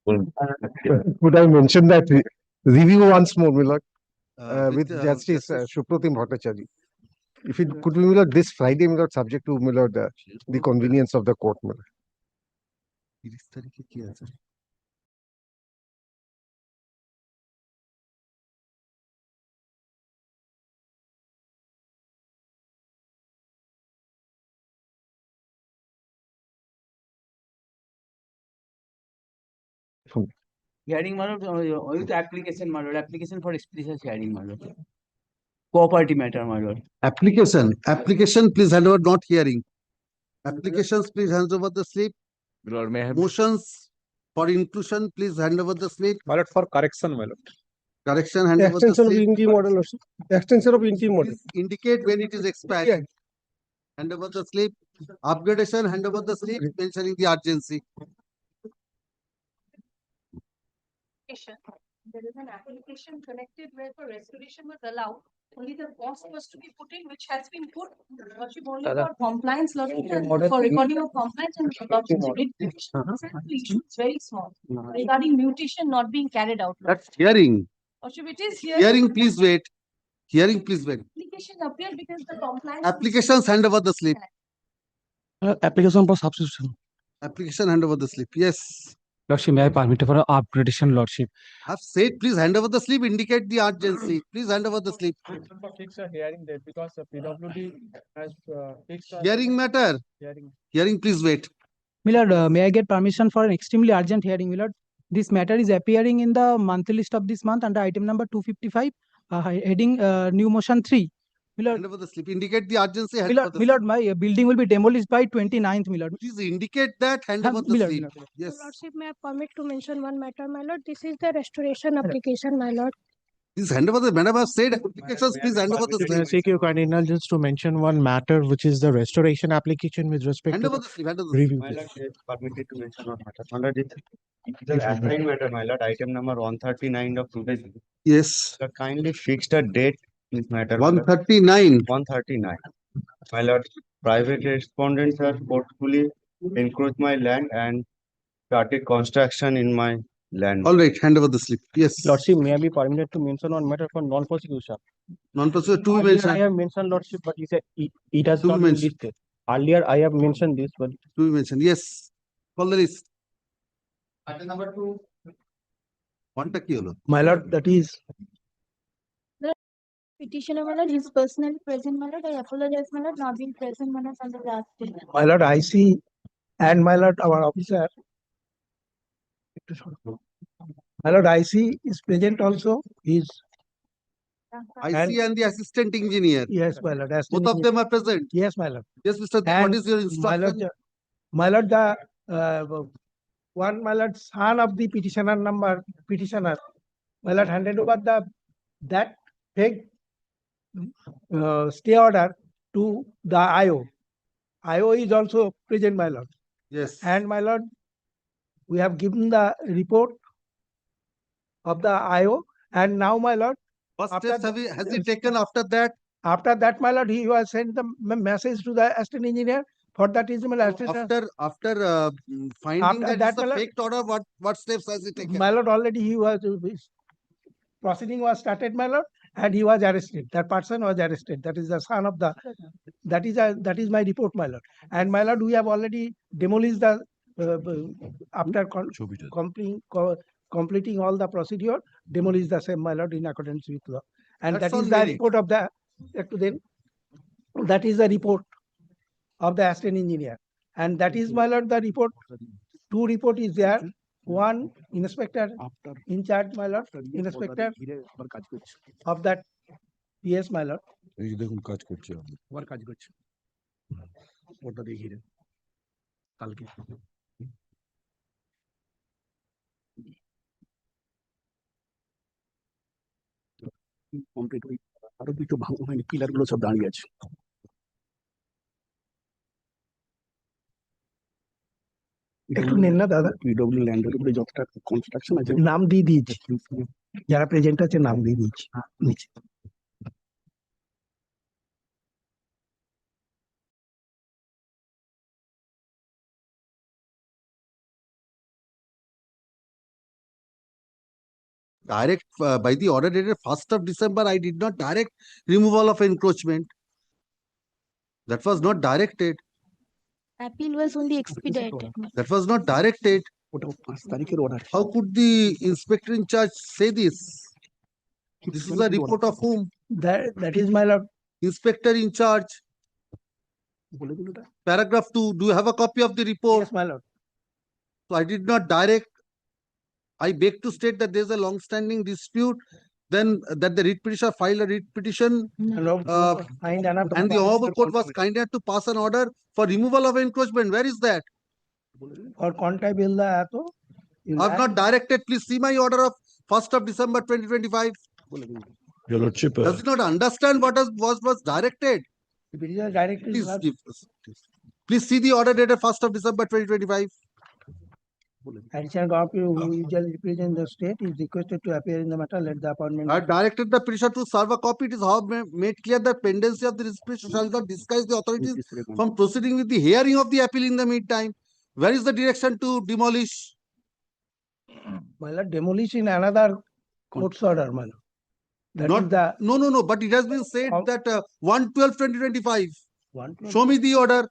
Could I mention that review once more, Milord, with Justice Supratim Bhattacharya? If it could be, Milord, this Friday, Milord, subject to, Milord, the convenience of the court, Milord. Hearing with application, my lord. Application for explicit hearing, my lord. Property matter, my lord. Application, please hand over, not hearing. Applications, please hand over the slip. Lord, may I have Motions for inclusion, please hand over the slip. my lord for correction, my lord. Correction, hand over the Extension of slip. INT model also. Extension of INT model. Indicate when it is expired. Yeah. Hand over the slip. Upgradation, hand over the slip, mentioning the urgency. There is an application connected where for restoration was allowed. Only the cost was to be put in, which has been put. Lordship only for compliance, Lordship, and for recording of compliance and Lordship. It's very small regarding mutation not being carried out. That's hearing. Lordship, it is Hearing, please wait. Hearing, please wait. Application appeared because the compliance. Applications, hand over the slip. Application for substitution. Application, hand over the slip. Yes. Lordship, may I permit for upgradation, Lordship? I've said, please hand over the slip, indicate the urgency. Please hand over the slip. Fix a hearing date because the PWD has fixed Hearing matter. Hearing, please wait. Milord, may I get permission for an extremely urgent hearing, Milord? This matter is appearing in the monthly list of this month under item number 255, heading new motion 3. Milord, Hand over the slip. Indicate the urgency. Hand over the Milord, my building will be demolished by 29th, Milord. Please indicate that. Hand over the Milord, slip. Milord. Yes. Lordship, may I permit to mention one matter, my lord? This is the restoration application, my lord. Please hand over the, madam, I've said applications. Please hand over the May I slip. seek your kind indulgence to mention one matter, which is the restoration application with respect Hand to over the the slip. Hand over the review. My lord, permitted to mention one matter. My lord, the assigned matter, my lord, item number 139 of today's. Yes. Sir, kindly fix the date in this matter. my lord. 139. 139. My lord, private respondents have forcefully encroached my land and started construction in my land. All right. Hand over the slip. Yes. Lordship, may I be permitted to mention one matter for non-prosecution? Non-prosecutor, two Earlier I mention. have mentioned, Lordship, but he said it has To not be been mentioned. listed. Earlier I have mentioned this, but Two mention. Yes. Call the list. Item number 2. One ki holo. my lord, that is Petitioner, my lord, is personally present, my lord. I apologize, my lord, not being present, my lord, on the last day. my lord IC and my lord our officer. My lord IC is present also. He's IC and the assistant engineer. yes, my lord. Both of them are present. Yes, my lord. Yes, Mr. And What is your instruction? my lord, the one, my lord, son of the petitioner, my lord, handed over that fake stay order to the IO. IO is also present, my lord. Yes. And my lord, we have given the report of the IO, and now, my lord, What after steps has he taken after that? after that, my lord, he was sent the message to the assistant engineer. For that is, my lord, After finding After that that, it's a my lord- fake order, what steps has he taken? my lord, already he was proceeding was started, my lord, and he was arrested. That person was arrested. That is the son of the. That is my report, my lord. And my lord, we have already demolished the after completing all the procedure, demolish the same, my lord, in accordance with law. And That's that is on the merit. report of the that is the report of the assistant engineer. And that is, my lord, the report. Two report is there. One inspector in charge, my lord, inspector of that PS, my lord. এই দেখুন কাজ করছে আবার কাজ করছে ওটা দিয়ে ঘিরে কালকে কমপ্লিট হয়ে আরো দুটো ভাঙা হয়নি পিলার গুলো সব দাঁড়িয়ে আছে একটু নেন না দাদা পিডব্লিউ ল্যান্ডের উপরে যতটা কনস্ট্রাকশন আছে নাম দিয়ে দিয়েছি যারা প্রেজেন্ট আছে নাম দিয়ে দিয়েছি নিচে direct, by the order dated 1st of December, I did not direct removal of encroachment. That was not directed. Appeal was only expedited. That was not directed. How could the inspector in charge say this? This is a report of whom? That is my lord. Inspector in charge. Paragraph 2. Do you have a copy of the report? Yes, my lord. So I did not direct. I beg to state that there is a long-standing dispute. Then that the writ petitioner filed a writ petition, And and the Honorable Court was kind enough to pass an order for removal of encroachment. Where is that? और कौन टा bill दा तो I have not directed. Please see my order of 1st of December 2025. Your Lordship, Does it not understand what was directed? directed Please, please see the order dated 1st of December 2025. additional copy who usually represent the state is requested to appear in the matter. Let the appointment. I have directed the petitioner to serve a copy. It is made clear that pendency of the petition shall not disguise the authorities from proceeding with the hearing of the appeal in the meantime. Where is the direction to demolish? My lord, demolish in another court's order, my lord. That Not- is the No. But it has been said that 1/12/2025. 112. Show me the order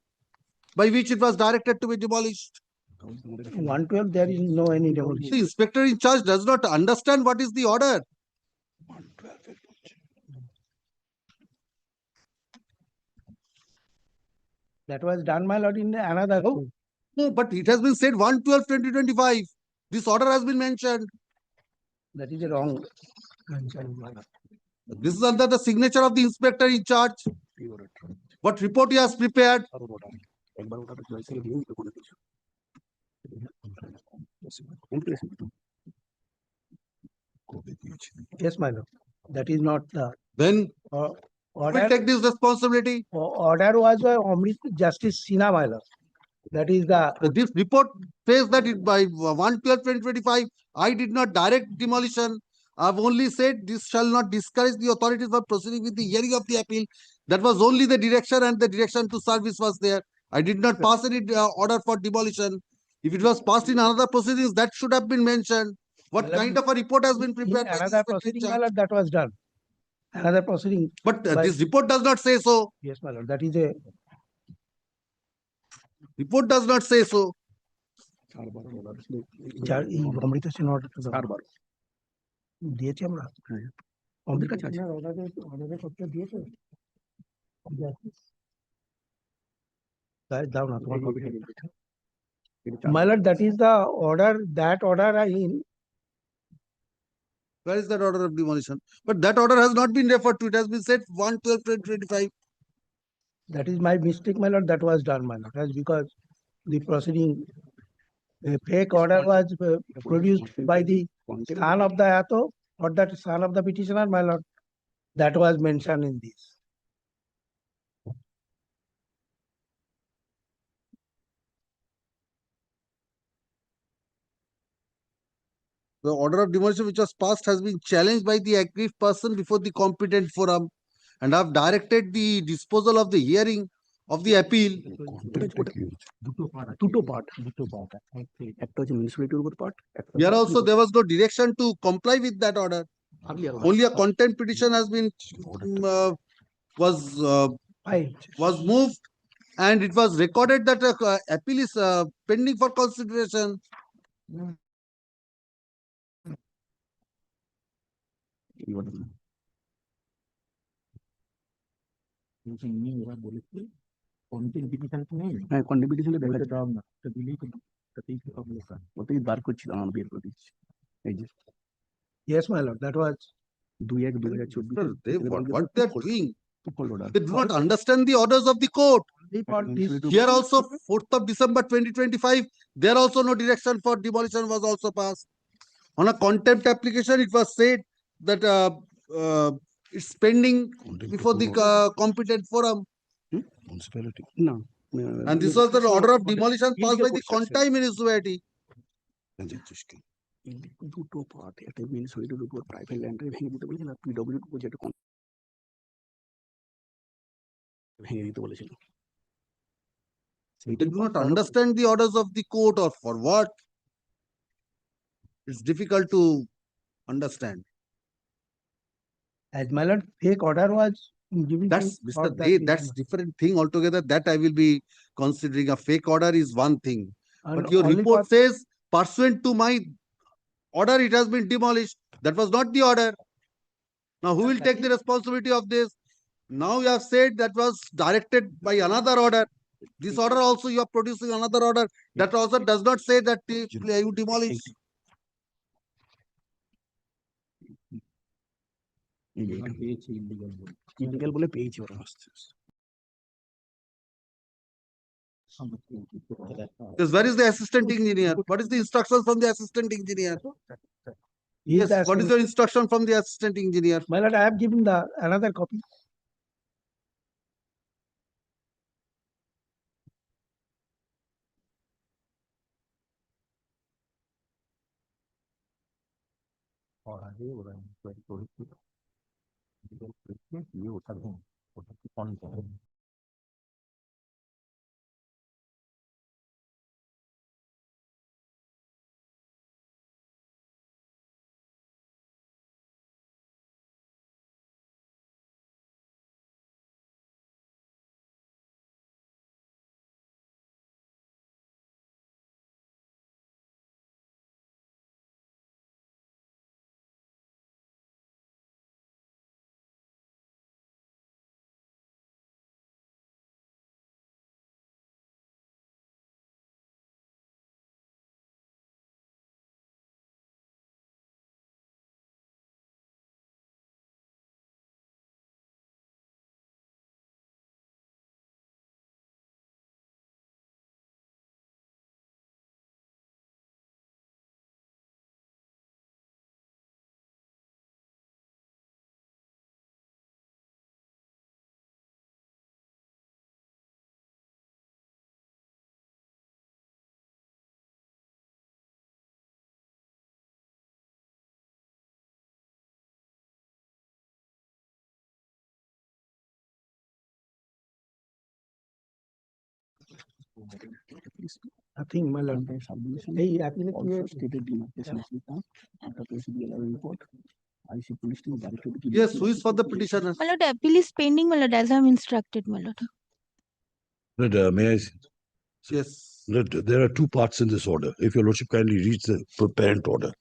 by which it was directed to be demolished. 112. There is no any demolition. The inspector in charge does not understand what is the order. That was done, my lord, in another. No, but it has been said 1/12/2025. This order has been mentioned. That is a wrong. This is under the signature of the inspector in charge. What report he has prepared? Yes, my lord. That is not the Then who will order. take this responsibility? Order was by Justice Sinha, my lord. That is the This report says that it by 1/12/2025, I did not direct demolition. I've only said this shall not discourage the authorities from proceeding with the hearing of the appeal. That was only the direction, and the direction to service was there. I did not pass any order for demolition. If it was passed in another proceedings, that should have been mentioned. What Well, kind of a report has been in prepared by the another inspector in proceeding, my charge? lord, that was done. Another proceeding. But by- this report does not say so. Yes, my lord. That is a Report does not say so. অমৃতের order to the দিয়েছি আমরা আমাদের কাছে আছে অর্ডারের copy দিয়েছে দাও না তোমার কপিটা my lord, that is the order. That order I in Where is that order of demolition? But that order has not been referred to. It has been said 1/12/2025. that is my mistake, my lord. That was done, my lord. That's because the proceeding a fake order was produced by the son of the Ato or that son of the petitioner, my lord. That was mentioned in this. The order of demolition which was passed has been challenged by the aggrieved person before the competent forum, and have directed the disposal of the hearing of the appeal. Here also there was no direction to comply with that order. Only a contempt petition has been was moved, and it was recorded that appeal is pending for consideration. Yes, my lord. That was Sir, what they are doing, they do not understand the orders of the court. only for this. Here also 4th of December 2025, there also no direction for demolition was also passed. On a contempt application, it was said that it's pending before the competent forum. No. And this was the order of demolition passed by the Contai municipality. দুটো part একটা মিউনিসিপ্যালিটির উপর private ল্যান্ডে ভেঙে দিতে বলেছিল আর পিডব্লিউর উপর যেটা ভেঙে দিতে বলেছিল They do not understand the orders of the court, or for what? It's difficult to Understand? As my lord, fake order was given. That's Mr. Dey, that's different thing altogether. That I will be considering. A fake order is one thing. But your report says pursuant to my order, it has been demolished. That was not the order. Now, who will take the responsibility of this? Now you have said that was directed by another order. This order also you are producing another order. That also does not say that you demolish. Illegal বলে পেয়েছি ওরা। Because where is the assistant engineer? What is the instruction from the assistant engineer? Yes, what is your instruction from the assistant engineer? My lord, I have given the another copy. Nothing, my lord. Hey, Stated demarcation report. I see police team directed. Yes, who is for the petitioner? My lord, appeal is pending, my lord, as I am instructed, my lord. May I? Yes. There are two parts in this order. If your lordship kindly reads the parent order.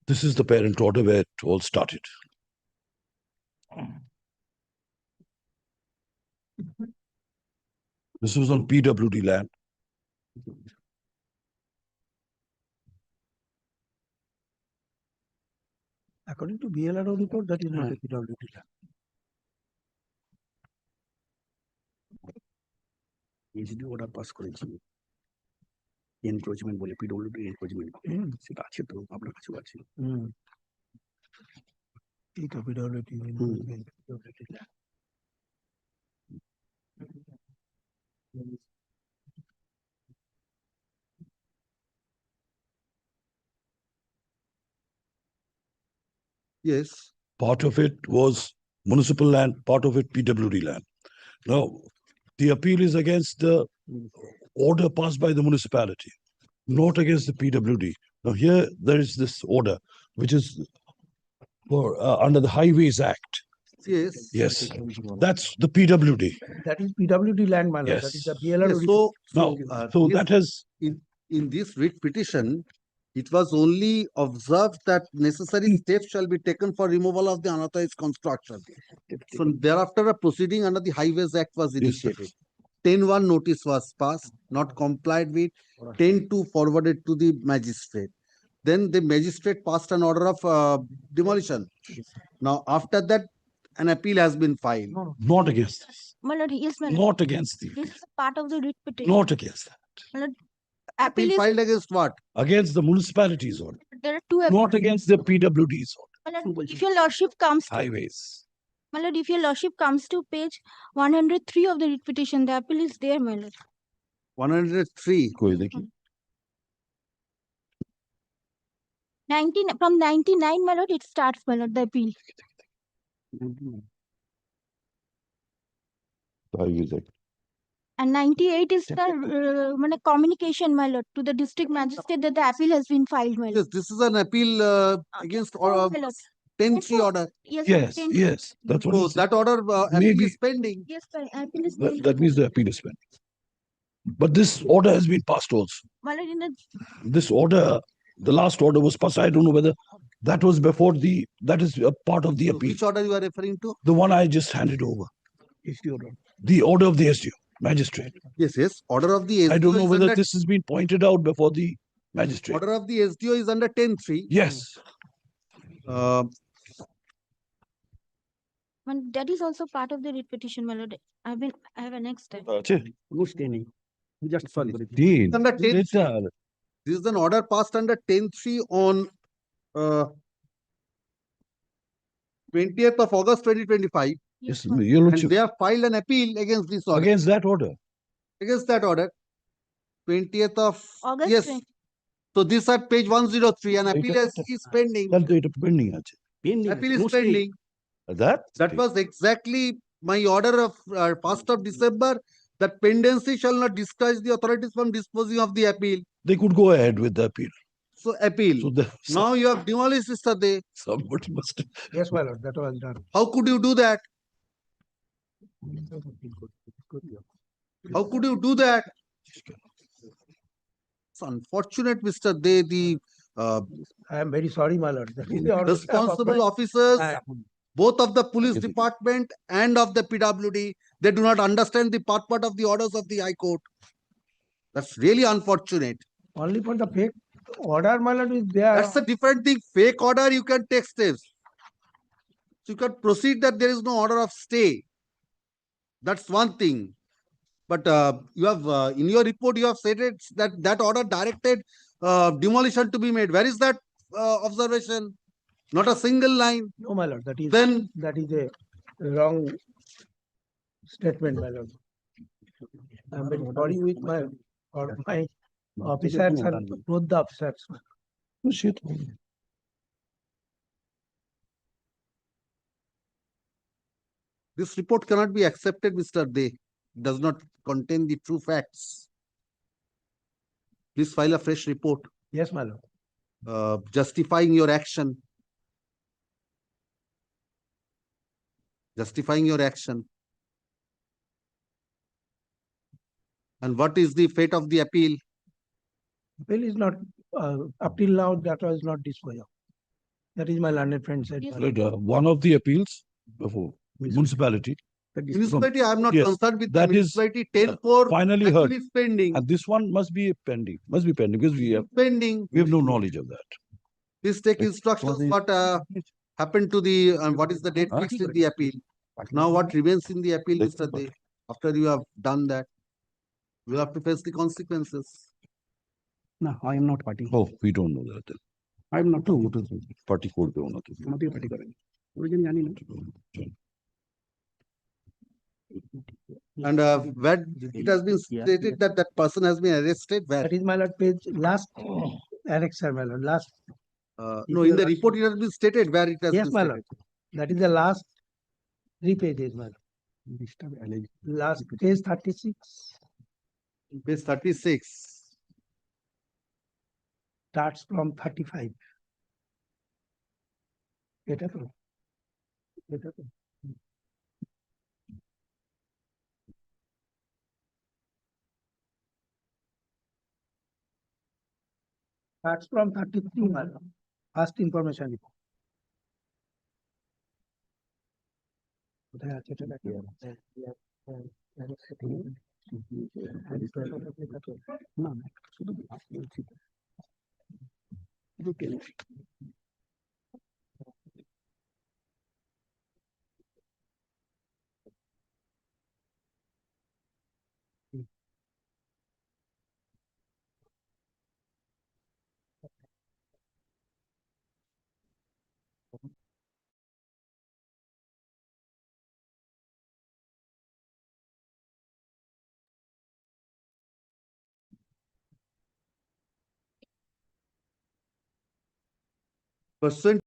This is the parent order where it all started. This was on PWD land. According to BLRO report, that is not a PWD land. SD order pass করেছি encroachment বলে PWD encroachment সেটা আছে তো আপনার কাছেও আছে এটা PWD land. Yes. Part of it was municipal land, part of it PWD land. Now, the appeal is against the order passed by the municipality, not against the PWD. Now, here there is this order, which is for under the Highways Act. Yes. Yes, that's the PWD. That is PWD land, my lord. Yes. That is the BLRO. Yes, So yes, that has in this writ petition, it was only observed that necessary steps shall be taken for removal of the unauthorized construction. So thereafter, a proceeding under the Highways Act was initiated. 10-1 notice was passed, not complied with. 10-2 forwarded to the magistrate. Then the magistrate passed an order of demolition. Now, after that, an appeal has been filed. not against this. My lord, yes, my lord. Not against the. This is a part of the writ petition. Not against that. My lord, Appeal appeal is, filed against what? Against the municipality's order. there are two. Not against the PWD's order. My lord, if your lordship comes to, Highways. my lord, if your lordship comes to page 103 of the writ petition, the appeal is there, my lord. 103. 19 from 99, my lord, it starts, my lord, the appeal. Highways Act. And 98 is the communication, my lord, to the district magistrate that the appeal has been filed, my lord. Yes, this is an appeal against Oh, my lord. 10-3 order. Yes, my lord, Yes, 10. yes, that's what So it said. that order appeal Maybe- is pending. Yes, my appeal is That means the appeal is pending. But this order has been passed also. my lord, in the This order, the last order was passed. I don't know whether that was before that is a part of the So appeal. which order you are referring to? The one I just handed over. SDO order. The order of the SDO, magistrate. Yes, yes. Order of the SDO I don't know is whether under, this has been pointed out before the magistrate. order of the SDO is under 10-3. Yes. that is also part of the writ petition, my lord. I have annexed it. No staining. We just Sorry. Dean. Under 10-3. This is an order passed under 10-3 on 20th of August 2025. Yes, my lord. Your And Lordship, they have filed an appeal against this order. against that order. Against that order. 20th of August yes. 20. So this at page 103, an appeal is pending. That data pending. pending. Appeal No is stay. pending. That? That was exactly my order of 1st of December, that pendency shall not discourage the authorities from disposing of the appeal. They could go ahead with the appeal. So appeal. So the, Now you have demolished yesterday. somebody must have. Yes, my lord, that was done. How could you do that? How could you do that? It's unfortunate, Mr. Dey, the I am very sorry, my lord. That is the order of responsible my- officers, I- both of the police department and of the PWD, they do not understand the part of the orders of the High Court. That's really unfortunate. Only for the fake order, my lord, is there. That's a different thing. Fake order, you can take steps. So you can proceed that there is no order of stay. That's one thing. But you have in your report you have said it that order directed demolition to be made. Where is that observation? Not a single line. No, my lord, that is Then a wrong statement, my lord. I am very sorry with my officers and both the officers. Oh, shit. this report cannot be accepted, Mr. Dey. It does not contain the true facts. Please file a fresh report Yes, my lord. justifying your action. Justifying your action. And what is the fate of the appeal? Appeal is not, up till now, that was not disposed of. That is my learned friend said. Yes, my lord. Right, one of the appeals before municipality, Municipality, I am not Yes, concerned with the that is, municipality. 10-4 finally heard. appeal is pending. And this one must be pending, because we have no knowledge of that. Please take instructions what happened to the what is the date Huh? fixed in the appeal. Now what remains in the appeal, Mr. Dey? After you have done that, you have to face the consequences. No, I am not party. Oh, we don't know that. I am not too. Party code पे होना था. আমাদের party করেন। Origin জানি না। And where it has been stated that that person has been arrested, where? That is my lord page last annexure, my lord, last. No, in the report it has been stated where it has Yes, been my stated. lord. That is the last 3 pages, my lord. Disturb alleged. Last page 36 Page 36. starts from 35. এটা তো এটা তো starts from 33, my lord. First information report. কোথায় আছে এটা দেখি না না শুধু বলছি শুধু কেন Pursuant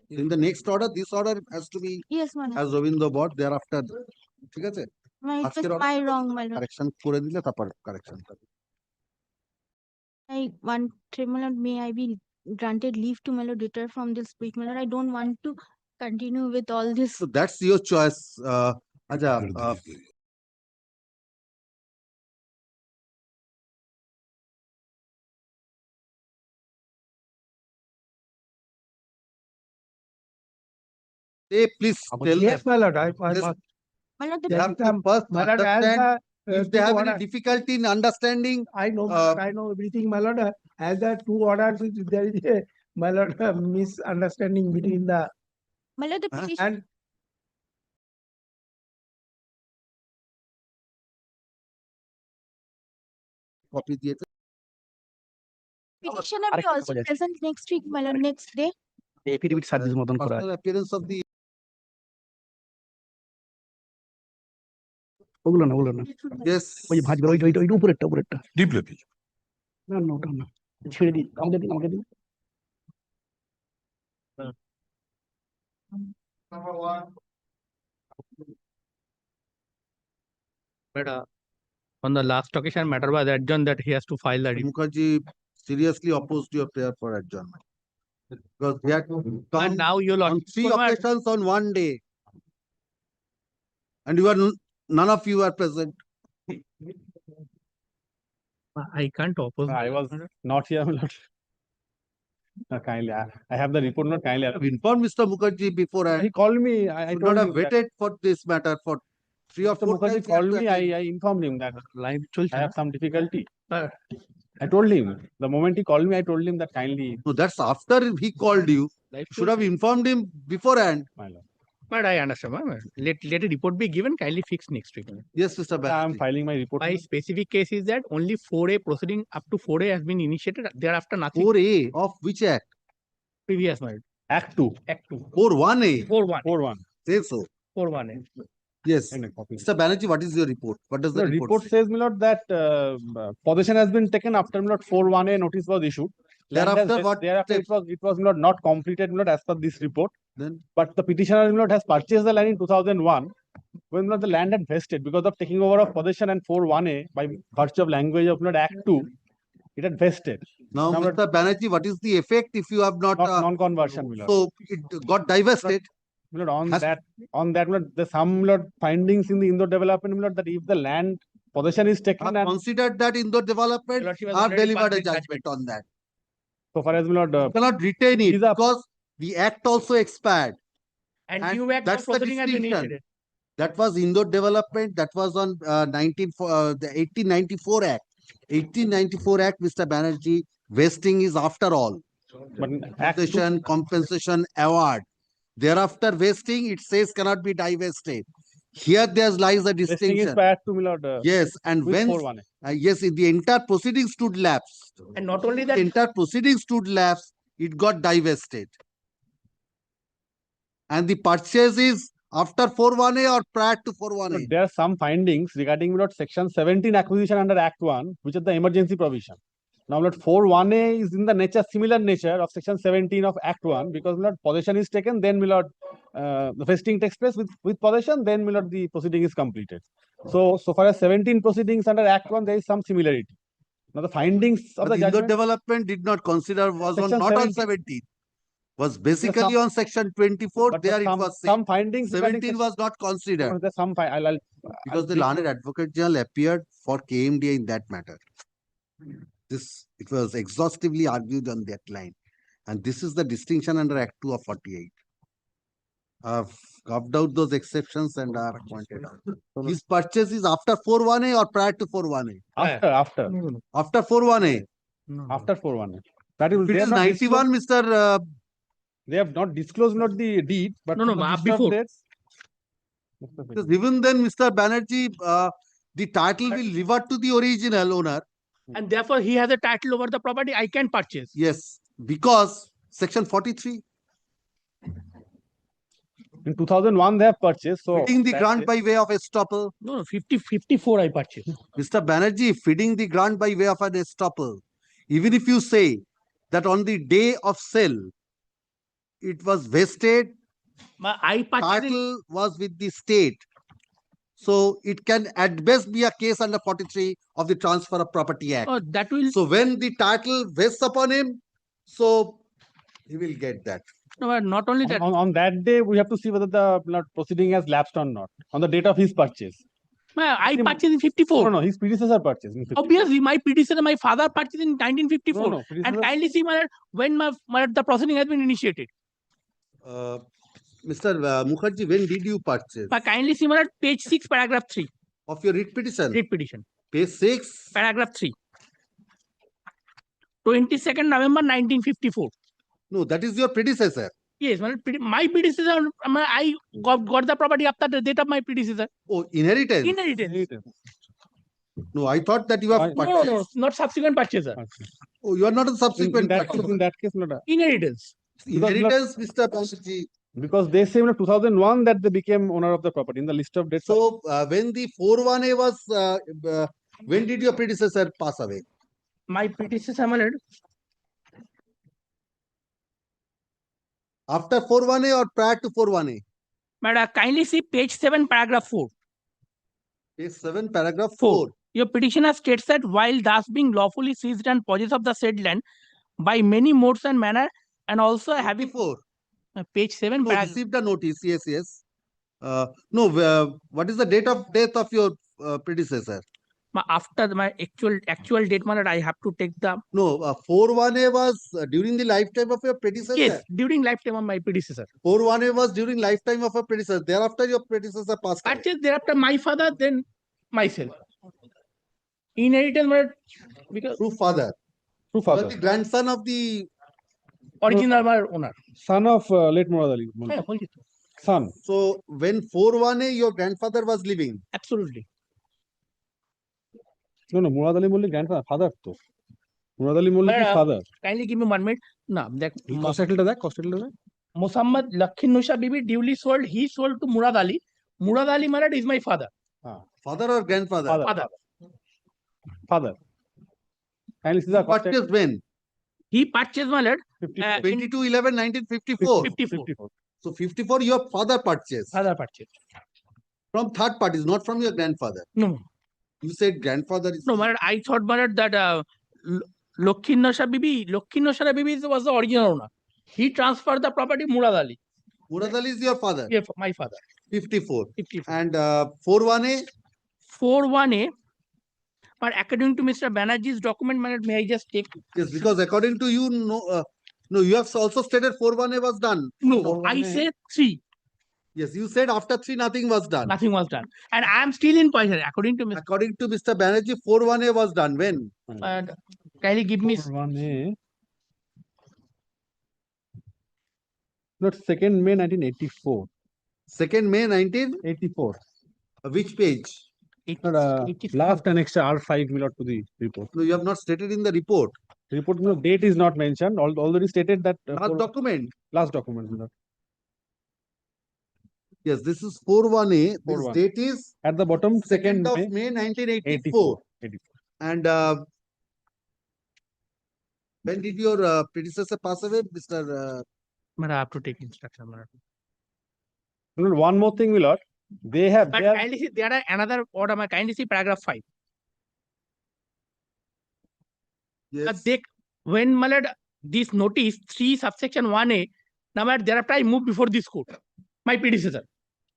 In the next order, this order has to be Yes, my lord. as Ravinder bought thereafter. ঠিক আছে? My, it was আজকের order my wrong, my lord. correction করে দিলে তারপর correction হবে। I want, my lord, may I be granted leave to, my lord, retire from this speech, my lord. I don't want to continue with all this. So that's your choice. আচ্ছা, please tell Yes, them. my lord, I Yes. must. My lord, They the have to Yes, first my lord, as understand the, if they two have order- any difficulty in understanding. I know, I know everything, my lord. As the two orders, there is a, my lord, misunderstanding between the, my lord, the Huh? petition, and Copy দিয়েছে। petitioner will also present next week, my lord, next day. Affidavit service মতন করা আছে। Personal appearance of the ওগুলো না, ওগুলো না। yes. ওই যে ভাঁজ ওইটা উপরেরটা, উপরেরটা। Deeply, please. না, না, ওটা না। ছেড়ে দিন, আমাকে দিন, আমাকে দিন। But on the last occasion, matter was adjourned that he has to file the report. Mukherjee seriously opposed your prayer for adjournment. Because they had come And now you on 3 occasions on one day. And you are none of you are present. I can't oppose. I was not here, my lord. Kindly, I have the report, not kindly. I have informed Mr. Mukherjee beforehand. He called me. I Should told not have him that waited for this matter for 3 or Mr. 4 Mukherjee times. called me. I informed him that Live I have some difficulty. I told him. The moment he called me, I told him that kindly, No, that's after he called you. live You should have informed him beforehand. my lord. But I understand. Ma'am. Let a report be given. Kindly fix next week. Yes, Mr. I am Banerjee. filing my report. My specific case is that only 4A proceeding up to 4A has been initiated. Thereafter, nothing 4A of which act? previous. My Act 2. Act 2. 4-1A. 4-1. 4-1. Say so. 4-1A. Yes. And a copy. Mr. Banerjee, what is your report? What does The the report say? says, my lord, that possession has been taken after, my lord, 4-1A notice was issued. Land has Thereafter, what Thereafter, it was my lord, not completed, my lord, as per this report. Then But the petitioner, my lord, has purchased the land in 2001 when, my lord, the land had vested because of taking over of possession and 4-1A by virtue of language of, my lord, Act 2. It had vested. now, Now, Mr. Banerjee, what is the effect if you have not? Not non-conversion, my lord. So it got divested. My lord, Has- on that, my lord, there's some, my lord, findings in the Indore development, my lord, that if the land possession is taken Have and considered that in the development, Your Lordship has have already delivered a passed the judgment on that. so far as, my lord, You cannot retain it These are- because the act also expired. And And new act that's of the proceeding has been distinction. initiated. That was Indore development. That was on the 1894 Act. 1894 Act, Mr. Banerjee, vesting is after all. but Act 2, Possession, compensation, award. Thereafter vesting, it says cannot be divested. Here there lies a vesting is distinction. by Act 2, my lord, Yes, and with when 4-1A. yes, if the entire proceeding stood lapsed, And not only the that, entire proceeding stood lapsed, it got divested. And the purchase is after 4-1A or prior to 4-1A. But there are some findings regarding, my lord, section 17 acquisition under Act 1, which is the emergency provision. Now, my lord, 4-1A is in the nature, similar nature of section 17 of Act 1, because, my lord, possession is taken, then, my lord, the vesting takes place with possession, then, my lord, the proceeding is completed. So far as 17 proceedings under Act 1, there is some similarity. Now, the findings of But the Indore judgment, development did not consider, was on Section not on 17. 17. Was basically some- on section 24. but There it some, was some same. findings regarding 17 was not considered. there's some, I'll Because the brief learned you. advocate general appeared for KMDA in that matter. It was exhaustively argued on that line. And this is the distinction under Act 2 of 48. I've carved out those exceptions and are pointed out. His purchase is after 4-1A or prior to 4-1A? After After 4-1A. after 4-1A. That is, If it they is have not 91, Mr. They have not disclosed not the deed, but No, no, the list of before. dates. Because even then, Mr. Banerjee, the title will revert to the original owner. and therefore he has a title over the property, I can purchase. Yes, because section 43, In 2001, they have purchased. So feeding the that grant is- by way of estoppel. No, 54 I purchased. Mr. Banerjee, feeding the grant by way of an estoppel. Even if you say that on the day of sale, it was vested, I purchased in title was with the state. So it can at best be a case under 43 of the Transfer of Property Act. oh, that will So when the title vests upon him, so he will get that. no, but not only that. On that day, we have to see whether the proceeding has lapsed or not on the date of his purchase. I Him- purchased in 54. No, his predecessor purchased. in 54. Obviously, my predecessor, my father purchased in 1954. No, And predecessor- kindly see when the proceeding has been initiated. Mr. Mukherjee, when did you purchase? But kindly see page 6, paragraph 3. Of your writ petition? Writ petition. Page 6. Paragraph 3. 22nd November 1954. No, that is your predecessor. Yes, my predecessor, I got the property after the date of my predecessor. Oh, inheritance. Inheritance. No, I thought that you have purchased. No, not subsequent purchaser. Oh, you are not a subsequent purchaser. In that case, not a- Inheritance. Inheritance, Mr. Banerjee. because they say in 2001 that they became owner of the property in the list of dates. So when the 41A was, when did your predecessor pass away? My predecessor, my lord, After 41A or prior to 41A? madam, kindly see page 7, paragraph 4. Page 7, paragraph 4. 4. Your petitioner states that while thus being lawfully seized and possessed of the said land by many modes and manner, and also having 54. Page 7, No, paragraph. received a notice. Yes, yes. No, what is the date of death of your predecessor? After my actual date, my lord, I have to take the. No, 41A was during the lifetime of your predecessor. Yes, during lifetime of my predecessor. 41A was during lifetime of a predecessor. Thereafter, your predecessor passed away. Purchase thereafter my father, then myself. Inheritance, my lord, because Through father. True You father. are the grandson of the. original my owner. Son of late Murad Ali. Yeah, hold it. Son. So when 41A, your grandfather was living. Absolutely. No, Murad Ali Mulli grandfather, father to. Murad Ali Mulli is father. Kindly give me 1 minute. No, that Cost settled that? Cost settled that? Muhammad Lakhinnusha Bibi duly sold. He sold to Murad Ali. Murad Ali, my lord, is my father. Father or grandfather? Father. Father. And this is a cost Purchased when? He purchased, my lord, 22/11/1954. 54. So 54, your father purchased. Father purchased. From third parties, not from your grandfather. No. You said grandfather is. No, my lord, I thought, my lord, that Lakhinnusha Bibi was the original owner. He transferred the property to Murad Ali. Murad Ali is your father. Yeah, my father. 54. 54. And 41A? 41A. But according to Mr. Banerjee's document, my lord, may I just take? Yes, because according to you, no, you have also stated 41A was done. No, I say 3. Yes, you said after 3 nothing was done. Nothing was done. And I am still in possession. According to Mr. Banerjee, 41A was done. When? Kindly give me 1A. Not 2nd May 1984. 2nd May 1984. 84. Which page? Last annexure R5 will to the report. No, you have not stated in the report. Report no, date is not mentioned. Already stated that Last document. last document. Milord. Yes, this is 41A. This 41. date is At the bottom, 2nd 2nd of May May 1984. 84. And when did your predecessor pass away, Mr. But I have to take instruction. One more thing, Milord. They have. But They have kindly see, there are another order. Kindly see paragraph 5. Yes. When my lord, this notice 3 subsection 1A, now my lord, thereafter I moved before this court. My predecessor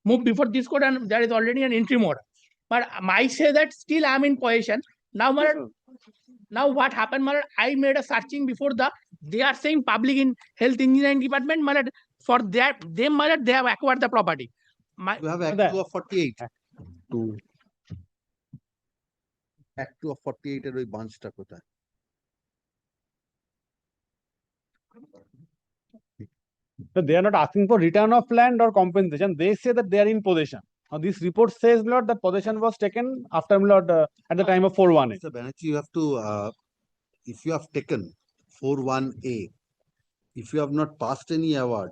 moved before this court, and there is already an interim order. But I say that still I am in possession. Now, my lord, now what happened, my lord? I made a searching before they are saying public in health engineering department, my lord, for that them, my lord, they have acquired the property. You have Act 2 of 48. Act 2 of 48 এর ওই বাঞ্চটা কোথায়? So they are not asking for return of land or compensation. They say that they are in possession. Now this report says, Lord, that possession was taken after Lord at the time of 41A. Mr. Banerjee, you have to, if you have taken 41A, if you have not passed any award,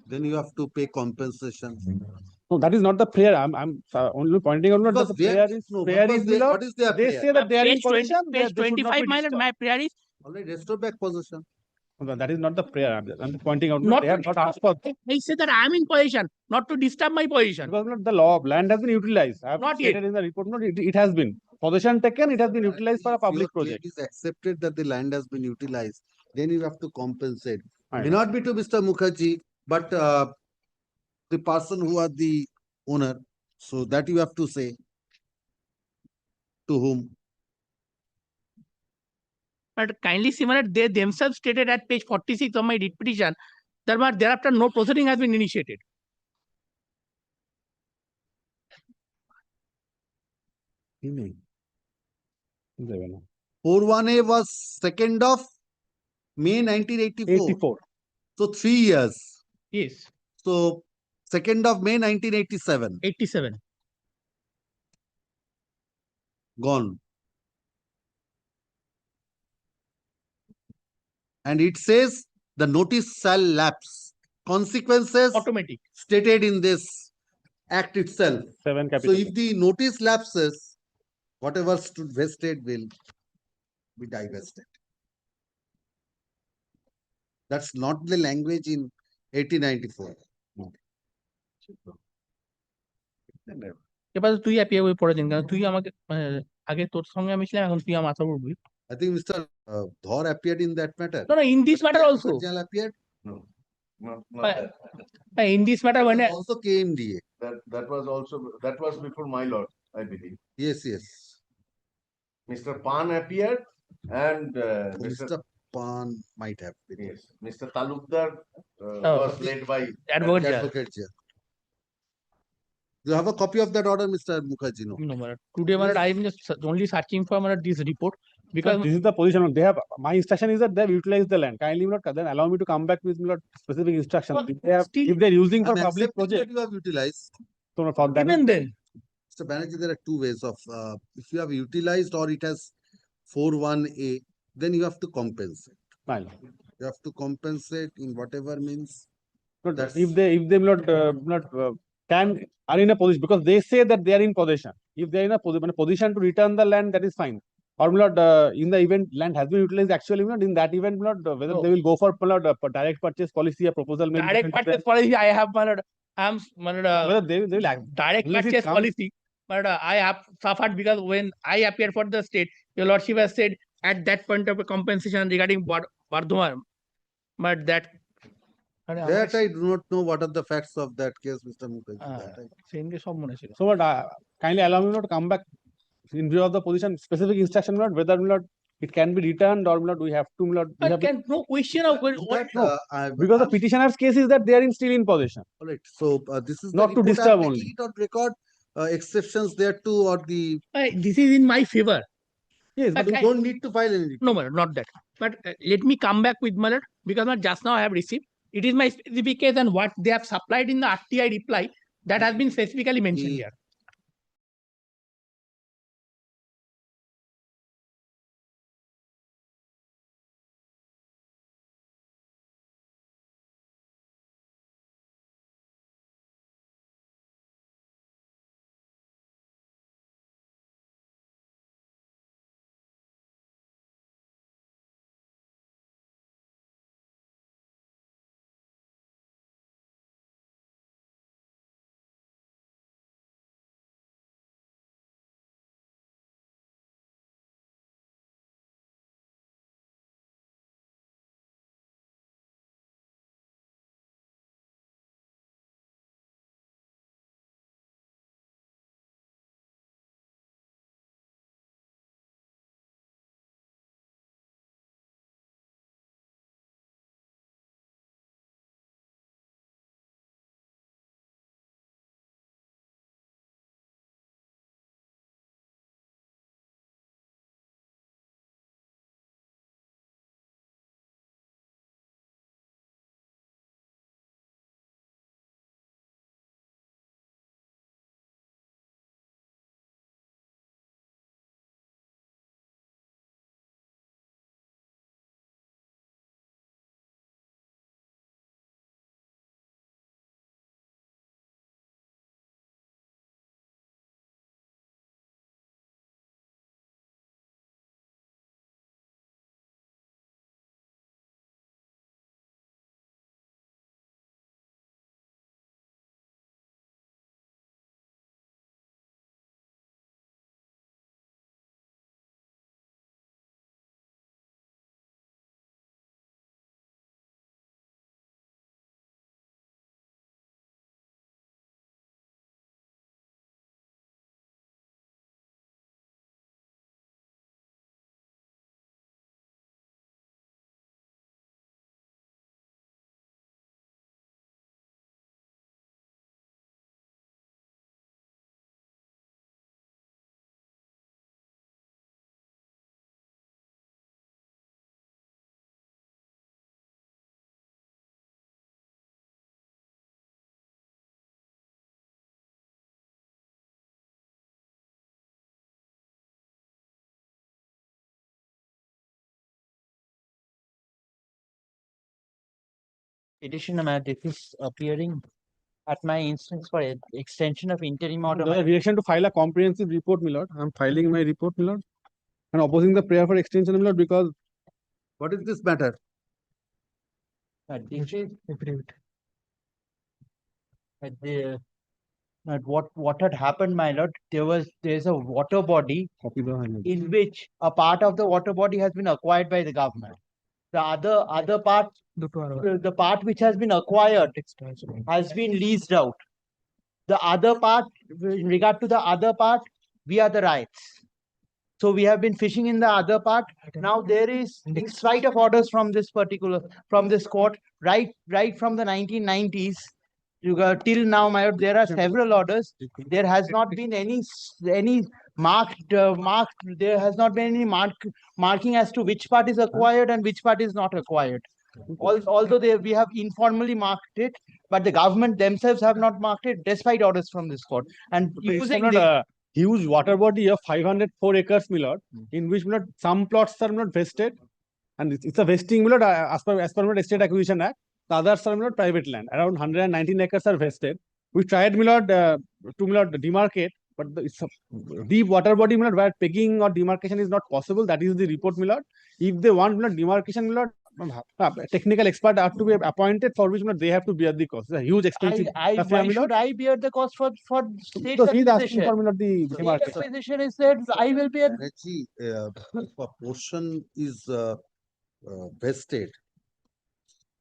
then you have to pay compensation. No, that is not the prayer. I'm only pointing out that the prayer is What is their they prayer? say that they are in Page 20, possession. page they should not 25, be my lord, disturbed. my prayer is Already restore back possession. That is not the prayer. I'm pointing out Not they have not asked for. I say that I am in possession, not to disturb my position. Because the law of land has been utilized. I have Not stated yet. in the report. No, it has been possession taken. It has been utilized for a If your public claim project. is accepted that the land has been utilized, then you have to compensate. I May know. not be to Mr. Mukherjee, but the person who are the owner. So that you have to say to whom. But kindly see, my lord, they themselves stated at page 46 of my writ petition that thereafter no proceeding has been initiated. He may. They will know. 41A was 2nd of May 1984. 84. So 3 years. Yes, So 2nd of May 1987. 87. Gone. And it says the notice shall lapse. Consequences Automatic. stated in this act itself. 7 So capital. if the notice lapses, whatever stood vested will be divested. That's not the language in 1894. এবার তুই appear হয়ে পড়েছেন কারণ তুই আমাকে আগে তোর সঙ্গে আমি ছিলাম এখন তুই আমার মাথা উঠবি I think Mr. Dhar appeared in that matter. No, in this matter also. Original appeared. No, not In this matter when Also KMDA. that was before my lord, I believe. Yes, yes. Mr. Pan appeared and Mr. Pan might have been. yes, Mr. Talukdar was led by Advocate Jia. You have a copy of that order, Mr. Mukherjee? No. no, my lord. Today my lord, I am just only searching for my lord, this report because This is the position. They have. My instruction is that they have utilized the land. Kindly not then allow me to come back with specific instructions. But If they have, still- if they're using for I'm public accepting project, that you have utilized. so for that. even then Mr. Banerjee, there are two ways of, if you have utilized or it has 41A, then you have to compensate. Fine. You have to compensate in whatever means. Not That's- if they can are in a position because they say that they are in possession. If they are in a position to return the land, that is fine. Or not in the event land has been utilized actually not in that event not whether No. they will go for direct purchase policy a proposal may be direct different to purchase them. policy I have my lord, I am my lord, Whether they will act. direct Unless it purchase comes- policy but I have suffered because when I appeared for the state your lordship has said at that point of a compensation regarding Bardhaman but that That I do not know what are the facts of that case, Mr. Mukherjee. Ah. That I- সেদিনকে সব মনে ছিল So but kindly allow me not to come back in view of the position specific instruction not whether not it can be returned or not we have to not we but have can no question of what That, because the petitioner's case is that they are still in possession. all right. So this is Not the to report disturb I'm only. making it on record. Exceptions there too, or the this is in my favor Yes, but you don't need to file any report. no my lord, not that but let me come back with my lord because my just now I have received it is my specific case and what they have supplied in the RTI reply that has been specifically mentioned Mm. here petitioner, my lord, this is appearing at my instance for extension of interim order. The reaction to file a comprehensive report, my lord. I'm filing my report, my lord, and opposing the prayer for extension, my lord, because What is this matter? This is what had happened, my lord. There's a water body in which a part of the water body has been acquired by the government. The other part, the part which has been acquired has been leased out. The other part, in regard to the other part, we are the rights. So we have been fishing in the other part. Now there is, in spite of orders from this court, right from the 1990s, till now, my lord, there are several orders. There has not been any there has not been any marking as to which part is acquired and which part is not acquired. Although we have informally marked it, but the government themselves have not marked it despite orders from this court. And using huge water body of 504 acres, my lord, in which, my lord, some plots are not vested, and it's a vesting, my lord, as per my lord, Estate Acquisition Act. The others are, my lord, private land. Around 119 acres are vested. We tried, my lord, to, my lord, demarcate, but it's a deep water body, my lord, where pegging or demarcation is not possible. That is the report, my lord. If they want, my lord, demarcation, my lord, technical expert have to be appointed, for which, my lord, they have to bear the cost. It's a huge expensive affair, why my should lord. I bear the cost for state Because he's asking acquisition? for, my lord, the State demarcation. acquisition is said I will bear. Banerjee, if a portion is vested,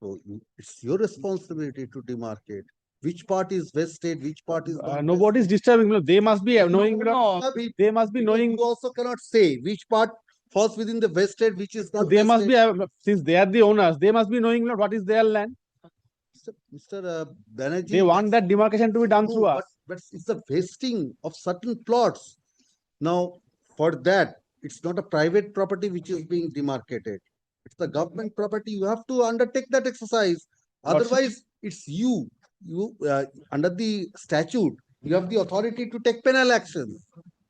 so it's your responsibility to demarcate which part is vested, which part is not Nobody is disturbing, my lord. They must be knowing, my lord. vested. They must be Because knowing. you also cannot say which part falls within the vested, which is not They must vested. be, since they are the owners, they must be knowing, my lord, what is their land. Mr. Banerjee, They want that demarcation to be done through us. but it's the vesting of certain plots. Now, for that, it's not a private property which is being demarcated. It's the government property. You have to undertake that exercise. Otherwise, it's you. Under the statute, you have the authority to take penal action.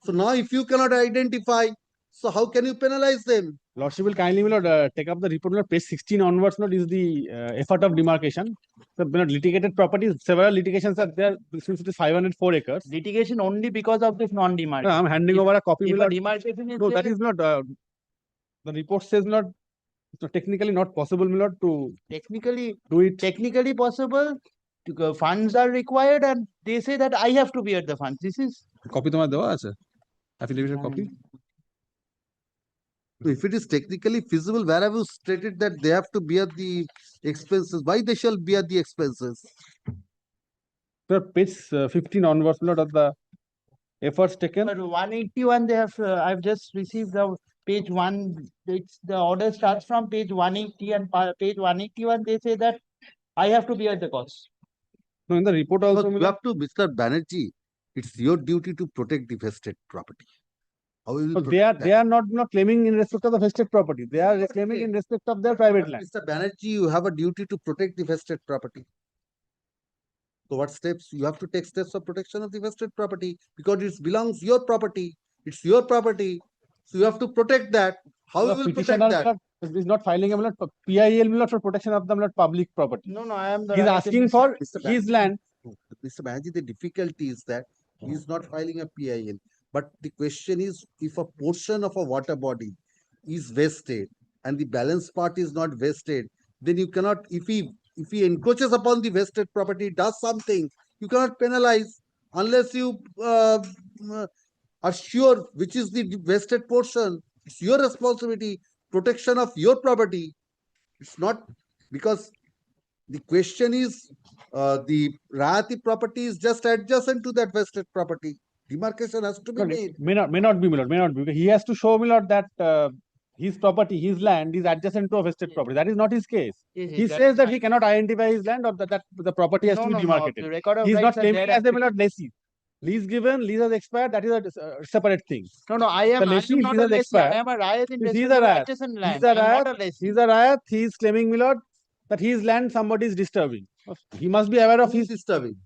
So now, if you cannot identify, so how can you penalize them? Lordship will kindly, my lord, take up the report, my lord, page 16 onwards, my lord, is the effort of demarcation. So, my lord, litigated properties, several litigations are there, since it is 504 acres. Litigation only because of this non-demarcation. I'm handing over a copy, If my a lord. demarcation is No, that there, is not, the report says, my lord, it's technically not possible, my lord, to technically do it. Technically possible. Funds are required, and they say that I have to bear the funds. This is Copy তোমার দেওয়া আছে? Affidavit copy? If it is technically feasible, where have you stated that they have to bear the expenses? Why they shall bear the expenses? Sir, page 15 onwards, my lord, of the efforts taken. But 181. They have. I've just received the page 1. It's the order starts from page 180, and page 181. They say that I have to bear the cost. No, in the report also, You have to, Mr. Banerjee, it's your duty to protect the vested property. How will you protect they are not claiming in respect of the vested property. They are claiming in respect of their private land. Mr. Banerjee, you have a duty to protect the vested property. So what steps? You have to take steps of protection of the vested property because it belongs your property. It's your property. So you have to protect that. How you will protect that? Is not filing a PIL for protection of the public property. No, I am the. He's asking for his land. Mr. Banerjee, the difficulty is that he is not filing a PIL. But the question is, if a portion of a water body is vested and the balance part is not vested, then you cannot, if he encroaches upon the vested property, does something, you cannot penalize unless you are sure which is the vested portion. It's your responsibility, protection of your property. It's not because the question is the Rayati property is just adjacent to that vested property. Demarcation has to be made. May not be, my lord, may not be. Because he has to show, my lord, that his property, his land is adjacent to a vested property. That is not his case. He says that he cannot identify his land or that the property has to be demarcated. He is not claiming as a, my lord, lessee. Lease given, lease has expired, that is a separate thing. No, I am not a lessee. I am a Rayat in He's a Rayat. adjacent land. He's a I am not a Rayat. lessee. He's a Rayat. He is claiming, my lord, that his land somebody is disturbing. He must be aware of his disturbing.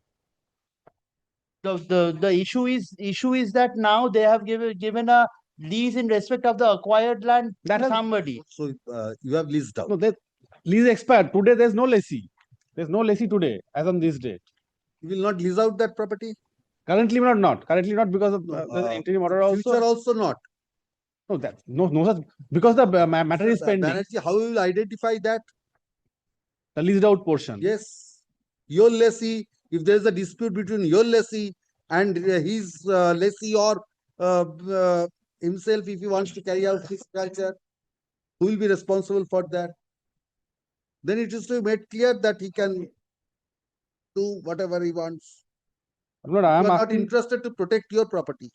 The issue is that now they have given a lease in respect of the acquired land to somebody. So you have leased out. No, lease expired. Today there is no lessee. There's no lessee today as on this date. You will not lease out that property? Currently not. Currently not because of the interim order also. Future also not. No, that no such because the matter is pending. Banerjee, how will you identify that? The leased out portion. Yes, your lessee, if there is a dispute between your lessee and his lessee or himself, if he wants to carry out his culture, who will be responsible for that? Then it is to be made clear that he can do whatever he wants. Lord, You I are am not asking. interested to protect your property.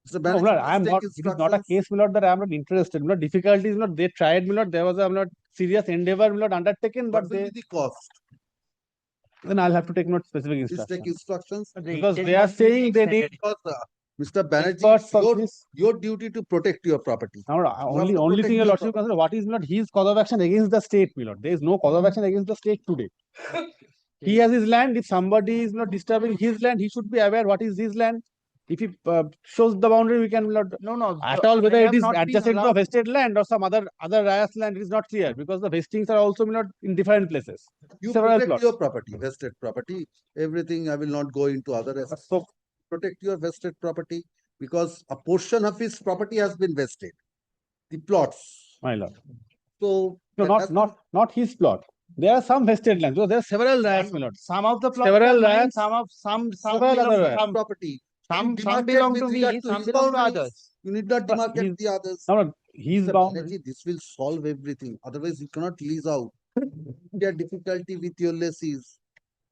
Mr. No, Banerjee, Lord, I am please not. take It is not a instructions. case, my Lord, that I am not interested. My Lord, difficulty is not. They tried, my Lord. There was a serious endeavor, my Lord, undertaken, What but will they. be the cost? Then I'll have to take note specific Please take instructions. instructions. Because they are saying they need. Because, Mr. Banerjee, Experts it's of this. your duty to protect your property. Now, You have only to only protect thing your your lordship consider what is not his cause of action against the state, my lord. There is no cause of action against the state today. He has his land. If somebody is not disturbing his land, he should be aware what is his land. If he shows the boundary, we can not No. at all whether they it have is not been adjacent to a allowed- vested land or some other Rayas land. It is not clear because the vestings are also not in different places. You Several protect plots. your property, vested property. Everything, I will not go into other aspects. So Protect your vested property because a portion of his property has been vested. The plots. my lord. So No, that has not his plot. There are some vested lands. So there are several Rayas, my lord. Some of the plots Several are mine, Rayas. some Several belong other to Rayas. some property. some Demarcate belong with to regard me, to some his belong to boundaries. others. You need not But demarcate he's- the others. No, his Mr. boundary. Banerjee, this will solve everything. Otherwise, you cannot lease out. There difficulty with your lessees.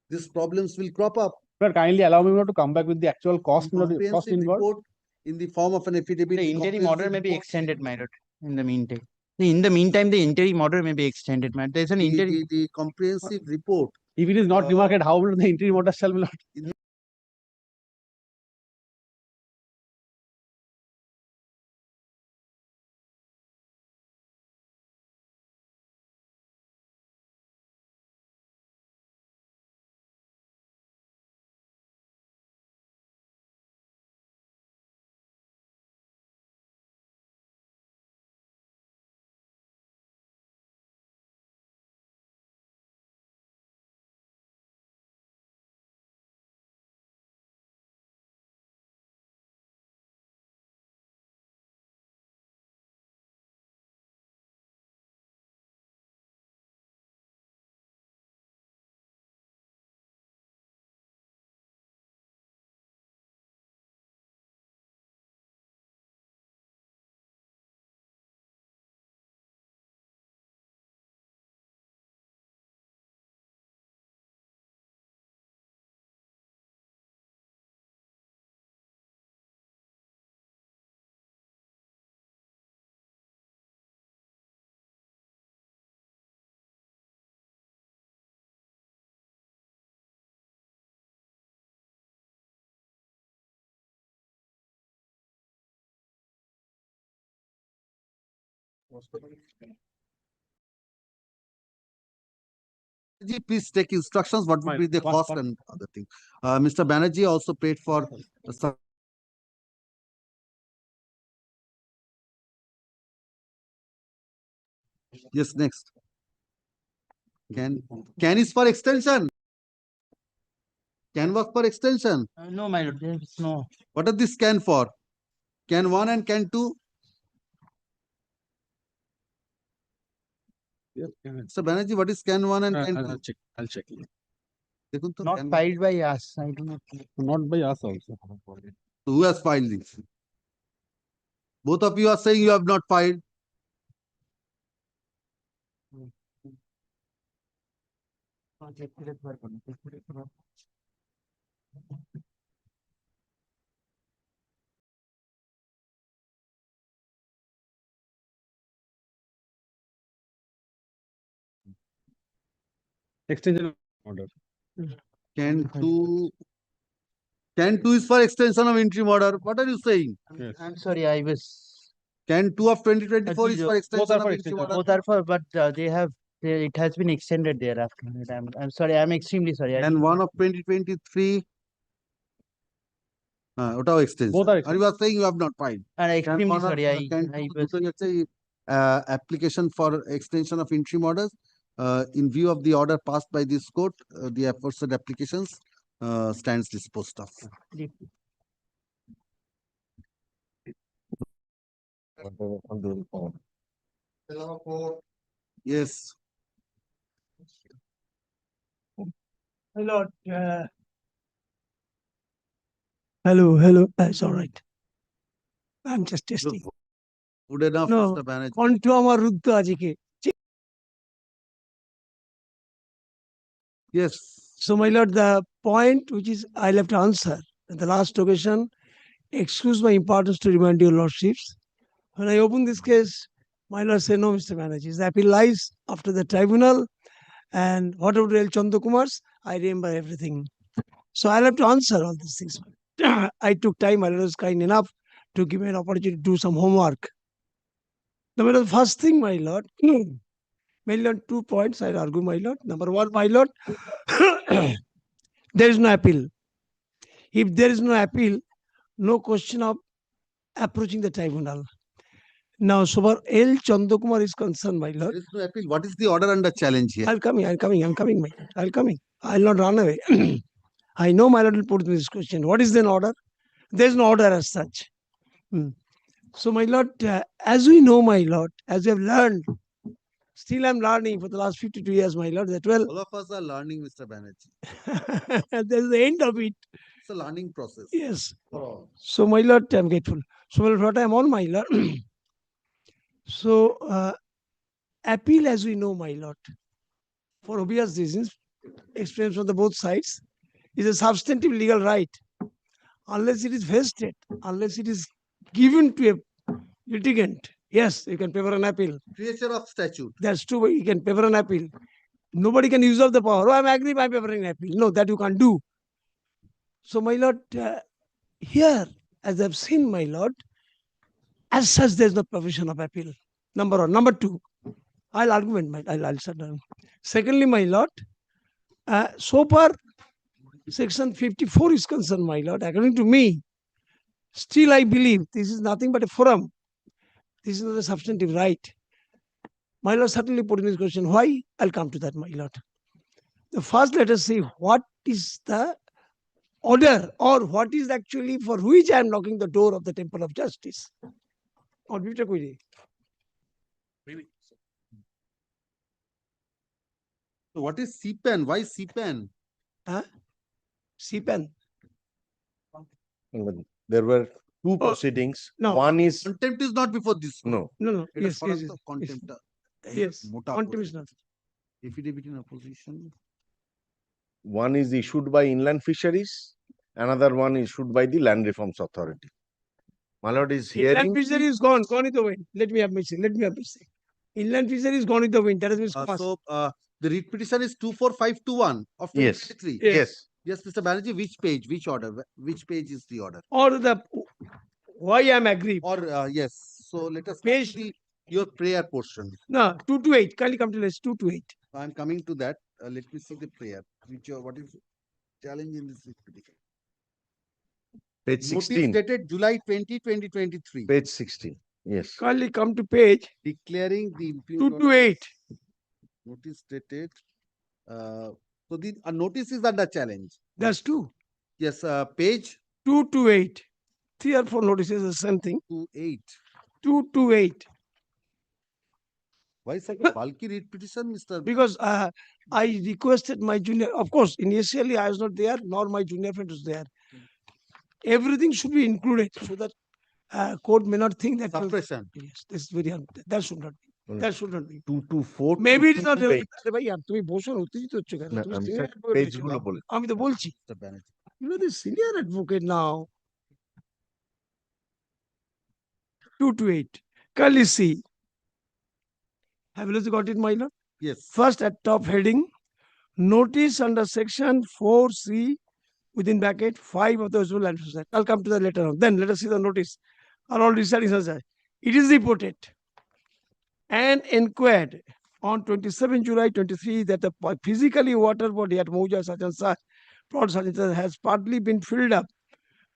These problems will crop up. But kindly allow me to come back with the actual cost, cost Comprehensive involved. report in the form of an affidavit. The interim order may be report. extended, my lord, in the meantime. In the meantime, the interim order may be extended, my lord. There's an interim. The comprehensive report. If it is not demarcated, how will the interim order shall be not? Please take instructions. What would be the cost and other thing? Mr. Banerjee also paid for some. Yes, next. Can is for extension. Can was for extension. No, my lord, there is no. What are this can for? Can 1 and can 2? Mr. Banerjee, what is can 1 and can 2? I'll check. Not filed by us. I do not. Not by us also. So who has filed this? Both of you are saying you have not filed. Extension order. Can 2 is for extension of interim order. What are you saying? Yes. I'm sorry, I was. Can 2 of 2024 is for Both extension are of for interim extension. order. Both are for, but it has been extended thereafter. I'm sorry, I'm extremely sorry. And 1 of 2023. What are extension? Both are You are saying you have not filed. I'm extremely Can sorry. I was. application for extension of interim orders In view of the order passed by this court, the aforesaid applications stands disposed of. Yes. Hello. Hello. That's all right. I'm just testing. Good enough, No, Mr. Banerjee. কণ্ঠ আমার রুদ্ধ আজকে। Yes. So my lord, the point which is I'll have to answer at the last occasion, excuse my importance to remind your lordships. When I open this case, my lord say no, Mr. Banerjee. The appeal lies after the tribunal, and whatever L. Chandrakumar's, I remember everything. So I'll have to answer all these things. I took time, my lord was kind enough to give me an opportunity to do some homework. The first thing, my lord, my lord, 2 points I'll argue, my lord. Number one, my lord, there is no appeal. If there is no appeal, no question of approaching the tribunal. Now, so far L. Chandrakumar is concerned, my lord. There is no appeal. What is the order under challenge here? I'm coming, my lord. I'll not run away. I know my lord will put this question. What is the order? There is no order as such. So, my lord, as we know, my lord, as we have learned, still I'm learning for the last 52 years, my lord, that well. All of us are learning, Mr. Banerjee. There's the end of it. It's a learning process. Yes. So, my lord, I'm grateful. So, my lord, what I'm on, my lord. So, appeal, as we know, my lord, for obvious reasons, explained from the both sides, is a substantive legal right. Unless it is vested, unless it is given to a litigant, yes, you can favor an appeal. Creature of statute. That's true, you can favor an appeal. Nobody can use up the power. Oh, I'm agree by favoring an appeal. No, that you can't do. So, my lord, here, as I've seen, my lord, as such, there's no provision of appeal. Number one. Number two, I'll argument, I'll shut down. Secondly, my lord, so far, Section 54 is concerned, my lord, according to me, still I believe this is nothing but a forum. This is not a substantive right. My lord certainly put in this question. Why? I'll come to that, my lord. The first, let us see what is the order or what is actually for which I am knocking the door of the temple of justice. So what is CPAN? Why CPAN? CPAN. There were two proceedings. No. One is Contempt is not before this. no. No. It is Yes. for us of contempt. Yes. Contempt is not. Affidavit in opposition. One is issued by Inland Fisheries. Another one issued by the Land Reforms Authority. My lord is hearing. Inland fishery is gone with the wind. Let me have mercy. Inland fishery is gone with the wind. That has been passed. So the writ petition is 24521 of 2023. Yes. Yes, Mr. Banerjee, which page, which order, which page is the order? Or the why I'm agree. Or yes. So let us Page see your prayer portion. No, 2 to 8. Kindly come to list 2 to 8. I'm coming to that. Let me see the prayer. What is challenge in this writ petition? Page 16. Notice dated July 20, 2023. Page 16. Yes. Kindly come to page Declaring the 2 to 8. Notice dated. So the notice is under challenge. That's 2. Yes, page 2 to 8. 3 or 4 notices the same thing. 2-8. 2 to 8. Why such a bulky writ petition, Mr. Because I requested my junior, of course, initially I was not there, nor my junior friend was there. Everything should be included so that court may not think that suppression. Yes, this is very that should not be. That should not be. 2 to 4. Maybe it's not. আমি তো বলছি। You know the senior advocate now. 2 to 8. Kindly see. Have you got it, my lord? Yes. First at top heading, notice under section 4C within bracket 5 of the Usual Land Act. I'll come to that later on. Then let us see the notice. Are all deciding it is reported and inquired on 27 July 23 that the physically water body at Mouja such and such, plot such and such has partly been filled up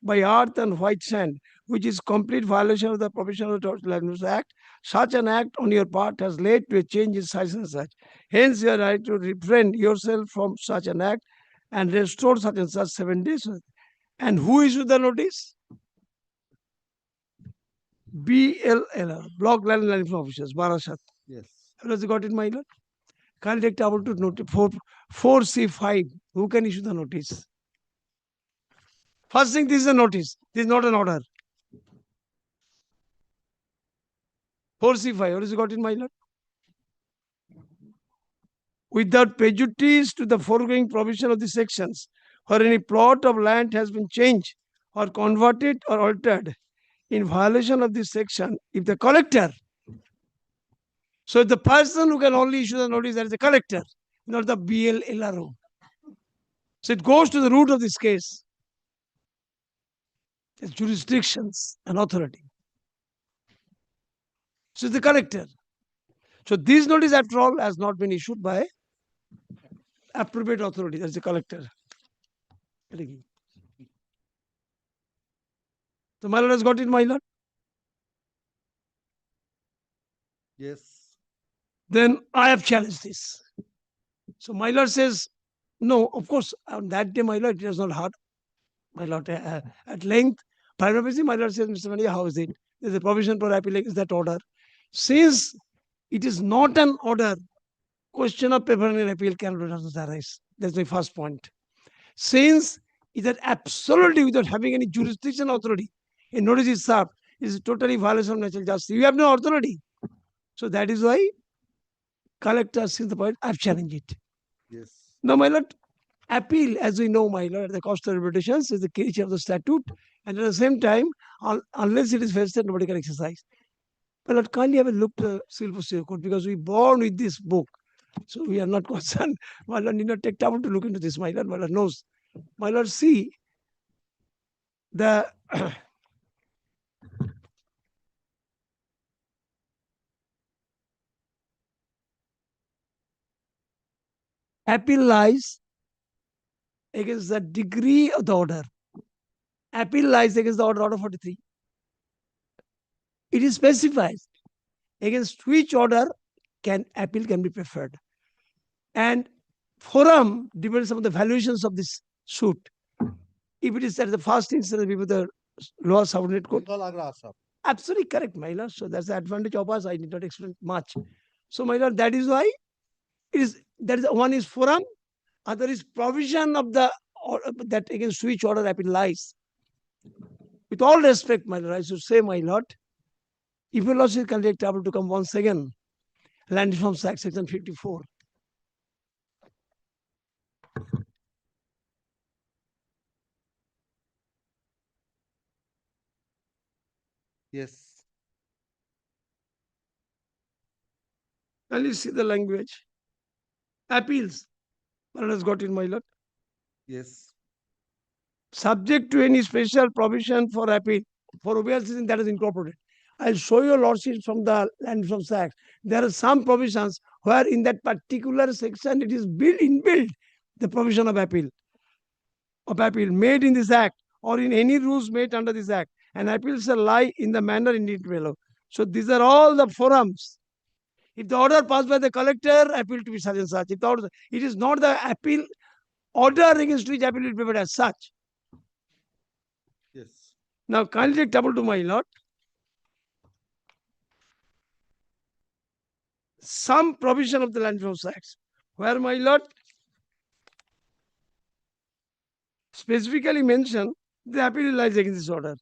by earth and white sand, which is complete violation of the provision of the Land Use Act. Such an act on your part has led to a change in size and such. Hence, you are right to refrain yourself from such an act and restore such and such 7 days. And who issued the notice? BLLR, Block Land and Land Officers, Barashat. Yes. Has got it, my lord? Can't take able to note 4C5. Who can issue the notice? First thing, this is a notice. This is not an order. 4C5. What is got it, my lord? Without prejudice to the foregoing provision of the sections, where any plot of land has been changed or converted or altered in violation of this section, if the collector, so the person who can only issue the notice, that is the collector, not the BLLRO. So it goes to the root of this case. It's jurisdictions and authority. So the collector. So this notice, after all, has not been issued by appropriate authority, that's the collector. So my lord has got it, my lord. Yes. Then I have challenged this. So my lord says, no, of course, on that day, my lord, it was not hard. My lord, at length, primarily, my lord says, Mr. Mania, how is it? There's a provision for appeal against that order. Since it is not an order, question of preferring an appeal cannot arise. That's my first point. Since it is absolutely without having any jurisdiction authority, a notice is served, it is totally violation of natural justice. You have no authority. So that is why collector, since the point, I've challenged it. Yes. Now, my lord, appeal, as we know, my lord, the cost of reputations is the creature of the statute, and at the same time, unless it is vested, nobody can exercise. My lord, kindly have a look to civil procedure code, because we born with this book. So we are not concerned. My lord need not take trouble to look into this. My lord knows. My lord, see the appeal lies against the degree of the order. Appeal lies against the order 43. It is specified against which order appeal can be preferred. And forum depends on the valuations of this suit. If it is at the first instance before the lower subordinate court. Absolutely correct, my lord. So that's the advantage of us. I need not explain much. So, my lord, that is why it is one is forum, other is provision of the that against which order appeal lies. With all respect, my lord, I should say, my lord, if your lordship can take trouble to come once again, Land Reforms Act, section 54. Yes. Can you see the language? Appeals. What has got in, my lord? Yes. Subject to any special provision for appeal, for obvious reason that is incorporated. I'll show you lordship from the Land Reforms Act. There are some provisions where in that particular section it is inbuilt the provision of appeal made in this act or in any rules made under this act. And appeal shall lie in the manner indicated below. So these are all the forums. If the order passed by the collector, appeal to be such and such. If the order, it is not the appeal order against which appeal will be prepared as such. Yes. Now, kindly take trouble to my lord. Some provision of the Land Reforms Act, where my lord specifically mentioned the appeal lies against this order.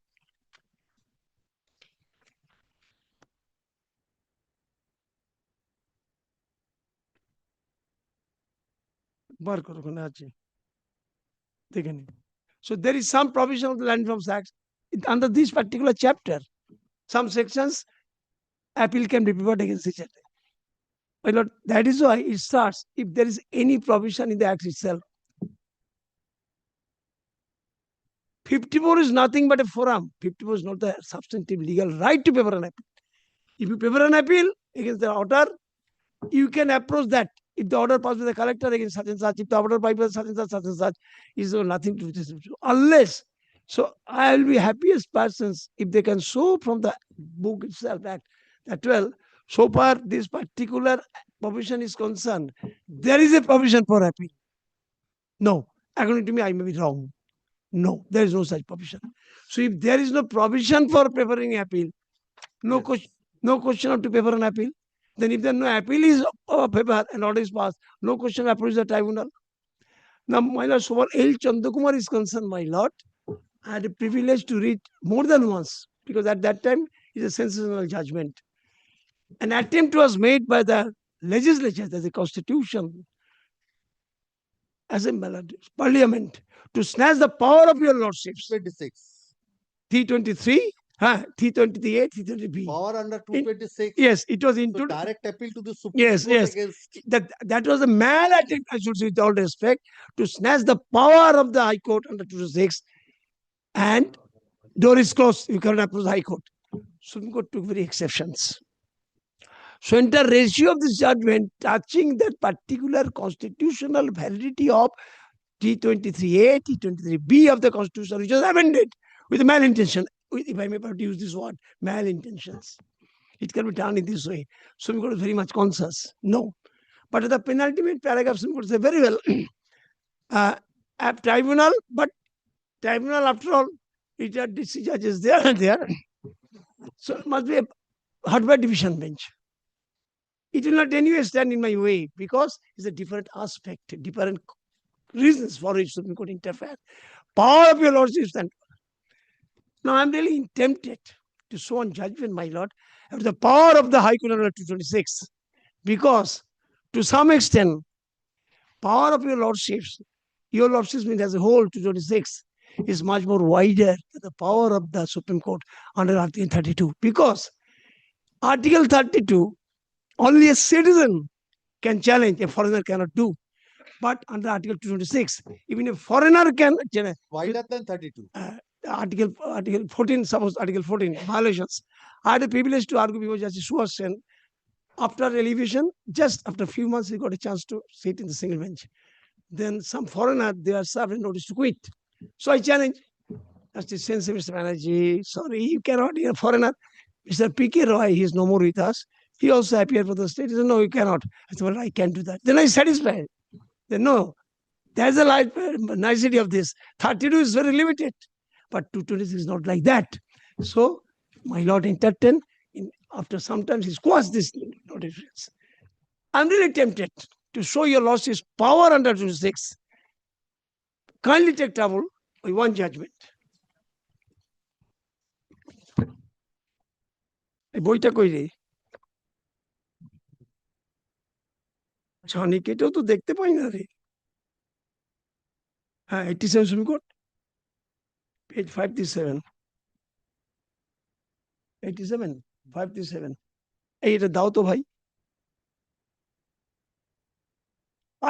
So there is some provision of the Land Reforms Act under this particular chapter. Some sections appeal can be preferred against each other. My lord, that is why it starts if there is any provision in the act itself. 54 is nothing but a forum. 54 is not the substantive legal right to prefer an appeal. If you prefer an appeal against the order, you can approach that. If the order passed by the collector against such and such, if the order passed by such and such, is nothing to this. Unless So I'll be happiest persons if they can show from the book itself that well, so far this particular provision is concerned, there is a provision for appeal. No, according to me, I may be wrong. No, there is no such provision. So if there is no provision for preferring appeal, no question, no question of to prefer an appeal. Then if there no appeal is paper and order is passed, no question approves the tribunal. Now, my lord, so far L. Chandakumar is concerned, my lord, I had a privilege to read more than once because at that time it's a sensational judgment. An attempt was made by the legislature, as a constitution, as a parliament, to snatch the power of your lordships. 26. 323, 328, 320B. Power under 226. Yes, it was So into direct appeal to the Supreme yes, Court yes. against That was a mad attempt, I should say, with all respect, to snatch the power of the High Court under 206, and door is closed. You cannot approach the High Court. Supreme Court took very exceptions. So, inter ratio of this judgment touching that particular constitutional validity of T23A, T23B of the Constitution, which was amended with malintention, if I may use this word, malintentions. It can be done in this way. Supreme Court is very much conscious. No. But the penultimate paragraph, Supreme Court say very well, tribunal, but tribunal after all, retired district judges there and there. So it must be heard by division bench. It will not anyway stand in my way because it's a different aspect, different reasons for which Supreme Court interferes. Power of your lordship stand. Now I'm really tempted to show on judgment, my lord, of the power of the High Court under 226, because to some extent, power of your lordships means as a whole 226 is much more wider than the power of the Supreme Court under Article 32, because Article 32 only a citizen can challenge, a foreigner cannot do. But under Article 226, even a foreigner can challenge. wider than 32. Article 14, suppose Article 14, violations. I had a privilege to argue before Justice Suharsen. After elevation, just after a few months, he got a chance to sit in the single bench. Then some foreigner, they are served a notice to quit. So I challenge Justice Sensei, Mr. Banerjee, sorry, you cannot, you're a foreigner. Mr. P.K. Roy, he is no more with us. He also appeared for the state. He said, no, you cannot. I said, well, I can't do that. Then I satisfied. Then no, there's a nicety of this. 32 is very limited, but 226 is not like that. So my lord entertained. After some time, he squashed this notification. I'm really tempted to show your lordship's power under 226. Kindly take trouble with one judgment. এই বইটা কই রে? ছানি কেটেও তো দেখতে পাই না রে। হ্যাঁ, 87 Supreme Court, page 537. 87, 537. এটা দাও তো ভাই।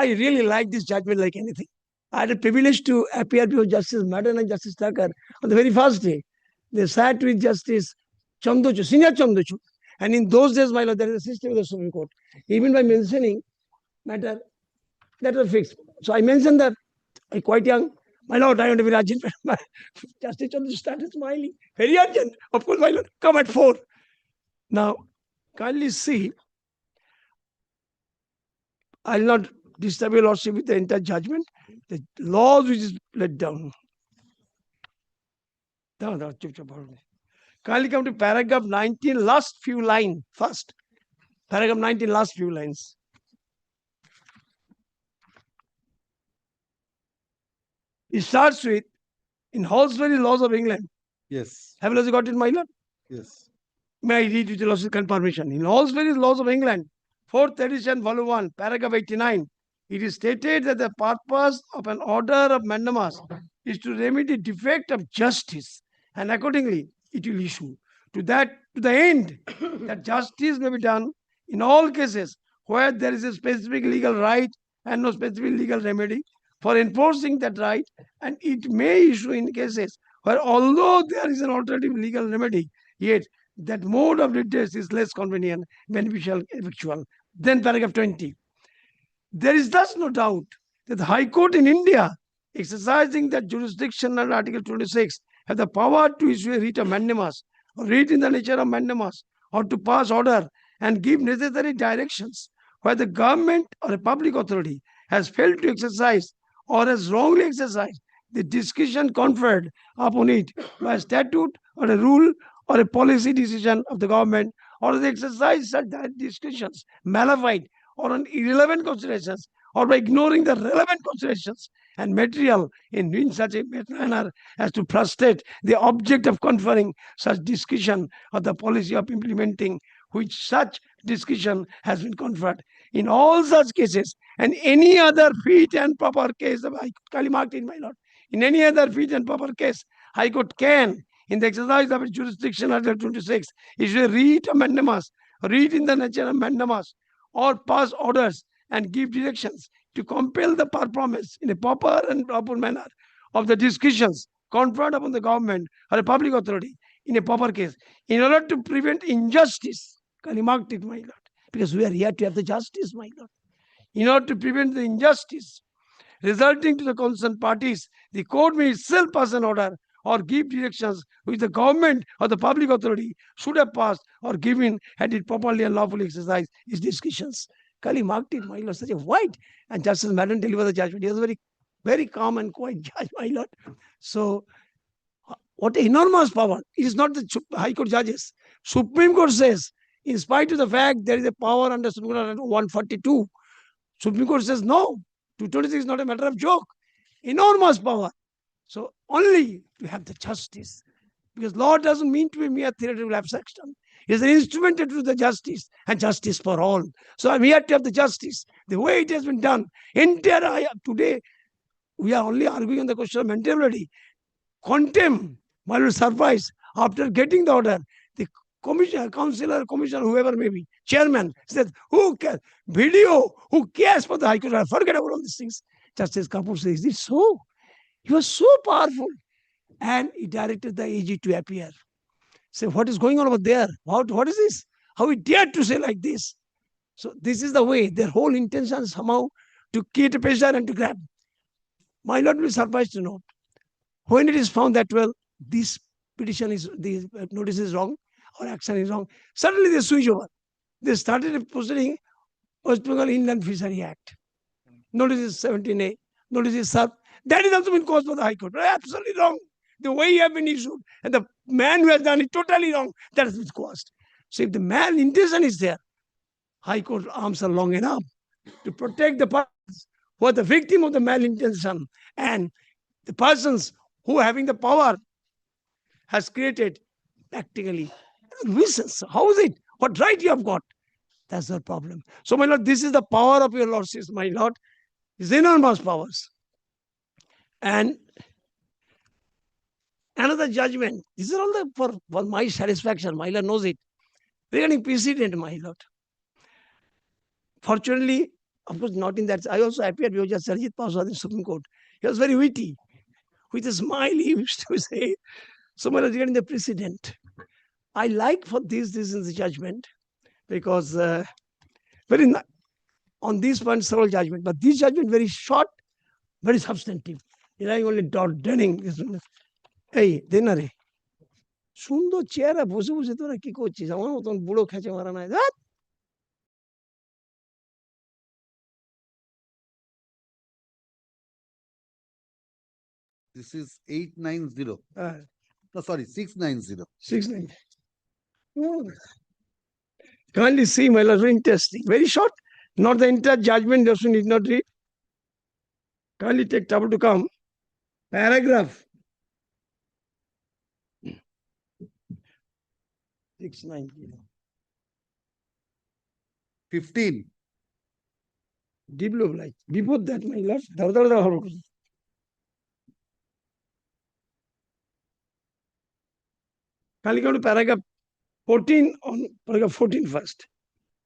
I really like this judgment like anything. I had a privilege to appear before Justice Madden and Justice Tucker on the very first day. They sat with Justice Chandochud, Senior Chandochud. And in those days, my lord, there is a system of the Supreme Court. Even by mentioning matter, that was fixed. So I mentioned that I'm quite young. My lord, I want to be urgent. Justice Chandochud started smiling. Very urgent. Of course, my lord, come at 4. Now, kindly see, I'll not disturb your lordship with the entire judgment. The laws which is let down. Kindly come to paragraph 19, last few lines first. Paragraph 19, last few lines. It starts with, in Halsbury Laws of England. Yes. Have you got it, my lord? Yes. May I read with your lordship's confirmation? In Halsbury Laws of England, 4th edition, volume 1, paragraph 89, it is stated that the purpose of an order of mandamus is to remedy defect of justice, and accordingly it will issue to the end that justice may be done in all cases where there is a specific legal right and no specific legal remedy for enforcing that right, and it may issue in cases where although there is an alternative legal remedy, yet that mode of redress is less convenient, beneficial, effectual. Then paragraph 20. There is thus no doubt that the High Court in India exercising that jurisdiction under Article 26 have the power to issue a writ of mandamus or writ in the nature of mandamus or to pass order and give necessary directions where the government or a public authority has failed to exercise or has wrongly exercised the discretion conferred upon it by a statute or a rule or a policy decision of the government, or the exercise such discretions malified or on irrelevant considerations, or by ignoring the relevant considerations and material in such a manner as to frustrate the object of conferring such discretion or the policy of implementing which such discretion has been conferred. In all such cases and any other fit and proper case, I kindly marked in my lord, in any other fit and proper case, High Court can, in the exercise of its jurisdiction under 26, issue a writ of mandamus, writ in the nature of mandamus, or pass orders and give directions to compel the performance in a proper and proper manner of the discretions conferred upon the government or a public authority in a proper case, in order to prevent injustice. Can you mark it, my lord? Because we are here to have the justice, my lord. In order to prevent the injustice resulting to the concerned parties, the court may itself pass an order or give directions which the government or the public authority should have passed or given had it properly and lawfully exercised its discretions. Kali marked it, my lord, such a white, and Justice Madden delivered the judgment. He was very, very calm and quiet judge, my lord. So, what enormous power. It is not the High Court judges. Supreme Court says, in spite of the fact there is a power under Supreme Court under 142, Supreme Court says no, 226 is not a matter of joke. Enormous power. So only to have the justice. Because law doesn't mean to be mere theoretical abstraction. It is an instrument to do the justice and justice for all. So I'm here to have the justice. The way it has been done. Entire today, we are only arguing on the question of maintainability. Contempt, my lord, surprise. After getting the order, the commissioner, councillor, commissioner, whoever may be, chairman says, who cares? Video, who cares for the High Court? Forget about all these things. Justice Kapoor says, is it so? He was so powerful. And he directed the AG to appear. Say, what is going on over there? What is this? How he dared to say like this? So this is the way. Their whole intention is somehow to create a pressure and to grab. My lord will be surprised to note. When it is found that, well, this petition is, this notice is wrong, or action is wrong, suddenly they switch over. They started a proceeding, West Bengal Inland Fishery Act. Notice is 17A. Notice is served. That is also been caused by the High Court. Absolutely wrong. The way he has been issued and the man who has done it totally wrong, that has been caused. So if the man intention is there, High Court arms are long enough to protect the persons who are the victim of the malintention and the persons who having the power has created practically nuisance. How is it? What right you have got? That's the problem. So my lord, this is the power of your lordships, my lord. It's enormous powers. And another judgment. These are all for my satisfaction. My lord knows it. Regarding precedent, my lord. Fortunately, of course, not in that. I also appeared before Judge Sarjit Paswad in the Supreme Court. He was very witty. With a smile, he used to say, so my lord, regarding the precedent. I like for this is the judgment because on this point, several judgment, but this judgment very short, very substantive. Relying only denning. Hey, dinner. সুন্দর চেহারা বসে বসে তোরা কি করছিস আমার মতন বুড়ো খেঁচে মারা নাই This is 890. No, sorry, 690. 690. Kindly see, my lord, very interesting. Very short. Not the entire judgment, you need not read. Kindly take trouble to come. Paragraph 690. 15. Deep blue light. Before that, my lord, kindly come to paragraph 14 on paragraph 14 first.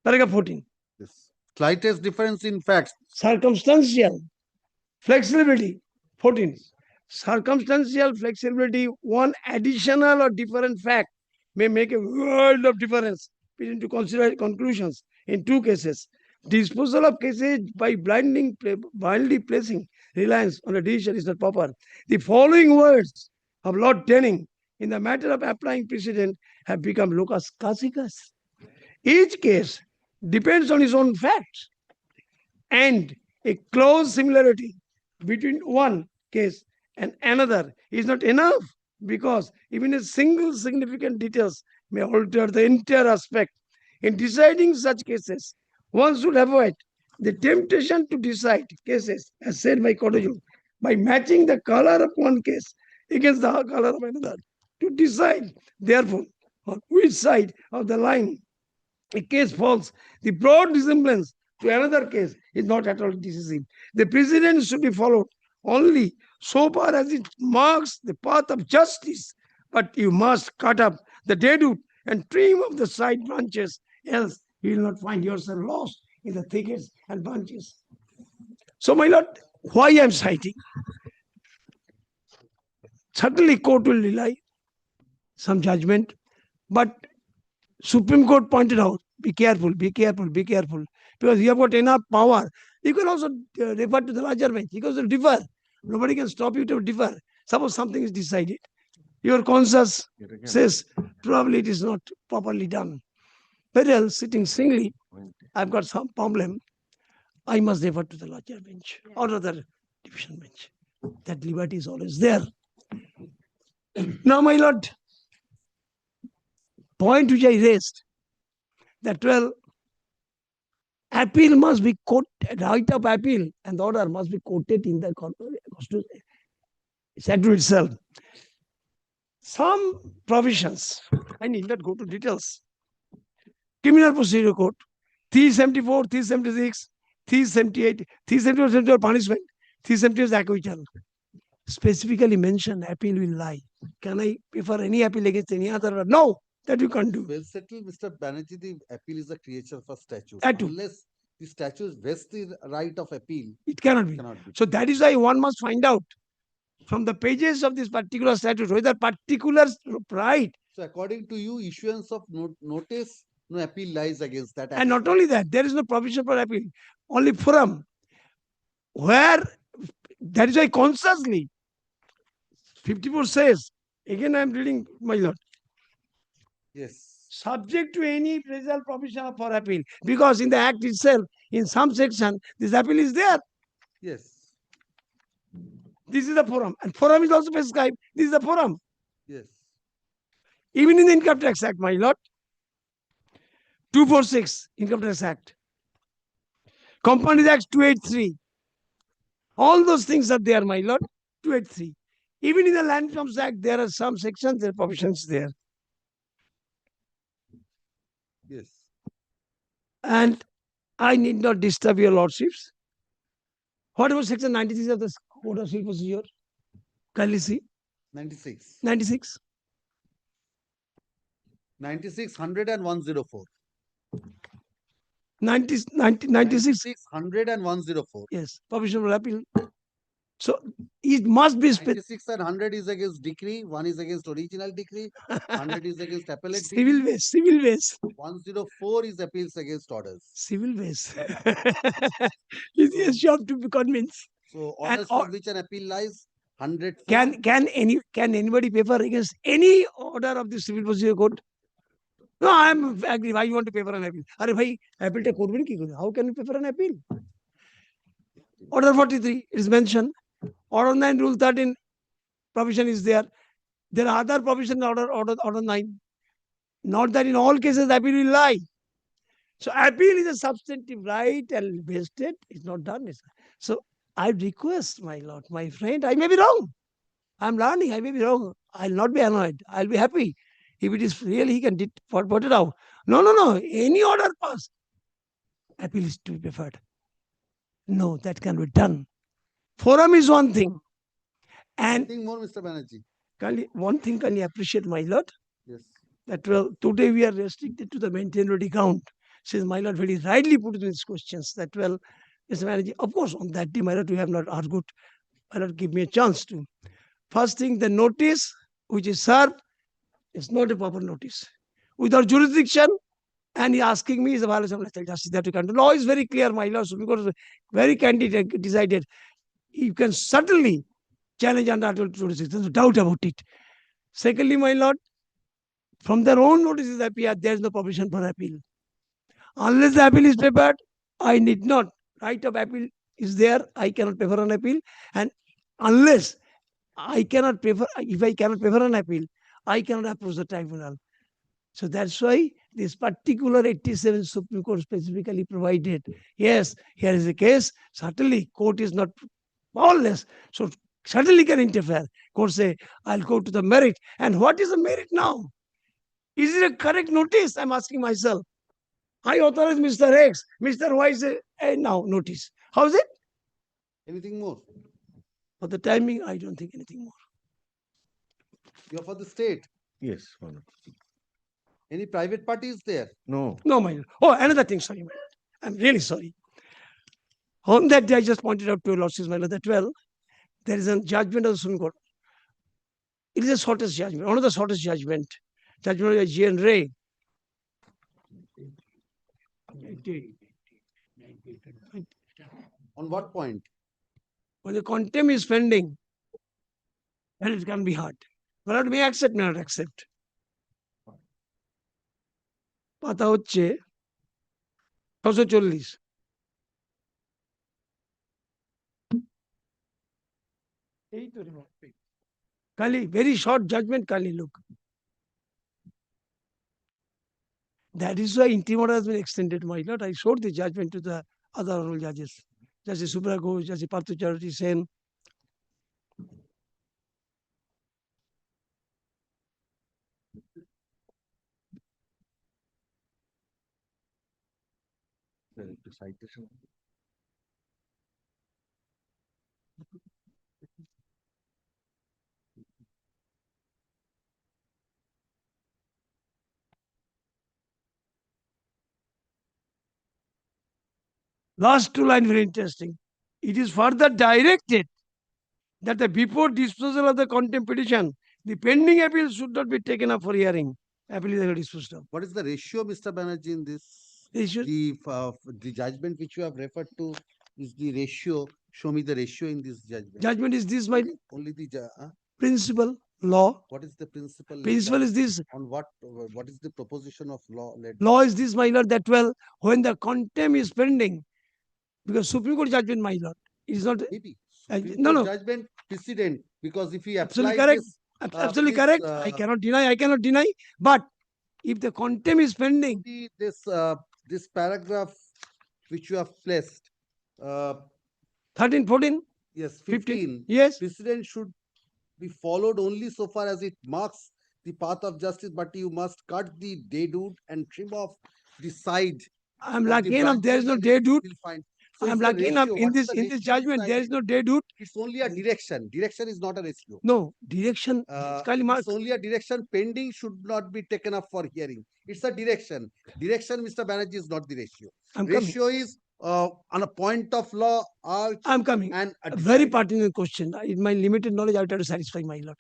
Paragraph 14. Yes. Slightest difference in facts. Circumstantial flexibility. 14. Circumstantial flexibility, one additional or different fact may make a world of difference between to consider conclusions in two cases. Disposal of cases by blindly placing reliance on a decision is not proper. The following words of Lord Denning in the matter of applying precedent have become locus classicus. Each case depends on its own facts, and a close similarity between one case and another is not enough, because even a single significant details may alter the entire aspect. In deciding such cases, one should avoid the temptation to decide cases, as said by Kotoju, by matching the color of one case against the color of another. To decide, therefore, on which side of the line a case falls, the broad resemblance to another case is not at all decisive. The precedent should be followed only so far as it marks the path of justice, but you must cut up the deadwood and trim of the side branches, else you will not find yourself lost in the thickets and branches. So, my lord, why I am citing? Certainly, court will rely some judgment, but Supreme Court pointed out, be careful, be careful, be careful, because you have got enough power. You can also refer to the larger bench. You can also differ. Nobody can stop you to differ. Suppose something is decided. Your conscience says probably it is not properly done. Very well, sitting singly, I've got some problem. I must refer to the larger bench or other division bench. That liberty is always there. Now, my lord, point which I raised, that well, appeal must be quoted, right of appeal and the order must be quoted in the statute itself. Some provisions, I need not go to details. Criminal Procedure Code, 374, 376, 378, 374 punishment, 378 is acquittal. Specifically mention appeal will lie. Can I prefer any appeal against any other? No, that you can't do. Well settled, Mr. Banerjee, the appeal is a creature for statute. That too. Unless the statute vests the right of appeal, It cannot be. So that is why one must find out from the pages of this particular statute whether particular right. So according to you, issuance of notice, no appeal lies against that. And not only that, there is no provision for appeal, only forum, where that is why consciously 54 says, again I am reading, my lord. Yes. Subject to any present provision for appeal, because in the act itself, in some section, this appeal is there. Yes. This is the forum, and forum is also prescribed. This is the forum. Yes. Even in the Income Tax Act, my lord, 246 Income Tax Act, Companies Act 283, all those things are there, my lord. 283. Even in the Land Reforms Act, there are some sections, there are provisions there. Yes. And I need not disturb your lordships. What about section 96 of the Code of Civil Procedure? Kindly see. 96. 96. 96, 100 and 104. 96. 100 and 104. Yes, provision for appeal. So it must be 96 and 100 is against decree, one is against original decree, 100 is against appellate civil ways, civil ways. 104 is appeals against orders. Civil ways. Easiest job to be convinced. So orders for which an appeal lies, 100. Can anybody paper against any order of the Civil Procedure Code? No, I am agree. Why you want to paper an appeal? Are bhai, appeal ta korben ki kore? How can you paper an appeal? Order 43 is mentioned. Order 9, Rule 13 provision is there. There are other provisions in order 9. Not that in all cases appeal will lie. So appeal is a substantive right and vested. It's not done. So I request, my lord, my friend, I may be wrong. I'm learning, I may be wrong. I'll not be annoyed. I'll be happy. If it is real, he can put it out. No. Any order passed, appeal is to be preferred. No, that can be done. Forum is one thing. And one thing more, Mr. Banerjee. One thing can you appreciate, my lord? Yes. That well, today we are restricted to the maintainability count. Says my lord very rightly put these questions. That well, Mr. Banerjee, of course, on that day, my lord, we have not argued. My lord, give me a chance to. First thing, the notice which is served is not a proper notice. Without jurisdiction And he asking me is a violation of natural justice that we can't do. Law is very clear, my lord. Supreme Court is very candidly decided. You can certainly challenge under Article 26. There's no doubt about it. Secondly, my lord, from their own notices appear, there is no provision for appeal. Unless the appeal is prepared, I need not. Right of appeal is there. I cannot prefer an appeal. And unless I cannot prefer, if I cannot prefer an appeal, I cannot approach the tribunal. So that's why this particular 87 Supreme Court specifically provided, yes, here is a case, certainly court is not powerless, so certainly can interfere. Court say, I'll go to the merit. And what is the merit now? Is it a correct notice? I'm asking myself. I authorize Mr. X, Mr. Y is a now notice. How is it? Anything more? For the timing, I don't think anything more. You're for the state. Yes, my lord. Any private party is there? No. No, my lord. Oh, another thing, sorry, my lord. I'm really sorry. On that day, I just pointed out to your lordships, my lord, that well, there is a judgment of the Supreme Court. It is the shortest judgment, one of the shortest judgment. Judgment of G. N. Ray. On what point? When the contempt is pending, then it can be hard. My lord may accept, may not accept. পাতা হচ্ছে 640 Kali, very short judgment, Kali, look. That is why interim order has been extended, my lord. I showed the judgment to the other honorable judges. Justice Subra Ghosh, Justice Parthu Charity Sen. Citation. Last two lines very interesting. It is further directed that the before disposal of the contempt petition, the pending appeal should not be taken up for hearing. Appeal is already disposed of. What is the ratio, Mr. Banerjee, in this? The judgment which you have referred to is the ratio. Show me the ratio in this judgment. Judgment is this, my Only the principle, law. What is the principle? Principle is this. On what is the proposition of law? Law is this, my lord, that well, when the contempt is pending, because Supreme Court judgment, my lord, it is not. Maybe. No. Judgment precedent, because if he Absolutely applies correct. this, Absolutely correct. I cannot deny. But if the contempt is pending, this paragraph which you have placed, 13, 14. Yes, 15. 15. Yes. Precedent should be followed only so far as it marks the path of justice, but you must cut the dedude and trim off the side. I'm lucky enough, there is no dedude. So I'm it's a lucky enough ratio. in What is this the judgment, there is no dedude. It's only a direction. Direction is not a ratio. No, direction. It's only a direction. Pending should not be taken up for hearing. It's a direction. Direction, Mr. Banerjee, is not the ratio. Ratio is on a point of law. I'm coming. And a very pertinent question. In my limited knowledge, I will try to satisfy my lord.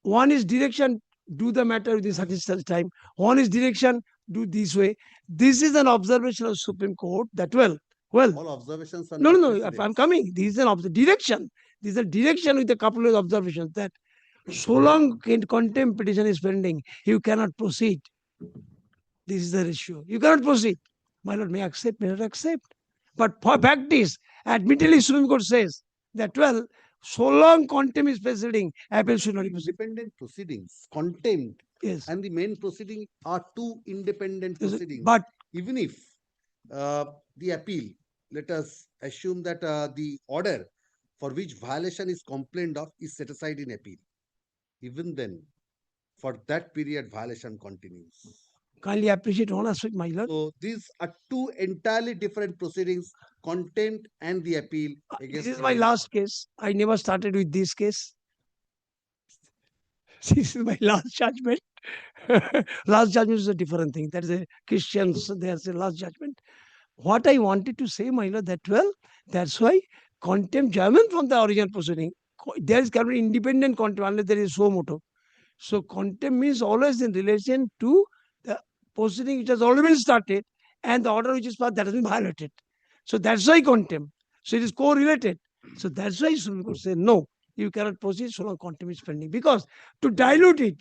One is direction, do the matter within such and such time. One is direction, do this way. This is an observation of Supreme Court that well. All observations are No. I'm coming. This is an direction. This is a direction with a couple of observations that so long contempt petition is pending, you cannot proceed. This is the ratio. You cannot proceed. My lord may accept, may not accept. But for practice, admittedly, Supreme Court says that well, so long contempt is proceeding, appeal should not be proceeded. Independent proceedings, contempt, yes, and the main proceeding are two independent proceedings. But even if the appeal, let us assume that the order for which violation is complained of is set aside in appeal. Even then, for that period, violation continues. Kindly appreciate one aspect, my lord. So these are two entirely different proceedings, contempt and the appeal. This is my last case. I never started with this case. This is my last judgment. Last judgment is a different thing. That is a Christians, there's a last judgment. What I wanted to say, my lord, that well, that's why contempt judgment from the original proceeding. There is cannot be independent contempt unless there is suo motu. So contempt means always in relation to the proceeding which has already been started and the order which is passed that has been violated. So that's why contempt. So it is correlated. So that's why Supreme Court said no, you cannot proceed so long contempt is pending. Because to dilute it,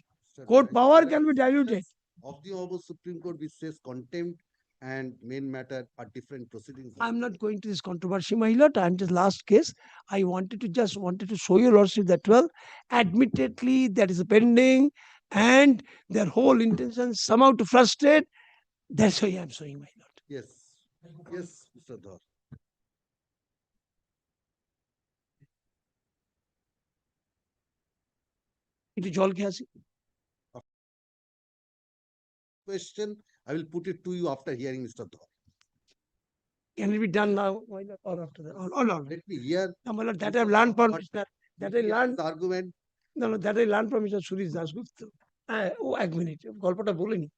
court power can be diluted. Of the Honorable Supreme Court, which says contempt and main matter are different proceedings. I'm not going to this controversy, my lord. I'm just last case. I wanted to show your lordship that well, admittedly that is pending, and their whole intention somehow to frustrate. That's why I'm showing, my lord. Yes, yes, Mr. Dhar. It is all case. Question, I will put it to you after hearing Mr. Dhar. Can it be done now, my lord, or after that? Or no? Let me hear. No, my lord, that I've learned from Mr. That I learned. The argument. No, that I learned from Mr. Surish Dasgupta. এক minute গল্পটা বলিনি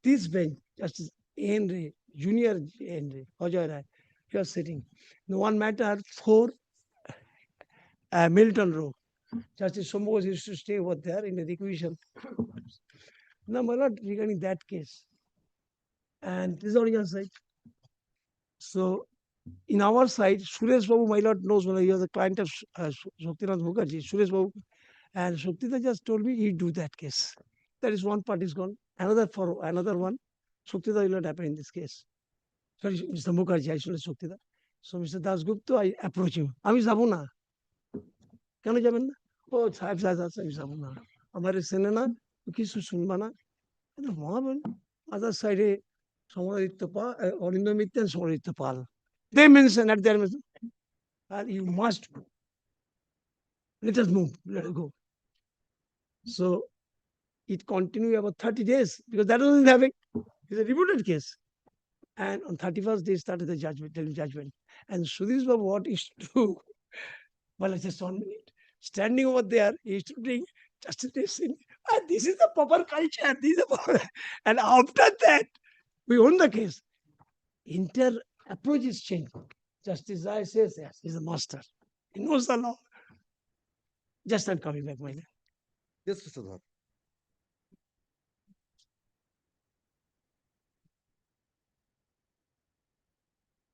this bench justice N Ray junior N Ray Ajay Ray he was sitting one matter for Milton রো Justice Sombos used to stay over there in the requisition. Now, my lord, regarding that case, and this is on your side. So, in our side, Suresh Babu, my lord, knows when he was a client of Shaktinath Mukherjee, Suresh Babu, and Shaktinath just told me he do that case. That is one part is gone. Another one, Shaktinath will not happen in this case. Sorry, Mr. Mukherjee, I should have Shaktinath. So, Mr. Dasgupta, I approach him. আমি যাবো না কেন যাবেন না ও সাহেব সাহেব আছে আমি যাবো না আমার চেনে না কিছু শুনবা না মহাবন আদার সাইডে সমরাদিত্য পাল অরিন্দ মিত্র and সমরাদিত্য Pal they mention at their mention and you must go. Let us move, let us go. So it continued about 30 days because that wasn't having. It's a reported case. And on 31st they started the judgment. And Sudhir Babu, what is to do? Well, just 1 minute. Standing over there, he is to bring justice in. And this is the proper culture. This is the proper. And after that, we won the case. Approach is changed. Justice Zai says, yes, he's a master. He knows the law. Just I'm coming back, my lord. Yes, Mr. Dhar.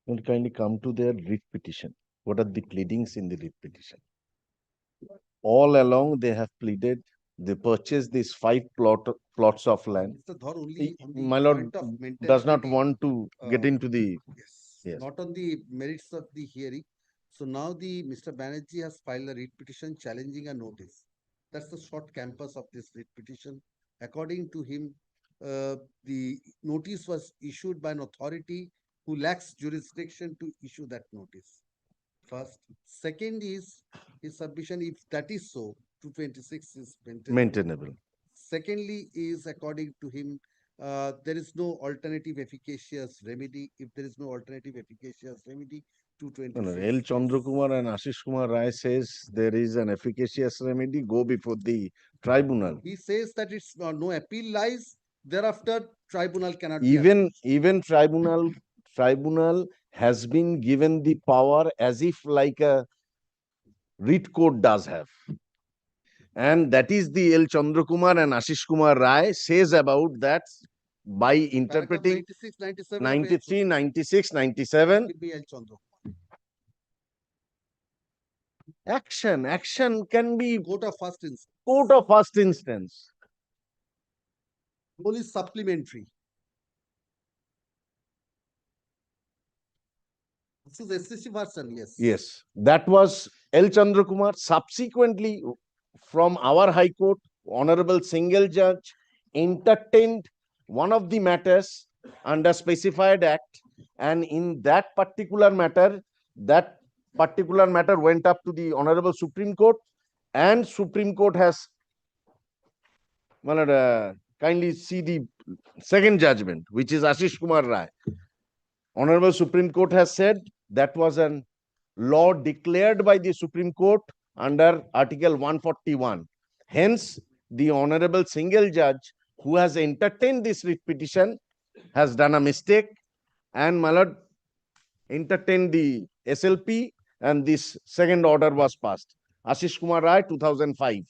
Will kindly come to their writ petition. What are the pleadings in the writ petition? All along they have pleaded, they purchased these 5 plots of land. Mr. Dhar, only on the My lord point of maintenance does not pleading, want to get into the. yes, not on the merits of the hearing. So now the Mr. Banerjee has filed a writ petition challenging a notice. That's the short campus of this writ petition. According to him, the notice was issued by an authority who lacks jurisdiction to issue that notice. First. Second is his submission, if that is so, 226 is Maintainable. Secondly is, according to him, there is no alternative efficacious remedy. If there is no alternative efficacious remedy, 226. L. Chandrakumar and Ashish Kumar Rai says there is an efficacious remedy, go before the tribunal. He says that it's no appeal lies, thereafter tribunal cannot Even tribunal has been given the power as if like a writ court does have. And that is the L. Chandrakumar and Ashish Kumar Rai says about that by interpreting 96, 97, 93, 96, 97. Action can be court of first instance. Court of first instance. Only supplementary. This is excessive version, yes. Yes, that was L. Chandrakumar. Subsequently, from our High Court, Honorable Single Judge entertained one of the matters under specified act, and in that particular matter went up to the Honorable Supreme Court, and Supreme Court has kindly see the second judgment, which is Ashish Kumar Rai. Honorable Supreme Court has said that was an law declared by the Supreme Court under Article 141. Hence, the Honorable Single Judge who has entertained this writ petition has done a mistake, and my lord entertained the SLP, and this second order was passed. Ashish Kumar Rai, 2005.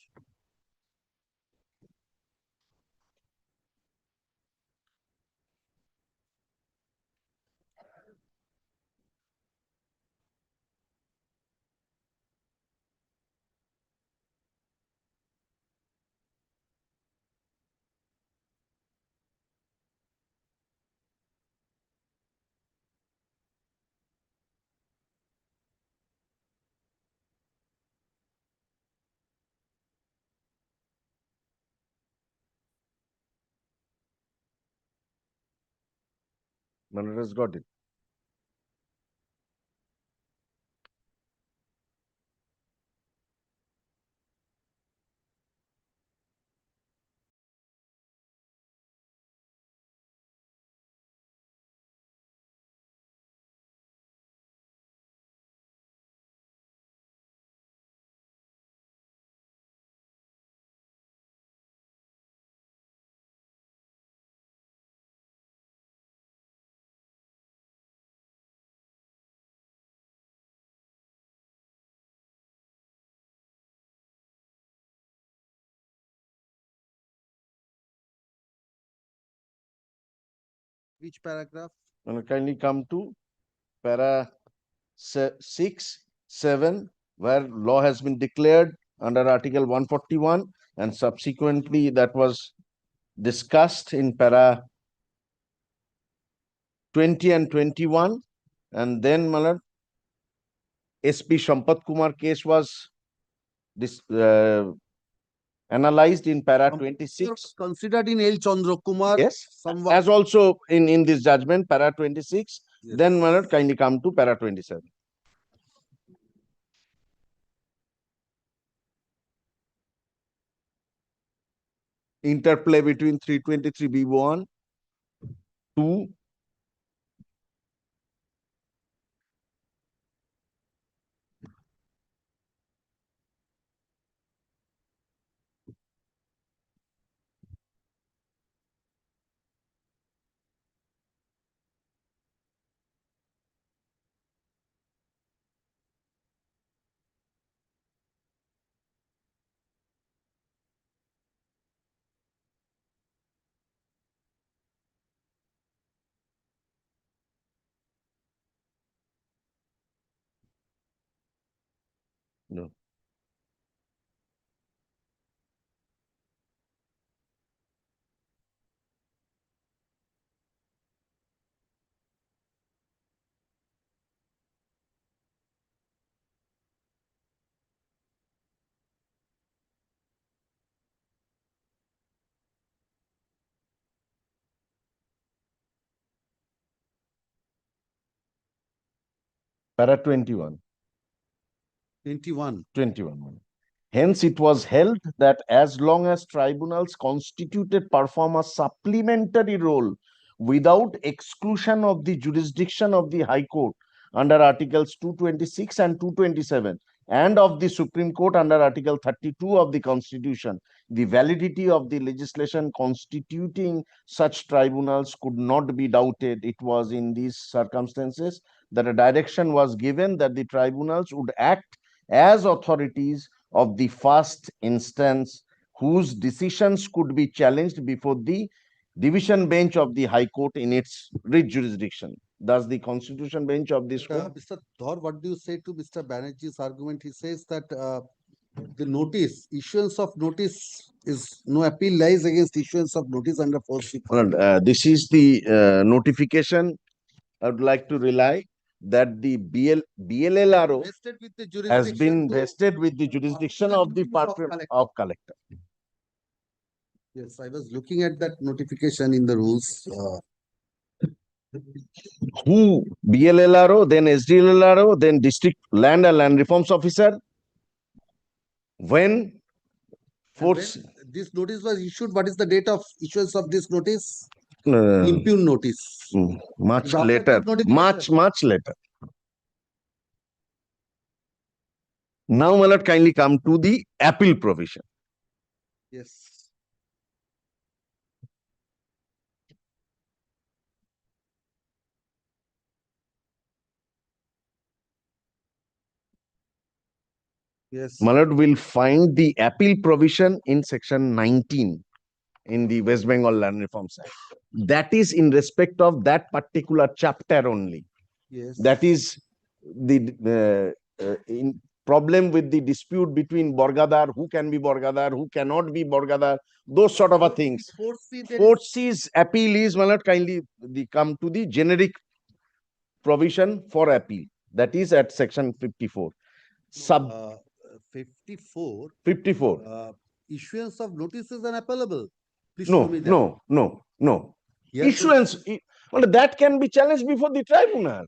My lord has got it. Which paragraph? My lord, kindly come to para 6, 7, where law has been declared under Article 141, and subsequently that was discussed in para 20 and 21, and then my lord, SP Sampath Kumar case was analyzed in para 26. Considered in L. Chandra Kumar. Yes, somewhat. as also in this judgment, para 26. Yes. Then my lord, kindly come to para 27. Interplay between 323B1, 2, no. Para 21. 21. 21. Hence, it was held that as long as tribunals constituted perform a supplementary role without exclusion of the jurisdiction of the High Court under Articles 226 and 227 and of the Supreme Court under Article 32 of the Constitution, the validity of the legislation constituting such tribunals could not be doubted. It was in these circumstances that a direction was given that the tribunals would act as authorities of the first instance, whose decisions could be challenged before the division bench of the High Court in its writ jurisdiction. Thus, the constitution bench of this court. Mr. Dhar, what do you say to Mr. Banerjee's argument? He says that the notice, issuance of notice is no appeal lies against issuance of notice under 465. This is the notification. I would like to rely that the BLLRO has been vested with the jurisdiction of the Department of Collector. Yes, I was looking at that notification in the rules. Who? BLLRO, then SDLLRO, then District Land and Land Reforms Officer. When this notice was issued, what is the date of issuance of this notice? No. Impugn notice. Much After later. this Much later. Now, my lord, kindly come to the appeal provision. Yes. Yes. My lord, will find the appeal provision in section 19 in the West Bengal Land Reforms Act. That is in respect of that particular chapter only. Yes. That is the in problem with the dispute between Borgadar, who can be Borgadar, who cannot be Borgadar, those sort of a things. 4C's appeal is, my lord, kindly come to the generic provision for appeal. That is at section 54. 54. 54. Issuance of notices and appellable. Please No, show me that. no. Yes, Issuance, Well, that can be challenged before the tribunal.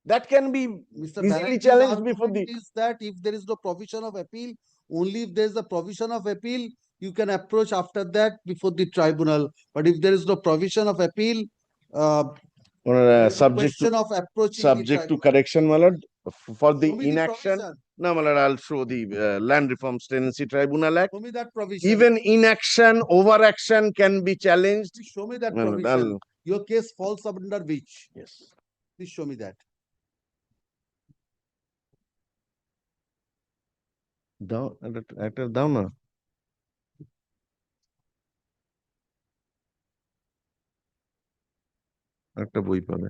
That can be Mr. easily Banerjee's challenged before argument the. is that if there is no provision of appeal, only if there is a provision of appeal, you can approach after that before the tribunal. But if there is no provision of appeal, there is a Subject question to of approaching the subject to tribunal. correction, my lord, for the Show me the inaction. provision. No, my lord, I'll show the Land Reforms Tenancy Tribunal Act. Show me that provision. Even inaction, overaction can be challenged. Please show me that My lord, provision. Your case falls under which? Yes. Please show me that. দাও একটা দাও না একটা বই পাবে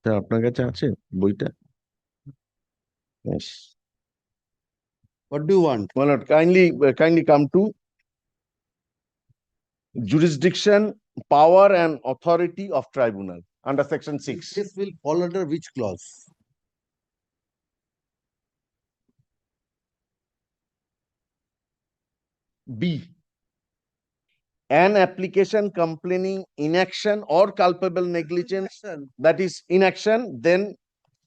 তা আপনার কাছে আছে বইটা? Yes. What do you want? My lord, kindly come to jurisdiction, power and authority of tribunal under section 6. This will fall under which clause? B. An application complaining inaction or culpable negligence, that is inaction, then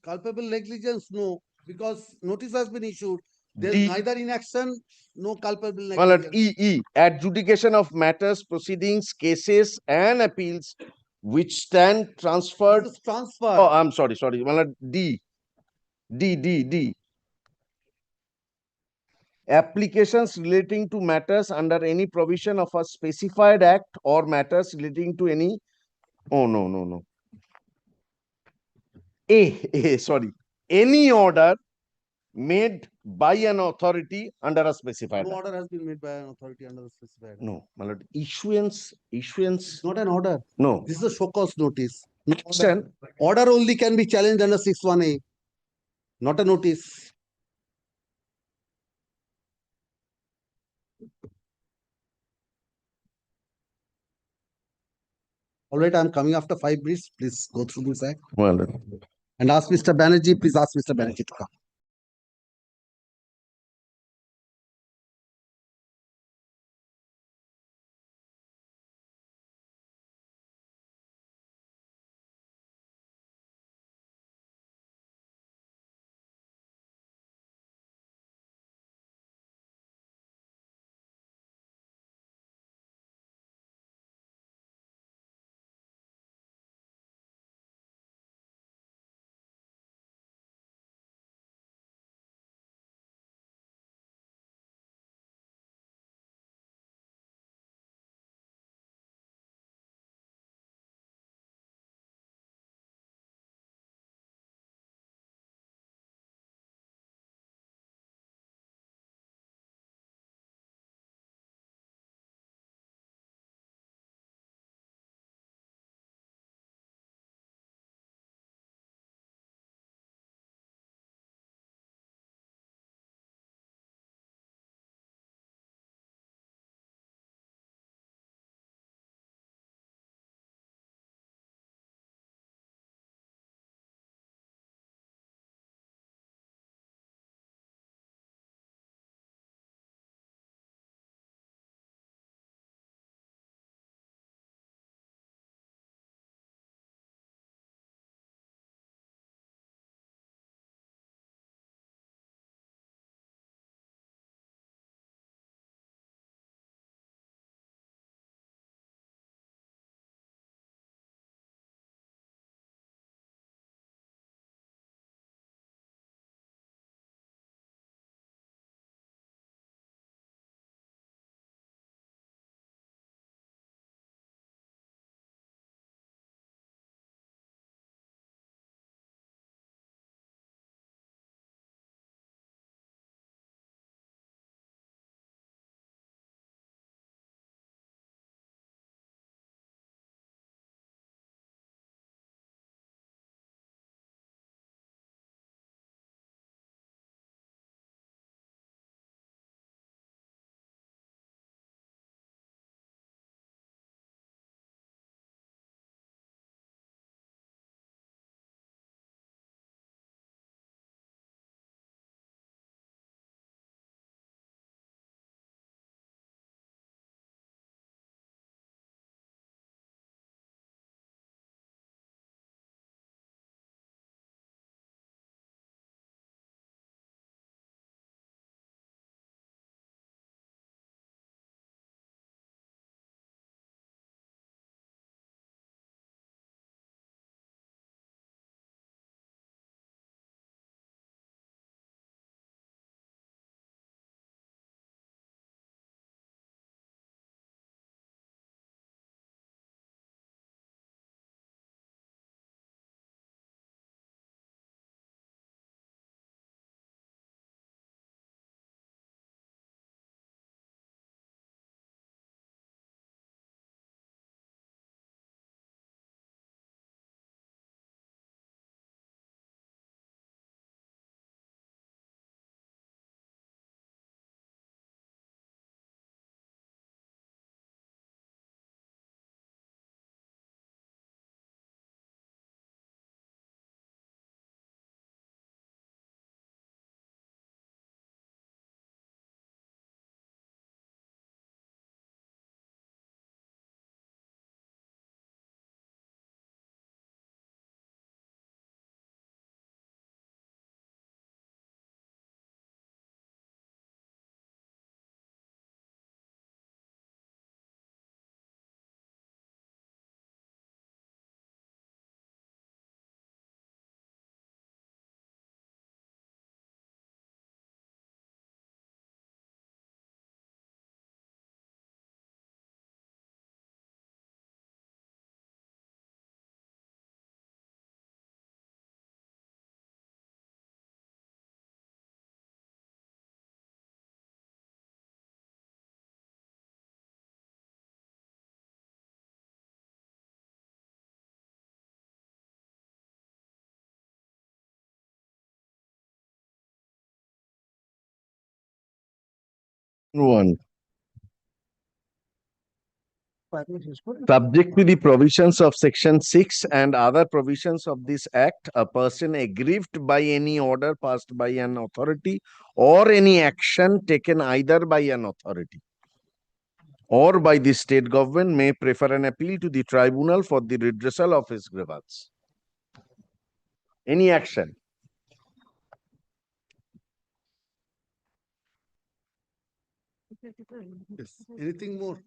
Culpable negligence, no, because notice has been issued. There D. is neither inaction, no culpable my lord, negligence. adjudication of matters, proceedings, cases and appeals which stand transferred. This is transfer. Oh, I'm sorry. My lord, D. Applications relating to matters under any provision of a specified act or matters relating to any. Oh, no. Sorry. Any order made by an authority under a specified No act. order has been made by an authority under the specified. No, my lord, issuance. It's not an order. No. This is a show cause notice. Action. Order only can be challenged under 6(1)(a), not a notice. All right, I'm coming after 5 minutes. Please go through this act My lord. and ask Mr. Banerjee. Please ask Mr. Banerjee to come. One. Subject to the provisions of section 6 and other provisions of this act, a person aggrieved by any order passed by an authority or any action taken either by an authority or by the state government may prefer an appeal to the tribunal for the redressal of his grievance. Any action. Yes. Anything more?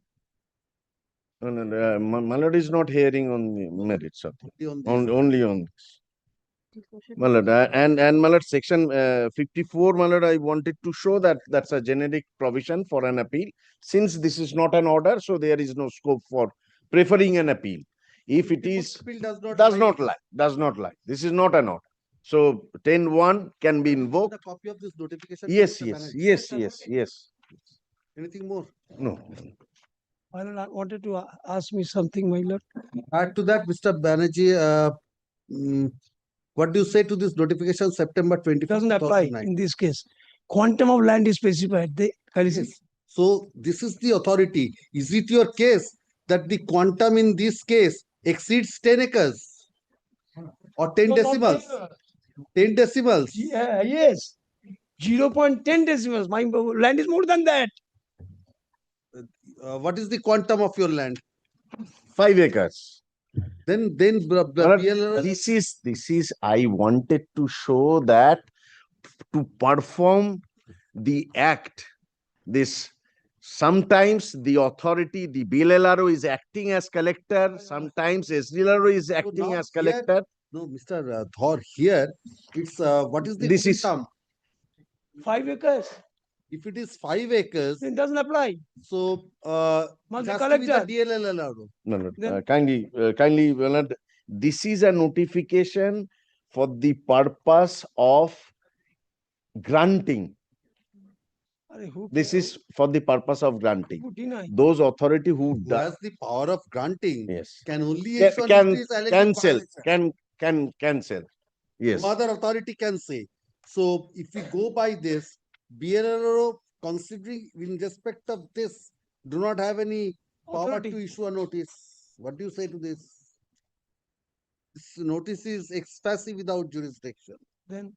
No, my lord is not hearing on the merits of it. On this? Only on this. My lord, and my lord, section 54, my lord, I wanted to show that that's a generic provision for an appeal. Since this is not an order, so there is no scope for preferring an appeal. If it is, Appeal does not lie. This is not an order. So 10(1) can be invoked. A copy of this notification. to Yes, Mr. yes, Banerjee. yes. Anything more? No. My lord, I wanted to ask me something, my lord. Add to that, Mr. Banerjee, what do you say to this notification September 20? It doesn't apply in this case. Quantum of land is specified. Yes. So this is the authority. Is it your case that the quantum in this case exceeds 10 acres or 10 decimals? 10 decimals. Yeah, yes. 0.10 decimals. My land is more than that. What is the quantum of your land? 5 acres. Then this is I wanted to show that to perform the act, this sometimes the authority, the BLLRO is acting as collector, sometimes SDLRO is acting as collector. No, Mr. Dhor, here it's what is the This is- quantum? 5 acres. If it is 5 acres, It doesn't apply. so Must it be has to be the collector. DLLRO. No, Then- kindly, my lord, this is a notification for the purpose of granting. This is for the purpose of granting. Those authority who Who has the power of granting yes can only Ca- issue can notice alleging cancel violation. cancel. Yes. No other authority can say. So if we go by this, BLLRO considering in respect of this do not have any power to issue a notice. What do you say to this? This notice is expressive without jurisdiction. Then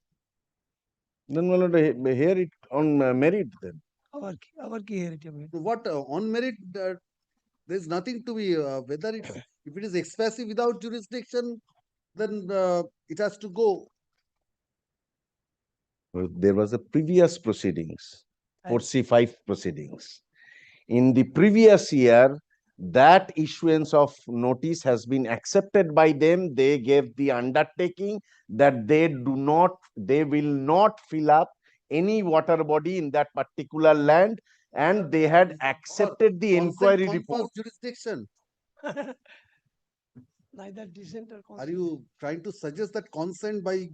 Then my lord, hear it on merit then. our key heritage. So what on merit? There's nothing to be whether it's if it is expressive without jurisdiction, then it has to go. There was a previous proceedings, 4C5 proceedings. In the previous year, that issuance of notice has been accepted by them. They gave the undertaking that they will not fill up any water body in that particular land, and they had accepted the inquiry report. Jurisdiction. Neither dissent or consent. Are you trying to suggest that consent by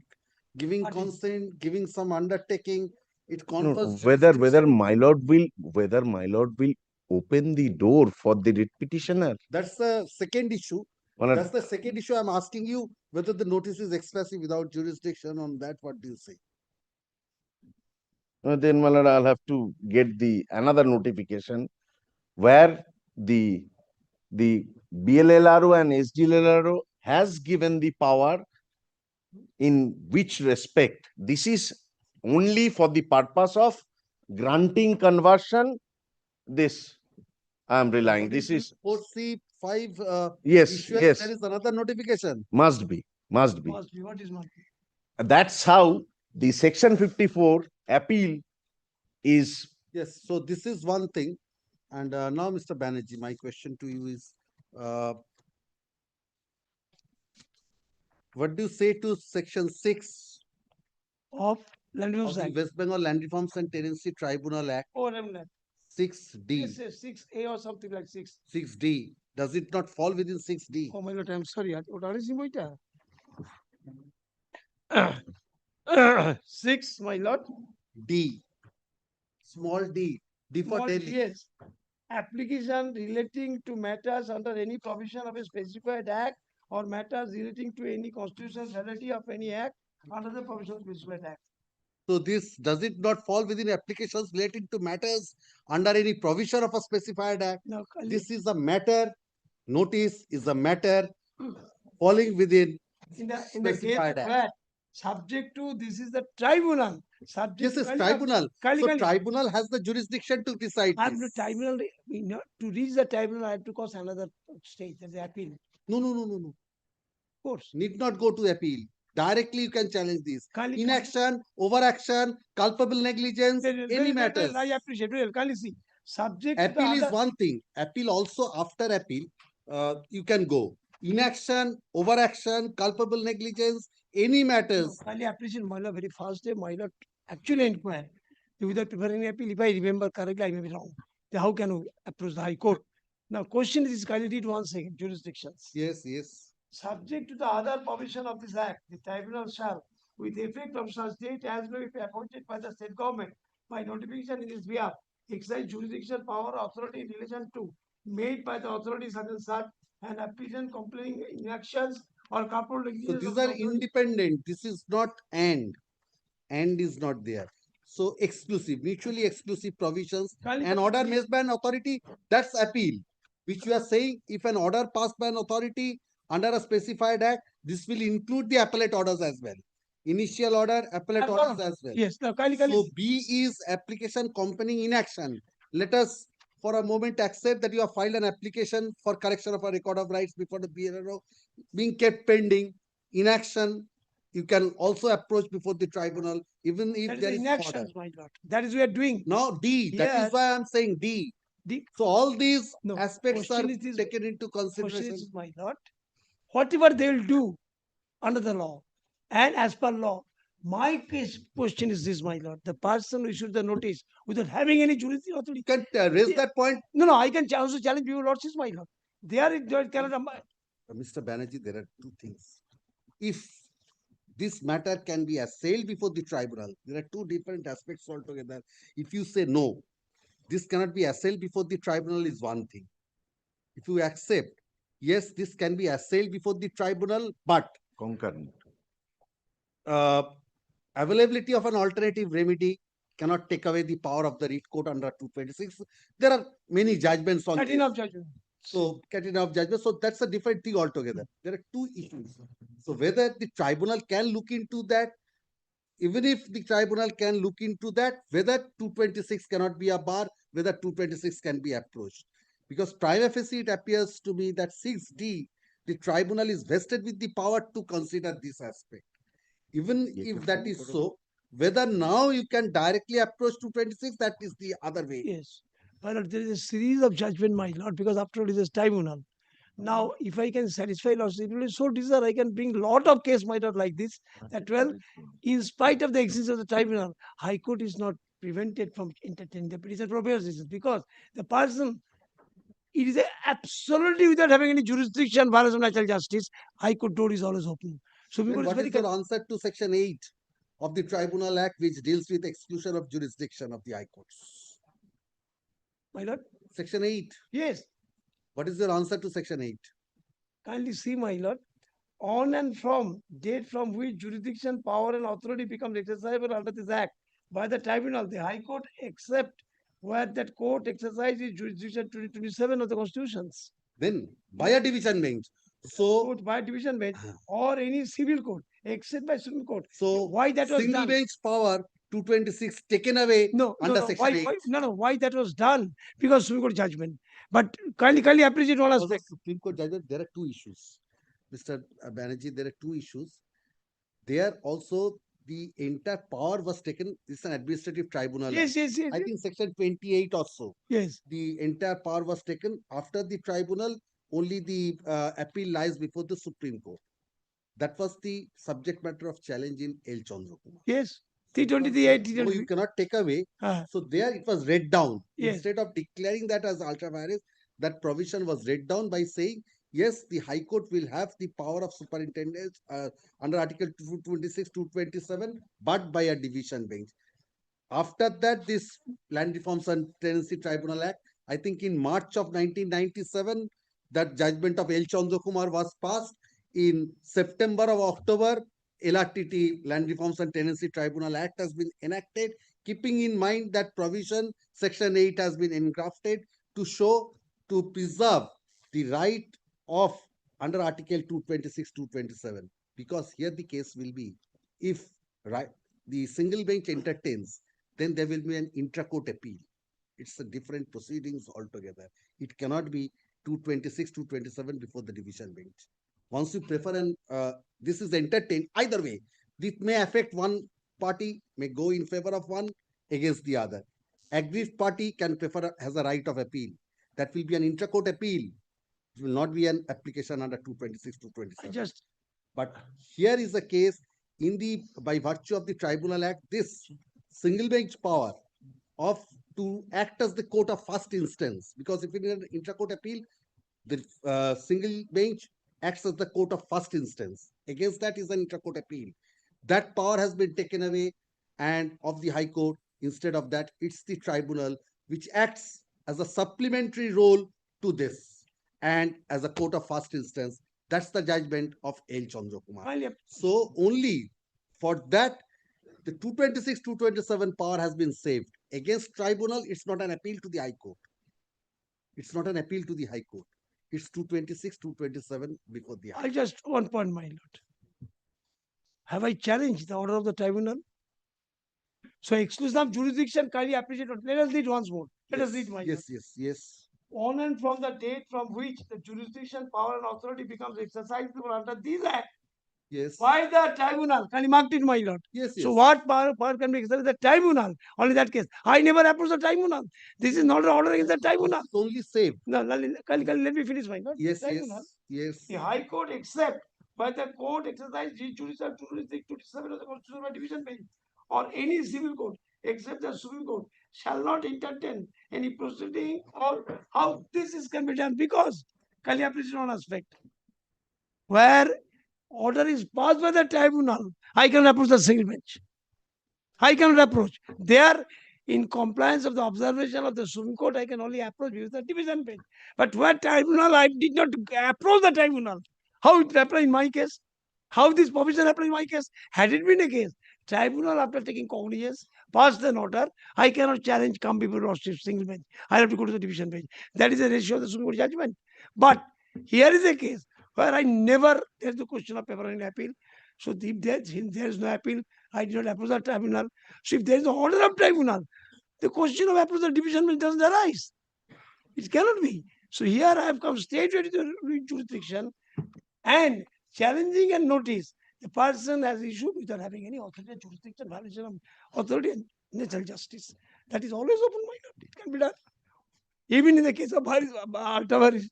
giving consent, giving some undertaking, it No, confers whether my lord will open the door for the writ petitioner. That's the second issue. Well, That's the second issue. I'm asking you whether the notice is expressive without jurisdiction. On that, what do you say? Then my lord, I'll have to get the another notification where the BLLRO and SDLRO has given the power in which respect. This is only for the purpose of granting conversion. This I am relying. This is 4C5. Yes, issuance, yes. There is another notification. Must be. What is not? That's how the section 54 appeal is. Yes. So this is one thing. And now, Mr. Banerjee, my question to you is, what do you say to section 6 Of Land of Reforms the Act. West Bengal Land Reforms and Tenancy Tribunal Act? Or Remnant. 6D. Yes, 6A or something like 6. 6D. Does it not fall within 6D? Oh my lord, I'm sorry. What is it? 6, my lord. D. Small d. D for Small Delhi. Yes. Application relating to matters under any provision of a specified act or matters relating to any constitutional validity of any act under the provision of specified act. So this, does it not fall within applications relating to matters under any provision of a specified act? Now, This is a matter, notice is a matter falling within in the case specified of act. that, subject to this is the tribunal. This is Kali- tribunal. Kali- So Kali. tribunal has the jurisdiction to decide I'm the this. tribunal, to reach the tribunal, I have to cross another stage, that's the appeal. No. Of course. Need not go to appeal. Directly you can challenge this. Kali- Inaction, overaction, culpable negligence, any matters. I appreciate, well, Kali, see, subject to the Appeal is other- one thing. Appeal also, after appeal, you can go. Inaction, overaction, culpable negligence, any matters. Kali, appreciate, my lord, very fast day, my lord, actually inquire. Without preparing appeal, if I remember correctly, I may be wrong. Then how can you approach the High Court? Now, question is, Kali, read one second, jurisdictions. Yes. Subject to the other provision of this act, the tribunal shall, with effect of such date as may be appointed by the state government by notification in his behalf, exercise jurisdiction power authority in relation to made by the authority such and such, and application complaining inactions or corporal So negligence these of the are authority. independent. This is not and. And is not there. So exclusive, mutually exclusive provisions. An order made by an authority, that's appeal. Which you are saying, if an order passed by an authority under a specified act, this will include the appellate orders as well. Initial order, appellate orders as well. Yes, now Kali, So B is application accompanying inaction. Let us for a moment accept that you have filed an application for correction of a record of rights before the bureau being kept pending. Inaction, you can also approach before the tribunal, even if that there is is the order. inactions, my lord. That is we are doing. Now D, that Yes. is why I'm saying D. D. So all these No, aspects are question is this- taken into Question consideration. is, my lord, whatever they will do under the law and as per law, my question is this, my lord, the person who issued the notice without having any jurisdiction authority. You can raise that point. No, I can also challenge your lordship, my lord. They cannot. Mr. Banerjee, there are two things. If this matter can be assailed before the tribunal, there are two different aspects altogether. If you say no, this cannot be assailed before the tribunal is one thing. If you accept, yes, this can be assailed before the tribunal, but Concurrent. Availability of an alternative remedy cannot take away the power of the writ court under 226. There are many judgments on Cutting this. of judgment. So cutting of judgment. So that's a different thing altogether. There are two issues. So whether the tribunal can look into that, even if the tribunal can look into that, whether 226 cannot be a bar, whether 226 can be approached. Because prima facie, it appears to me that 6D, the tribunal is vested with the power to consider this aspect. Even if that is so, whether now you can directly approach 226, that is the other way. Yes. My lord, there is a series of judgment, my lord, because after all it is a tribunal. Now, if I can satisfy lordship, it will be so desire, I can bring lot of case, my lord, like this, that well, in spite of the existence of the tribunal, High Court is not prevented from entertaining the petition for appeals because the person, it is absolutely without having any jurisdiction, violation of natural justice, High Court door is always open. So Then because what is your answer to Section 8 of the Tribunal Act, which deals with exclusion of jurisdiction of the High Courts? My lord? Section 8. Yes. What is your answer to Section 8? Kindly see, my lord. On and from date from which jurisdiction, power, and authority becomes exercisable under this act by the tribunal, the High Court, except where that court exercises jurisdiction 2027 of the constitutions. Then by a division bench. So by a division bench or any civil court, except by Supreme Court. So why that was single done? bench power 226 taken away under Section 8. Why that was done? Because Supreme Court judgment. But kindly appreciate one Because of aspect. Supreme Court judgment, there are two issues. Mr. Banerjee, there are two issues. There also the entire power was taken. This is an administrative tribunal. Yes. I think Section 28 or so. Yes. The entire power was taken after the tribunal. Only the appeal lies before the Supreme Court. That was the subject matter of challenge in L. Chandrakumar. Yes. 323, No, you cannot take away. So there it was read down. Yes. Instead of declaring that as ultra vires, that provision was read down by saying, yes, the High Court will have the power of superintendence under Article 226, 227, but by a division bench. After that, this Land Reforms and Tenancy Tribunal Act, I think in March of 1997, that judgment of L. Chandrakumar was passed. In September or October, LRTT, Land Reforms and Tenancy Tribunal Act has been enacted, keeping in mind that provision, Section 8 has been engrafted to preserve the right of under Article 226, 227. Because here the case will be, if the single bench entertains, then there will be an intra-court appeal. It's a different proceedings altogether. It cannot be 226, 227 before the division bench. Once you prefer and this is entertained, either way, this may affect one party, may go in favor of one against the other. Aggrieved party has a right of appeal. That will be an intra-court appeal. It will not be an application under 226, 227. But here is the case by virtue of the Tribunal Act, this single bench power to act as the court of first instance, because if it is an intra-court appeal, the single bench acts as the court of first instance. Against that is an intra-court appeal. That power has been taken away, and of the High Court, instead of that, it's the tribunal which acts as a supplementary role to this and as a court of first instance. That's the judgment of L. Chandra Kumar. So only for that, the 226, 227 power has been saved. Against tribunal, it's not an appeal to the High Court. It's not an appeal to the High Court. It's 226, 227 before the High Court. Just one point, my lord. Have I challenged the order of the tribunal? So exclusion of jurisdiction kindly appreciated. Let us read once more. Let us read, my lord. Yes. On and from the date from which the jurisdiction, power and authority becomes exercisable under this act. Yes. By the tribunal. Can you mark it, my lord? Yes. So what power can be exercised? The tribunal. Only that case. I never approached the tribunal. This is not an order against the tribunal. It's only saved. No, let me finish, my lord. Yes. The High Court except by the court exercise judicial jurisdiction to disable the constitutional by division bench or any civil court except the Supreme Court shall not entertain any proceeding or how this can be done, because kindly appreciate one aspect where order is passed by the tribunal, I can approach the single bench. I cannot approach. They are in compliance of the observation of the Supreme Court. I can only approach with the division bench. But where tribunal, I did not approach the tribunal. How it apply in my case? How this provision apply in my case? Had it been a case, tribunal after taking cognizance, passed an order, I cannot challenge, come before the single bench. I have to go to the division bench. That is a ratio of the Supreme Court judgment. But here is a case where there's the question of paper and appeal. So if there is no appeal, I did not approach the tribunal. So if there is no order of tribunal, the question of approach the division bench doesn't arise. It cannot be. So here I have come straight to the jurisdiction and challenging and notice the person has issued without having any authority, jurisdiction, violation of authority and natural justice. That is always open-minded. It can be done. Even in the case of ultra-virus.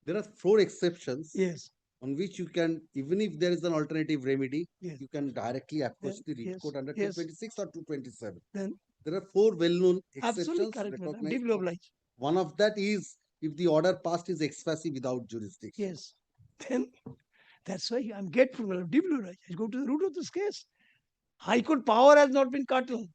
There are 4 exceptions. Yes. On which you can, even if there is an alternative remedy, you can directly approach the writ court under 226 or 227. Then there are 4 well-known absolutely exceptions. correct. Deeply obliged. One of that is if the order passed is ex parte without jurisdiction. Yes. Then that's why I'm grateful, deeply obliged. I go to the root of this case. High Court power has not been curtailed.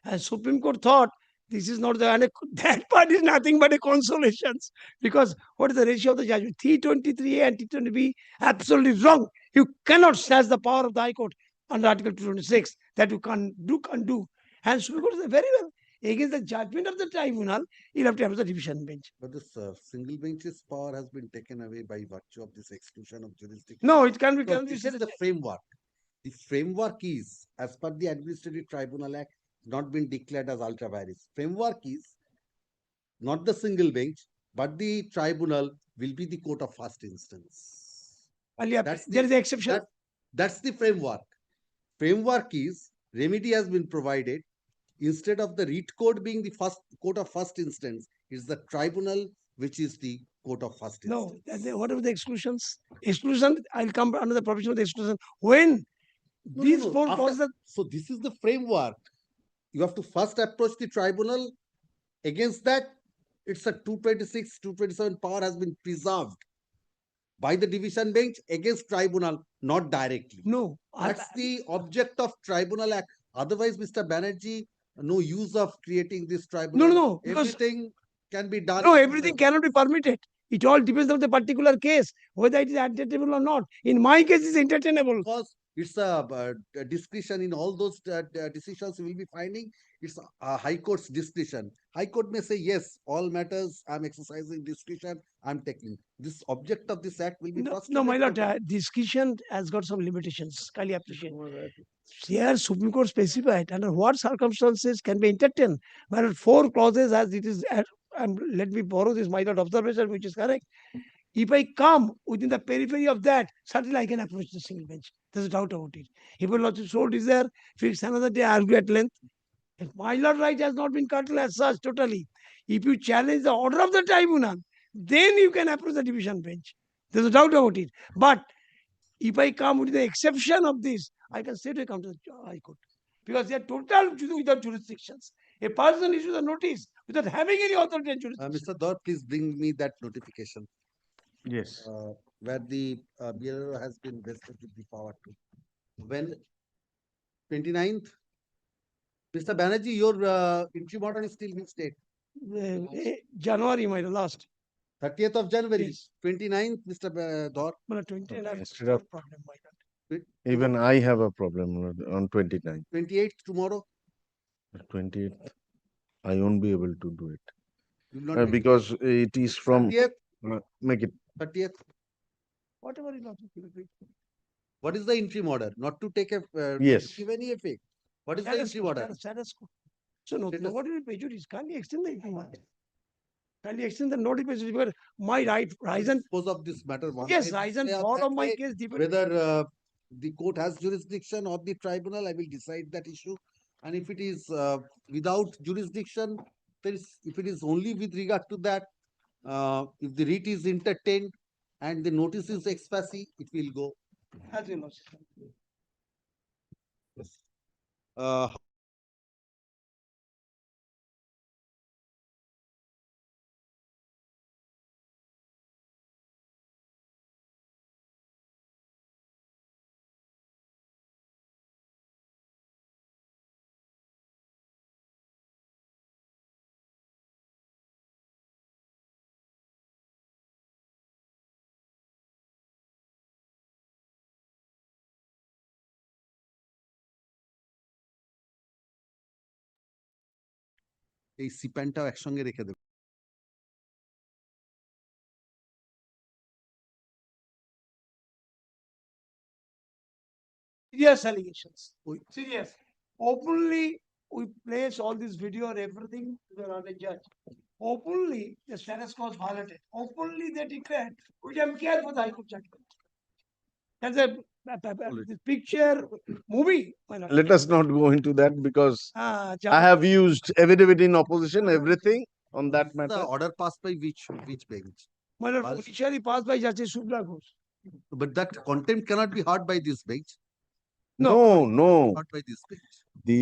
And Supreme Court thought this is not that part is nothing but a consolation. Because what is the ratio of the judgment? 323A and 320B, absolutely wrong. You cannot snatch the power of the High Court under Article 226. That you can't do. And Supreme Court said very well. Against the judgment of the tribunal, you have to have the division bench. But the single bench's power has been taken away by virtue of this exclusion of jurisdiction. No, it can be. This is the framework. The framework is, as per the Administrative Tribunal Act, not been declared as ultra vires. Framework is not the single bench, but the tribunal will be the court of first instance. There is an exception. That's the framework. Framework is remedy has been provided. Instead of the writ court being the first court of first instance, it's the tribunal which is the court of first instance. No, what are the exclusions? Exclusion, I'll come under the provision of the exclusion. When these 4 causes. So this is the framework. You have to first approach the tribunal. Against that, it's a 226, 227 power has been preserved by the division bench against tribunal, not directly. No. That's the object of Tribunal Act. Otherwise, Mr. Banerjee, no use of creating this tribunal. No. Everything can be done. No, everything cannot be permitted. It all depends on the particular case, whether it is entertainable or not. In my case, it's entertainable. It's a discretion in all those decisions you will be finding. It's a High Court's discretion. High Court may say, yes, all matters I'm exercising discretion, I'm taking. This object of this act will be No, frustrated. my lord, discretion has got some limitations. Kindly appreciate. Here, Supreme Court specified under what circumstances can be entertained. My lord, 4 clauses as it is, and let me borrow this my lord observation, which is correct. If I come within the periphery of that, certainly I can approach the single bench. There's a doubt about it. If a lordship so desire, fix another day, argue at length. If my lord right has not been curtailed as such totally, if you challenge the order of the tribunal, then you can approach the division bench. There's a doubt about it. But if I come with the exception of this, I can straight come to the High Court. Because they are total without jurisdictions. A person issues a notice without having any authority and jurisdiction. Mr. Dor, please bring me that notification. Yes. Where the BLO has been vested with the power to. When 29th, Mr. Banerjee, your entry order is still in state. January, my last. 30th of January, Yes. 29th, Mr. Dor. 29th. Instead of even I have a problem on 29th. 28th tomorrow. 28th, I won't be able to do it You will not because it is from 30th. make it 30th. Whatever is not. What is the interim order? Not to take a Yes. give any effect. What is the interim order? So no, what is prejudice? Can you extend the interim order? Can you extend the notice? Because my right, rise and Dispose of this matter. yes, rise and fall of my case depends. Whether the court has jurisdiction or the tribunal, I will decide that issue. And if it is without jurisdiction, if it is only with regard to that, if the writ is entertained and the notice is expressy, it will go. As you know. Yes. এই সিপ্যানটাও একসঙ্গে রেখে দেব। Serious allegations. Serious. Openly, we place all this video or everything to the judge. Openly, the status quo was violated. Openly, they declared, we don't care for the High Court judgment. There's a this picture, movie. Let us not go into that because I have used affidavit in opposition, everything on that matter. The order passed by which bench? My lord, initially passed by Justice Shubhra Ghosh. But that contempt cannot be heard by this bench. No. Heard by this bench. The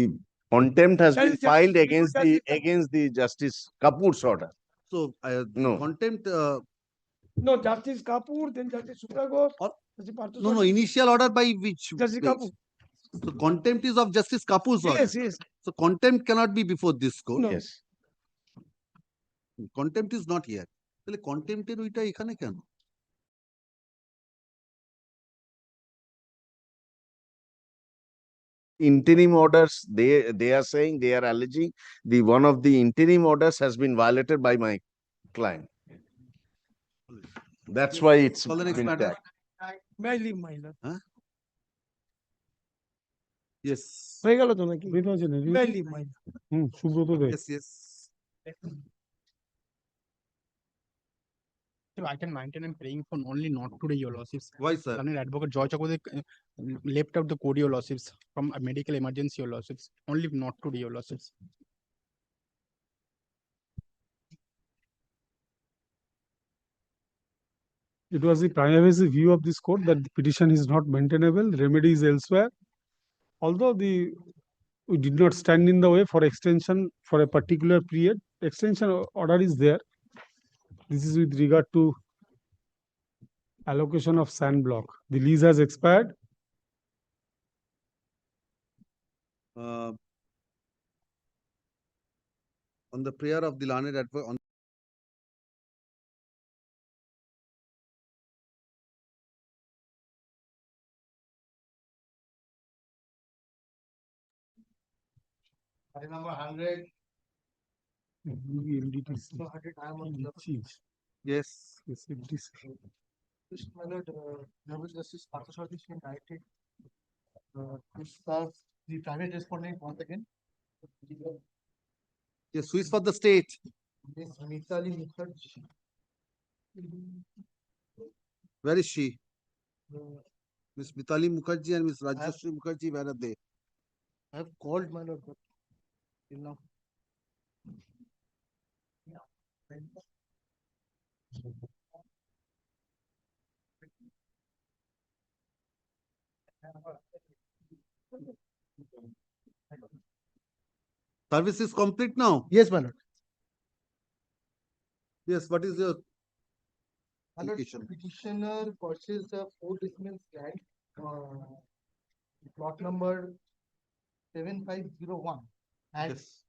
contempt has That been is filed Justice- against the Justice Kapoor's order. So No. contempt. No, Justice Kapoor, then Justice Shubhra Ghosh. Justice Parthaswamy. No, initial order by which Justice bench? Kapoor. So contempt is of Justice Kapoor's order. Yes. So contempt cannot be before this court. No. Yes. Contempt is not here. তাহলে কন্টেম্পটের ওইটা এখানে কেন? Interim orders, they are saying, they are alleging the one of the interim orders has been violated by my client. That's why it's Call the next been matter. tagged. May I leave my lord? Yes. হয়ে গেল তো নাকি? May I leave my lord? Subrata they Yes. Item 19 I'm praying for only not today, your lordships. Why, sir? Learned advocate Joy Chakodek left out the code, your lordships, from a medical emergency, your lordships. Only not today, your lordships. It was the prima facie view of this court that the petition is not maintainable, remedy is elsewhere. Although we did not stand in the way for extension for a particular period, extension order is there. This is with regard to allocation of sand block. The lease has expired. On the prayer of the learned advocate, File number 100. Yes. This, my lord, Honorable Justice Parthasarathi has been directed to serve the private respondent once again. Yes, who is for the state? Miss Mitali Mukherjee. Where is she? Uh, Miss Mitali Mukherjee and Miss Rajyasree Mukherjee, where are they? I have called my lord, but till now. Service is complete now? Yes, my lord. Yes, what is your My lord, application? petitioner purchased a 4 decimal land, plot number 7501. And Yes.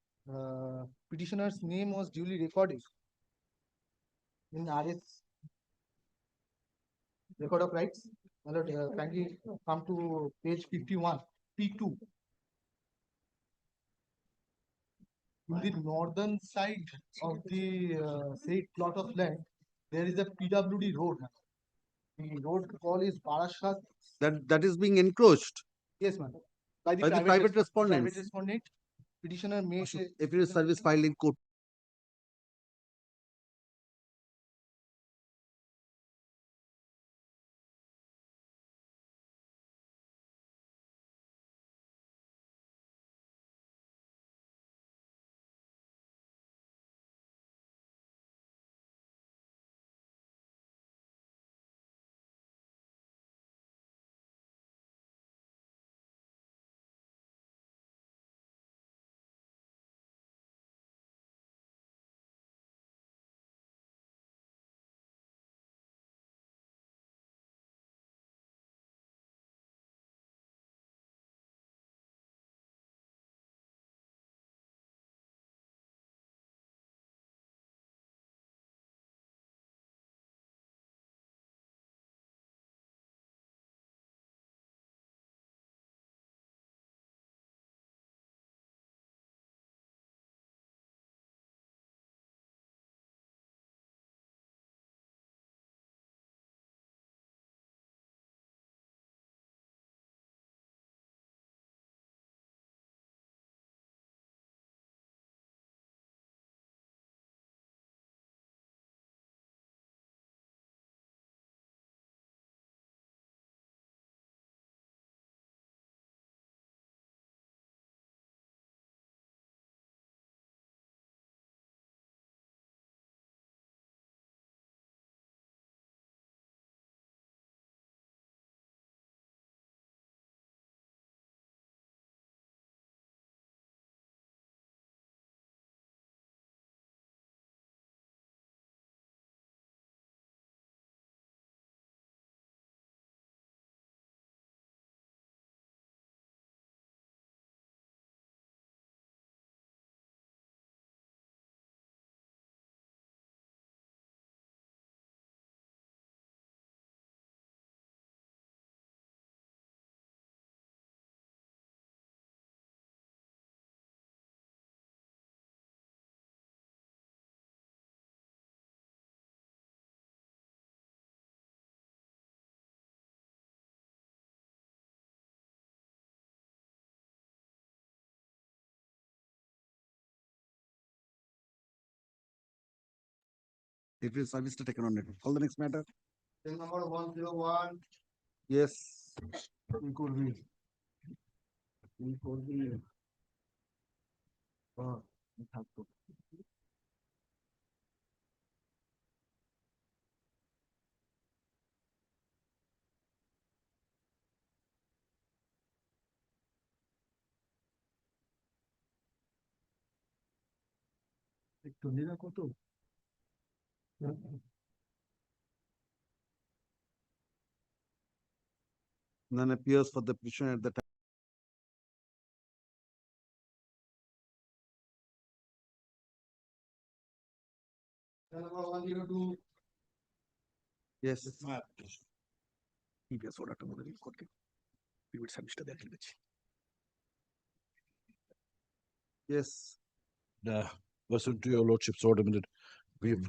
petitioner's name was duly recorded in RS record of rights. My lord, kindly come to page 51, P2. In the northern side of the said plot of land, there is a PWD road. The road call is Barashat. That is being encroached Yes, ma'am. by the private respondents. Private respondent. Petitioner makes a If it is service filed in court. It is service to taken on it. Call the next matter. Cell number 101. Yes. It could be. It could be. It has to. একটু নিরা কত? None appears for the petitioner at the time. Cell number 102. Yes. previous order to the court. We would submit to that. Yes. Pursuant to your lordship's order, we've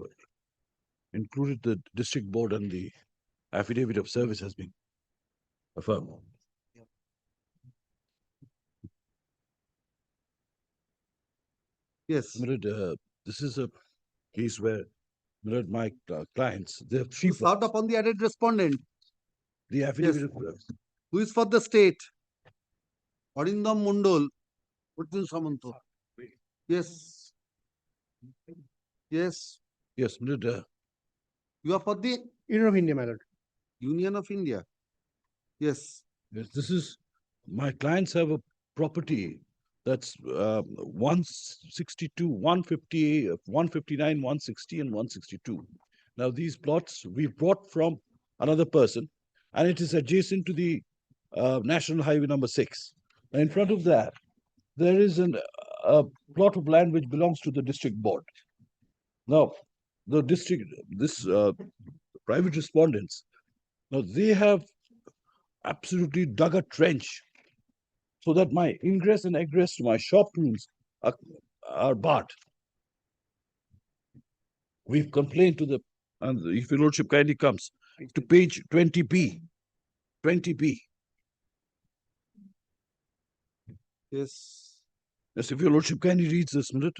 included the district board and the affidavit of service has been affirmed. Yes. This is a case where my clients, they have three Who served upon the added respondent? The affidavit Yes. of Who is for the state? Arindam Mondol, Arjun Samanto. Yes. Yes. Yes, You are for the Union of India, my lord. Union of India. Yes. Yes, this is, my clients have a property that's 162, 150, 159, 160 and 162. Now these plots we brought from another person and it is adjacent to the National Highway number 6. And in front of that, there is a plot of land which belongs to the district board. Now, the district, private respondents, now they have absolutely dug a trench so that my ingress and egress to my shop rooms are barred. We've complained to the, and if your lordship kindly comes to page 20B, 20B. Yes. Yes, if your lordship kindly reads this minute.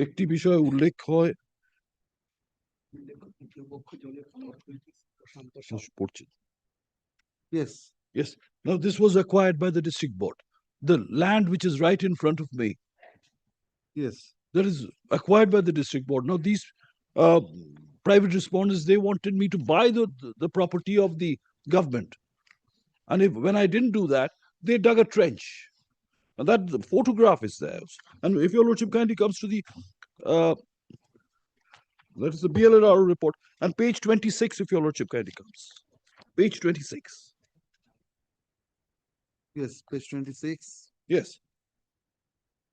একটি বিষয় উল্লেখ হয় Yes. Yes. Now this was acquired by the district board. The land which is right in front of me. Yes. That is acquired by the district board. Now these private respondents, they wanted me to buy the property of the government. And when I didn't do that, they dug a trench. And that the photograph is there. And if your lordship kindly comes to the that is the BLRR report and page 26, if your lordship kindly comes. Page 26. Yes, page 26. Yes.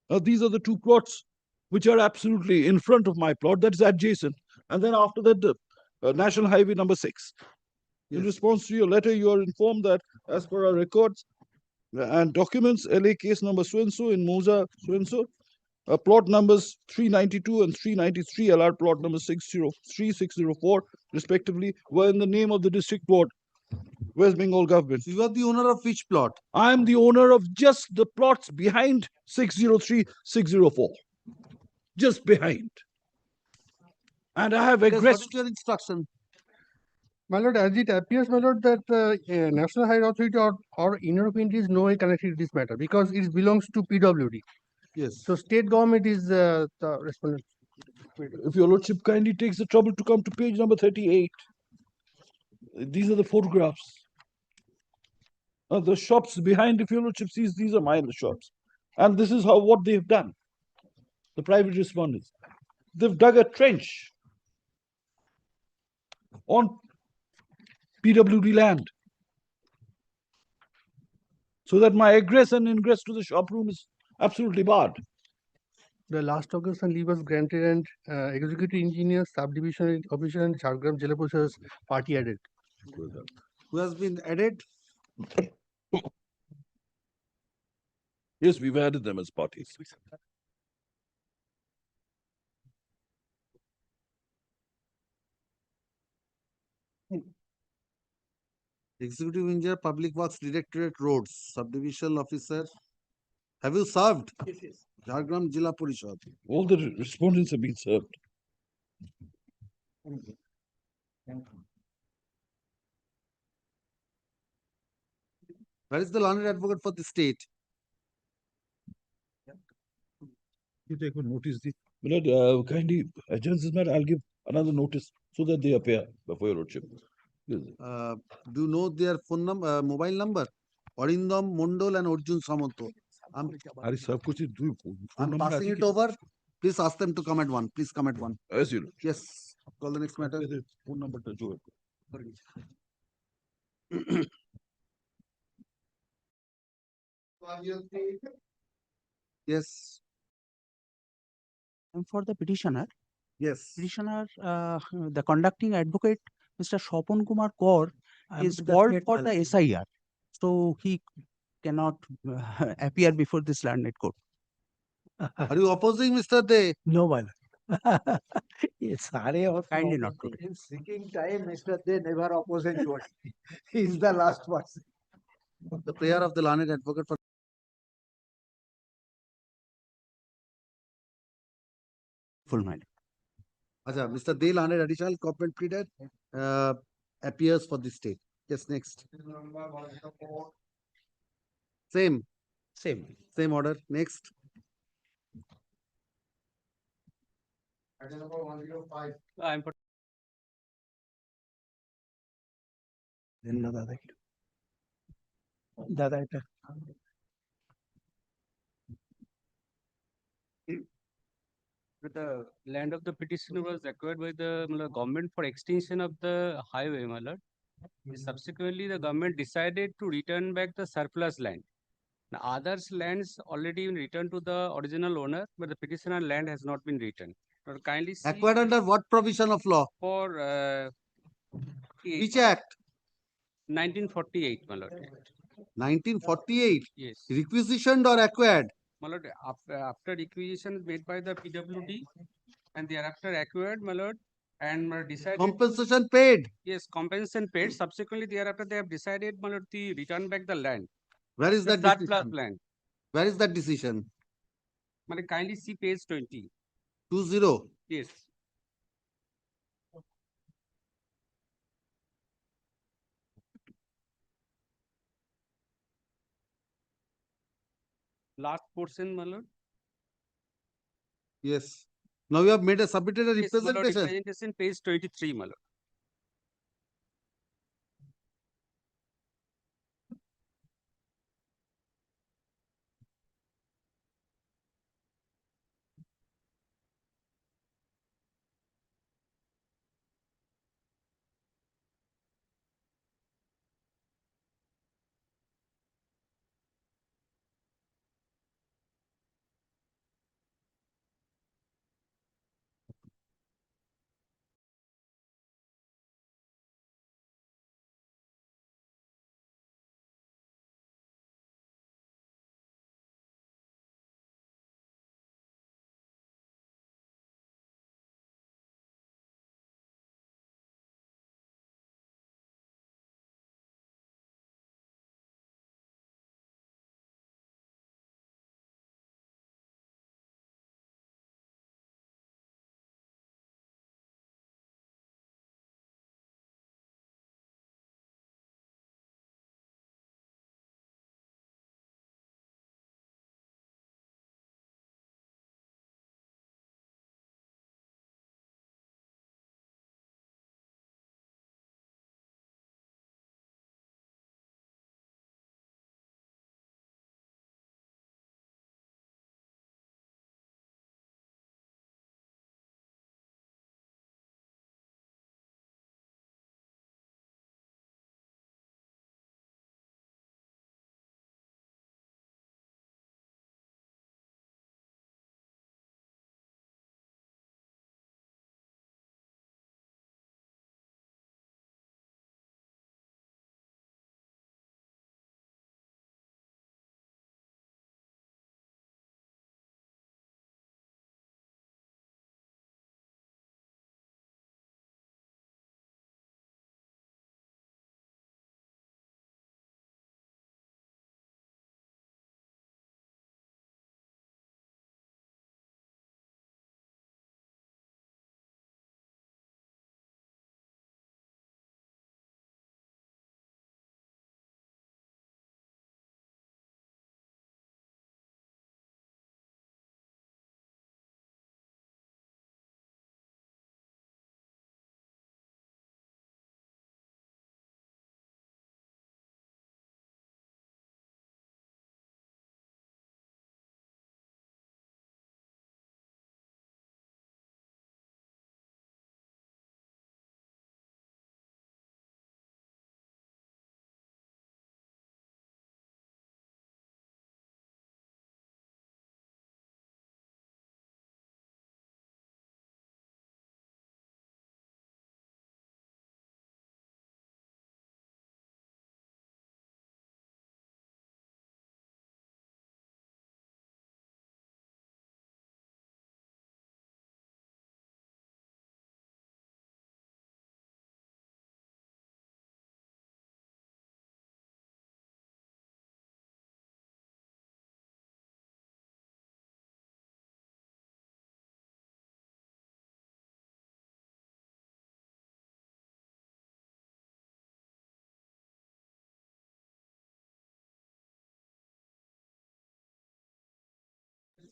Now these are the two plots which are absolutely in front of my plot, that is adjacent. And then after that, the National Highway number 6. Yes. In response to your letter, you are informed that as per our records and documents, LA case number so-and-so in Moza so-and-so, plot numbers 392 and 393, LR plot number 603, 604, respectively, were in the name of the district board, West Bengal government. So you are the owner of which plot? I am the owner of just the plots behind 603, 604. Just behind. And I have Yes, what aggressed. is your instruction? My lord, as it appears, my lord, that National Highway Authority or Union of India is no way connected to this matter because it belongs to PWD. Yes. So state government is the respondent. If your lordship kindly takes the trouble to come to page number 38, these are the photographs. The shops behind, if your lordship sees, these are my shops. And this is what they've done. The private respondents. They've dug a trench on PWD land so that my egress and ingress to the shop room is absolutely barred. The last occasion leave was granted and executive engineer, subdivision officer and Jhargram Jila Parishad's party added. Who has been added? Yes, we've added them as parties. Executive Engineer, Public Works Directorate Roads, Subdivision Officer. Have you served? Yes, yes. Jhargram Jila Parishad. All the respondents have been served. Where is the learned advocate for the state? You take a notice. Kindly adjourn this matter. I'll give another notice so that they appear before your lordship. Do you know their phone number, mobile number? Arindam Mondol and Arjun Samanto. I'm passing it over. Please ask them to come at 1. Please come at 1. As you know. Yes. Call the next matter. Phone number to Joe. Yes. And for the petitioner, Yes. petitioner, the conducting advocate, Mr. Shopon Kumar Kaur, I am is with the called state for the policy. SIR. So he cannot appear before this learned court. Are you opposing Mr. De? No, my lord. Yes, Kindly not to. in seeking time, Mr. They never oppose anybody. He is the last person. The prayer of the learned advocate for Full mind. Acha, Mr. De learned additional comment pleaded appears for the state. Yes, next. Same. Same order. Next. Item number 105. I'm for Then Dada, এটা the land of the petitioner was acquired by the government for extension of the highway, my lord. Subsequently, the government decided to return back the surplus land. Now, others' lands already been returned to the original owner, but the petitioner land has not been returned. Now, kindly see Acquired under what provision of law? for Which act? 1948, my lord. 1948. Yes. Requisitioned or acquired? My lord, after requisition made by the PWD and thereafter acquired, my lord, and decided. Compensation paid. Yes, compensation paid. Subsequently, thereafter, they have decided, my lord, to return back the land. Where is The that surplus decision? land. Where is that decision? My lord, kindly see page 20. 20. Yes. Last portion, my lord. Yes. Now you have made a submitted a Yes, my lord, representation. representation page 23, my lord.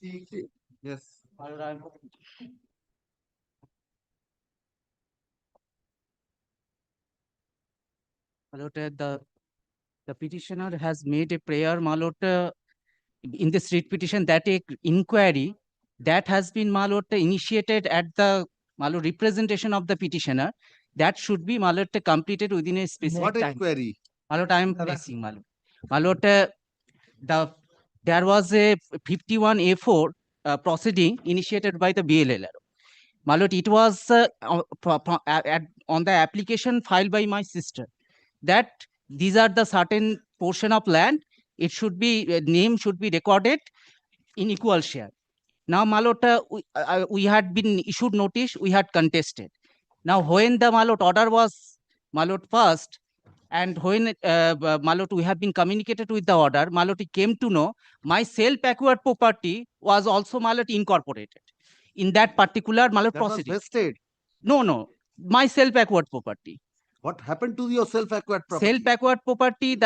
Yes. My lord, the petitioner has made a prayer, my lord, in this writ petition that a inquiry that has been, my lord, initiated at the, my lord, representation of the petitioner, that should be, my lord, completed within a specific What time. inquiry? My lord, I am placing, my lord. My lord, there was a 51A4 proceeding initiated by the BLLR. My lord, it was on the application filed by my sister that these are the certain portion of land. It should be name should be recorded in equal share. Now, my lord, we had been issued notice. We had contested. Now, when the, my lord, order was, my lord, passed, and when my lord, we have been communicated with the order, my lord, it came to know my self-acquired property was also, my lord, incorporated in that particular, my lord, That was proceeding. vested. No, my self-acquired property. What happened to your self-acquired property? Self-acquired property,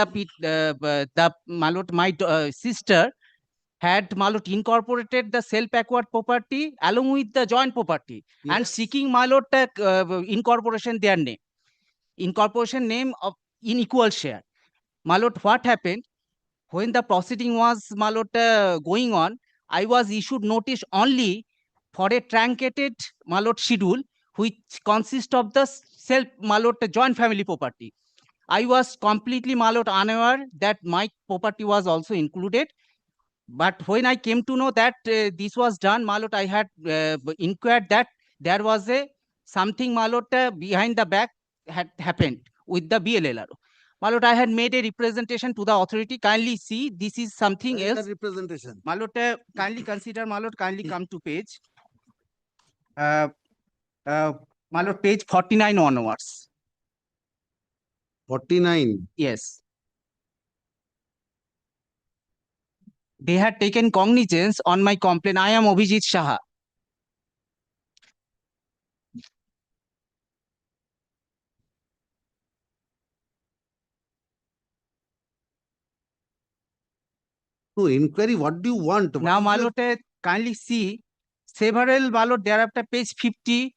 my lord, my sister had, my lord, incorporated the self-acquired property along with the joint property and Yes. seeking, my lord, incorporation their name. Incorporation name of in equal share. My lord, what happened? When the proceeding was, my lord, going on, I was issued notice only for a truncated, my lord, schedule, which consists of the self, my lord, joint family property. I was completely, my lord, unaware that my property was also included. But when I came to know that this was done, my lord, I had inquired that there was a something, my lord, behind the back had happened with the BLLR. My lord, I had made a representation to the authority. Kindly see, this is something Where is else. that representation? My lord, kindly consider, my lord, kindly come to page. Uh, my lord, page 49 onwards. 49. Yes. They had taken cognizance on my complaint. I am Abhijit Shaha. To inquiry, what do you want? What Now, is your- Malote, kindly see several, Malot, thereafter page 50.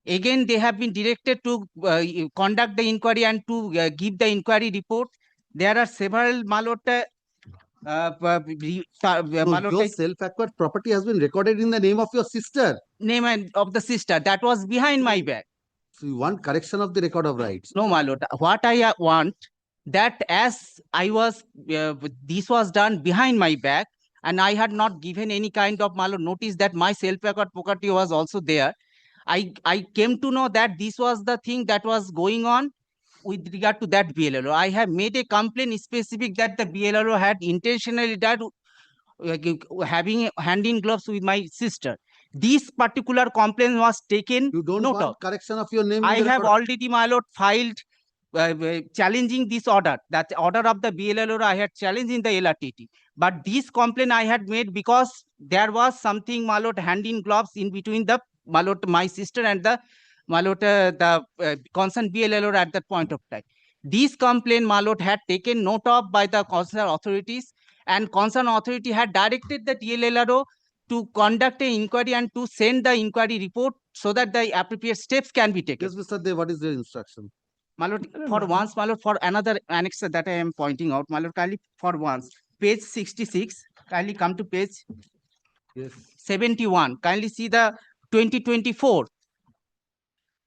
Again, they have been directed to conduct the inquiry and to give the inquiry report. There are several, Malot, So your self-acquired property has been recorded in the name of your sister. name of the sister that was behind my back. So you want correction of the record of rights. No, my lord. What I want that as I was, this was done behind my back, and I had not given any kind of, my lord, notice that my self-acquired property was also there. I came to know that this was the thing that was going on with regard to that BLLO. I have made a complaint specific that the BLLO had intentionally done having hand in gloves with my sister. This particular complaint was taken You don't note want of. correction of your name. I in the have record. already, my lord, filed challenging this order. That order of the BLLO I had challenged in the LRTT. But this complaint I had made because there was something, my lord, hand in gloves in between the, my lord, my sister and the, my lord, the concerned BLLO at that point of time. This complaint, my lord, had taken note of by the concerned authorities, and concerned authority had directed the DLLRO to conduct an inquiry and to send the inquiry report so that the appropriate steps can be taken. Yes, Mr. Dev, what is your instruction? My lord, for once, my lord, for another annexure that I am pointing out, my lord, kindly for once, page 66, kindly come to page Yes. 71. Kindly see the 2024.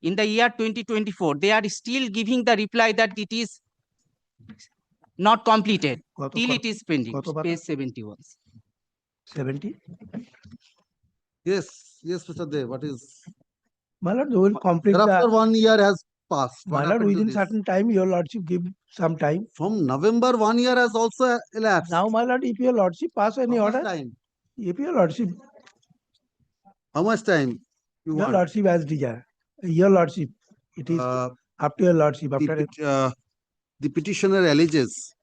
In the year 2024, they are still giving the reply that it is not completed till it is pending. Page 71. 70. Yes, Mr. Dev, what is? My lord, you will complete Thereafter, the. 1 year has passed. What My lord, happened to within this? certain time, your lordship give some time. From November, 1 year has also elapsed. Now, my lord, if your lordship pass any How much order, time? if your lordship, How much time you your want? lordship has desire, your lordship, it is up to your lordship. After The petitioner alleges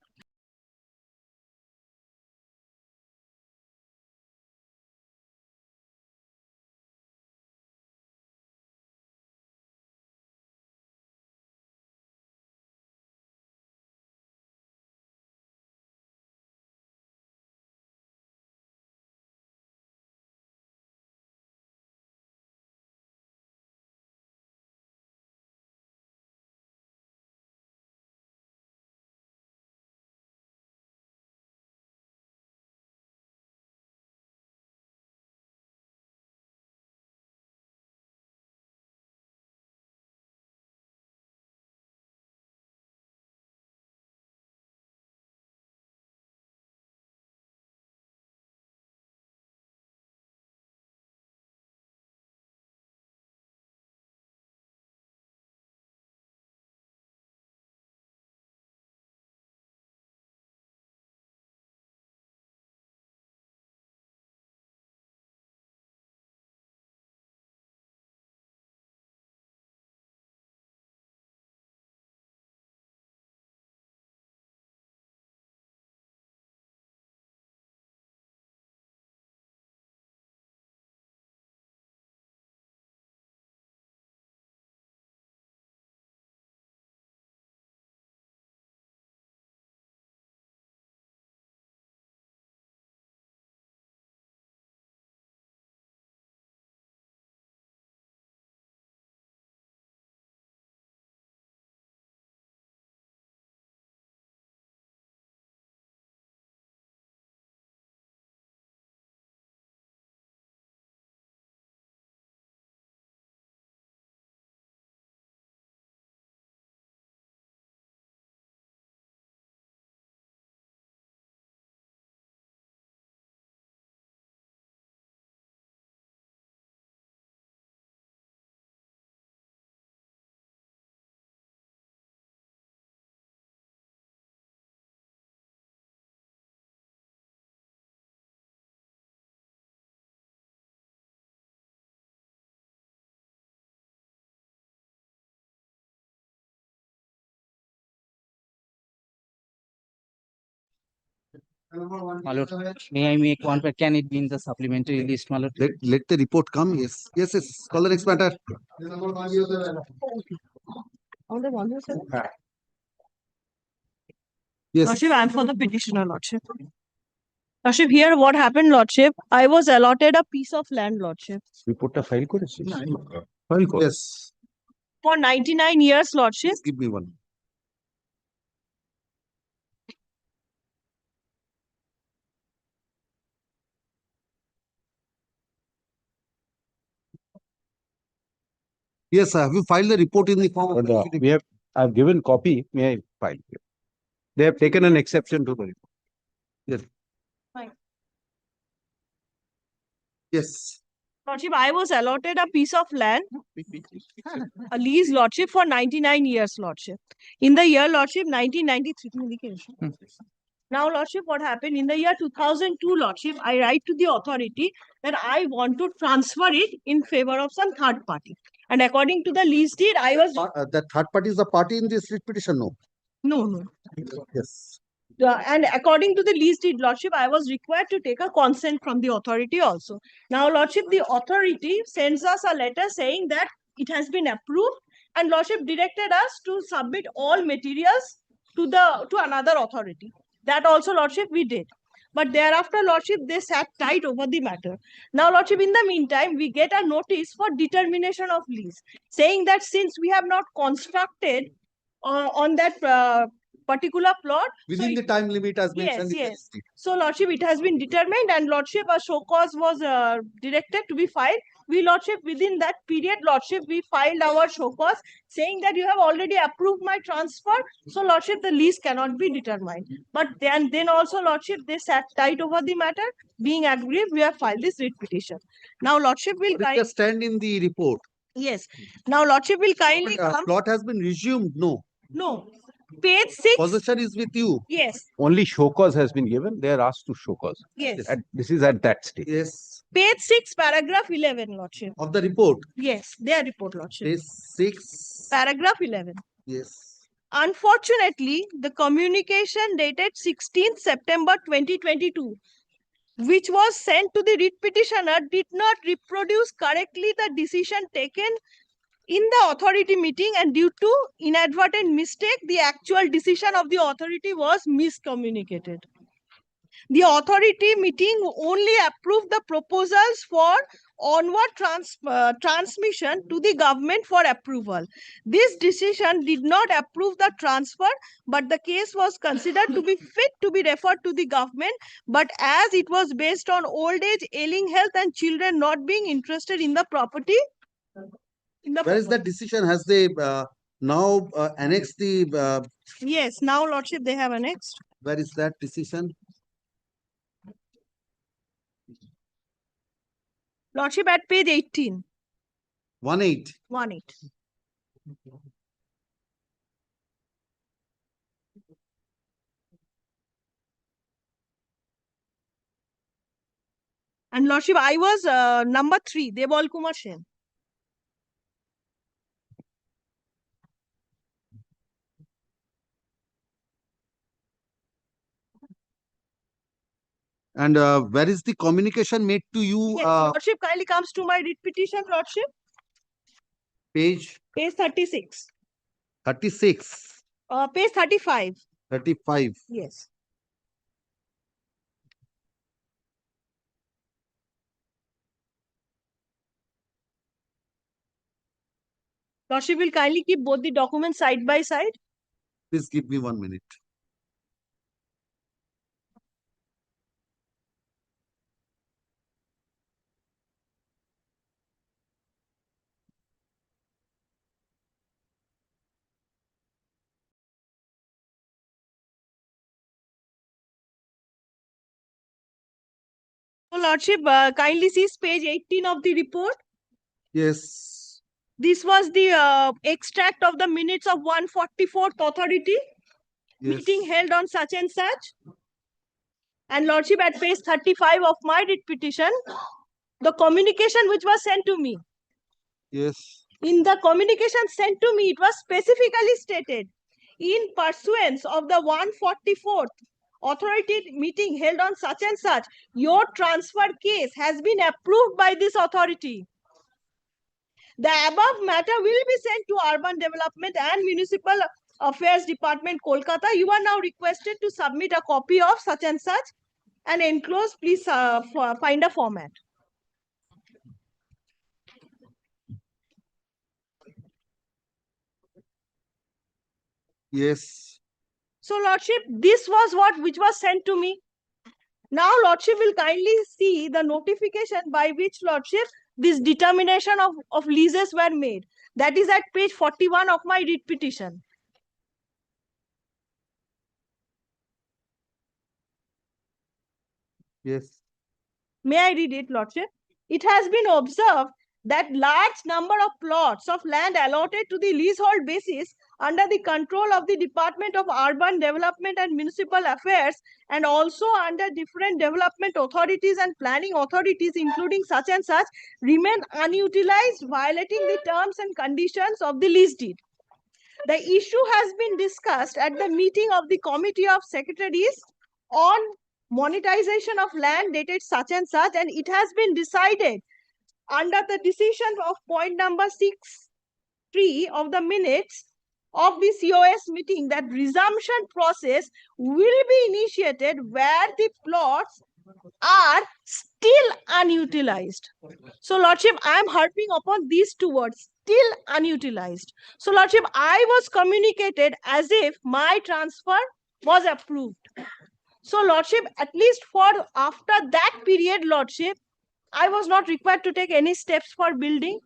My lord, may I make one, but can it be in the supplementary list, my lord? Let the report come. Yes. Yes. Call the next matter. Yes. Lordship, I am for the petitioner, Lordship. Lordship, here what happened, Lordship? I was allotted a piece of land, Lordship. রিপোর্টটা file করেছিস file কর Yes. For 99 years, Lordship. Please give me one. Yes, sir. Have you filed the report in the form of But, I've given copy, may I file? They have taken an exception to the report. Yes. Fine. Yes. Lordship, I was allotted a piece of land, a lease, Lordship, for 99 years, Lordship. In the year, Lordship, 1993. Now, Lordship, what happened? In the year 2002, Lordship, I write to the authority that I want to transfer it in favor of some third party. And according to the lease deed, I was... The third party is the party in this writ petition, no? No. Yes. And according to the lease deed, Lordship, I was required to take a consent from the authority also. Now, Lordship, the authority sends us a letter saying that it has been approved, and Lordship directed us to submit all materials to another authority. That also, Lordship, we did. But thereafter, Lordship, they sat tight over the matter. Now, Lordship, in the meantime, we get a notice for determination of lease, saying that since we have not constructed on that particular plot. Within the time limit as mentioned. Yes. So, Lordship, it has been determined, and Lordship, a show cause was directed to be filed. We, Lordship, within that period, Lordship, we filed our show cause saying that you have already approved my transfer. So, Lordship, the lease cannot be determined. But then also, Lordship, they sat tight over the matter. Being aggrieved, we have filed this writ petition. Now, Lordship will Just stand in the report. Yes. Now, Lordship will kindly come. Plot has been resumed. No. No. Page 6. Possession is with you. Yes. Only show cause has been given. They are asked to show cause. Yes. This is at that stage. Yes. Page 6, paragraph 11, Lordship. Of the report? Yes, their report, Lordship. Page 6. Paragraph 11. Yes. Unfortunately, the communication dated 16th September 2022, which was sent to the writ petitioner, did not reproduce correctly the decision taken in the authority meeting, and due to inadvertent mistake, the actual decision of the authority was miscommunicated. The authority meeting only approved the proposals for onward transmission to the government for approval. This decision did not approve the transfer, but the case was considered to be fit to be referred to the government. But as it was based on old age, ailing health, and children not being interested in the property. Where is that decision? Has they now annexed the... Yes, now, Lordship, they have annexed. Where is that decision? Lordship, at page 18. 18. 18. And Lordship, I was number 3, Debal Kumar Sen. And where is the communication made to you? Yes, Lordship, kindly comes to my writ petition, Lordship. Page 36. 36. Page 35. 35. Yes. Lordship will kindly keep both the documents side by side. Please give me 1 minute. So, Lordship, kindly see page 18 of the report. Yes. This was the extract of the minutes of 144th authority meeting held on such and such. And Lordship, at page 35 of my writ petition, the communication which was sent to me. Yes. In the communication sent to me, it was specifically stated, in pursuance of the 144th authority meeting held on such and such, your transfer case has been approved by this authority. The above matter will be sent to Urban Development and Municipal Affairs Department, Kolkata. You are now requested to submit a copy of such and such, and enclosed, please find a format. Yes. So, Lordship, this was which was sent to me. Now, Lordship will kindly see the notification by which, Lordship, this determination of leases were made. That is at page 41 of my writ petition. Yes. May I read it, Lordship? It has been observed that large number of plots of land allotted to the leasehold basis under the control of the Department of Urban Development and Municipal Affairs, and also under different development authorities and planning authorities, including such and such, remain unutilized, violating the terms and conditions of the lease deed. The issue has been discussed at the meeting of the Committee of Secretaries on monetization of land dated such and such, and it has been decided under the decision of point number 6.3 of the minutes of the COS meeting that resumption process will be initiated where the plots are still unutilized. So, Lordship, I am harping upon these two words, still unutilized. So, Lordship, I was communicated as if my transfer was approved. So, Lordship, at least for after that period, Lordship, I was not required to take any steps for building.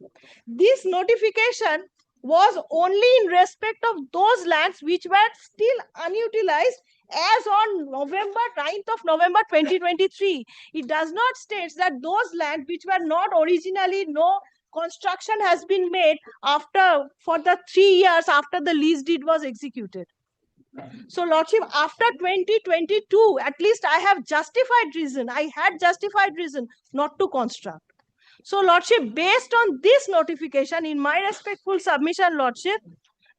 This notification was only in respect of those lands which were still unutilized as on 9th of November 2023. It does not state that those lands which were not originally, no construction has been made after, for the 3 years after the lease deed was executed. So, Lordship, after 2022, at least I have justified reason, I had justified reason not to construct. So, Lordship, based on this notification, in my respectful submission, Lordship,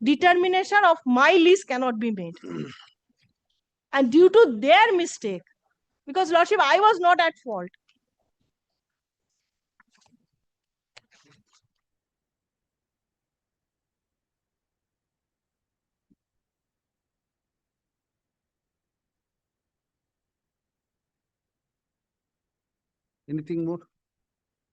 determination of my lease cannot be made. And due to their mistake, because, Lordship, I was not at fault. Anything more?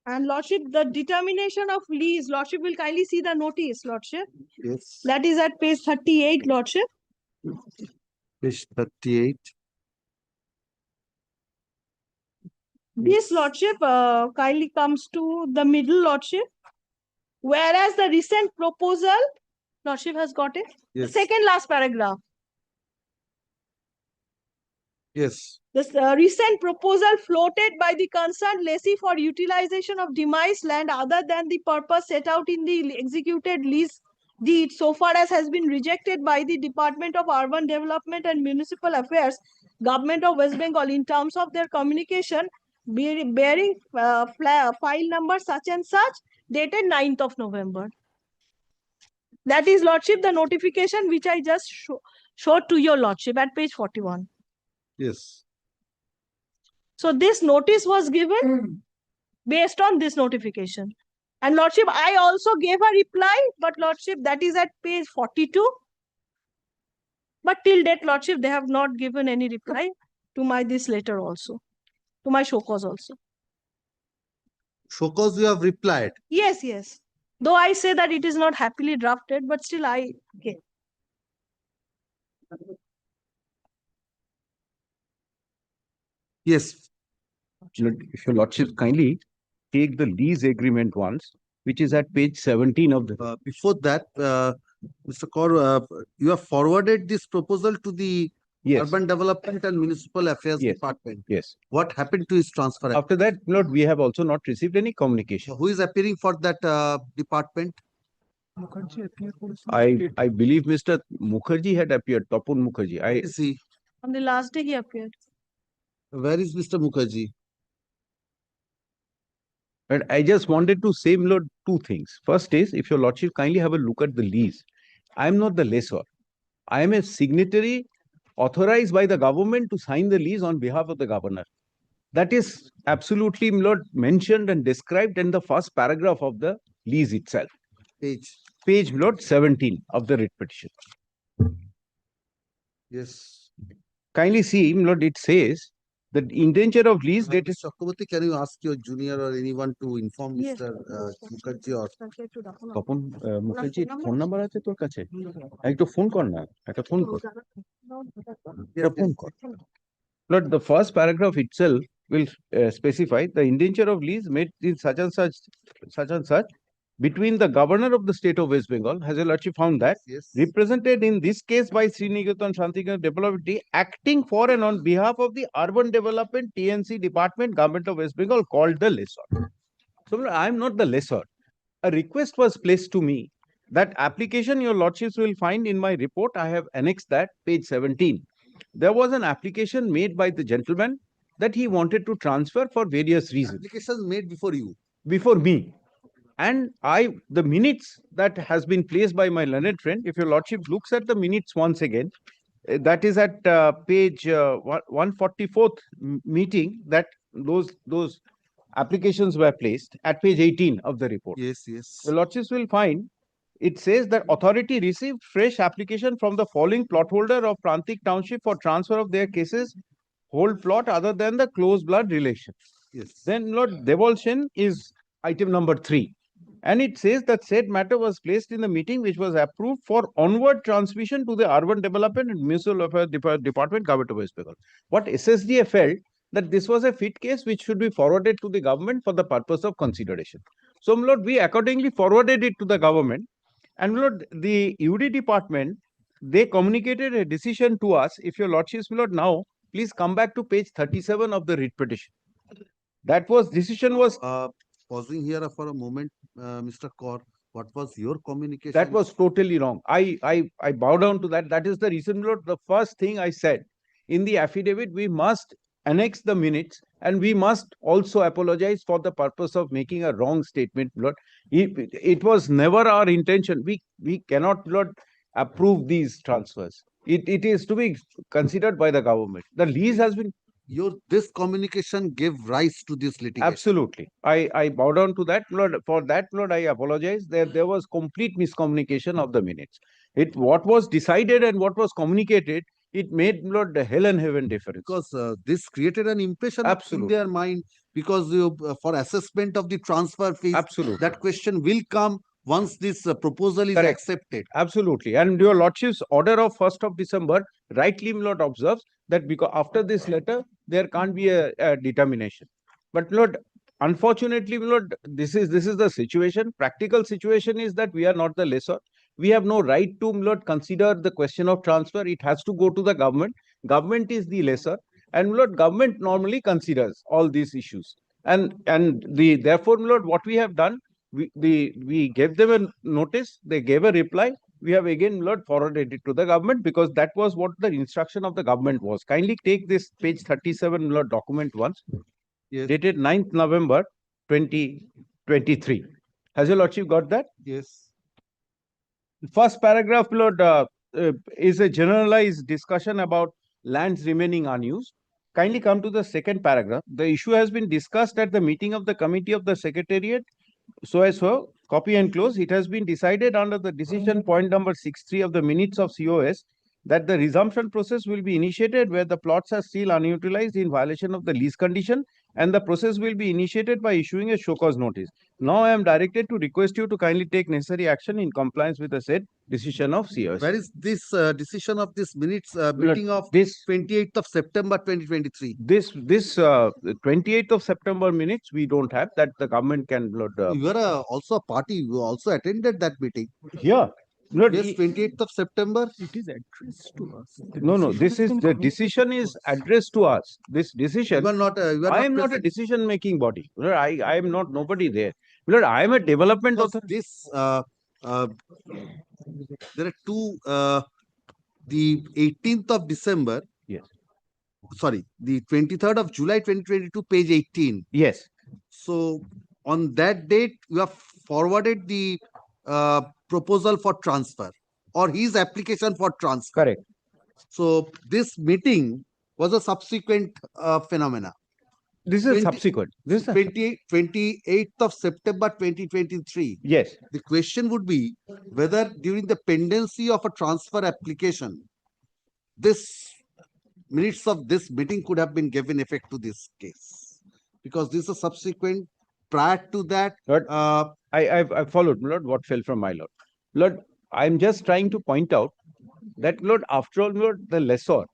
And Lordship, the determination of lease, Lordship will kindly see the notice, Lordship. Yes. That is at page 38, Lordship. Page 38. This, Lordship, kindly comes to the middle, Lordship. Whereas the recent proposal, Lordship has got it. Yes. Second last paragraph. Yes. This recent proposal floated by the concerned lessee for utilization of demised land other than the purpose set out in the executed lease deed, so far as has been rejected by the Department of Urban Development and Municipal Affairs, Government of West Bengal, in terms of their communication bearing file number such and such, dated 9th of November. That is, Lordship, the notification which I just showed to your Lordship at page 41. Yes. So this notice was given based on this notification. And Lordship, I also gave a reply, but Lordship, that is at page 42. But till date, Lordship, they have not given any reply to my this letter also, to my show cause also. Show cause you have replied. Yes, yes. Though I say that it is not happily drafted, but still I gave. Yes. If your Lordship kindly take the lease agreement once, which is at page 17 of the. Before that, Mr. Kaur, you have forwarded this proposal to the Urban Development and Municipal Affairs Department. Yes. What happened to his transfer? After that, Lord, we have also not received any communication. Who is appearing for that department? I believe Mr. Mukherjee had appeared, Tapun Mukherjee. Is he? On the last day he appeared. Where is Mr. Mukherjee? But I just wanted to say, Lord, two things. First is, if your Lordship kindly have a look at the lease, I am not the lessor. I am a signatory authorized by the government to sign the lease on behalf of the governor. That is absolutely, my lord, mentioned and described in the first paragraph of the lease itself. Page, my lord, 17 of the writ petition. Yes. Kindly see, my lord, it says that indenture of lease dated. Chakraborty, can you ask your junior or anyone to inform Yes. Mr. Mukherjee or Tapan মুখার্জির phone number আছে তোর কাছে একটু phone কর না একটা phone কর একটা ফোন কর Lord, the first paragraph itself will specify the indenture of lease made in such and such between the governor of the state of West Bengal, has a lordship found that represented in this case by Sriniketan Shantiniketen Development acting for and on behalf of the Urban Development TNC Department, Government of West Bengal, called the lessor. So I am not the lessor. A request was placed to me. That application your lordships will find in my report. I have annexed that, page 17. There was an application made by the gentleman that he wanted to transfer for various reasons. Applications made before you? Before me. And the minutes that has been placed by my learned friend, if your lordship looks at the minutes once again, that is at page 144th meeting, that those applications were placed at page 18 of the report. Yes, yes. The lordships will find it says that authority received fresh application from the following plot holder of Prantik Township for transfer of their cases whole plot other than the close blood relation. Yes. Then Lord devolution is item number 3. And it says that said matter was placed in the meeting which was approved for onward transmission to the Urban Development and Municipal Affairs Department, Government of West Bengal. What SSDA felt that this was a fit case which should be forwarded to the government for the purpose of consideration. So, my lord, we accordingly forwarded it to the government. And my lord, the UD department, they communicated a decision to us. If your lordships, my lord, now, please come back to page 37 of the writ petition. That was, decision was... pausing here for a moment, Mr. Kaur, what was your communication? That was totally wrong. I bow down to that. That is the reason, my lord, the first thing I said in the affidavit, we must annex the minutes and we must also apologize for the purpose of making a wrong statement, Lord. It was never our intention. We cannot, Lord, approve these transfers. It is to be considered by the government. The lease has been... This communication gave rise to this litigation. Absolutely. I bow down to that, Lord. For that, Lord, I apologize. There was complete miscommunication of the minutes. What was decided and what was communicated, it made, Lord, the hell and heaven difference. Because this created an impression in their mind, because for assessment of the transfer fees, absolutely, that question will come once this proposal is accepted. Absolutely. And your lordship's order of 1st of December rightly, my lord, observes that because after this letter, there can't be a determination. But Lord, unfortunately, my lord, this is the situation. Practical situation is that we are not the lessor. We have no right to, my lord, consider the question of transfer. It has to go to the government. Government is the lessor. And my lord, government normally considers all these issues. And therefore, my lord, what we have done, we gave them a notice, they gave a reply. We have again, Lord, forwarded it to the government because that was what the instruction of the government was. Kindly take this page 37, Lord, document once, dated 9th November 2023. Has your lordship got that? Yes. The first paragraph, Lord, is a generalized discussion about lands remaining unused. Kindly come to the second paragraph. The issue has been discussed at the meeting of the committee of the secretariat. So, copy and close. It has been decided under the decision point number 63 of the minutes of COS that the resumption process will be initiated where the plots are still unutilized in violation of the lease condition, and the process will be initiated by issuing a show cause notice. Now I am directed to request you to kindly take necessary action in compliance with the said decision of COS. Where is this decision of this minutes meeting of this 28th of September 2023? This 28th of September minutes we don't have. That the government can, Lord. You are also a party. You also attended that meeting. Here. Lord, yes, 28th of September. It is addressed to us. No. This is the decision is addressed to us. This decision. You are not. I am not a decision-making body. Lord, I am not nobody there. Lord, I am a development authority. This there are two. The 18th of December. Yes. Sorry, the 23rd of July 2022, page 18. Yes. So on that date, you have forwarded the proposal for transfer or his application for transfer. Correct. So this meeting was a subsequent phenomena. This is subsequent. This is 28th of September 2023. yes. The question would be whether during the pendency of a transfer application, this minutes of this meeting could have been given effect to this case. Because this is subsequent. Prior to that, Lord, I followed, Lord, what fell from my Lord. Lord, I'm just trying to point out that, Lord, after all, Lord, the lessor,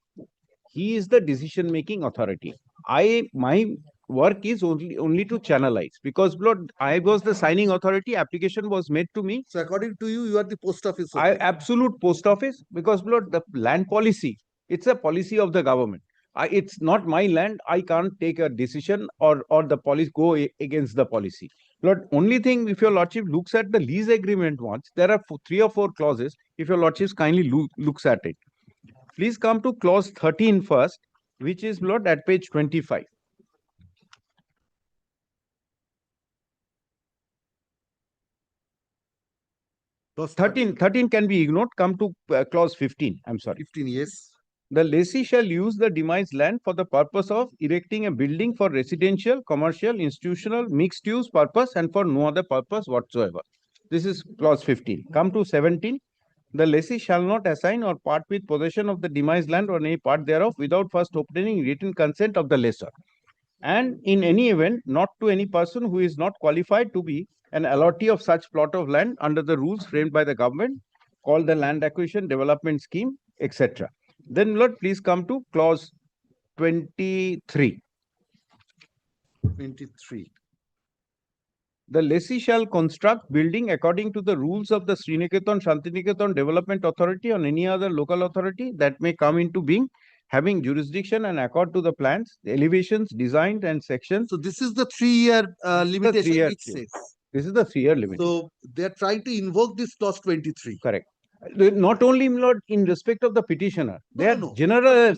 he is the decision-making authority. My work is only to channelize, because, Lord, I was the signing authority, application was made to me. So according to you, you are the post office. Absolute post office, because, Lord, the land policy, it's a policy of the government. It's not my land. I can't take a decision or the policy go against the policy. Lord, only thing, if your Lordship looks at the lease agreement once, there are 3 or 4 clauses. If your Lordship kindly looks at it. Please come to clause 13 first, which is, Lord, at page 25. Clause 13 can be ignored. Come to clause 15. I'm sorry. 15, yes. The lessee shall use the demised land for the purpose of erecting a building for residential, commercial, institutional, mixed use purpose and for no other purpose whatsoever. This is clause 15. Come to 17. The lessee shall not assign or part with possession of the demised land or any part thereof without first obtaining written consent of the lessor. And in any event, not to any person who is not qualified to be an allottee of such plot of land under the rules framed by the government, called the Land Acquisition Development Scheme, etc. Then, Lord, please come to clause 23. 23. The lessee shall construct building according to the rules of the Sriniketan Shantiniketan Development Authority or any other local authority that may come into being, having jurisdiction and accord to the plans, the elevations, designed and sections. So this is the 3-year limitation which says. This is the 3-year limit. So they are trying to invoke this clause 23. Correct. Not only, Lord, in respect of the petitioner, they are general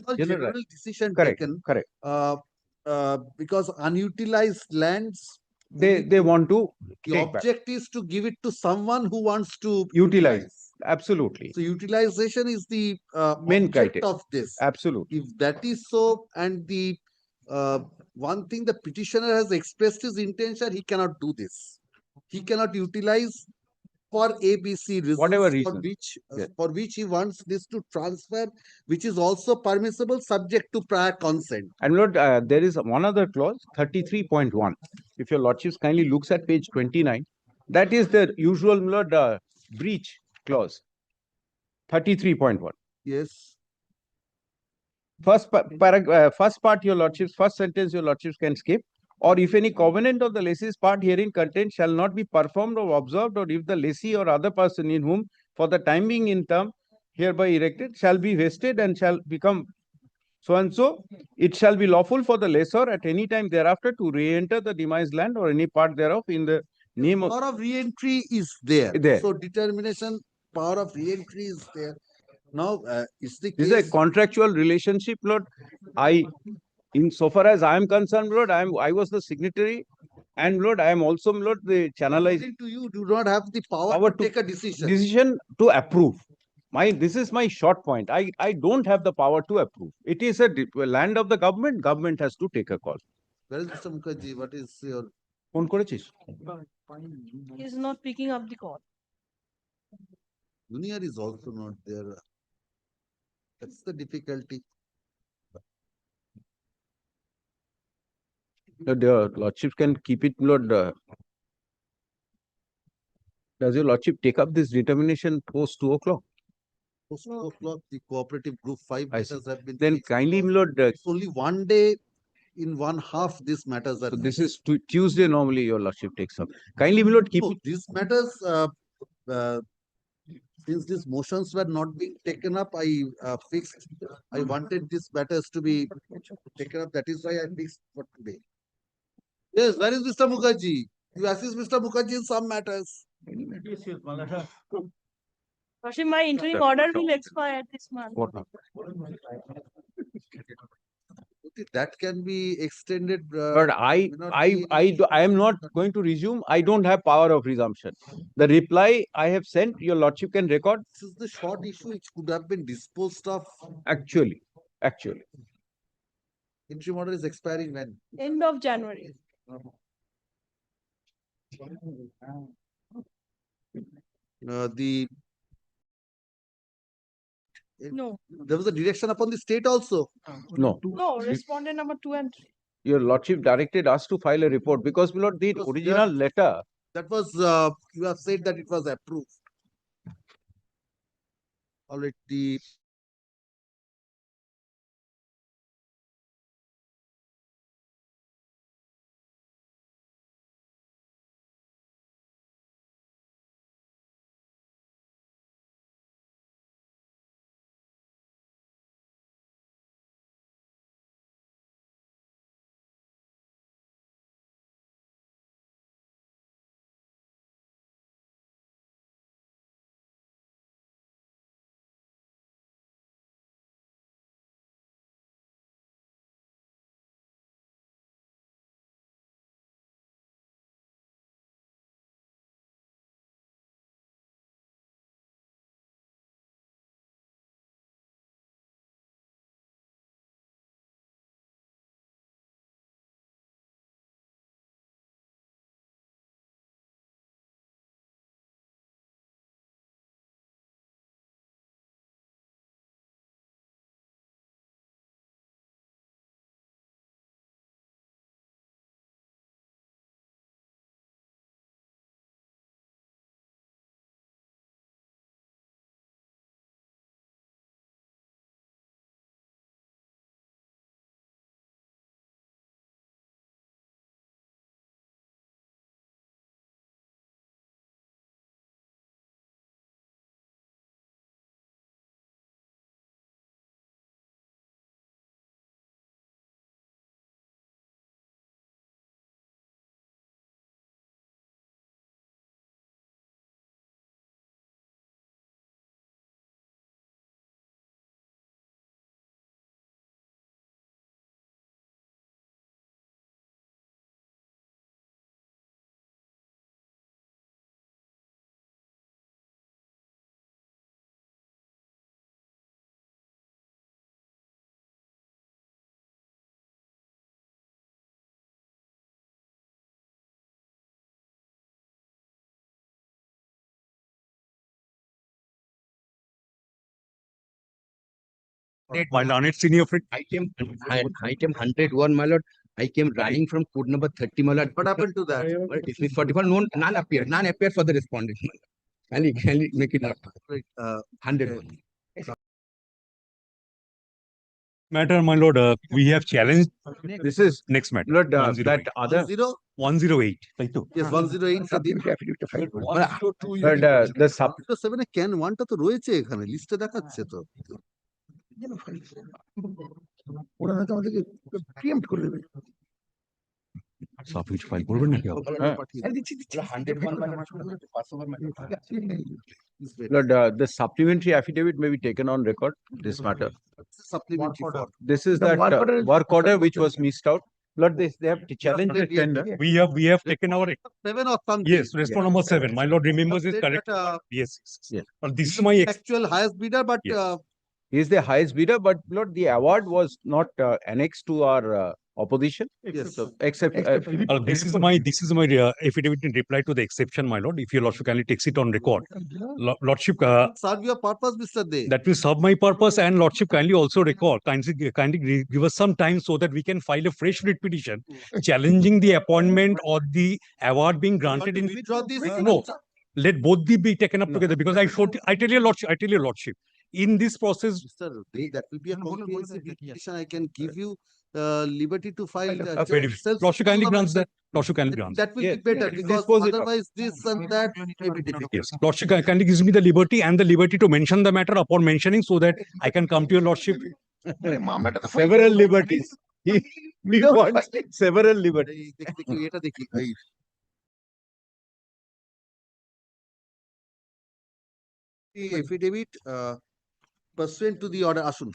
decision correct, taken. Correct. Because unutilized lands, they want to the object is to give it to someone who wants to utilize. Absolutely. So utilization is the main object criteria of this. Absolutely. If that is so, and the one thing the petitioner has expressed his intention, he cannot do this. He cannot utilize for ABC reasons, Whatever reason. For which he wants this to transfer, which is also permissible subject to prior consent. And Lord, there is one other clause, 33.1. If your Lordships kindly looks at page 29, that is the usual, Lord, breach clause. 33.1. Yes. First part, your Lordships, first sentence, your Lordships can skip. Or if any covenant of the lessee's part herein contained shall not be performed or observed, or if the lessee or other person in whom for the time being in term hereby erected shall be vested and shall become so and so, it shall be lawful for the lessor at any time thereafter to re-enter the demised land or any part thereof in the name of... Power of re-entry is there. So determination, power of re-entry is there. Now, is the case... This is a contractual relationship, Lord. In so far as I am concerned, Lord, I was the signatory, and Lord, I am also, Lord, the channelizing. To you do not have the power to take a decision. Decision to approve. This is my short point. I don't have the power to approve. It is a land of the government. Government has to take a call. Where is Mr. Mukherjee? What is your... Phone kореchish? He is not picking up the call. Junior is also not there. That's the difficulty. The Lordship can keep it, Lord. Does your Lordship take up this determination post 2 o'clock? Post 2 o'clock, the cooperative group 5 matters have been... Then kindly, Lord... It's only one day in one half these matters are... So this is Tuesday normally your Lordship takes up. Kindly, Lord, keep it... These matters, since these motions were not being taken up, I wanted these matters to be taken up. That is why I fixed for today. Yes, where is Mr. Mukherjee? You assist Mr. Mukherjee in some matters. Hashim, my interim order will expire this month. that can be extended. But may not be any- I am not going to resume. I don't have power of resumption. The reply I have sent, your lordship can record. This is the short issue which could have been disposed of. Actually. Interim order is expiring when? End of January. The No, there was a direction upon the state also. No. no, respondent number 2 and 3. Your lordship directed us to file a report because my lord, the Because original letter. That was you have said that it was approved. All right, the My learned senior friend, item 101, my lord. I came running from code number 30, my lord. What happened to that? Well, dismiss 44, none appeared for the respondent. Can you make it up? Right, 101. Matter, my lord, we have challenged. This is Next matter. Lord, 108. that other 108. Right to. Yes, 108 but the sub 7 A can 1 টা তো রয়েছে এখানে লিস্টে দেখাচ্ছে তো। ওরা হয়তো আমাদেরকে প্রিএম্প্ট করে দেবে। সব কিছু ফাইল করবেন নাকি? Lord, the supplementary affidavit may be taken on record. This matter. Supplementary for This is that work order which was missed out. Lord, they have challenged the tender. We have taken our 7 or something. yes, response number 7. My lord remembers is Said correct. that, Yes. Yes. But this is my actual highest bidder, but Yes. He is the highest bidder, but Lord, the award was not annexed to our opposition. Yes. So, except this is my affidavit in reply to the exception, my lord. If your lordship kindly takes it on record, lordship serve your purpose, Mr. Dey. that will serve my purpose, and lordship kindly also record, kindly give us some time so that we can file a fresh writ petition challenging the appointment or the award being granted in. Withdraw this. No, let both be taken up together because I tell your lordship, in this process. Mr. Dey, that will be a comprehensive petition. I can give you liberty to file. Lordship kindly grants that. Lordship kindly grants. That will be better because otherwise this and that may be difficult. Yes, lordship kindly gives me the liberty to mention the matter upon mentioning so that I can come to your lordship. several liberties. We want several liberties. এটা দেখি এই affidavit pursuant to the order আসুন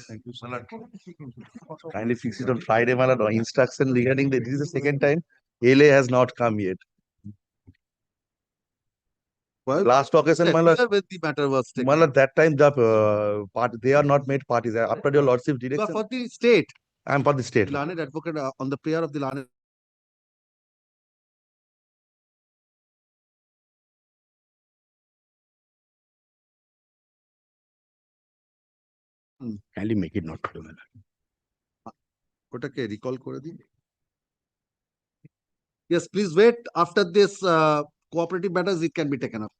Thank you, sir. Kindly fix it on Friday, my lord. Instruction regarding this is the second time. LA has not come yet. Well, Last occasion, my lord. when the matter was taken. My lord, that time the party they are not made parties. After your lordship You are direction, for the state. I am for the state. The learned advocate on the prayer of the learned. Kindly make it not today, my lord. ওটাকে recall করে দিন. Yes, please wait. After this cooperative matters, it can be taken up.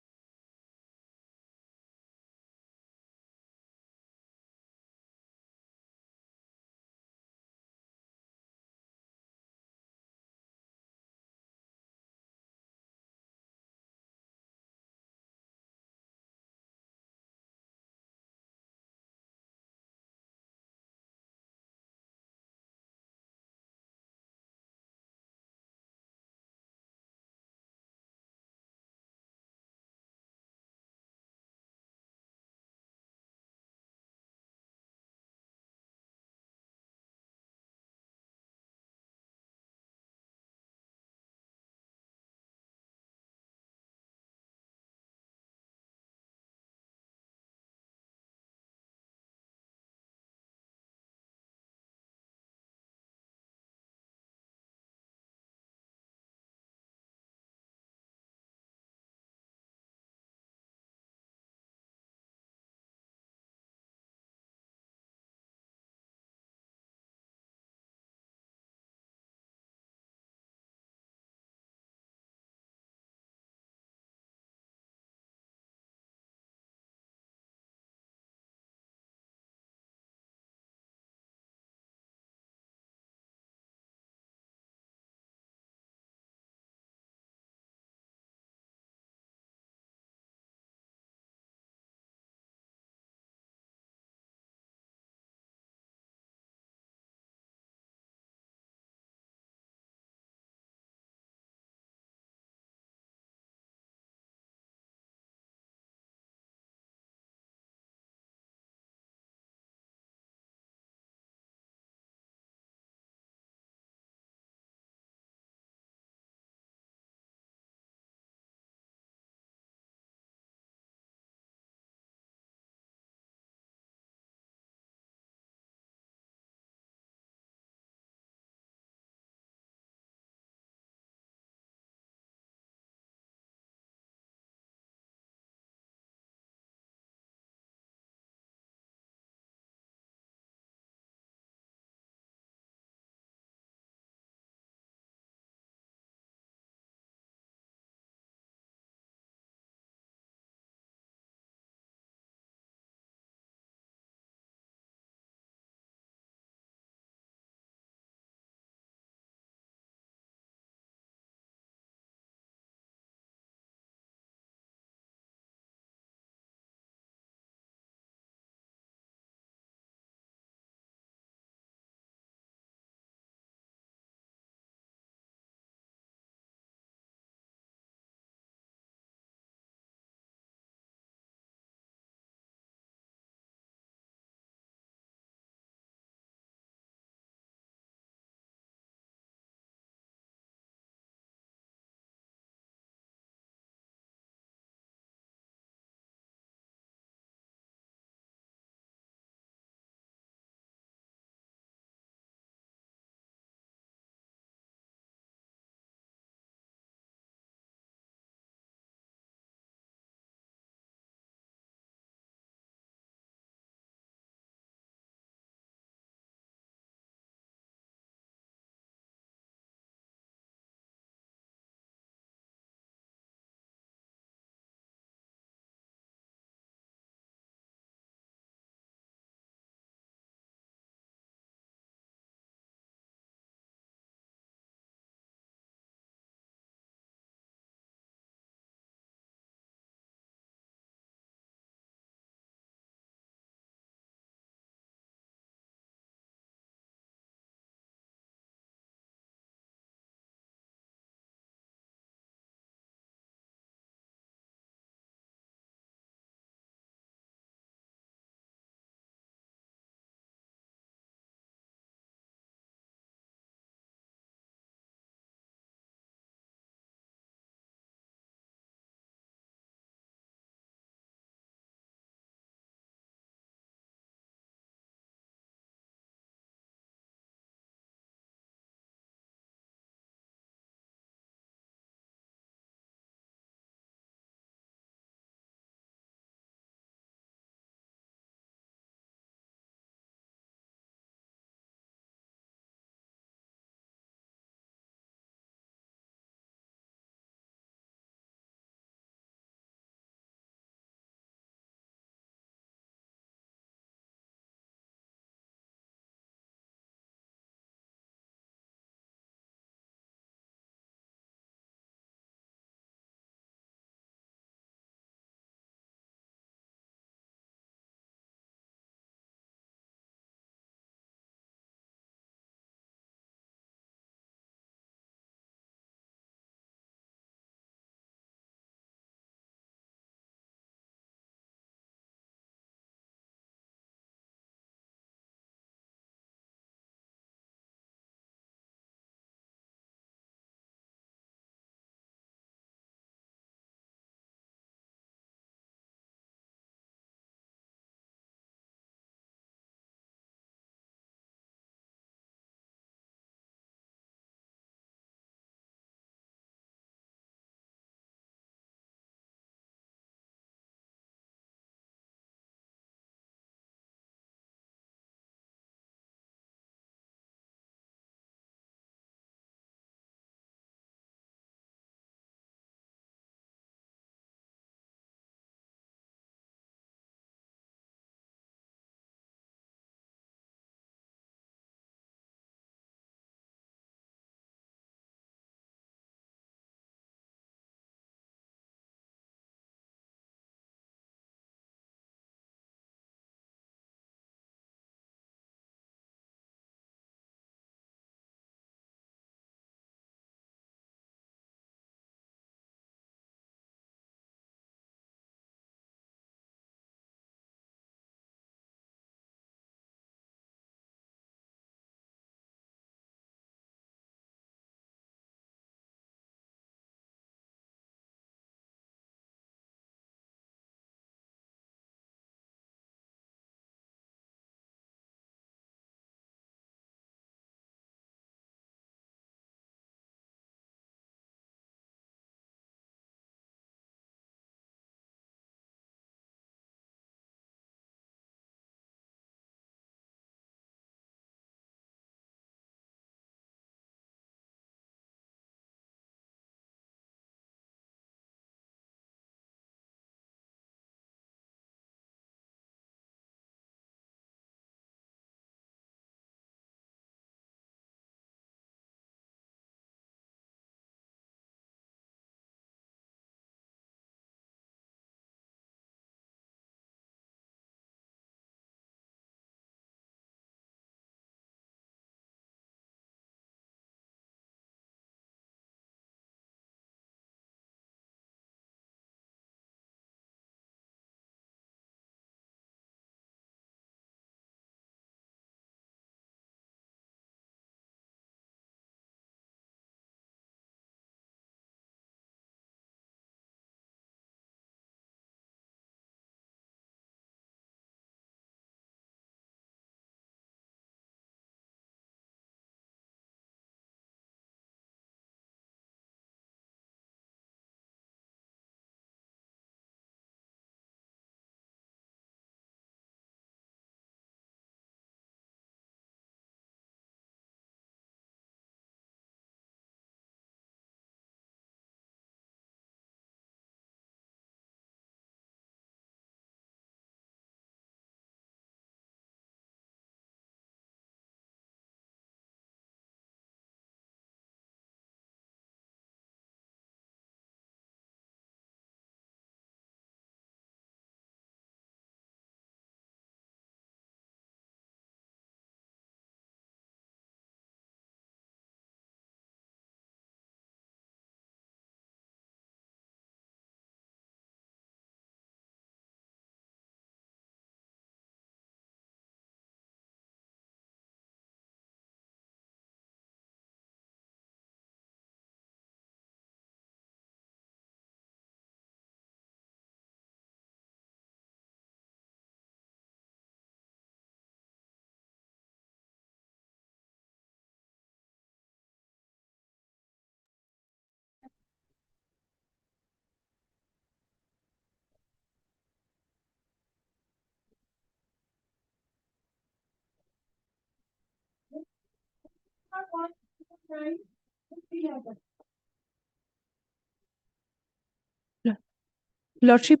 Lordship,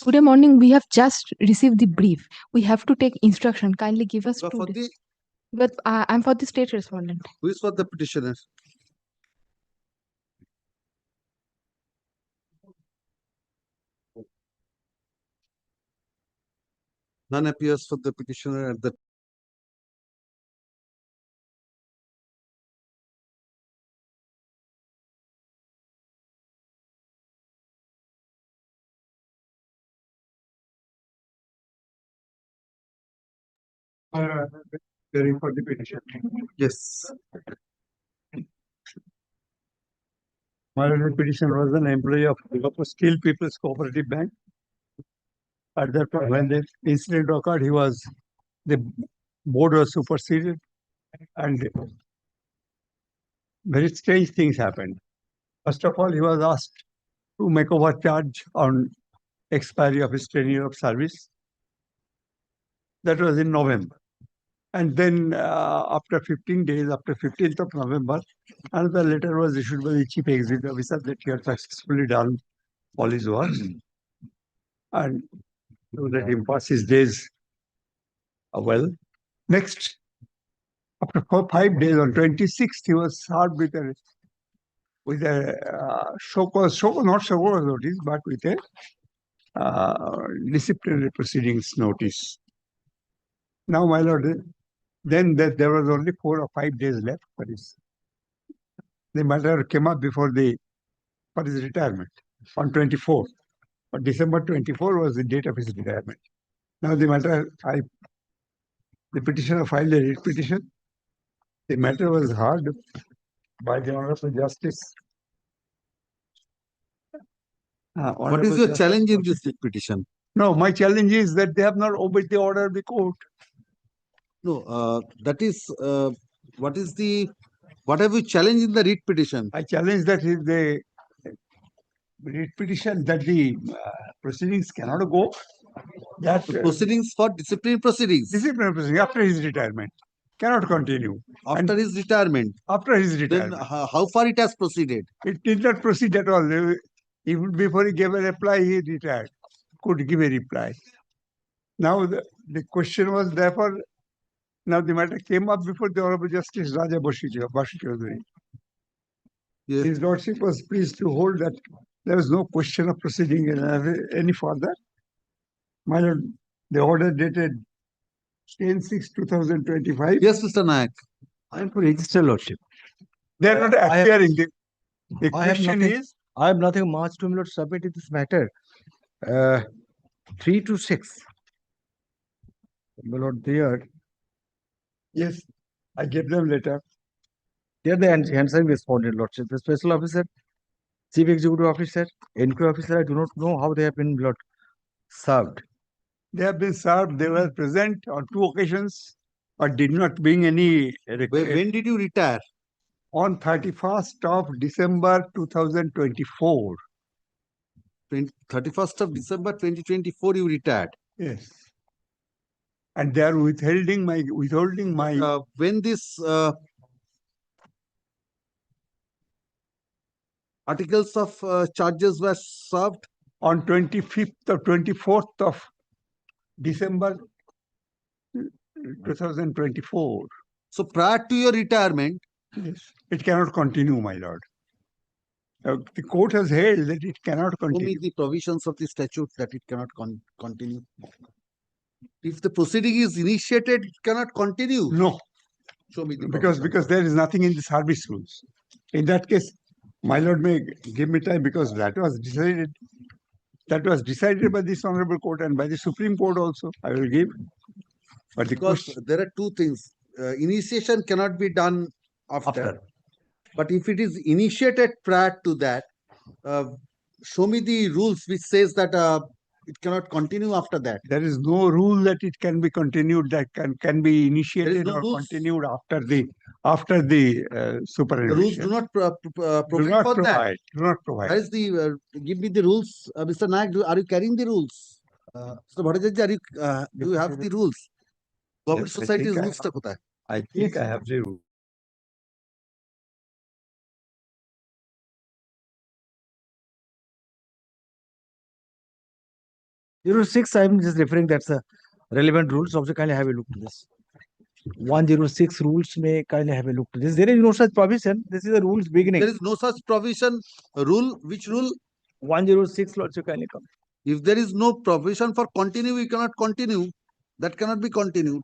today morning we have just received the brief. We have to take instruction. Kindly give us You are 2 for days. the, But I'm for the state respondent. who is for the petitioner? None appears for the petitioner at the Hearing for the petition. yes. My petition was an employee of Steel People's Cooperative Bank. At that point, when the incident occurred, the board was superseded, and very strange things happened. First of all, he was asked to make overcharge on expiry of his tenure of service. That was in November. And then after 15 days, after 15th of November, another letter was issued by the chief executive officer that he had successfully done all his work and to let him pass his days well. Next, after 5 days, on 26th, he was served with a show cause notice, but with a disciplinary proceedings notice. Now, my lord, then there was only 4 or 5 days left for his. The matter came up for his retirement on 24th. But December 24 was the date of his retirement. Now the matter, the petitioner filed a writ petition. The matter was heard by the Honorable Justice. What is your challenge in this petition? No, my challenge is that they have not obeyed the order of the court. No, that is, what have you challenged in the writ petition? I challenge that the writ petition that the proceedings cannot go. That Proceedings for disciplinary proceedings. Disciplinary proceedings after his retirement cannot continue. After his retirement. After his retirement. Then how far it has proceeded? It did not proceed at all. Even before he gave a reply, he retired. Could give a reply. Now the question was therefore. Now the matter came up before the Honorable Justice Raja Bashi Chaudhary. Yes. His Lordship was pleased to hold that there was no question of proceeding any further. My Lord, the order dated 10/6/2025. Yes, Mr. Nayak. I am for register, Lordship. They are not appearing. The question is. I have nothing much to Lord submit in this matter. 3 to 6. My Lord, there. Yes, I gave them letter. They are the answering respondent, Lordship. The special officer, chief executive officer, inquiry officer, I do not know how they have been served. They have been served. They were present on 2 occasions, but did not bring any. When did you retire? On 31st of December 2024. 31st of December 2024, you retired. Yes. And they are withholding my. When this articles of charges were served? On 25th or 24th of December 2024. So prior to your retirement? Yes. It cannot continue, my lord. The court has held that it cannot continue. Show me the provisions of the statute that it cannot continue. If the proceeding is initiated, it cannot continue. No. Show me the because there is nothing in the service rules. In that case, my lord may give me time because that was decided. That was decided by this honorable court and by the Supreme Court also. I will give. But because there are 2 things. Initiation cannot be done after. But if it is initiated prior to that, show me the rules which says that it cannot continue after that. There is no rule that it can be continued, that can be initiated or continued after the superannuation. The rules do not provide for that. Do not provide. That is the give me the rules, Mr. Nayak. Are you carrying the rules? Mr. Bhattacharya, do you have the rules? Government society rules ta kothay? I think I have the rule. Zero six, I'm just referring that's the relevant rules. Also, kindly have a look to this. 106 rules may kindly have a look to this. There is no such provision. This is the rules beginning. There is no such provision. Rule, which rule? 106, Lord, so kindly come. If there is no provision for continue, we cannot continue. That cannot be continued.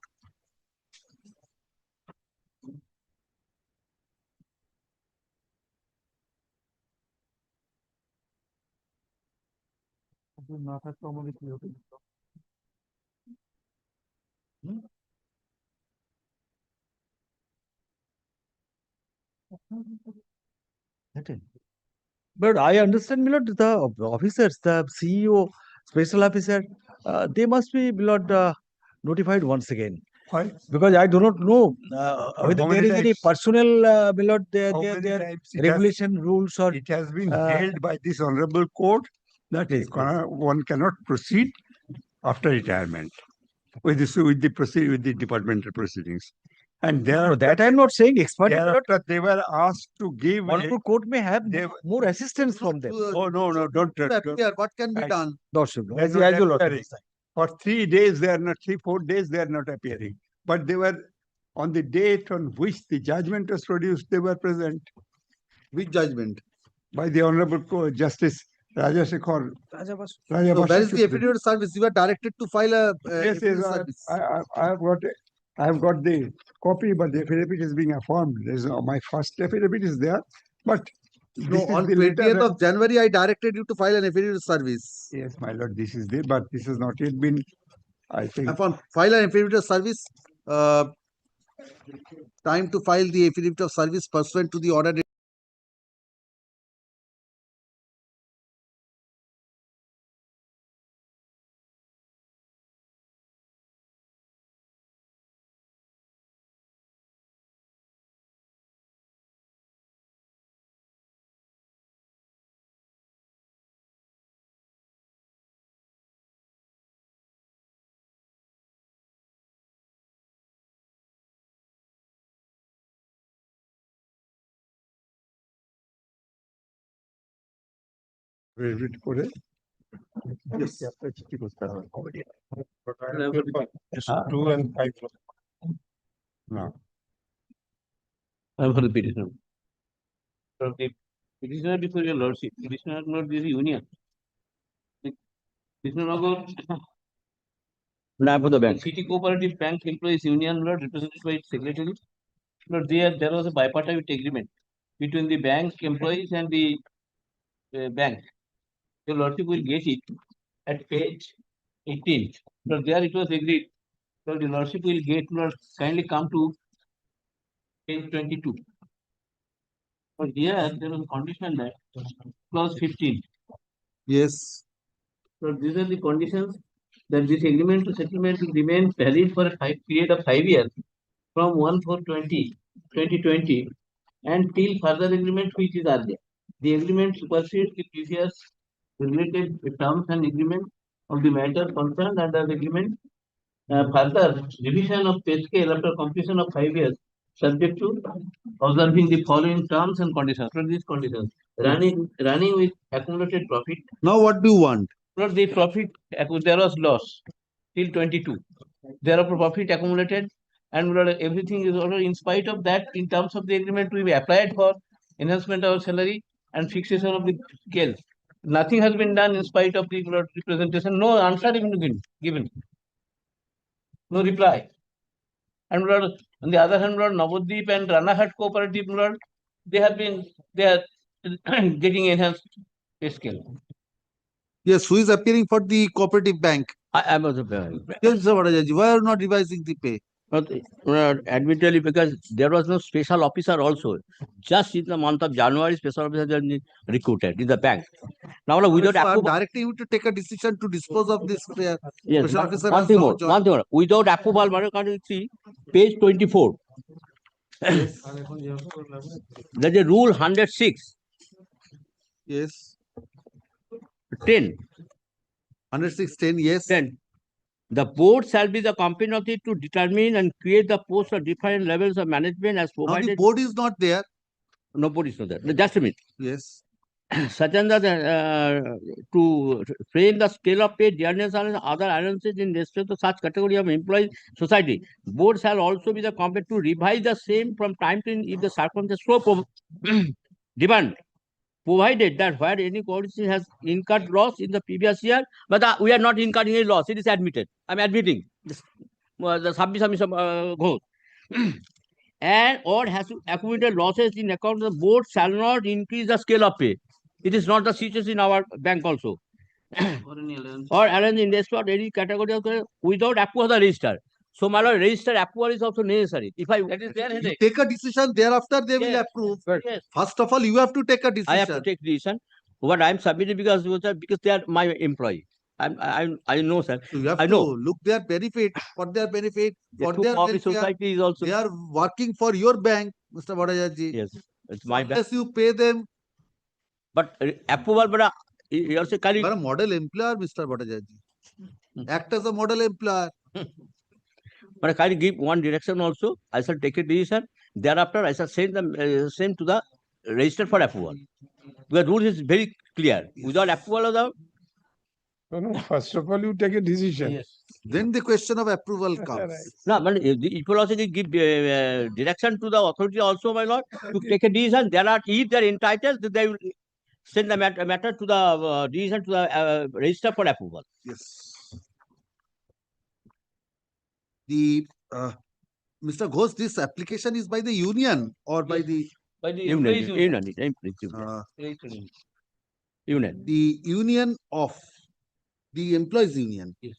But I understand, my lord, the officers, the CEO, special officer, they must be, my lord, notified once again. Why? Because I do not know whether how there many is any times? personnel, my lord, How many their times it has- regulation rules or It has been uh, held by this honorable court that Please, one cannot proceed after retirement with the departmental proceedings. And no, that I am not saying expert. my lord. thereafter they were asked to give. Honorable court may have more assistance from them. Oh no, don't. What can be I- done? No, sir, no. They're As not you lord appearing. decide. For 3 days, they are not 4 days, they are not appearing. But they were on the date on which the judgment was produced, they were present Which judgment? by the Honorable Justice Rajasekhar. So where is the affidavit service? You are directed to file a Yes, affidavit service. I have got the copy, but the affidavit is being affirmed. My first affidavit is there, but No, this is on the 20th letter. of January, I directed you to file an affidavit service. Yes, my lord, this is there, but this has not yet been, I think. Upon file an affidavit of service, time to file the affidavit of service pursuant to the order. Affidavit করে Yes. কি করতে হবে? Yes, Huh? 2 and 5. No. I'm for the petitioner. So the petitioner before your lordship, petitioner not this union. Petitioner no go. I'm for the bank. City Cooperative Bank Employees Union Lord represented by its secretary. Lord, there was a bipartite agreement between the bank employees and the bank. Your lordship will get it at page 18. So there it was agreed. So the lordship will get, Lord, kindly come to page 22. But here there was a condition that clause 15. Yes. So these are the conditions that this agreement to settlement will remain valid for a period of 5 years from 1/4/2020 and till further agreement which is earlier. The agreement supersedes the previous related terms and agreement of the matter concerned under the agreement. Further revision of pay scale after completion of 5 years, subject to observing the following terms and conditions. For these conditions, running with accumulated profit. Now what do you want? Not the profit, there was loss till 22. Thereof profit accumulated, and everything is ordered. In spite of that, in terms of the agreement, we applied for enhancement of salary and fixation of the scale. Nothing has been done in spite of the representation. No answer even been given. No reply. And on the other hand, Navadvip and Ranaghat Cooperative, they are getting enhanced pay scale. Yes, who is appearing for the cooperative bank? I am also paying. Yes, Mr. Bhattacharya, why are you not revising the pay? But admittedly, because there was no special officer also. Just in the month of January, special officer has been recruited in the bank. Now, without So I'm approval, directing you to take a decision to dispose of this yes, special but officer. one has thing now more, joined. one thing more. Without approval, can't you see page 24? There's a rule 106. Yes. 10. 106, 10, yes. 10. The board shall be the competent authority to determine and create the posts of different levels of management as Now the provided. board is not there. No board is not there. Just a minute. Yes. Such as to frame the scale of pay, dearness, and other allowances in respect to such category of employee society. Board shall also be the competent to revise the same from time to time if the circumstances so demand, provided that where any policy has incurred loss in the previous year, but we are not incurring any loss. It is admitted. I'm admitting this, the submission goes. And or has accumulated losses in account, the board shall not increase the scale of pay. It is not the situation in our bank also. Or allowance in respect of any category of without approval of the register. So, my lord, register approval is also necessary. If I that is their You headache. take a decision, thereafter they will approve. Yes. First of all, you have to take a decision. I have to take decision. What I am submitting because they are my employee. I know, sir. So you have I to know. look their benefit, for their benefit, The for two their cooperative welfare. society is also. They are working for your bank, Mr. Bhattacharya. Yes, it's my bank. Unless you pay them. But approval, but you also carry. You are a model employer, Mr. Bhattacharya. Act as a model employer. But I can give one direction also. I shall take a decision. Thereafter, I shall send them send to the register for approval. The rule is very clear. Without approval of the. No, first of all, you take a decision. Yes. Then the question of approval comes. No, but it will also give direction to the authority also, my lord, to take a decision. There are, if they are entitled, they will send the matter to the decision to the register for approval. Yes. The Mr. Ghosh, this application is by the union or by the Union. Union. The union of the employees union. Yes.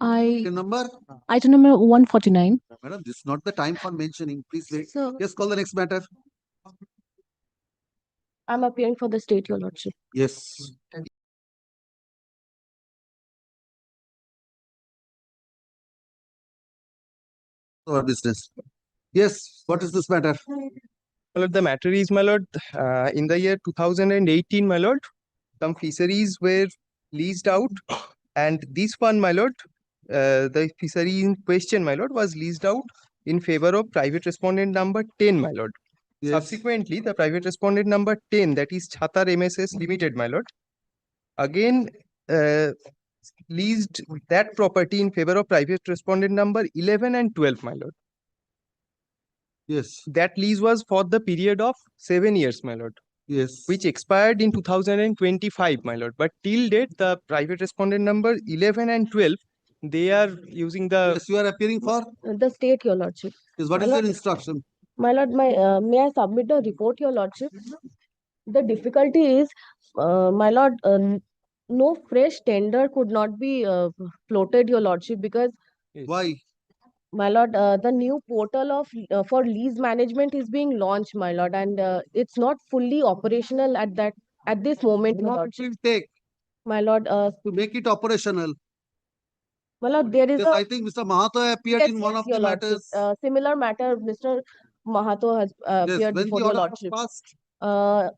Number? Item number 149. Madam, this is not the time for mentioning. Please wait. Sir. Yes, call the next matter. I'm appearing for the state, Your Lordship. Yes. Our business. Yes, what is this matter? My lord, the matter is, my lord, in the year 2018, my lord, some fisheries were leased out, and this one, my lord, the fishery in question, my lord, was leased out in favor of private respondent number 10, my lord. Yes. Subsequently, the private respondent number 10, that is Chhatar MSS Limited, my lord, again leased that property in favor of private respondent number 11 and 12, my lord. Yes. That lease was for the period of 7 years, my lord. Yes. Which expired in 2025, my lord. But till date, the private respondent number 11 and 12, they are using the... Yes, you are appearing for? The state, Your Lordship. Yes, what My is your lord- instruction? My lord, may I submit a report, Your Lordship? The difficulty is, my lord, no fresh tender could not be floated, Your Lordship, because Why? my lord, the new portal of for lease management is being launched, my lord, and it's not fully operational at this moment, How Your long it Lordship. will take My lord, to make it operational? my lord, there is Yes, a I think Mr. Mahato appeared yes, in one of Your the Lordship. matters. Similar matter, Mr. Mahato has Yes, appeared when before the Your order was Lordship. passed?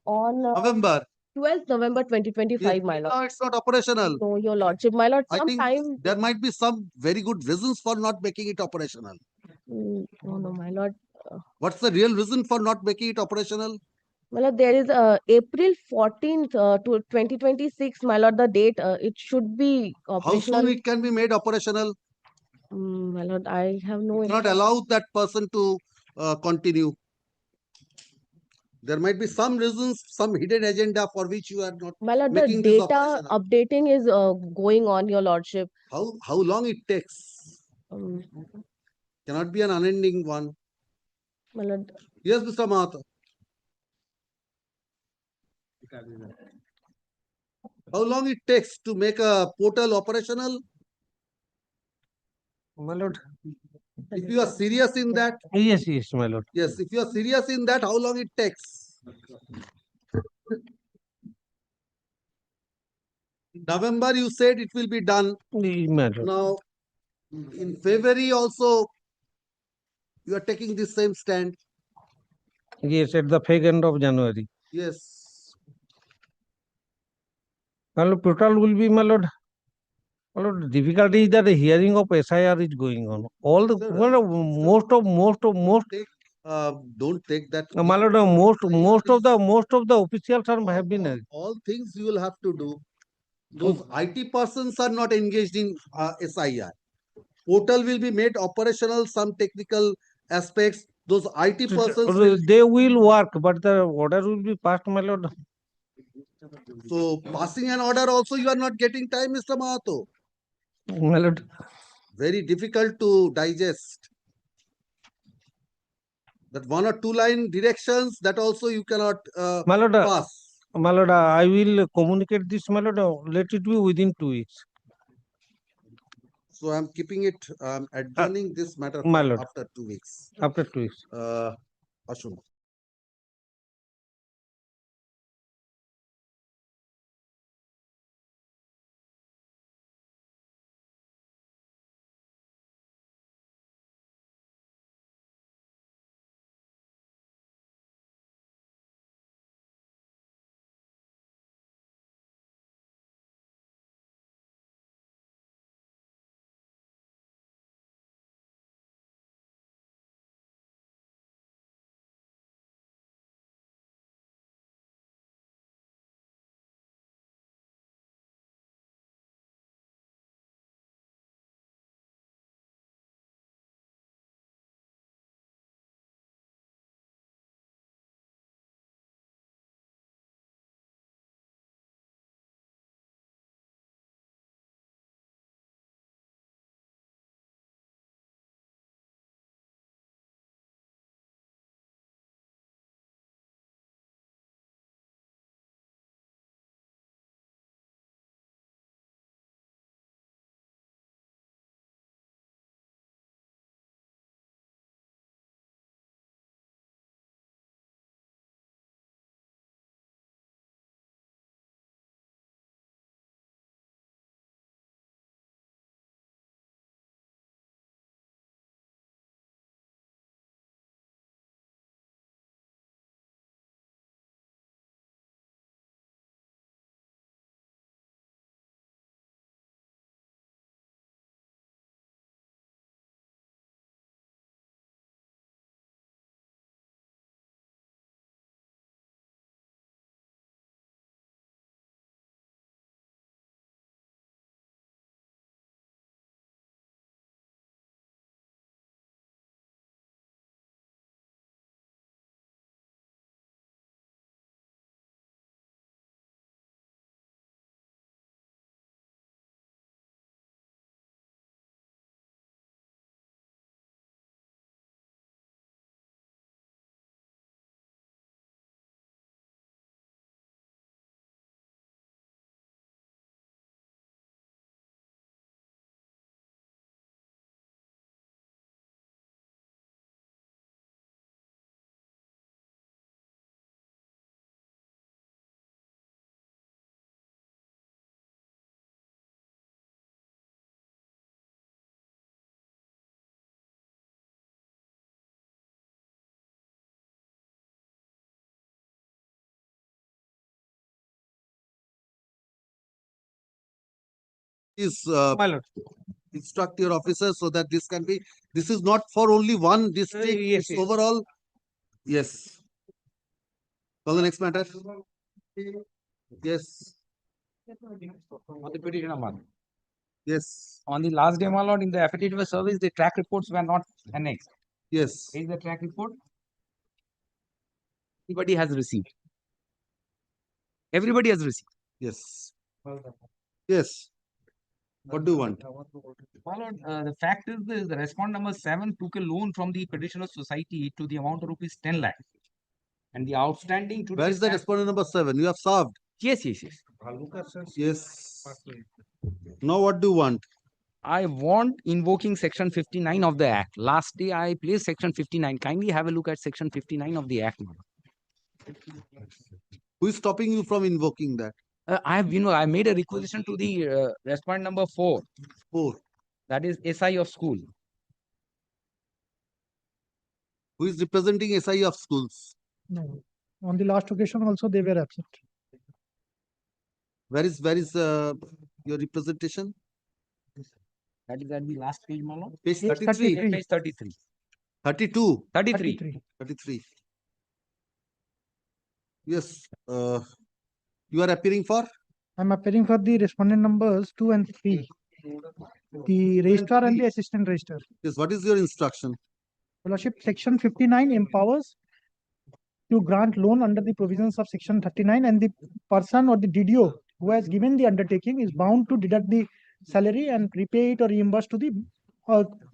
On November. 12th November 2025, Yes, my lord. now it's not operational. No, Your Lordship, my lord, I think sometime. there might be some very good reasons for not making it operational. No, my lord. What's the real reason for not making it operational? My lord, there is April 14th to 2026, my lord, the date. It should be How operational. soon it can be made operational? My lord, I have no. You cannot allow that person to continue. There might be some reasons, some hidden agenda for which you are not My lord, the making this data operational. updating is going on, Your Lordship. How long it takes? Cannot be an unending one. My lord. Yes, Mr. Mahato. How long it takes to make a portal operational? My lord. If you are serious in that. Yes, yes, my lord. Yes, if you are serious in that, how long it takes? November, you said it will be done. My lord. Now, in February also, you are taking the same stand. Yes, at the fag end of January. Yes. My lord, portal will be, my lord. My lord, difficulty is that the hearing of SIR is going on. All the most of Don't take that. my lord, most of the officials have been. All things you will have to do. Those IT persons are not engaged in SIR. Portal will be made operational, some technical aspects. Those IT persons will. They will work, but the order will be passed, my lord. So passing an order also you are not getting time, Mr. Mahato. My lord. Very difficult to digest. That 1 or 2 line directions that also you cannot My lord, pass. my lord, I will communicate this, my lord. Let it be within 2 weeks. So I'm keeping it, adjourning this matter My lord. after 2 weeks. After 2 weeks. Ashwin. Is My lord. instruct your officers so that this can be, this is not for only one district, yes, it's yes. overall. Yes. Call the next matter. Yes. On the petition of one. Yes. On the last day, my lord, in the affidavit of service, the track reports were not annexed. Yes. Is the track report? Everybody has received. Everybody has received. Yes. Yes. What do you want? My lord, the fact is this, the respondent number 7 took a loan from the petitioner society to the amount of rupees 10 lakh. And the outstanding to Where is the respondent number 7? You have served. Yes, yes, yes. Yes. Now what do you want? I want invoking section 59 of the Act. Last day I placed section 59. Kindly have a look at section 59 of the Act. Who is stopping you from invoking that? I have, I made a requisition to the respondent number 4. 4. That is SI of school. Who is representing SI of schools? No. On the last occasion also they were absent. Where is your representation? That is at the last page, my lord. Page 33. Page 33. 32. 33. 33. Yes. You are appearing for? I'm appearing for the respondent numbers 2 and 3. The registrar and the assistant registrar. Yes. What is your instruction? Your Lordship, section 59 empowers to grant loan under the provisions of section 39, and the person or the DDO who has given the undertaking is bound to deduct the salary and repay it or reimburse to the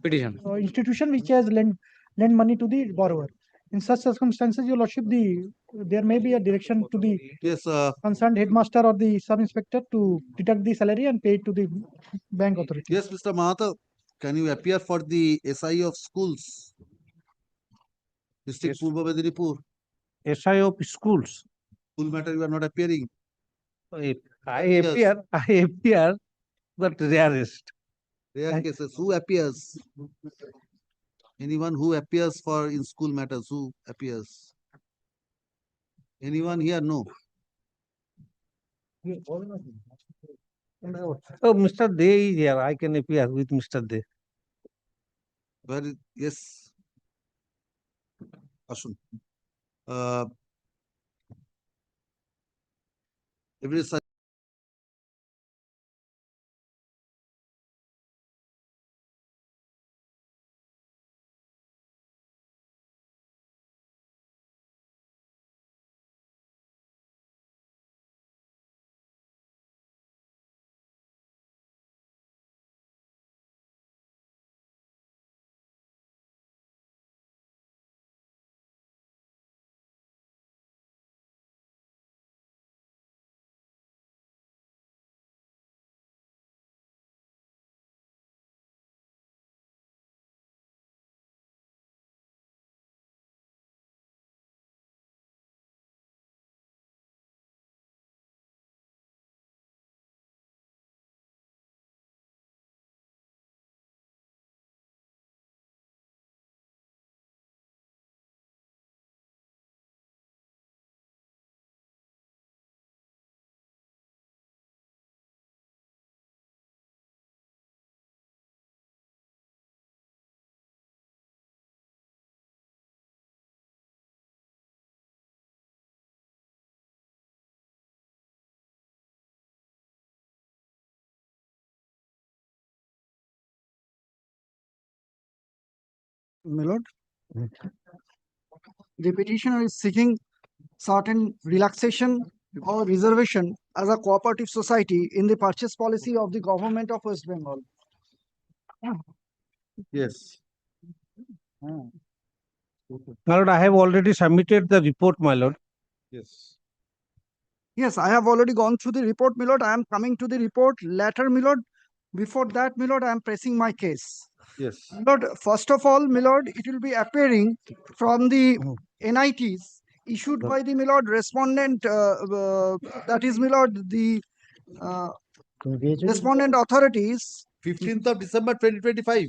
petition institution which has lent money to the borrower. In such circumstances, Your Lordship, there may be a direction to the concerned headmaster or the sub-inspector to deduct the salary and pay it to the bank authority. Yes, Mr. Mahata, can you appear for the SI of schools? District Purba Medinipur. SI of schools. School matter, you are not appearing. I appear, but rarest. Rare cases. Who appears? Anyone who appears for in school matters, who appears? Anyone here? No. Oh, Mr. Day is here. I can appear with Mr. Day. Where is, yes. Ashun. Every such My lord, the petitioner is seeking certain relaxation or reservation as a cooperative society in the purchase policy of the government of West Bengal. yes. My lord, I have already submitted the report, my lord. Yes. Yes, I have already gone through the report, my lord. I am coming to the report later, my lord. Before that, my lord, I am pressing my case. Yes. Lord, first of all, my lord, it will be appearing from the NITs issued by the my lord respondent, that is, my lord, the respondent authorities. 15th of December 2025.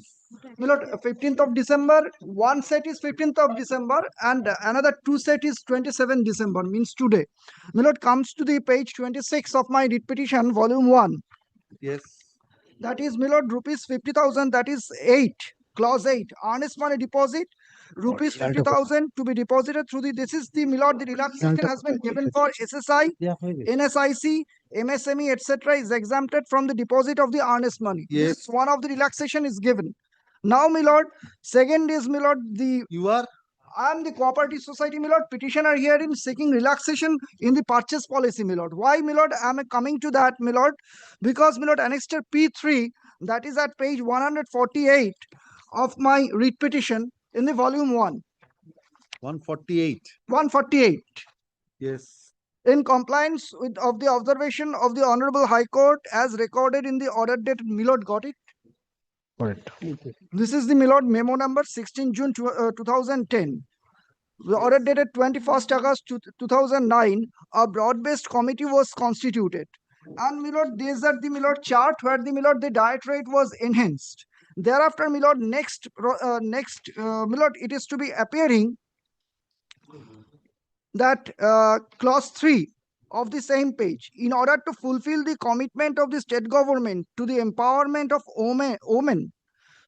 My lord, 15th of December, one set is 15th of December and another two set is 27th December, means today. My lord, comes to the page 26 of my writ petition, volume 1. Yes. that is, my lord, rupees 50,000, that is 8, clause 8, earnest money deposit, rupees 50,000 to be deposited through the, this is the, my lord, the relaxation has been given for SSI, NSIC, MSME, etc. is exempted from the deposit of the earnest money. Yes. This one of the relaxation is given. Now, my lord, second is, my lord, the You are I am the cooperative society, my lord. Petitioner here in seeking relaxation in the purchase policy, my lord. Why, my lord? I am coming to that, my lord, because, my lord, annexure P3, that is at page 148 of my writ petition in the volume 1. 148. 148. Yes. In compliance with of the observation of the Honorable High Court as recorded in the order date, my lord, got it? Correct. This is the, my lord, memo number 16 June 2010. The order dated 21st August 2009, a broad-based committee was constituted. And, my lord, these are the, my lord, chart where the, my lord, the diet rate was enhanced. Thereafter, my lord, my lord, it is to be appearing that clause 3 of the same page, in order to fulfill the commitment of the state government to the empowerment of women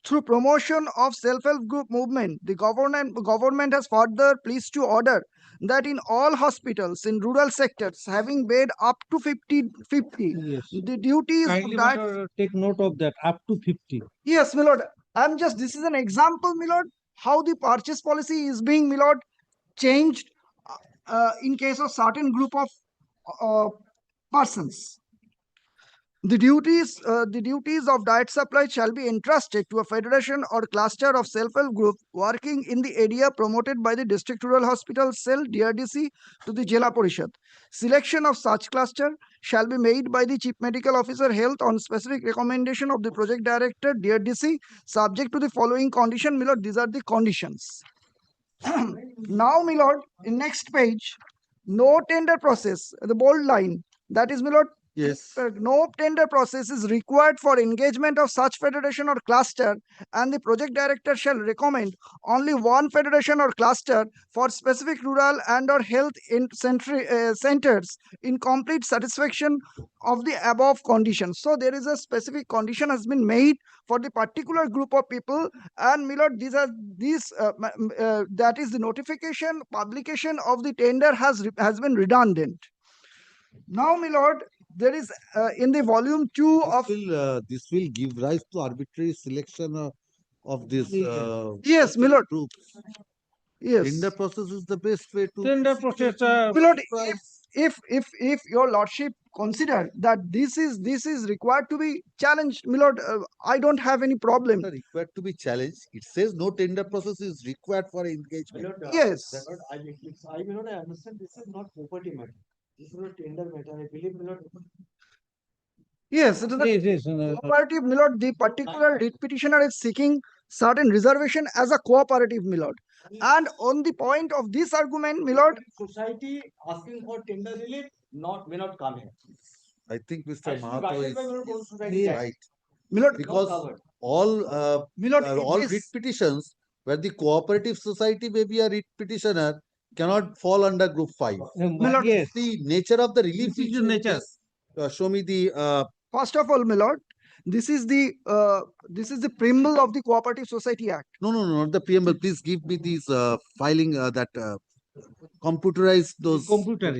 through promotion of self-help group movement, the government has further pleased to order that in all hospitals in rural sectors having bed up to 50, Yes. the duties of Kindly, that. take note of that, up to 50. Yes, my lord. This is an example, my lord, how the purchase policy is being, my lord, changed in case of certain group of uh, persons. The duties of diet supply shall be entrusted to a federation or cluster of self-help group working in the area promoted by the district rural hospital cell DRDC to the Jela Parishad. Selection of such cluster shall be made by the chief medical officer health on specific recommendation of the project director DRDC, subject to the following condition. My lord, these are the conditions. Now, my lord, in next page, no tender process, the bold line, that is, my lord, yes, no tender process is required for engagement of such federation or cluster, and the project director shall recommend only one federation or cluster for specific rural and or health centers in complete satisfaction of the above conditions. So there is a specific condition has been made for the particular group of people, and my lord, that is the notification publication of the tender has been redundant. Now, my lord, there is in the volume 2 of this will give rise to arbitrary selection of this yes, my lord. groups. Yes. Tender process is the best way to Tender process. My lord, if your lordship consider that this is required to be challenged, my lord, I don't have any problem. Required to be challenged. It says no tender process is required for engagement. Yes. I may not understand, this is not property matter. This is not tender matter. I believe, my lord. Yes, it is a cooperative, my lord. The particular writ petitioner is seeking certain reservation as a cooperative, my lord. And on the point of this argument, my lord, Society asking for tender relief may not come here. I think Mr. Has to be Mahato guided by is your own society. right. my lord, Because covered. all it is- writ petitions where the cooperative society may be a writ petitioner cannot fall under group 5. my lord, Yes. The nature of the relief This is the issue, nature. yes. Show me the first of all, my lord, this is the preamble of the Cooperative Society Act. no, not the preamble. Please give me these filing that computerized those Computer.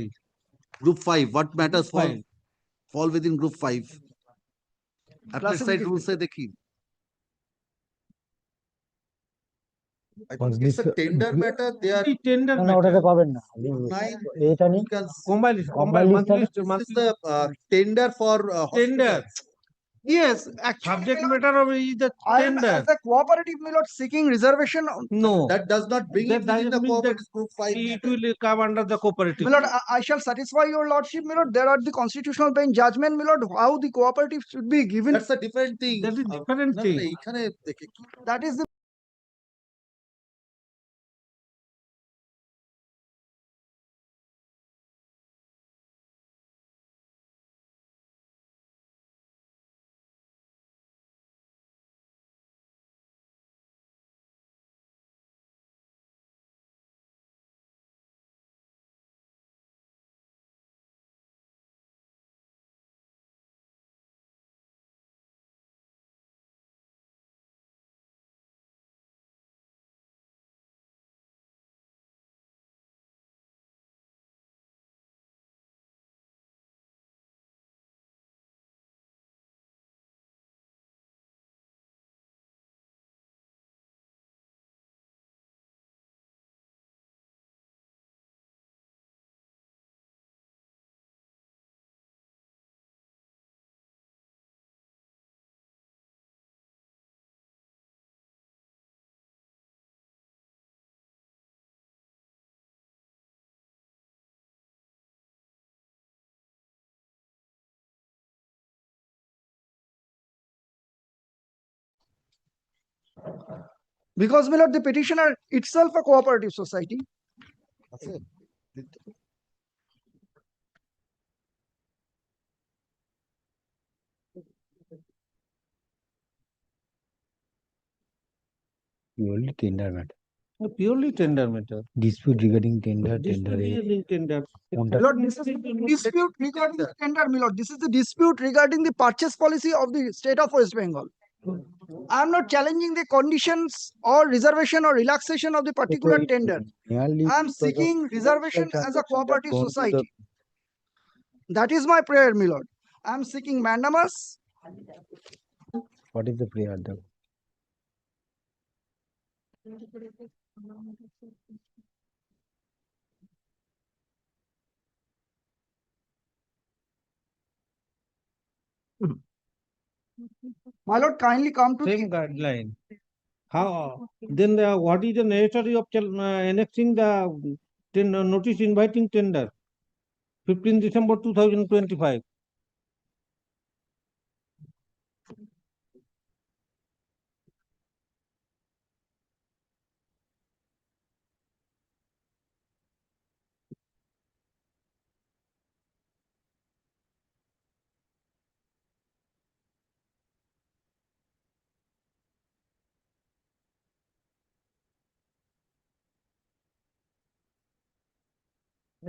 group 5. What matters Five. fall within group 5. Apply side rules say dekhi. I think it's a tender matter. They are Tender No, matter. ওটাতে পাবেন না। nine. এটা নিয়ে You can Combine Combine list monthly হবে? list, this is monthly the tender for tender. hospitals. Yes, actually, Subject my lord, matter of is the I am tender. as a cooperative, my lord, seeking reservation. No. That does not bring That it within doesn't the mean that cooperative group 5. it will come under the cooperative. My lord, I shall satisfy your lordship, my lord. There are the constitutional bench judgment, my lord, how the cooperative should be given. That's a different thing. That is different thing. এখানে দেখে That is the Because, my lord, the petitioner itself a cooperative society. Purely tender matter. Purely tender matter. Dispute regarding tender, Dispute tender. regarding tender. My lord, this is the dispute regarding the tender, my lord. This is the dispute regarding the purchase policy of the state of West Bengal. I am not challenging the conditions or reservation or relaxation of the particular tender. I am seeking reservation as a cooperative society. That is my prayer, my lord. I am seeking mandamus. What is the prayer? My lord, kindly come to Same guideline. How then? What is the necessary of annexing the notice inviting tender? 15 December 2025.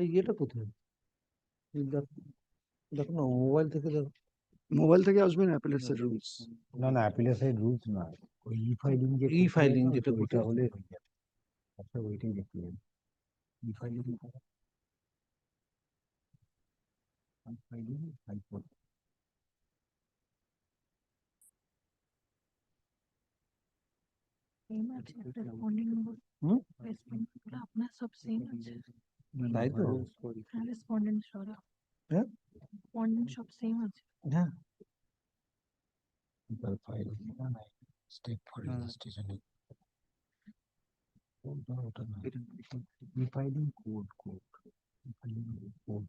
এই এটা কোথায়? দেখো না mobile থেকে দেখো। Mobile থেকে আসবে না অ্যাপিলেটস এর রুলস। না না অ্যাপিলের সাইড রুলস না ওই ই-ফাইলিং যে ই-ফাইলিং যেটা ওইটা হলে হয়ে যাবে আচ্ছা ওইটাই দেখতে হবে ই-ফাইলিং ফাইলিং হাইকোর্ট सेम আছে রেসপন্ডিং নম্বর রেসপন্ডিং গুলো আপনার সব সেম আছে তাই তো হ্যাঁ রেসপন্ডেন্ট সরা হ্যাঁ রেসপন্ডেন্ট সব সেম আছে হ্যাঁ তার ফাইল না না স্টেপ ফর রেজিস্ট্রেশন ওটা না e-filing code e-filing code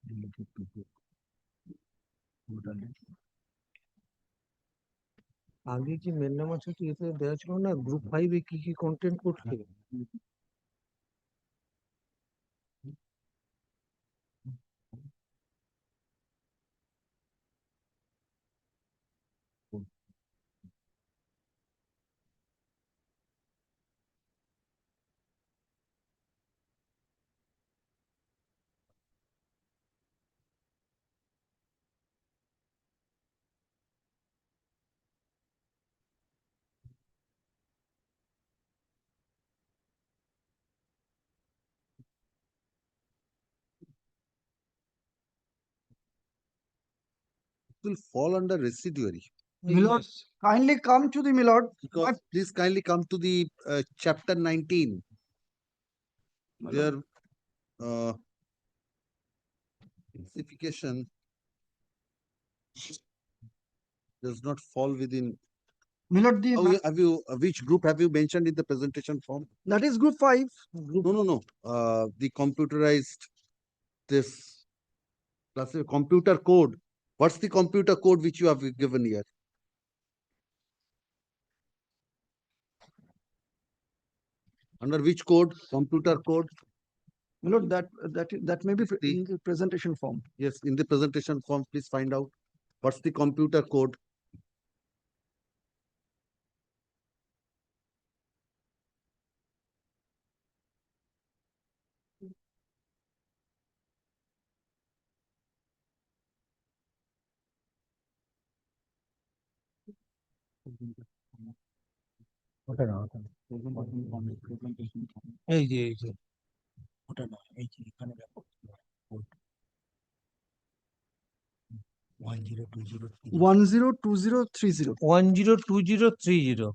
related to code আগে কি মেন্ডাম আছে কি এতে দেওয়া ছিল না গ্রুপ 5 এ কি কি কন্টেন্ট করতে Will fall under residuary. My lord, kindly come to the my lord. Because please kindly come to the chapter 19. Their specification does not fall within. My lord, the Have you which group have you mentioned in the presentation form? that is group 5. No. The computerized this plus a computer code. What's the computer code which you have given here? Under which code? Computer code? My lord, that may be in the presentation form. Yes, in the presentation form, please find out what's the computer code. ওটা না এই যে ওটা না এই যে এখানে দেখো 102030 102030. 102030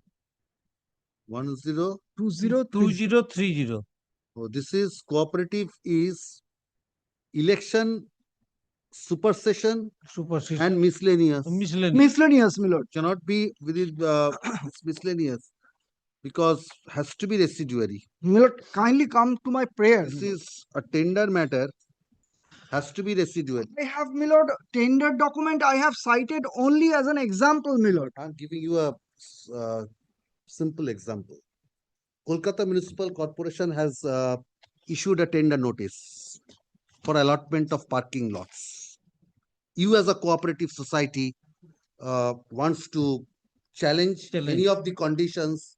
2030. Oh, this is cooperative is election, supersession, and miscellaneous. Miscellaneous, my lord. Cannot be within miscellaneous because has to be residuary. My lord, kindly come to my prayer. This is a tender matter, has to be residuary. I have, my lord, tender document I have cited only as an example, my lord. I'm giving you a Simple example. Kolkata Municipal Corporation has issued a tender notice for allotment of parking lots. You as a cooperative society wants to challenge any of the conditions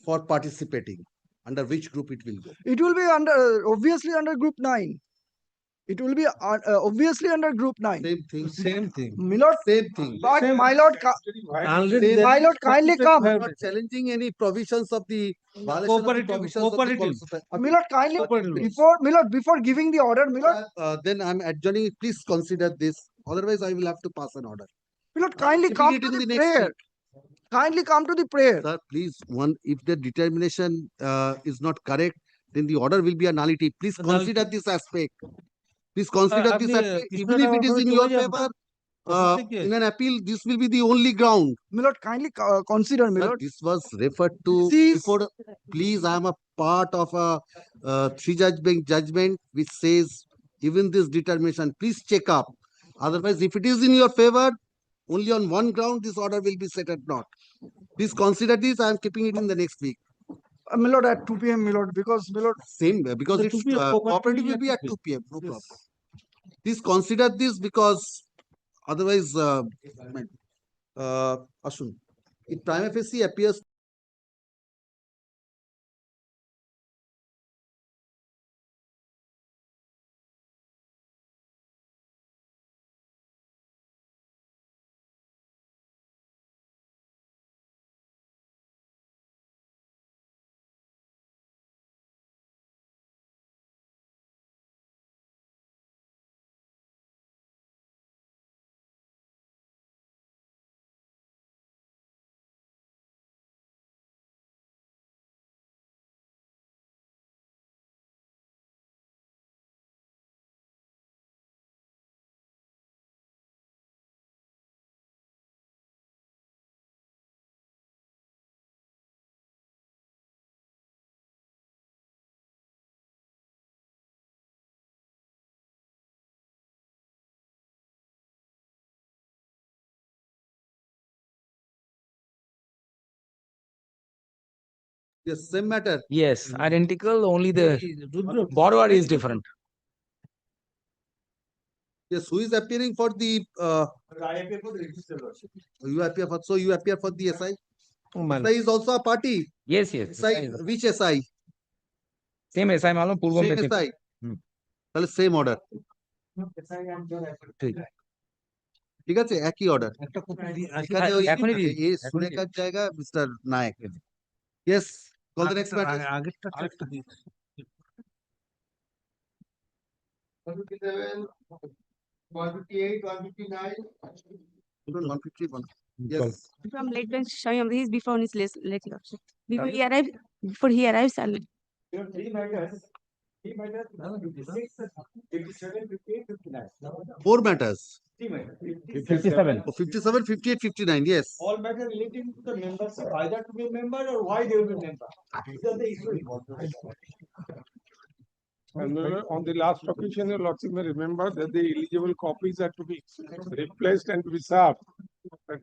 for participating. Under which group it will go? It will be obviously under group 9. It will be obviously under group 9. Same thing. Same thing. My lord, Same thing. but my lord, my lord, kindly come. I'm not challenging any provisions of the violation of the provisions of the Constitution. My lord, kindly before giving the order, my lord. Then I'm adjourning. Please consider this. Otherwise, I will have to pass an order. My lord, kindly Keeping come it to in the the next prayer. week. Kindly come to the prayer. Sir, please, if the determination is not correct, then the order will be a nullity. Please consider this aspect. Please consider this aspect. Even if it is in your favor, in an appeal, this will be the only ground. My lord, kindly consider, my Sir, lord. this was referred to before. Please, I am a part of a three-judge bench judgment which says even this determination. Please check up. Otherwise, if it is in your favor, only on one ground this order will be set at naught. Please consider this. I am keeping it in the next week. My lord, at 2 p.m., my lord, because my lord. Same, because it's cooperative will be at 2 p.m. No problem. Please consider this because otherwise, Ashun, it prima facie appears. Yes, same matter. Yes, identical, only the borrower is different. Yes, who is appearing for the you appear for, so you appear for the SI? SI is also a party. Yes, yes. SI, which SI? Same SI मालूम पूर्व में Same SI. তাহলে same order. ঠিক আছে, একই order. এখানে ওই এই সুরেখার জায়গা mister Nayak. Yes, call the next matter. 157, 158, 159. 151. Yes. From late bench, Shyam, he is before his late lordship. Before he arrives, I'll. There are three matters. 57, 58, 59. Four matters. 57. Oh, 57, 58, 59. Yes. All matter relating to the membership, either to be a member or why they will be member. These are the issues. And on the last occasion, your lordship may remember that the eligible copies are to be replaced and to be served. But,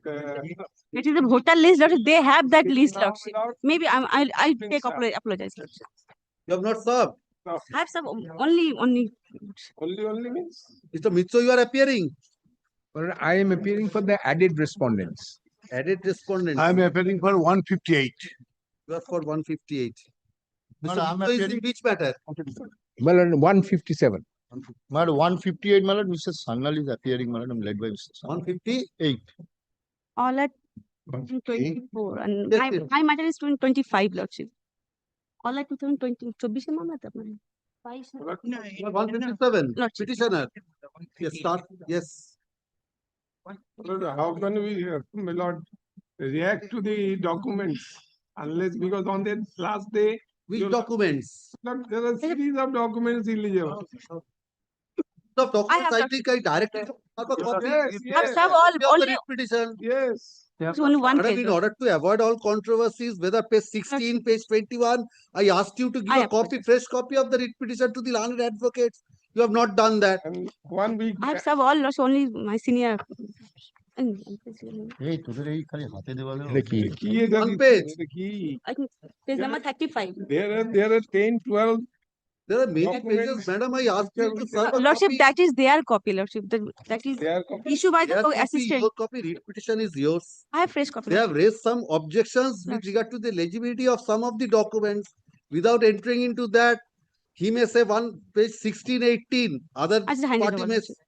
It is a voter list, lordship. They have that list, lordship. Maybe I'll take apologize, lordship. You have not served. I have some only. Only means? Mr. Mitso, you are appearing. But I am appearing for the added respondents. Added respondents. I am appearing for 158. You are for 158. No, Mr. no, I'm Mitso is in appearing- which matter? Well, 157. Madam, 158, Madam, Mr. Sangal is appearing, Madam, led by Mr. Sangal. 158. All at 24, and my matter is 25, lordship. All at 2020. 24 मामला था अपना. 157. Petitioner. Yes, start. Yes. Lord, how can we, my lord, react to the documents unless because on the last day. Which documents? Lord, there are series of documents eligible. The documents I think I directly have a copy. Yes, Have all The petition. Yes. It's only one Madam, page. in order to avoid all controversies, whether page 16, page 21, I asked you to give a copy, fresh copy of the writ petition to the learned advocates. You have not done that. And 1 week. I have served all, lordship, only my senior. এই তোদের এই খালি হাতে দেওয়ালে One page. I think page number 35. There are 10, 12. There are many documents. pages, madam. I asked you to serve a Lordship, copy. that is their copy, Lordship. That is Their copy. issued by the Their copy, assistant. your copy, read petition is yours. I have fresh copy. They have raised some objections with Lordship. regard to the legibility of some of the documents. Without entering into that, he may say one page 16, 18. Other I just handed party over, may. Lordship.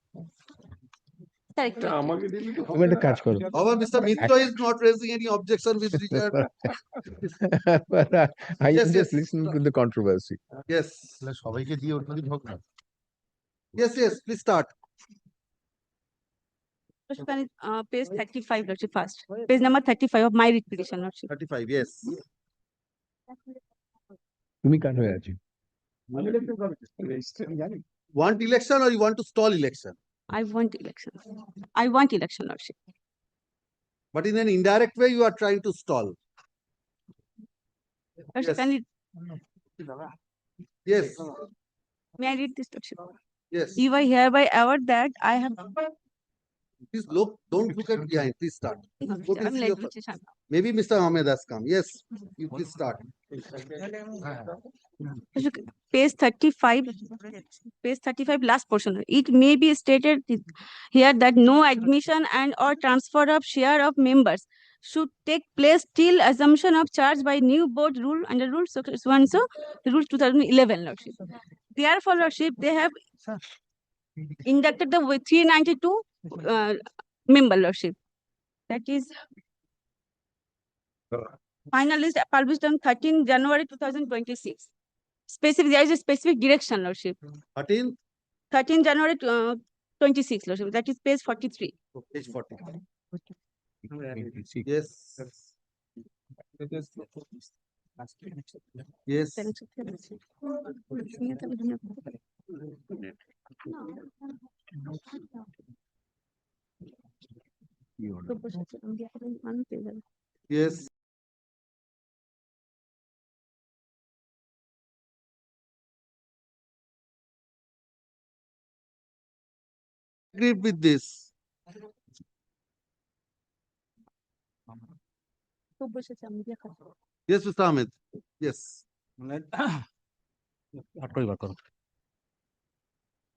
Correct. আমাকে দিবি তো তুমি একটা কাজ করো Our Mr. Mitra is not raising any objection with regard. I Yes, am yes. just listening to the controversy. Yes. সবাইকে দিয়ে ওটা দিয়ে হোক না Yes, yes. Please start. Lordship, and, page 35, Lordship, first. Page number 35 of my writ petition, Lordship. 35. Yes. তুমি কার হয়ে আছো? Want election or you want to stall election? I want election. I want election, Lordship. But in an indirect way, you are trying to stall. Lordship, Yes. can you, Yes. may I read this, Lordship? Yes. You are hereby award that I have. Please look. Don't look at behind. Please start. Go to I'm see late, your- Lordship. Maybe Mr. Ahmed has come. Yes. You please start. Page 35, page 35, last portion. It may be stated here that no admission and or transfer of share of members should take place till assumption of charge by new board rule under rule so and so rule 2011, Lordship. Therefore, Lordship, they have inducted the 392 member, Lordship. That is final list published on 13 January 2026. Specific, there is a specific direction, Lordship. 13 January 26, Lordship. That is page 43. Page 40. Yes. Yes. Yes. Agree with this. Yes, Mr. Ahmed. Yes.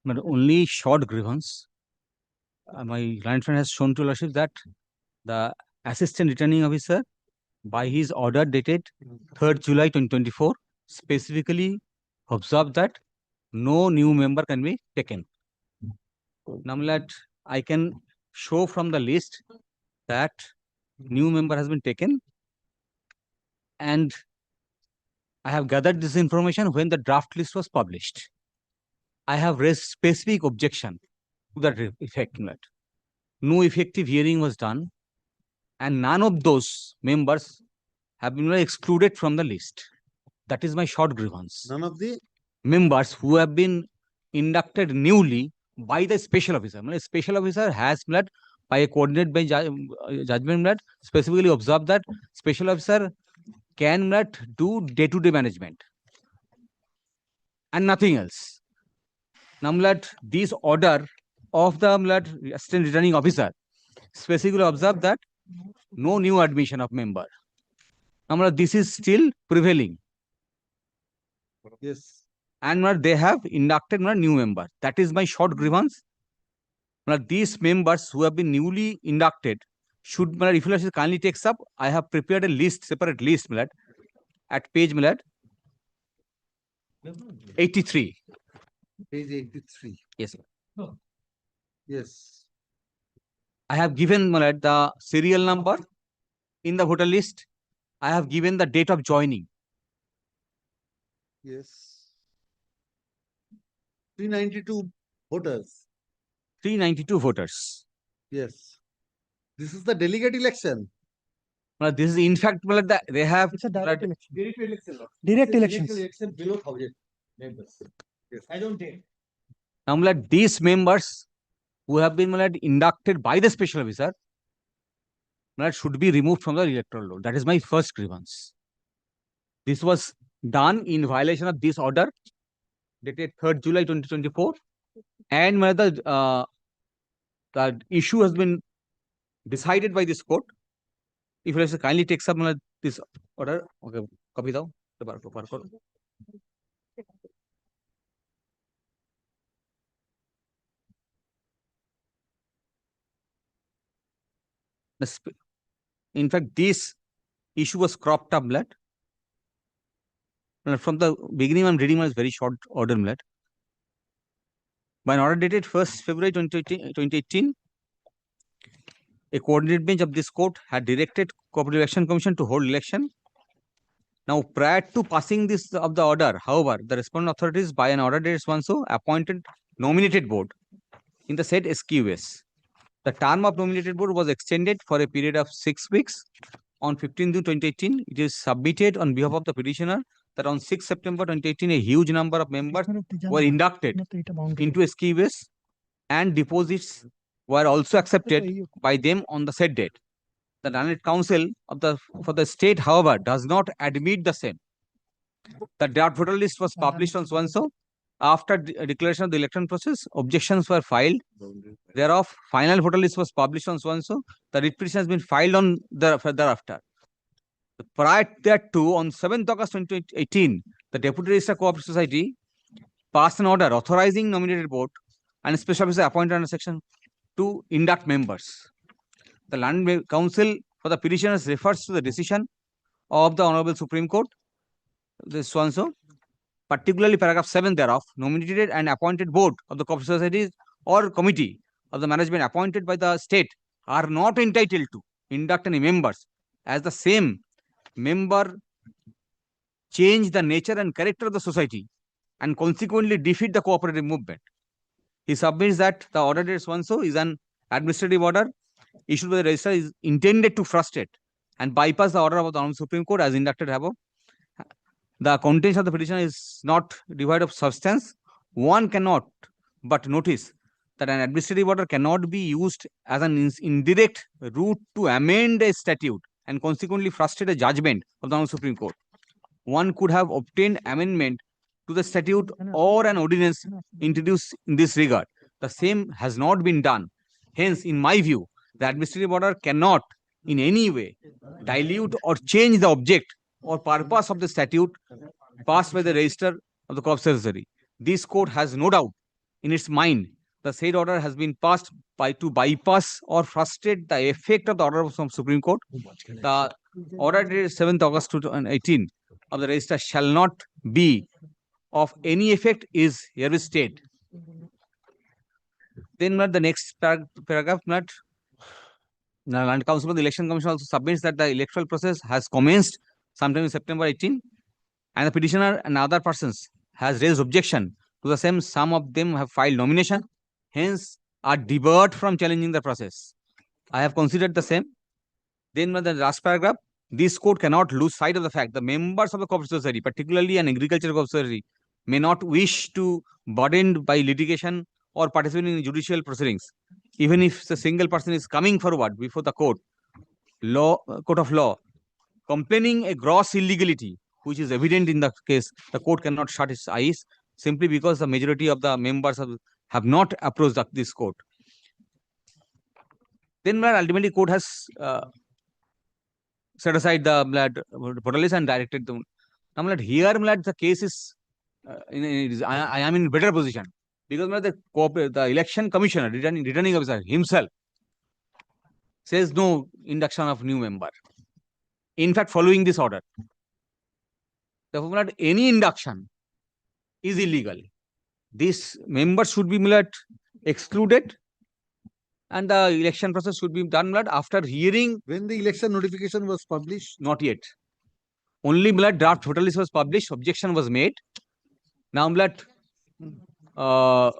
But only short grievance. My client friend has shown to Lordship that the assistant returning officer, by his order dated 3rd July 2024, specifically observed that no new member can be taken. Now, I can show from the list that new member has been taken, and I have gathered this information when the draft list was published. I have raised specific objection to that effect. No effective hearing was done, and none of those members have been excluded from the list. That is my short grievance. None of the members who have been inducted newly by the special officer. Special officer has by a coordinated by judgment specifically observed that special officer can do day-to-day management and nothing else. Now, this order of the assistant returning officer specifically observed that no new admission of member. Now, this is still prevailing. Yes. And they have inducted new member. That is my short grievance. These members who have been newly inducted should, if you kindly takes up, I have prepared a list, separate list, at page 83. Page 83. Yes, sir. Yes. I have given the serial number in the voter list. I have given the date of joining. Yes. 392 voters. 392 voters. Yes. This is the delegate election. This is in fact they have. It's a direct election. Direct election. Direct elections. Election below 1,000 members. Yes. I don't take. Now, these members who have been inducted by the special officer should be removed from the electoral roll. That is my first grievance. This was done in violation of this order dated 3rd July 2024, and the issue has been decided by this court. If you kindly take some this order, okay, copy down. In fact, this issue was cropped up, blood. From the beginning, I'm reading was very short order, blood. By an order dated 1st February 2018, a coordinated bench of this court had directed Cooperative Election Commission to hold election. Now, prior to passing this of the order, however, the respondent authorities by an order dated so appointed nominated board in the said SQS. The term of nominated board was extended for a period of 6 weeks. On 15 June 2018, it is submitted on behalf of the petitioner that on 6 September 2018, a huge number of members were inducted into SQS and deposits were also accepted by them on the said date. The Learned Council for the state, however, does not admit the same. The draft voter list was published on so-and-so. After declaration of the election process, objections were filed. Thereof, final voter list was published on so-and-so. The writ petition has been filed on thereafter. Prior thereto, on 7th August 2018, the Deputy Registrar Cooperative Society passed an order authorizing nominated board and special officer appointed under section to induct members. The Land Council for the petitioners refers to the decision of the Honorable Supreme Court, this so-and-so, particularly paragraph 7 thereof, nominated and appointed board of the cooperative societies or committee of the management appointed by the state are not entitled to induct any members as the same member change the nature and character of the society and consequently defeat the cooperative movement. He submits that the order dated so-and-so is an administrative order issued by the registrar is intended to frustrate and bypass the order of the Honorable Supreme Court as inducted above. The contents of the petition is not devoid of substance. One cannot but notice that an administrative order cannot be used as an indirect route to amend a statute and consequently frustrate a judgment of the Honorable Supreme Court. One could have obtained amendment to the statute or an ordinance introduced in this regard. The same has not been done. Hence, in my view, the administrative order cannot in any way dilute or change the object or purpose of the statute passed by the Register of the Cooperative Society. This court has no doubt in its mind the said order has been passed to bypass or frustrate the effect of the order of the Supreme Court. The order dated 7th August 2018 of the Register shall not be of any effect is herewith stated. Then the next paragraph, the Land Council of the Election Commission also submits that the electoral process has commenced sometime in September 18, and the petitioner and other persons has raised objection to the same. Some of them have filed nomination, hence are debarred from challenging the process. I have considered the same. Then the last paragraph, this court cannot lose sight of the fact the members of the cooperative society, particularly an agricultural cooperative society, may not wish to burdened by litigation or participating in judicial proceedings. Even if the single person is coming forward before the court of law, complaining a gross illegality, which is evident in the case, the court cannot shut its eyes simply because the majority of the members have not approached this court. Then ultimately court has set aside the voter list and directed them. Now here the case is, I am in better position because the election commissioner, returning officer himself says no induction of new member. In fact, following this order, therefore, any induction is illegal. This member should be excluded, and the election process should be done after hearing. When the election notification was published? Not yet. Only draft voter list was published. Objection was made. Now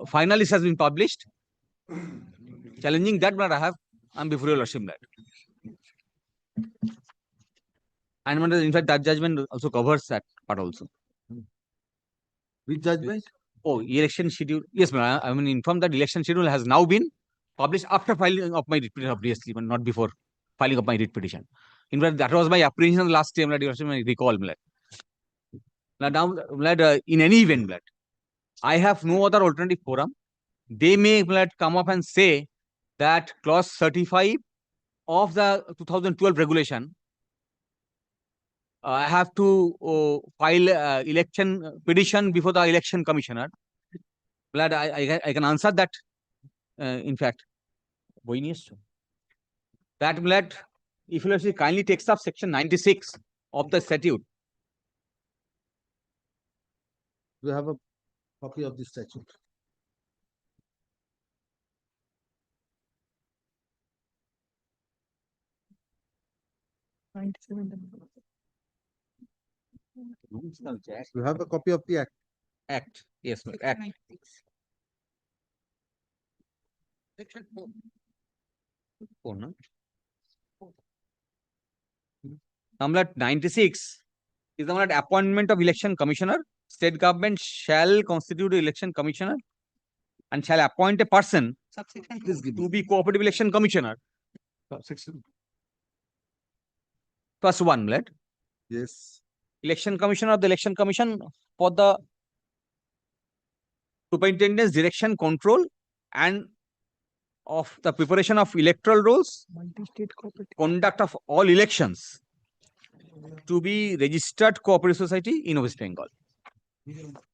final list has been published. Challenging that I'm before your lordship And in fact, that judgment also covers that part also. Which judgment? Oh, election schedule. Yes, ma'am. I mean, informed that election schedule has now been published after filing of my writ petition, obviously, but not before filing of my writ petition. In fact, that was my apprehension last time. I recall. Now, in any event, I have no other alternative forum. They may come up and say that clause 35 of the 2012 regulation, I have to file election petition before the election commissioner. Glad I can answer that. In fact, that glad if you see kindly takes up section 96 of the statute. We have a copy of the statute. You have a copy of the act. Act. Yes, act. Section 4. Number 96 is the appointment of election commissioner. State government shall constitute the election commissioner and shall appoint a person to be cooperative election commissioner. First one, right? Yes. Election commissioner of the election commission for the superintendent's direction, control, and of the preparation of electoral rolls, conduct of all elections, to be registered cooperative society in West Bengal.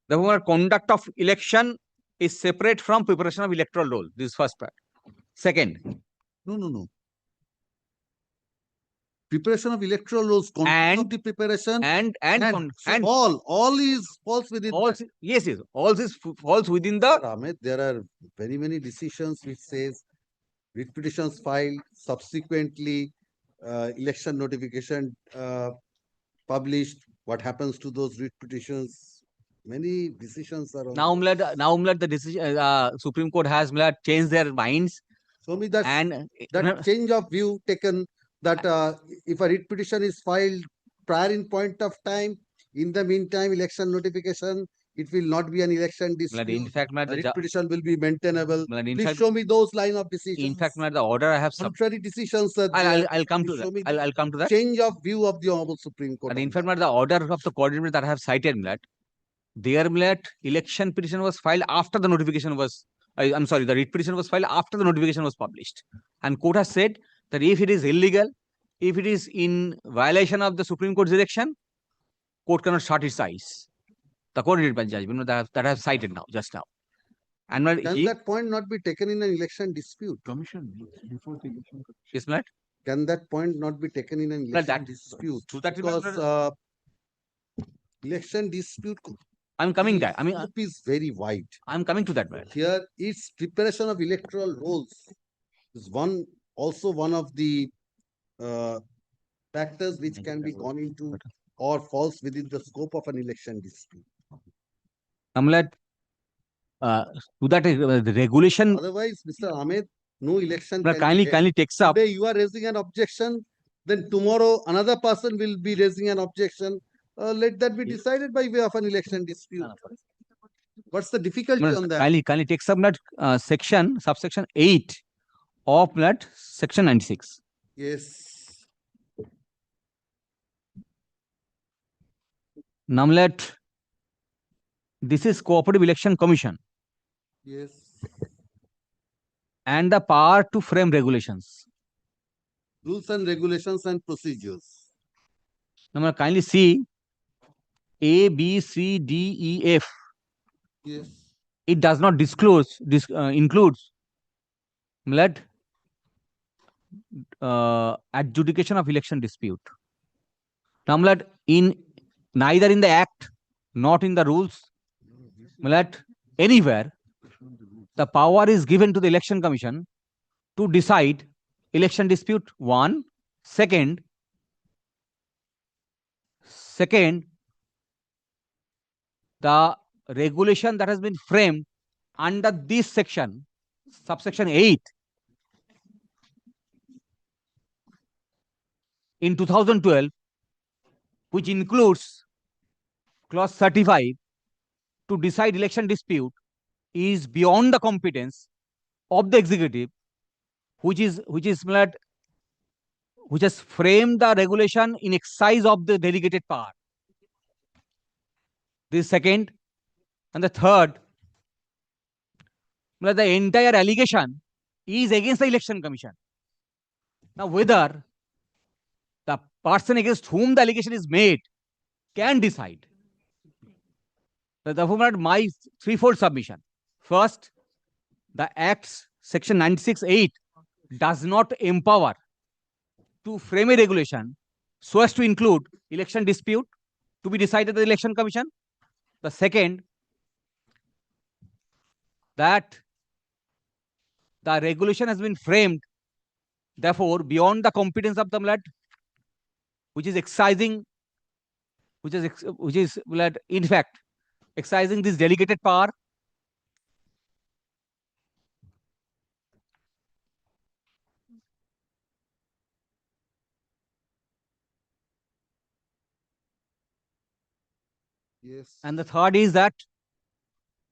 The conduct of election is separate from preparation of electoral roll. This is first part. Second. No. Preparation of electoral rolls, conduct of the preparation, and all is falls within. Yes, all this falls within the. Ahmed, there are very many decisions which says writ petitions filed, subsequently election notification published. What happens to those writ petitions? Many decisions are on. Now, the decision Supreme Court has changed their minds. Show me that change of view taken. That if a writ petition is filed prior in point of time, in the meantime, election notification, it will not be an election dispute. In fact, writ petition will be maintainable. Please fact, show me those line of decisions. In fact, the order I have contrary decisions. I'll come to that. I'll come to that. Change of view of the Honorable Supreme Court. And in fact, the order of the coordinator that I have cited, their election petition was filed after the notification was. I'm sorry, the writ petition was filed after the notification was published. And court has said that if it is illegal, if it is in violation of the Supreme Court's direction, court cannot shut its eyes. The court did by judgment that I have cited now, just now. And can that point not be taken in an election dispute? Commission before the election. Yes, Matt? Can that point not be taken in an election dispute? Because election dispute. I'm coming there. Is very wide. I'm coming to that. Here, its preparation of electoral rolls is also one of the factors which can be gone into or falls within the scope of an election dispute. To that the regulation. Otherwise, Mr. Ahmed, no election. Kindly takes up. Today you are raising an objection, then tomorrow another person will be raising an objection. Let that be decided by way of an election dispute. What's the difficulty on that? Kindly takes up subsection 8 of section 96. Yes. Now this is Cooperative Election Commission. Yes. And the power to frame regulations. Rules and regulations and procedures. Now kindly see A, B, C, D, E, F. Yes. It does not includes adjudication of election dispute. Now in neither in the act, not in the rules, anywhere, the power is given to the election commission to decide election dispute. Second, the regulation that has been framed under this section, subsection 8, in 2012, which includes clause 35 to decide election dispute, is beyond the competence of the executive, which has framed the regulation in exercise of the delegated power. This second. And the third, the entire allegation is against the election commission. Now, whether the person against whom the allegation is made can decide. Therefore, my threefold submission. First, the Act's section 96(8) does not empower to frame a regulation so as to include election dispute to be decided by the Election Commission. The second, that the regulation has been framed, therefore, beyond the competence of the MLAT, which is excising, in fact, excising this delegated power. Yes. And the third is that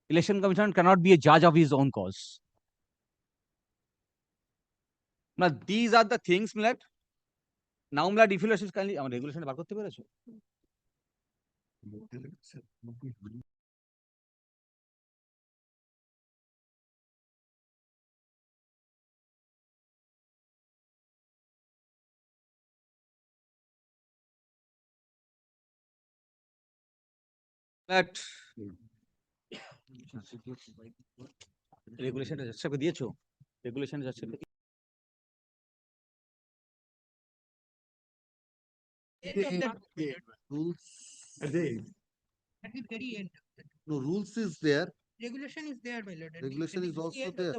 Election Commission cannot be a judge of his own cause. Now, these are the things, MLAT. Now, MLAT, if you kindly, regulation বার করতে পেরেছো? That regulation যাচ্ছে দিয়েছো? Regulation যাচ্ছে Rules. At the very end. No, rules is there. Regulation is there, my lord. Regulation is also there.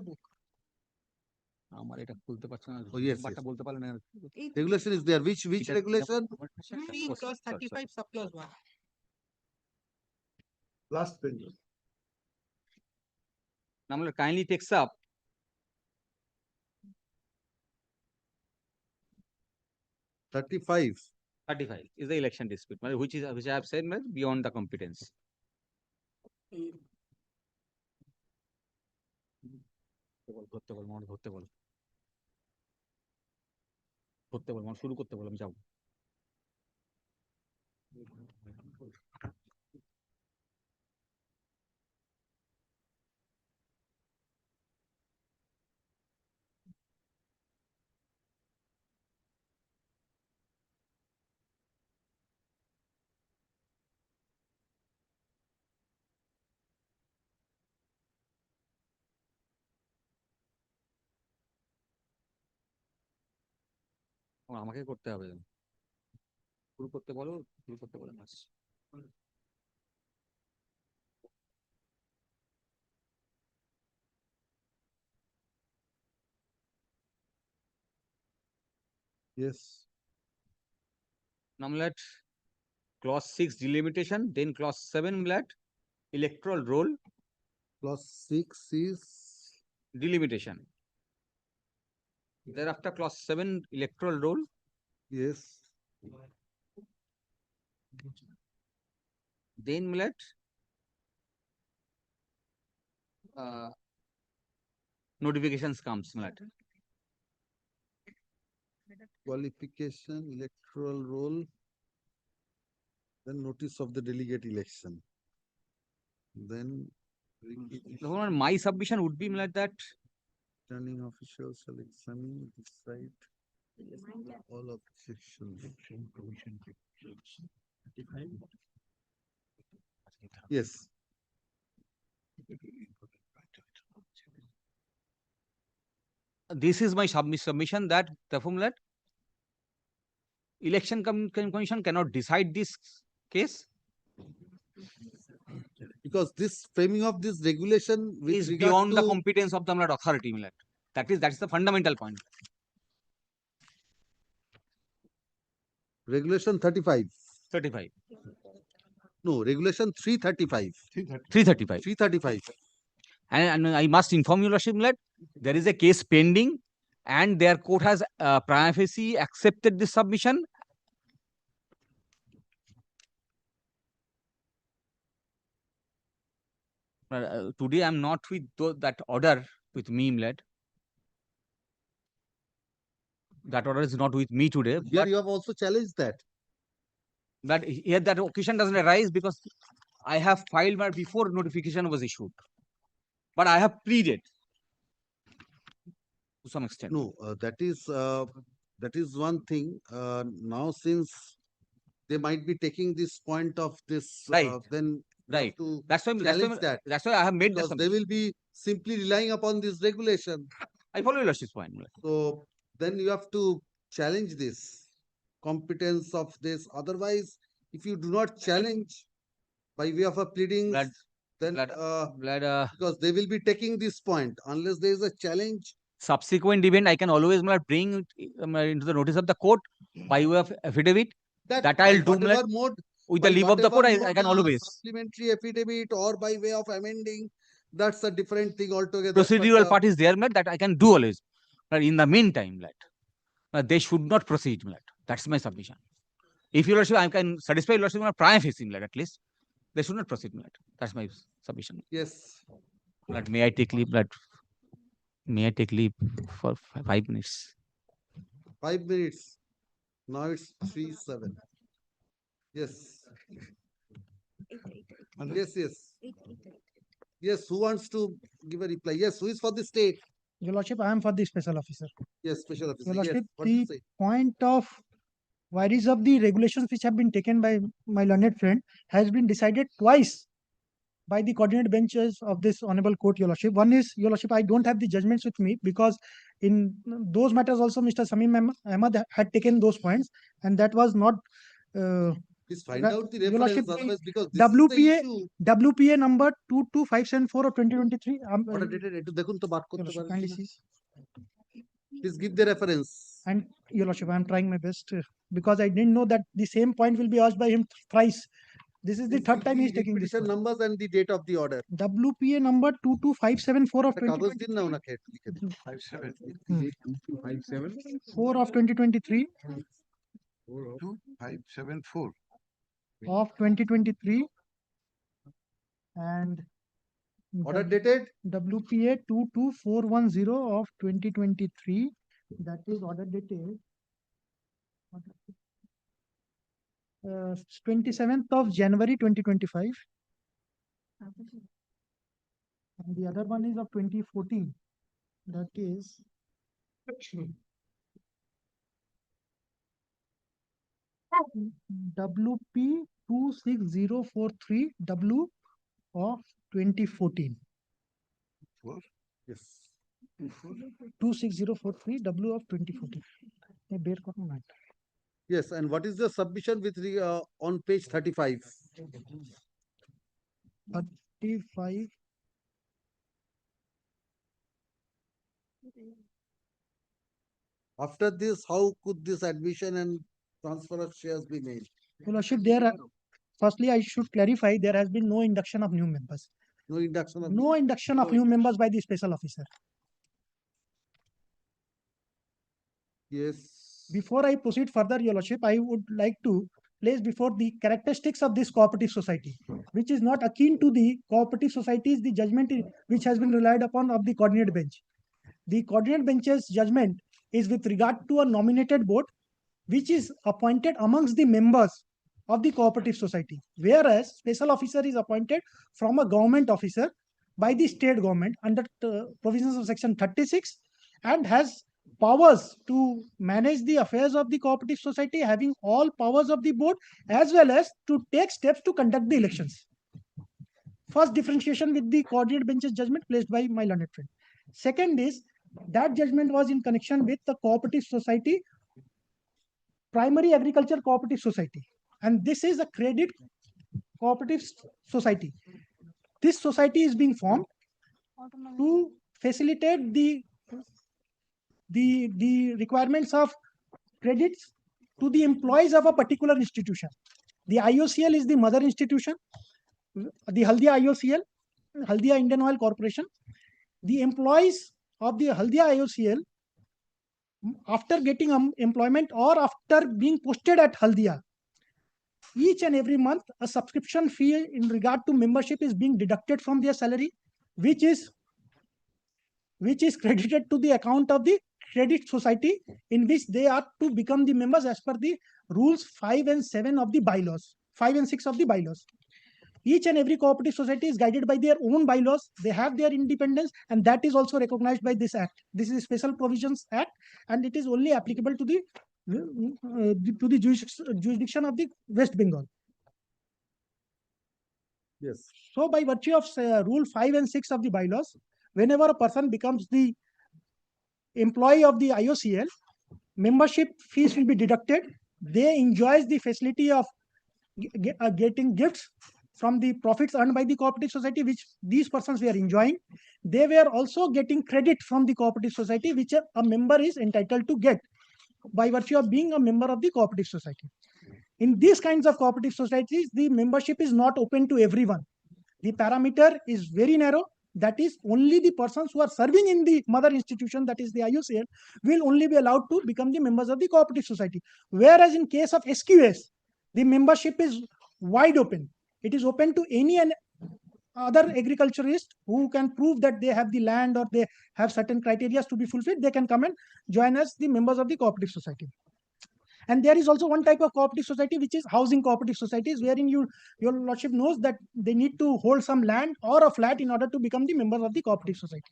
আমার এটা খুলতে পারছে না। Oh, yes, বারটা yes. বলতে পারলে না। Regulation is there. Which regulation? Clause 35, subclause 1. Last page. Now, kindly takes up $35. 35 is the election dispute, which I have said beyond the competence. শুরু করতে বল, আমি যাবো। আমাকে করতে হবে, শুরু করতে বলো, শুরু করতে বলো। Yes. Now, let clause 6 delimitation, then clause 7 let electoral roll. Clause 6 is delimitation. Thereafter, clause 7 electoral roll. Yes. Then let notifications comes. Let Qualification, electoral roll, then notice of the delegate election. Then my submission would be like that. Returning officials shall examine, decide all objections. Yes. This is my submission that the formula Election Commission cannot decide this case because this framing of this regulation is beyond the competence of the authority. That is the fundamental point. Regulation 35. 35. No, regulation 335. 335. 335. And I must inform you, Lordship, that there is a case pending and their court has prima facie accepted this submission. Today I am not with that order with me, Mlad. That order is not with me today. Here you have also challenged that. But here that occasion doesn't arise because I have filed before notification was issued. But I have pleaded to some extent. No, That is one thing. Now, since they might be taking this point of this, Right. then you have Right. to That's why challenge that. that's why I have made the Because they will be simply relying upon this regulation. I follow your lordship's point. So then you have to challenge this competence of this. Otherwise, if you do not challenge by way of a pleadings, then because they will be taking this point unless there is a challenge. Subsequent event, I can always bring it into the notice of the court by way of affidavit. That I'll do Whatever mode, with the leave of the court. I can always supplementary affidavit or by way of amending. That's a different thing altogether. procedural part is there, that I can do always. But in the meantime, they should not proceed. That's my submission. If your lordship, I can satisfy your lordship prima facie, at least they should not proceed. That's my submission. Yes. May I take leave? May I take leave for 5 minutes? 5 minutes. Now it's 3:07. Yes. Yes, yes. Yes, who wants to give a reply? Yes, who is for the state? Your Lordship, I am for the special officer. Yes, special officer. Your Lordship, Yes, what do you the say? point of varies of the regulations which have been taken by my learned friend has been decided twice by the coordinate benches of this honorable court, Your Lordship. One is, Your Lordship, I don't have the judgments with me because in those matters also Mr. Samim Ahmad had taken those points, and that was not. Please find out the Your reference, Lordship, otherwise because this is the WPA issue. WPA number 22574 of 2023. Order dated একটু দেখুন তো বার করতে পারেন Kindly কিনা? see. Please give the reference. And Your Lordship, I am trying my best because I didn't know that the same point will be asked by him thrice. This is the third time he is taking this. Petition numbers and the date of the order. WPA number 22574 of কাগজ দিন না 2023. ওনাকে একটু লিখে দিন। 2257 4 of 2023 2574 of 2023 and Order dated WPA 22410 of 2023. That is order dated 27th of January 2025. And the other one is of 2014. That is WP 26043 W of 2014. Yes. 26043 W of 2014. Yes, and what is the submission with on page 35? 35. After this, how could this admission and transfer of shares be made? Your Lordship, firstly, I should clarify there has been no induction of new members. No induction of No induction of new members by the special officer. Yes. Before I proceed further, Your Lordship, I would like to place before the characteristics of this cooperative society, which is not akin to the cooperative societies, the judgment which has been relied upon of the coordinate bench. The coordinate bench's judgment is with regard to a nominated board, which is appointed amongst the members of the cooperative society, whereas special officer is appointed from a government officer by the state government under provisions of section 36 and has powers to manage the affairs of the cooperative society, having all powers of the board as well as to take steps to conduct the elections. First differentiation with the coordinate bench's judgment placed by my learned friend. Second is that judgment was in connection with the cooperative society, primary agriculture cooperative society, and this is a credit cooperative society. This society is being formed to facilitate the requirements of credits to the employees of a particular institution. The IOCL is the mother institution, the Haldia IOCL, Haldia Indian Oil Corporation. The employees of the Haldia IOCL, after getting employment or after being posted at Haldia, each and every month a subscription fee in regard to membership is being deducted from their salary, which is credited to the account of the credit society, in which they are to become the members as per the rules 5 and 7 of the bylaws, 5 and 6 of the bylaws. Each and every cooperative society is guided by their own bylaws. They have their independence, and that is also recognized by this act. This is a Special Provisions Act, and it is only applicable to the jurisdiction of the West Bengal. Yes. So by virtue of Rule 5 and 6 of the bylaws, whenever a person becomes the employee of the IOCL, membership fees will be deducted. They enjoy the facility of getting gifts from the profits earned by the cooperative society, which these persons were enjoying. They were also getting credit from the cooperative society, which a member is entitled to get by virtue of being a member of the cooperative society. In these kinds of cooperative societies, the membership is not open to everyone. The parameter is very narrow. That is, only the persons who are serving in the mother institution, that is the IOCL, will only be allowed to become the members of the cooperative society. Whereas in case of SQS, the membership is wide open. It is open to any and other agriculturist who can prove that they have the land or they have certain criteria to be fulfilled. They can come and join as the members of the cooperative society. And there is also one type of cooperative society, which is housing cooperative societies, wherein your lordship knows that they need to hold some land or a flat in order to become the members of the cooperative society.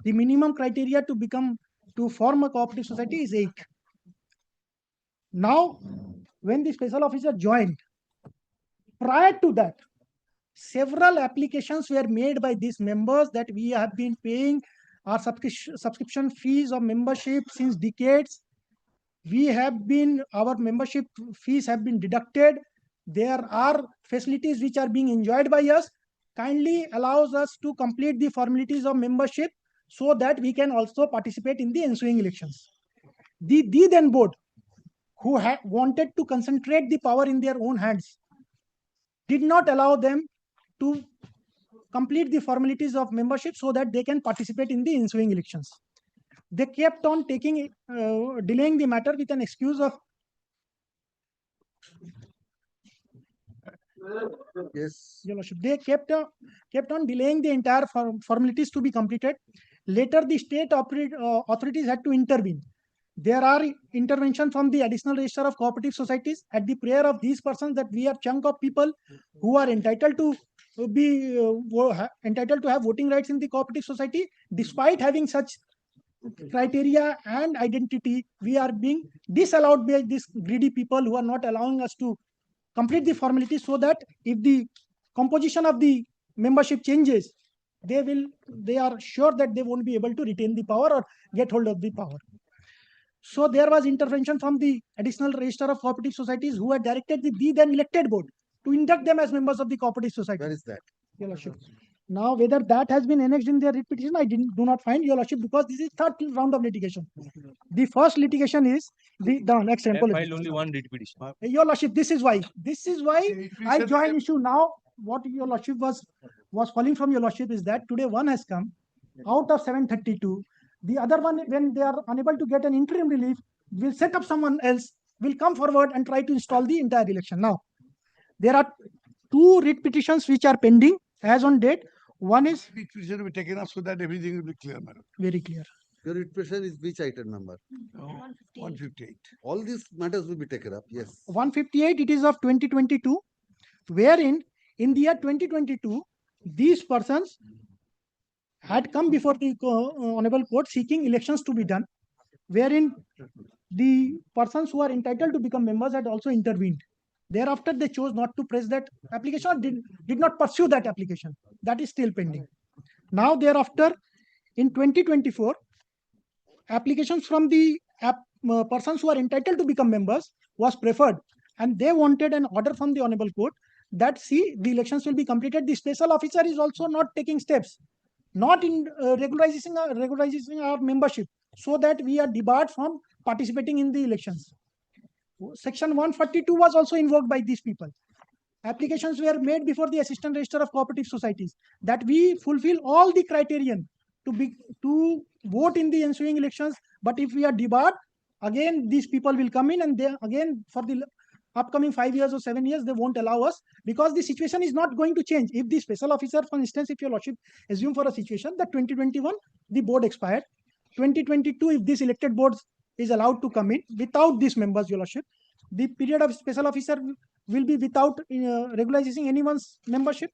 The minimum criteria to form a cooperative society is 8. Now, when the special officer joined, prior to that, several applications were made by these members that we have been paying our subscription fees of membership since decades. Our membership fees have been deducted. There are facilities which are being enjoyed by us. Kindly allows us to complete the formalities of membership so that we can also participate in the ensuing elections. The then board, who wanted to concentrate the power in their own hands, did not allow them to complete the formalities of membership so that they can participate in the ensuing elections. They kept on delaying the matter with an excuse of yes. Your Lordship. They kept on delaying the entire formalities to be completed. Later, the state authorities had to intervene. There are intervention from the additional register of cooperative societies at the prayer of these persons that we are chunk of people who are entitled to have voting rights in the cooperative society. Despite having such criteria and identity, we are being disallowed by these greedy people who are not allowing us to complete the formalities, so that if the composition of the membership changes, they are sure that they won't be able to retain the power or get hold of the power. So there was intervention from the additional register of cooperative societies, who had directed the then elected board to induct them as members of the cooperative society. Where is that? Your Lordship. Now, whether that has been annexed in their writ petition, I do not find, Your Lordship, because this is third round of litigation. The first litigation is the next example. I filed only one writ petition. Your Lordship, this is why I join issue now. What Your Lordship was falling from Your Lordship is that today one has come out of 732. The other one, when they are unable to get an interim relief, will set up someone else, will come forward and try to install the entire election. Now, there are 2 writ petitions which are pending as on date. One is writ petition will be taken up so that everything will be clear, madam. Very clear. Your writ petition is which item number? 158. All these matters will be taken up. Yes. 158. It is of 2022, wherein in the year 2022, these persons had come before the honorable court seeking elections to be done, wherein the persons who are entitled to become members had also intervened. Thereafter, they chose not to press that application, or did not pursue that application. That is still pending. Now, thereafter, in 2024, applications from the persons who are entitled to become members was preferred, and they wanted an order from the honorable court that, see, the elections will be completed. The special officer is also not taking steps, not in regularizing our membership, so that we are debarred from participating in the elections. Section 142 was also invoked by these people. Applications were made before the Assistant Register of Cooperative Societies that we fulfill all the criterion to vote in the ensuing elections. But if we are debarred, again these people will come in, and they again for the upcoming 5 years or 7 years they won't allow us, because the situation is not going to change. If the special officer, for instance, if Your Lordship assume for a situation that 2021 the board expired, 2022 if this elected board is allowed to come in without these members, Your Lordship, the period of special officer will be without regularizing anyone's membership.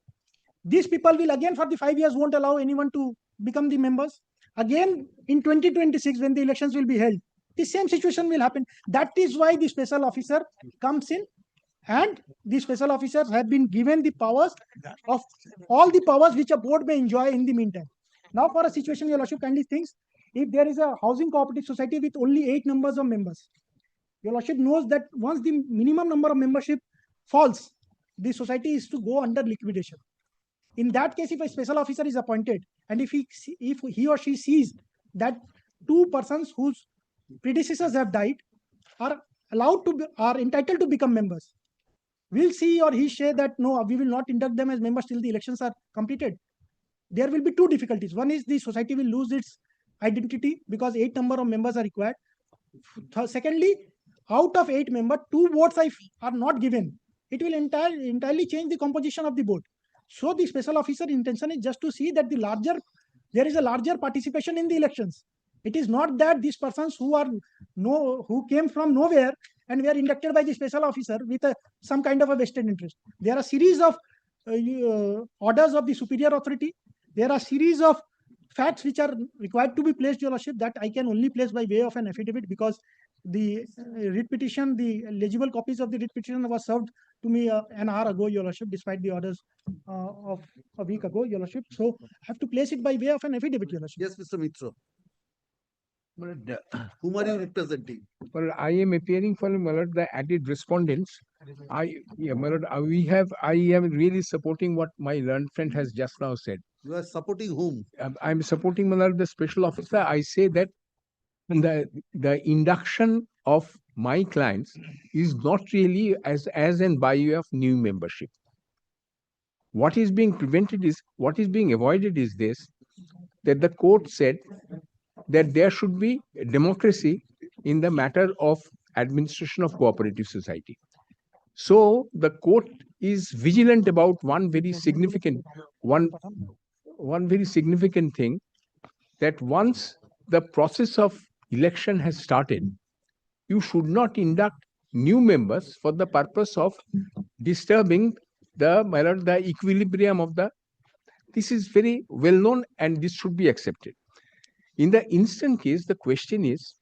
These people will again for the 5 years won't allow anyone to become the members. Again, in 2026, when the elections will be held, the same situation will happen. That is why the special officer comes in, and the special officers have been given the powers of all the powers which a board may enjoy in the meantime. Now, for a situation, Your Lordship kindly thinks, if there is a housing cooperative society with only 8 numbers of members, Your Lordship knows that once the minimum number of membership falls, the society is to go under liquidation. In that case, if a special officer is appointed, and if he or she sees that 2 persons whose predecessors have died are entitled to become members, will she or he say that no, we will not induct them as members till the elections are completed? There will be 2 difficulties. One is the society will lose its identity because 8 number of members are required. Secondly, out of 8 members, 2 votes are not given. It will entirely change the composition of the board. So the special officer intention is just to see that there is a larger participation in the elections. It is not that these persons who came from nowhere and were inducted by the special officer with some kind of a vested interest. There are a series of orders of the superior authority. There are series of facts which are required to be placed, Your Lordship, that I can only place by way of an affidavit, because the writ petition, the legible copies of the writ petition was served to me an hour ago, Your Lordship, despite the orders of a week ago, Your Lordship. So I have to place it by way of an affidavit, Your Lordship. Yes, Mr. Mitra. Whom are you representing? Well, I am appearing for my lord, the added respondents. My lord, I am really supporting what my learned friend has just now said. You are supporting whom? I'm supporting my lord, the special officer. I say that the induction of my clients is not really as and by way of new membership. What is being avoided is this, that the court said that there should be democracy in the matter of administration of cooperative society. So the court is vigilant about one very significant thing, that once the process of election has started, you should not induct new members for the purpose of disturbing the equilibrium of the. This is very well known, and this should be accepted. In the instant case, the question is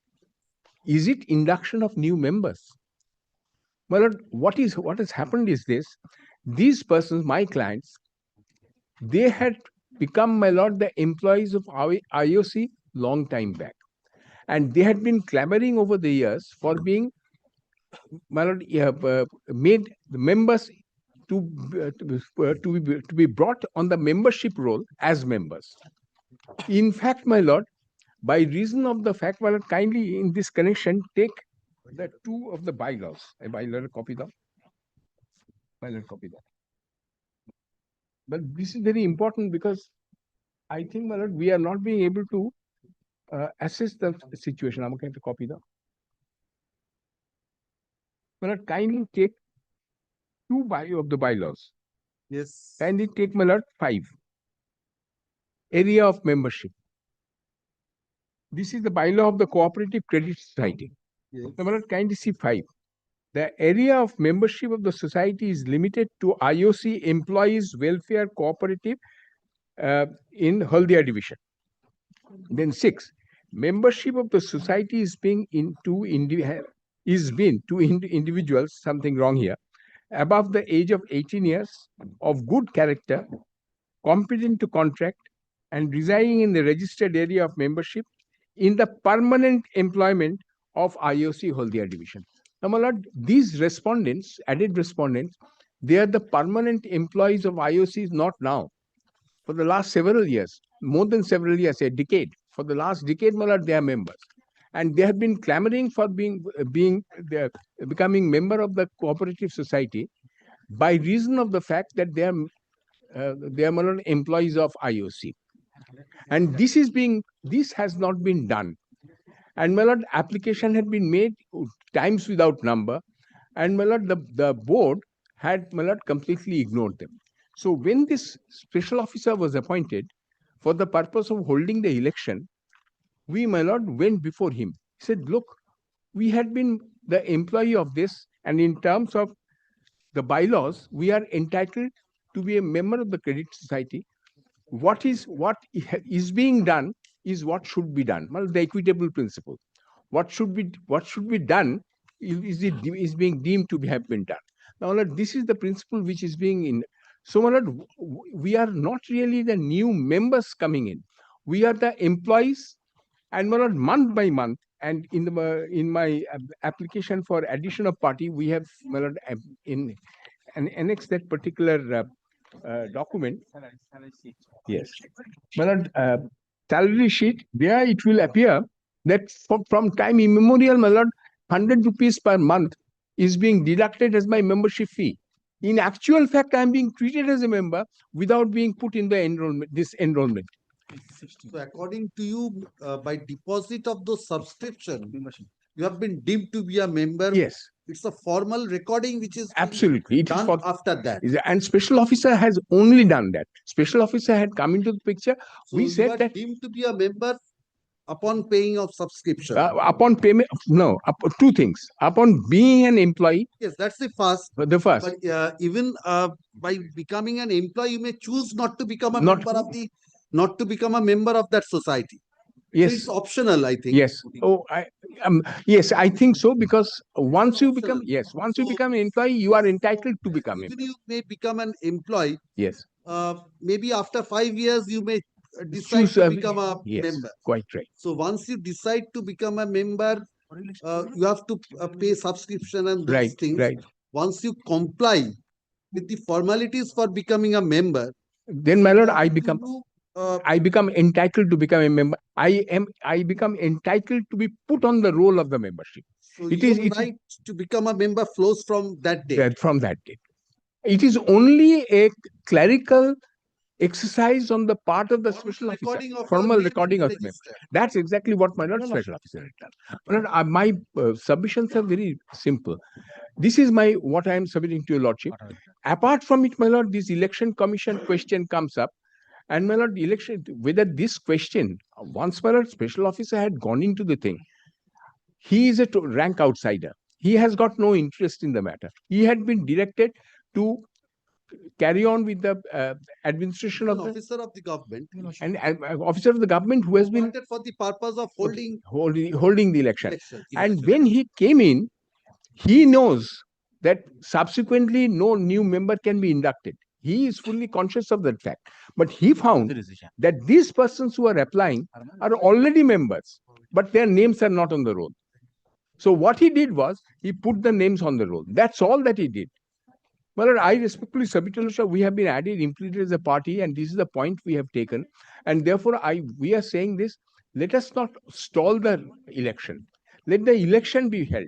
it induction of new members? Well, what has happened is this: these persons, my clients, they had become, my lord, the employees of IOC long time back, and they had been clamoring over the years for being, my lord, made the members to be brought on the membership roll as members. In fact, my lord, by reason of the fact, my lord, kindly in this connection take the 2 of the bylaws. My lord, copy them. My lord, copy that. But this is very important, because I think, my lord, we are not being able to assess the situation. I'm going to copy them. My lord, kindly take 2 of the bylaws. Yes. Kindly take, my lord, 5. Area of membership. This is the bylaw of the Cooperative Credit Society. Yes. My lord, kindly see 5. The area of membership of the society is limited to IOC Employees Welfare Cooperative in Haldia Division. Then 6. Membership of the society is being to individuals, something wrong here, above the age of 18 years, of good character, competent to contract, and residing in the registered area of membership in the permanent employment of IOC Haldia Division. Now, my lord, these respondents, added respondents, they are the permanent employees of IOCs, not now. For the last several years, more than several years, a decade. For the last decade, my lord, they are members. And they have been clamoring for becoming member of the cooperative society by reason of the fact that they are my lord, employees of IOC. And this has not been done. And my lord, application had been made times without number, and my lord, the board had, my lord, completely ignored them. So when this special officer was appointed for the purpose of holding the election, we, my lord, went before him. He said, look, we had been the employee of this, and in terms of the bylaws, we are entitled to be a member of the credit society. What is being done is what should be done. Well, the equitable principle. What should be done is being deemed to have been done. Now, my lord, this is the principle which is being in. So, my lord, we are not really the new members coming in. We are the employees, and my lord, month by month, and in my application for addition of party, we have, my lord, in an annex that particular document. Yes, my lord, salary sheet. There it will appear that from time immemorial, my lord, 100 rupees per month is being deducted as my membership fee. In actual fact, I am being treated as a member without being put in the enrollment. So according to you, by deposit of those subscription, you have been deemed to be a member. Yes. It's a formal recording which is Absolutely. It is done after that. And special officer has only done that. Special officer had come into the picture. So We you said are that deemed to be a member upon paying of subscription. upon payment, no, two things. Upon being an employee. Yes, that's the first. The first. But even by becoming an employee, you may choose not to become a member of the, not to become a member of that society. Yes. So it's optional, I think. Yes. Oh, yes, I think so, because once you become, once you become an employee, you are entitled to become Even you may become an employee. Yes. Maybe after 5 years, you may decide to become a member. Quite right. So once you decide to become a member, you have to pay subscription and those things. Right. Once you comply with the formalities for becoming a member, then, my lord, I become entitled to become a member. I become entitled to be put on the roll of the membership. So your right to become a member flows from that day. From that day. It is only a clerical exercise on the part of the special officer, formal recording of the member. That's exactly what my lord special officer had done. My lord, my submissions are very simple. This is what I am submitting to your lordship. Apart from it, my lord, this election commission question comes up. And my lord, whether this question, once my lord special officer had gone into the thing, he is a rank outsider. He has got no interest in the matter. He had been directed to carry on with the administration of the officer of the government, and officer of the government who has been for the purpose of holding the election. And when he came in, he knows that subsequently no new member can be inducted. He is fully conscious of that fact. But he found that these persons who are applying are already members, but their names are not on the roll. So what he did was, he put the names on the roll. That's all that he did. Well, I respectfully submit, we have been added, implemented as a party, and this is the point we have taken. And therefore, we are saying this, let us not stall the election. Let the election be held.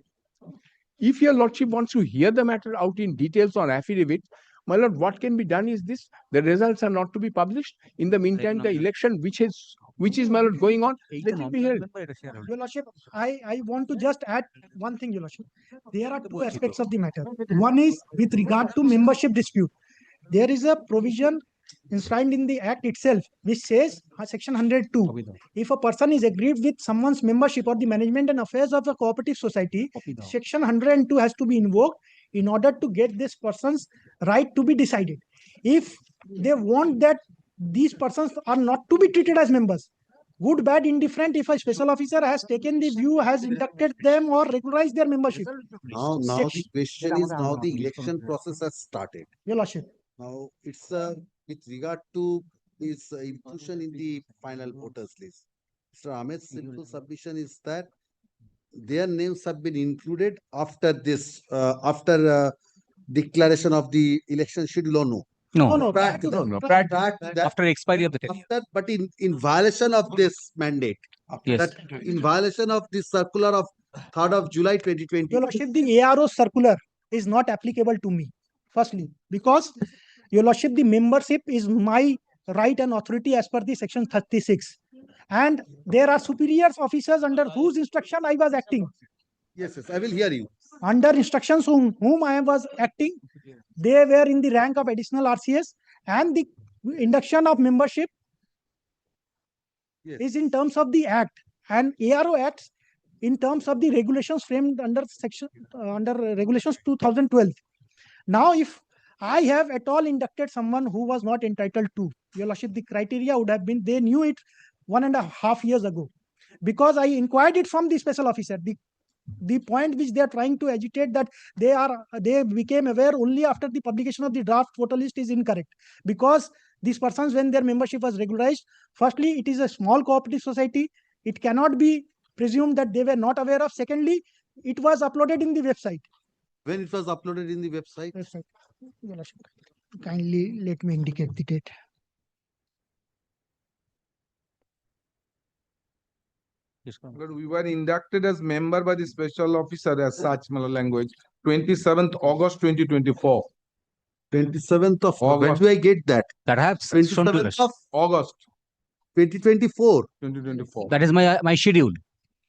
If your lordship wants to hear the matter out in details on affidavit, my lord, what can be done is this: the results are not to be published. In the meantime, the election, which is my lord going on, let it be held. Your lordship, I want to just add one thing, your lordship. There are two aspects of the matter. One is with regard to membership dispute. There is a provision enshrined in the act itself, which says, section 102, if a person is aggrieved with someone's membership or the management and affairs of a cooperative society, section 102 has to be invoked in order to get this person's right to be decided. If they want that these persons are not to be treated as members, good, bad, indifferent, if a special officer has taken the view, has inducted them or regularized their membership. Now the question is, now the election process has started. Your lordship. Now it's with regard to this inclusion in the final voters list. Mr. Ahmed's simple submission is that their names have been included after this, after declaration of the election schedule or no? No. After expiry of the tenure. But in violation of this mandate. Yes. That in violation of this circular of 3rd of July 2020. Your lordship, the ARO circular is not applicable to me. Firstly, because your lordship, the membership is my right and authority as per the section 36. And there are superior officers under whose instruction I was acting. Yes, I will hear you. Under instructions whom I was acting, they were in the rank of additional RCS, and the induction of membership is in terms of the Act, and ARO acts in terms of the regulations framed under section under regulations 2012. Now, if I have at all inducted someone who was not entitled to, Your Lordship, the criteria would have been, they knew it 1.5 years ago. Because I inquired it from the special officer, the point which they are trying to agitate, that they became aware only after the publication of the draft voter list, is incorrect. Because these persons, when their membership was regularized, firstly, it is a small cooperative society. It cannot be presumed that they were not aware of. Secondly, it was uploaded in the website. When it was uploaded in the website? Your Lordship, kindly let me indicate the date. But we were inducted as member by the special officer as such, Malad language, 27th August 2024. 27th of August. When do I get that? That I have shown to 27th us. of August 2024. 2024. That is my schedule.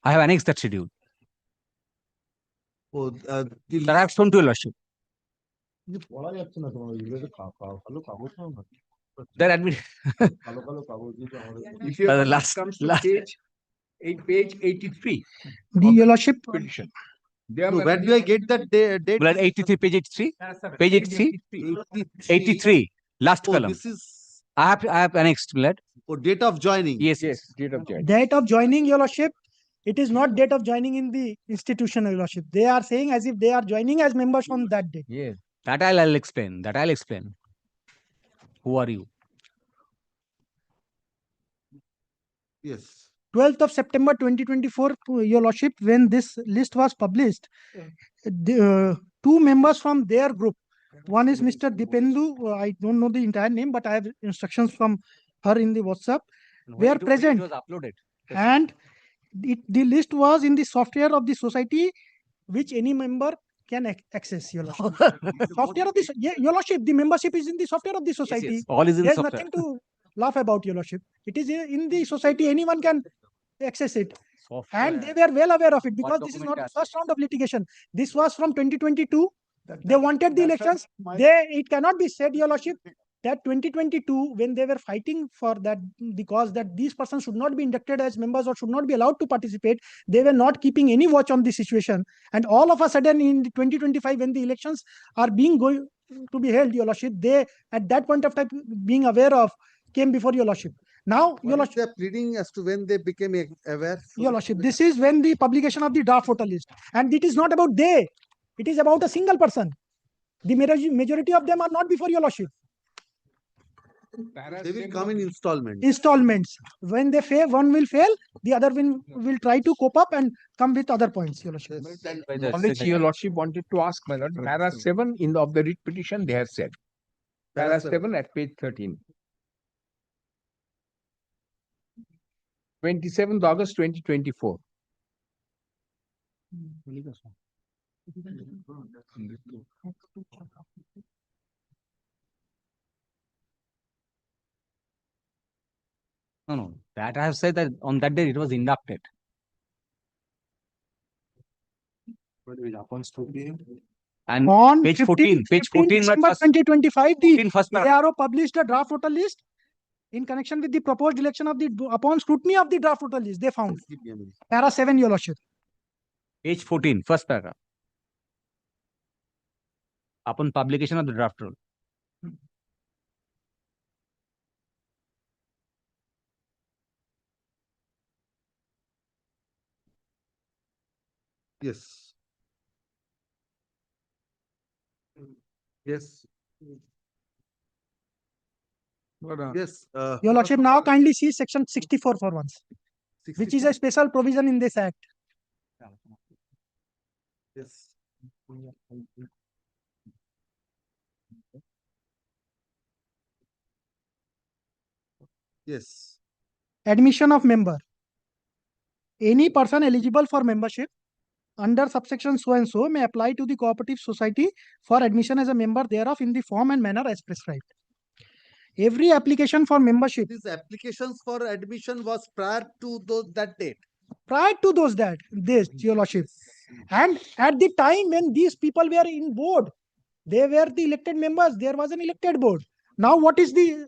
I have annexed that schedule. Oh, That I have shown to Your Lordship. That admit. If you last comes to last page 83. Your Lordship, Petition. No, where do I get that date? Well, 83, page 83. Page 83. 83. Last column. This is I have annexed, Milad. date of joining. Yes. Date of joining. date of joining, Your Lordship, it is not date of joining in the institution, Your Lordship. They are saying as if they are joining as members from that date. Yes. That I'll explain. Who are you? Yes. 12th of September 2024, Your Lordship, when this list was published, two members from their group, one is Mr. Dipendu, I don't know the entire name, but I have instructions from her in the WhatsApp, were present. It was uploaded. And the list was in the software of the society, which any member can access, Your Lordship. Software of the, Your Lordship, the membership is in the software of the society. Yes. All is in There's software. nothing to laugh about, Your Lordship. It is in the society, anyone can access it. And they were well aware of it, because this is not the first round of litigation. This was from 2022. They wanted the elections. It cannot be said, Your Lordship, that 2022, when they were fighting for that, because that these persons should not be inducted as members or should not be allowed to participate, they were not keeping any watch on the situation. And all of a sudden in 2025, when the elections are going to be held, Your Lordship, they at that point of time, being aware of, came before Your Lordship. Now, Your Lordship, they are pleading as to when they became aware. Your Lordship, this is when the publication of the draft voter list. And it is not about they. It is about a single person. The majority of them are not before Your Lordship. They will come in installments. Installments. When they fail, one will fail, the other will try to cope up and come with other points, Your Lordship. Knowledge Your Lordship wanted to ask, my Lord, para 7 of the writ petition, they have said. Para 7 at page 13. 27th August 2024. No. That I have said that on that day it was inducted. And on page 14, December 2025, the first ARO published a draft voter list in connection with the proposed election of the, upon scrutiny of the draft voter list, they found. Para 7, Your Lordship. Page 14, first paragraph. Upon publication of the draft roll. Yes. Yes. Yes. Your Lordship, now kindly see section 64 for once, which is a special provision in this act. Yes. Yes. Admission of member. Any person eligible for membership under subsection so and so may apply to the cooperative society for admission as a member thereof in the form and manner as prescribed. Every application for membership. These applications for admission was prior to that date. Prior to this, Your Lordship. And at the time when these people were in board, they were the elected members. There was an elected board. Now, what is the...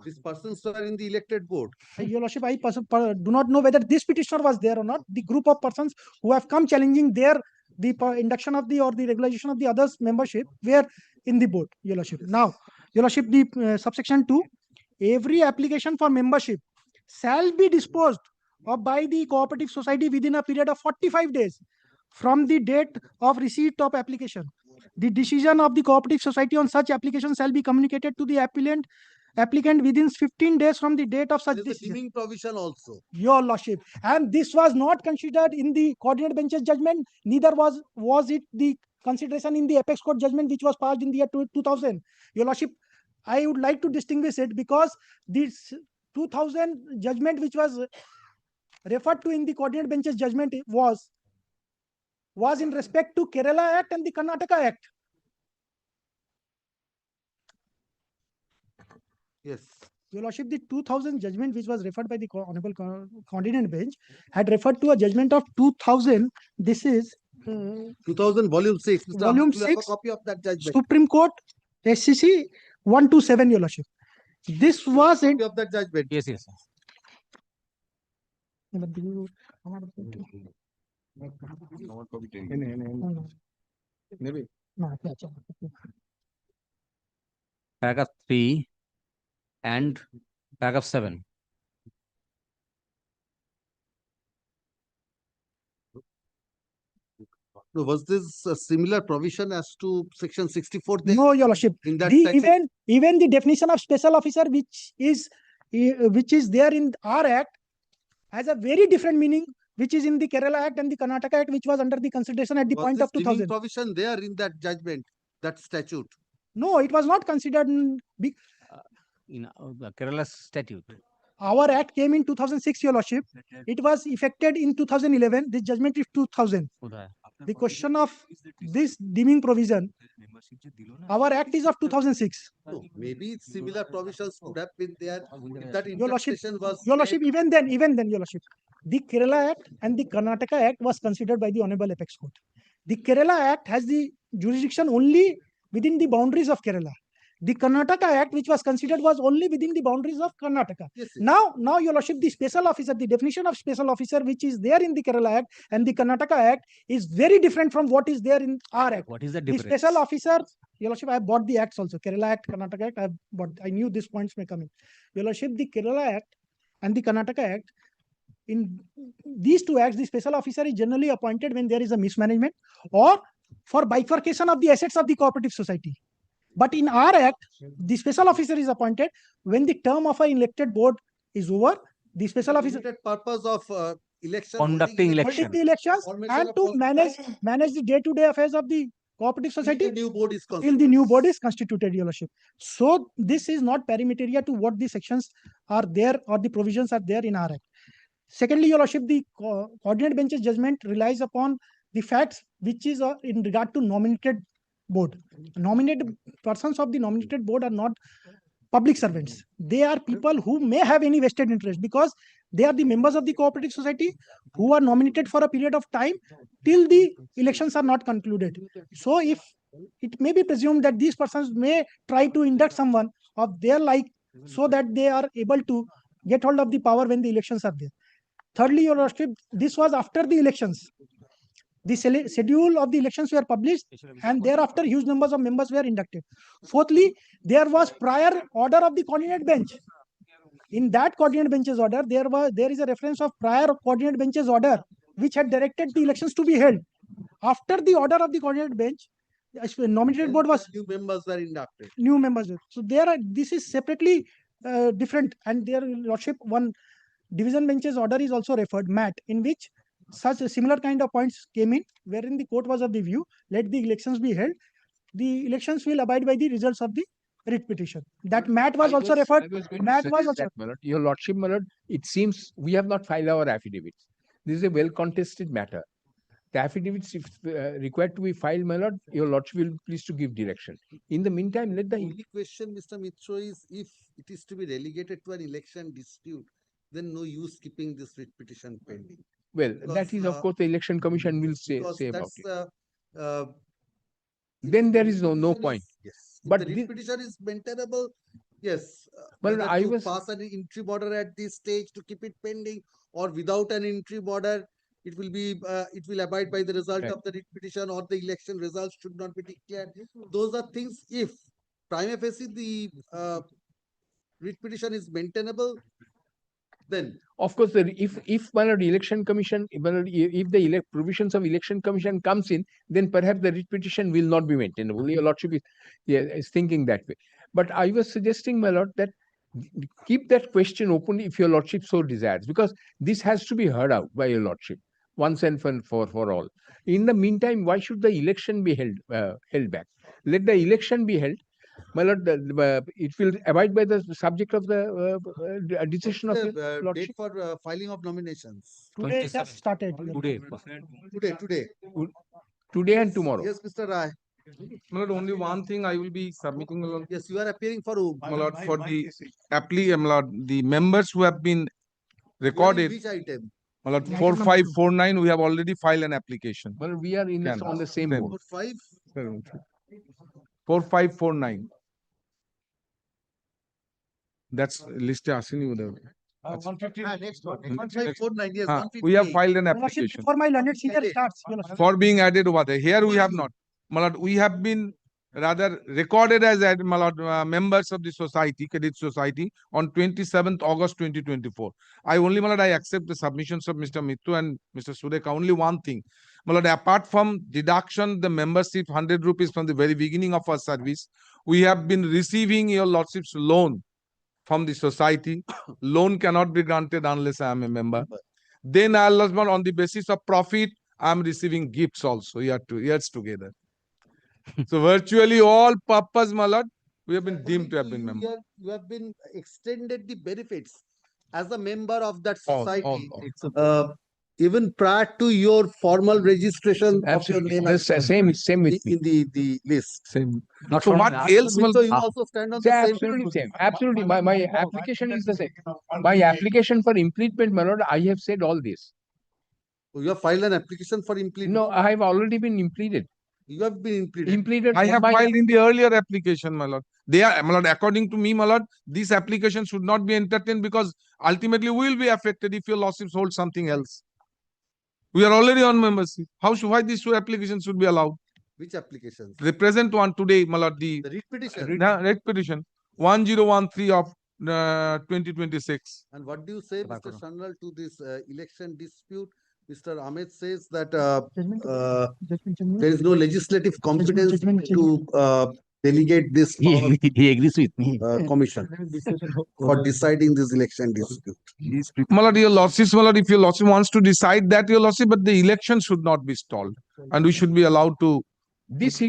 These persons were in the elected board. Your Lordship, I do not know whether this petitioner was there or not. The group of persons who have come challenging their the induction of the or the regularization of the others membership were in the board, Your Lordship. Now, Your Lordship, the subsection 2, every application for membership shall be disposed of by the cooperative society within a period of 45 days from the date of receipt of application. The decision of the cooperative society on such application shall be communicated to the applicant within 15 days from the date of such There's a decision. deeming provision also. Your Lordship, and this was not considered in the coordinate bench's judgment, neither was it the consideration in the apex court judgment which was passed in the year 2000. Your Lordship, I would like to distinguish it because this 2000 judgment which was referred to in the coordinate bench's judgment was in respect to Kerala Act and the Karnataka Act. Yes. Your Lordship, the 2000 judgment which was referred by the Honorable Coordinate Bench had referred to a judgment of 2000. This is 2000 volume 6. Mr. volume Ahmed, you have a 6, copy of that judgment. Supreme Court, SCC 127, Your Lordship. This was in Copy of that judgment. Yes, yes. Paragraph 3 and paragraph 7. No, was this a similar provision as to section 64 there? No, Your Lordship. In that The, section? even the definition of special officer which is there in our act has a very different meaning which is in the Kerala Act and the Karnataka Act which was under the consideration at the Was point this of deeming 2000. provision there in that judgment, that statute? No, it was not considered in In the Kerala statute. our act came in 2006, Your Lordship. It was effected in 2011. This judgment is 2000. The question of this deeming provision, our act is of 2006. No, maybe similar provisions could have been there if that Your Lordship, interpretation was. Your Lordship, even then, Your Lordship, the Kerala Act and the Karnataka Act was considered by the Honorable Apex Court. The Kerala Act has the jurisdiction only within the boundaries of Kerala. The Karnataka Act, which was considered, was only within the boundaries of Karnataka. Yes, yes. Now, Your Lordship, the special officer, the definition of special officer, which is there in the Kerala Act and the Karnataka Act, is very different from what is there in our Act. What is the The difference? special officer, Your Lordship, I have bought the acts also. Kerala Act, Karnataka Act, I knew these points may come in. Your Lordship, the Kerala Act and the Karnataka Act, in these two acts, the special officer is generally appointed when there is a mismanagement or for bifurcation of the assets of the cooperative society. But in our act, the special officer is appointed when the term of an elected board is over. The special officer Purpose of election. Conducting holding the elections and to manage the day-to-day affairs of the cooperative society The new board is till constituted. the new board is constituted, Your Lordship. So this is not perimeteria to what the sections are there or the provisions are there in our act. Secondly, Your Lordship, the coordinate bench's judgment relies upon the facts which is in regard to nominated board. Nominated persons of the nominated board are not public servants. They are people who may have any vested interest because they are the members of the cooperative society who are nominated for a period of time till the elections are not concluded. So if it may be presumed that these persons may try to induct someone of their like so that they are able to get hold of the power when the elections are there. Thirdly, Your Lordship, this was after the elections. The schedule of the elections were published and thereafter huge numbers of members were inducted. Fourthly, there was prior order of the coordinate bench. In that coordinate bench's order, there is a reference of prior coordinate bench's order which had directed the elections to be held. After the order of the coordinate bench, nominated board was New members were inducted. new members. So this is separately different, and their Lordship, one division bench's order is also referred, MAT, in which such a similar kind of points came in, wherein the court was of the view, let the elections be held. The elections will abide by the results of the writ petition. That MAT was also referred. MAT was also. Your Lordship, my Lord, it seems we have not filed our affidavits. This is a well contested matter. The affidavits, if required to be filed, my Lord, your Lordship will please to give direction. In the meantime, let the only question, Mr. Mitra, is if it is to be relegated to an election dispute, then no use keeping this writ petition pending. Well, Because, that is of course the election commission will say because about that's, it. Then there is no point. Yes. If But the writ this, petition is maintainable, yes. Well, Whether I to was- pass an interim order at this stage to keep it pending or without an interim order, it will be, it will abide by the result Right. of the writ petition, or the election results should not be declared. Those are things, if prima facie the writ petition is maintainable, then Of course, if my lord election commission, if the provisions of election commission comes in, then perhaps the writ petition will not be maintainable. Your lordship is thinking that way. But I was suggesting, my lord, that keep that question open if your lordship so desires, because this has to be heard out by your lordship once and for all. In the meantime, why should the election be held back? Let the election be held. My lord, it will abide by the subject of the decision of your the lordship. date for filing of nominations. Today it has started. Today and tomorrow. Yes, Mr. Rai. My lord, only one thing I will be submitting, my lord. Yes, you are appearing for whom? My lord, for the my lord, the members who have been recorded. Which item? My lord, 4549, we have already filed an application. Well, we are in on the same board. 4549. That's list asking you. 150. Next one. 1549. Yes, We have 158. filed an Your Lordship, application before my learned senior starts, Your Lordship. for being added over there. Here we have not. My lord, we have been rather recorded as my lord, members of the society, credit society, on 27th August 2024. I only, my lord, I accept the submissions of Mr. Mittu and Mr. Sudeka. Only one thing, my lord, apart from deduction the membership 100 rupees from the very beginning of our service, we have been receiving your lordship's loan from the society. Loan cannot be granted unless I am a member. Then Allah, on the basis of profit, I am receiving gifts also years together. So virtually all purpose, my lord, we have been deemed to have been members. You have been extended the benefits as a member of that All. society, even prior to your formal registration of your name. Same with in the list. Same. Not So from what last else? So you also stand on the same. Absolutely same. Absolutely. My application is the same. My application for impleadment, my lord, I have said all this. You have filed an application for impleadment. No, I have already been impleaded. You have been impleaded. Impleaded. I have filed in the earlier application, my lord. They are, my lord, according to me, my lord, this application should not be entertained because ultimately we will be affected if your lordships hold something else. We are already on membership. Why these two applications should be allowed? Which applications? The present one today, my lord, the writ petition. Writ petition 1013 of 2026. And what do you say, Mr. Shanal, to this election dispute? Mr. Ahmed says that there is no legislative competence to delegate this power, He agrees with me. commission for deciding this election dispute. My lord, your lordship, my lord, if your lordship wants to decide that, your lordship, but the election should not be stalled, and we should be allowed to. This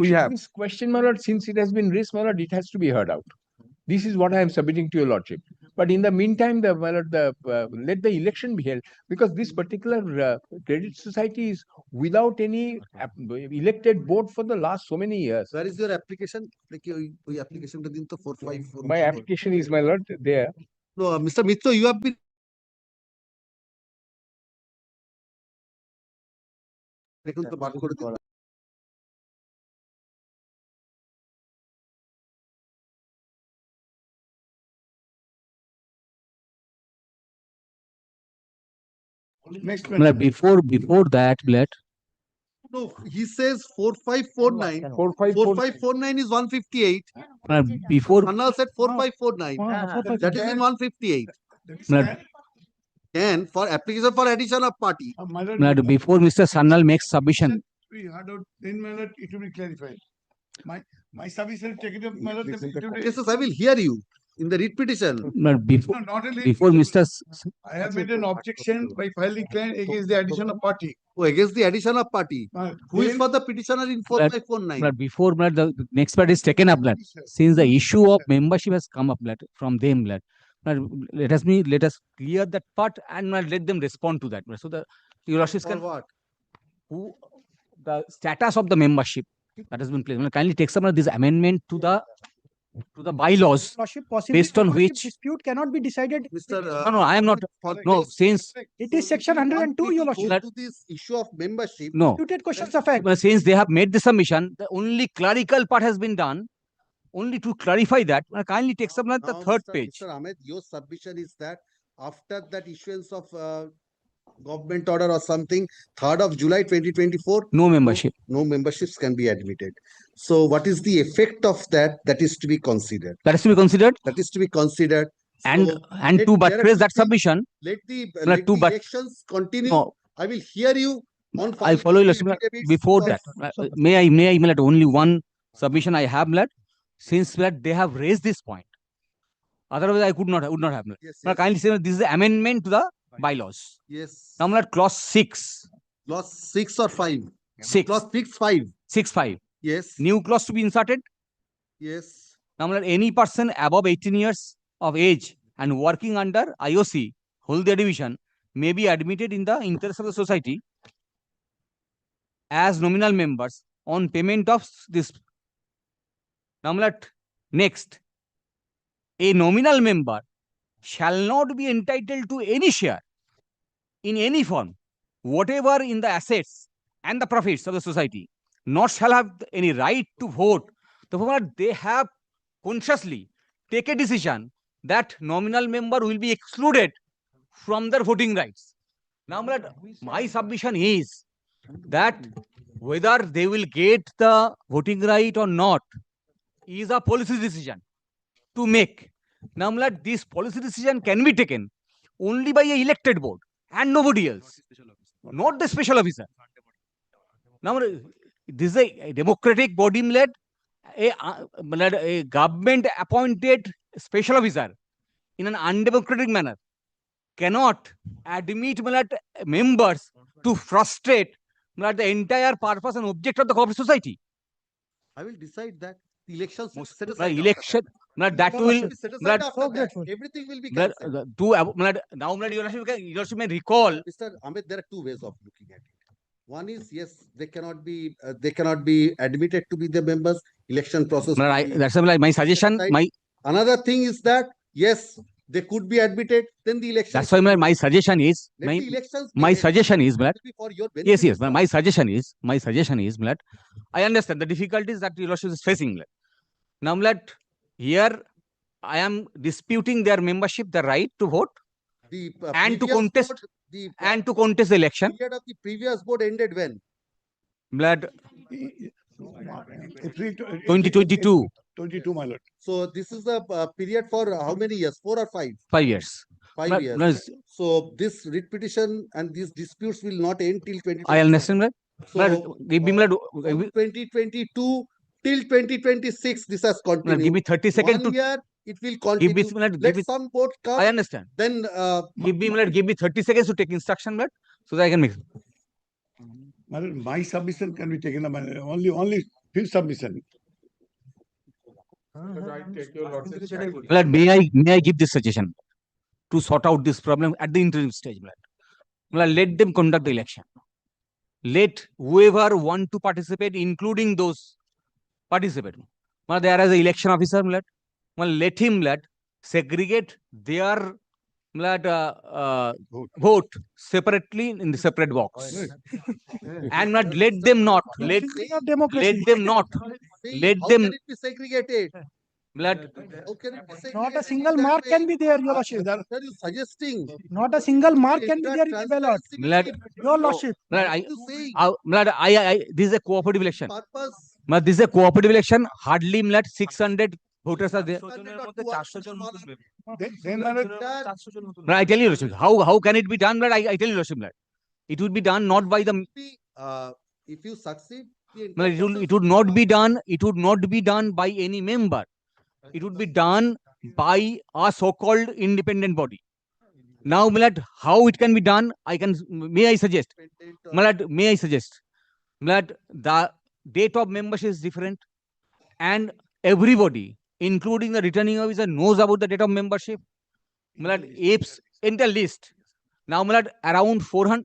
question, my lord, since it has been raised, my lord, it has to be heard out. This is what I am submitting to your lordship. But in the meantime, my lord, let the election be held, because this particular credit society is without any elected board for the last so many years. Where is your application? Like your application to the 454. My application is, my lord, there. No, Mr. Mitto, you have been. Next Before that, let No, he says 4549. 4549 is 158. before Anna said 4549. That is in 158. And for application for addition of party. before Mr. Sannal makes submission. We had out 10 minutes, it will be clarified. My submission take it up, my lord. Yes, I will hear you in the writ petition. Before, No, not a before Mr. I have made an objection by filing claim against the addition of party. Oh, against the addition of party. Who is for the petitioner in 4549? Before the next part is taken up, since the issue of membership has come up, from them, let us clear that part and let them respond to that. So the your lordship For what? Who the status of the membership that has been placed. Kindly take some of this amendment to the bylaws, Lordship, possibly based on membership which dispute cannot be decided. Mr. no, I am not. No, since It is section 102, your lordship. To this issue of membership. no, Disputed questions of fact. since they have made the submission, the only clerical part has been done. Only to clarify that, kindly take some the Now, third Mr. page. Mr. Ahmed, your submission is that after that issuance of government order or something, 3rd of July 2024. No membership. No memberships can be admitted. So what is the effect of that? That is to be considered. That is to be considered. That is to be considered. And So to buttress that submission, let the to but elections continue. no, I will hear you on. I follow your before that. May I let only one submission I have let, since that they have raised this point. Otherwise, I would not have. Yes, But kindly say this is the amendment to the bylaws. Yes. Now let clause 6. Clause 6 or 5? 6. Clause 5. 6(5). Yes. New clause to be inserted. Yes. Now let any person above 18 years of age and working under IOC, Haldia division, may be admitted in the interest of the society as nominal members on payment of this. Now let next, a nominal member shall not be entitled to any share in any form, whatever in the assets and the profits of the society, nor shall have any right to vote. Therefore, they have consciously take a decision that nominal member will be excluded from their voting rights. Now, my submission is that whether they will get the voting right or not is a policy decision to make. Now, this policy decision can be taken only by an elected board and nobody else, not the special officer. Now, this is a democratic body led, a government appointed special officer in an undemocratic manner cannot admit members to frustrate the entire purpose and object of the cooperative society. I will decide that. The elections set aside. Election, that will everything will be now your lordship may recall. Mr. Ahmed, there are two ways of looking at it. One is, yes, they cannot be admitted to be the members. Election process. That's my suggestion. Another thing is that yes, they could be admitted. Then the election. That's why my suggestion is my suggestion is yes. My suggestion is I understand the difficulties that your lordship is facing. Now here I am disputing their membership, the right to vote, and to contest the election. The period of the previous board ended when? 2022. 22, my lord. So this is the period for how many years? 4 or 5? 5 years. 5 years. So this writ petition and these disputes will not end till 2022. I understand that. So, 2022 till 2026, this has continued. Give me 30 seconds 1 year, it will continue. Let some board come. I understand. Then give me 30 seconds to take instruction, so that I can make. My submission can be taken up. Only few submission. May I give this suggestion to sort out this problem at the interim stage? Let them conduct the election. Let whoever want to participate, including those participate. There is an election officer. Let him segregate their vote separately in the separate box, and let them not let them be segregated. Not a single mark can be there, your lordship. Are you suggesting? Not a single mark can be there in the ballot. Your lordship. This is a cooperative election. This is a cooperative election. Hardly 600 voters are there. I tell you, how can it be done? I tell you, it would be done not by the. If you succeed, it would not be done. It would not be done by any member. It would be done by a so-called independent body. Now, how it can be done? May I suggest? The date of membership is different, and everybody, including the returning officer, knows about the date of membership. Apes in the list. Now, around 400.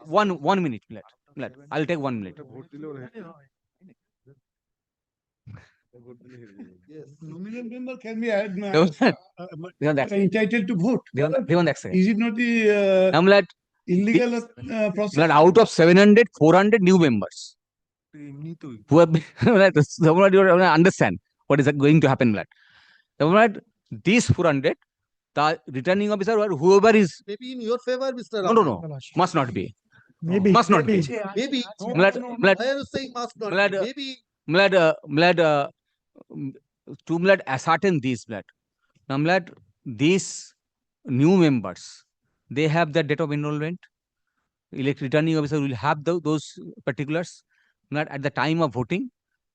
1 minute. I'll take 1 minute. Yes. Nominal member can be entitled to vote. Is it not the illegal process? Out of 700, 400 new members who have been, understand what is going to happen. These 400 the returning officer or whoever is, Maybe in your favor, Mr. no, no, no, must not be. Maybe. Must not be. Maybe. Milad, milad, Why are you saying must not? milad, Maybe. milad, to milad ascertain this, milad. Now, milad, these new members, they have the date of enrollment. Returning officer will have those particulars. Milad, at the time of voting,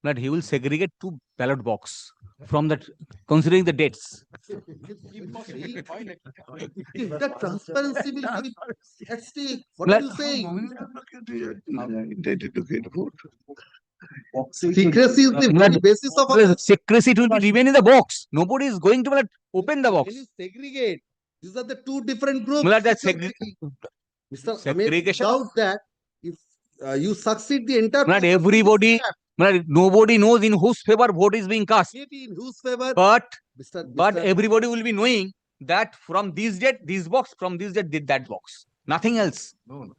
milad, he will segregate two ballot box from that, considering the dates. If the transparency will be at stake, what are you saying? Secrecy is the very basis of our secrecy. It will be remain in the box. Nobody is going to open the box. Can you segregate? These are the two different groups. Mr. Segregation. Without that, if you succeed, the entire Not process will be everybody, scrapped. nobody knows in whose favor vote is being cast. Maybe in whose favor. But Mr. everybody will be knowing that from this date, this box, from this date, did that box. Nothing else. No.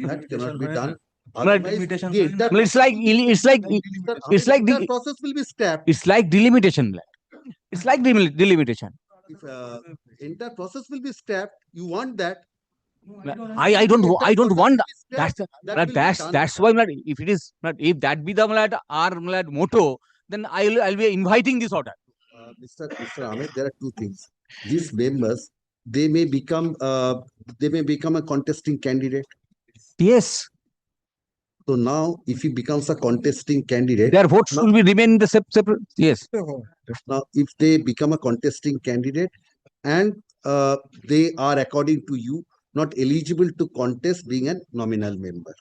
That cannot be done. It's like the process will be scrapped. It's like delimitation. It's like delimitation. If entire process will be scrapped, you want that. I don't want that. That's why if it is if that be the our motto, then I'll be inviting this order. Mr. Ahmed, there are two things. These members, they may become a contesting candidate. Yes. So now, if he becomes a contesting candidate, their votes will be remain in the separate. Yes. Now, if they become a contesting candidate and they are, according to you, not eligible to contest being a nominal member.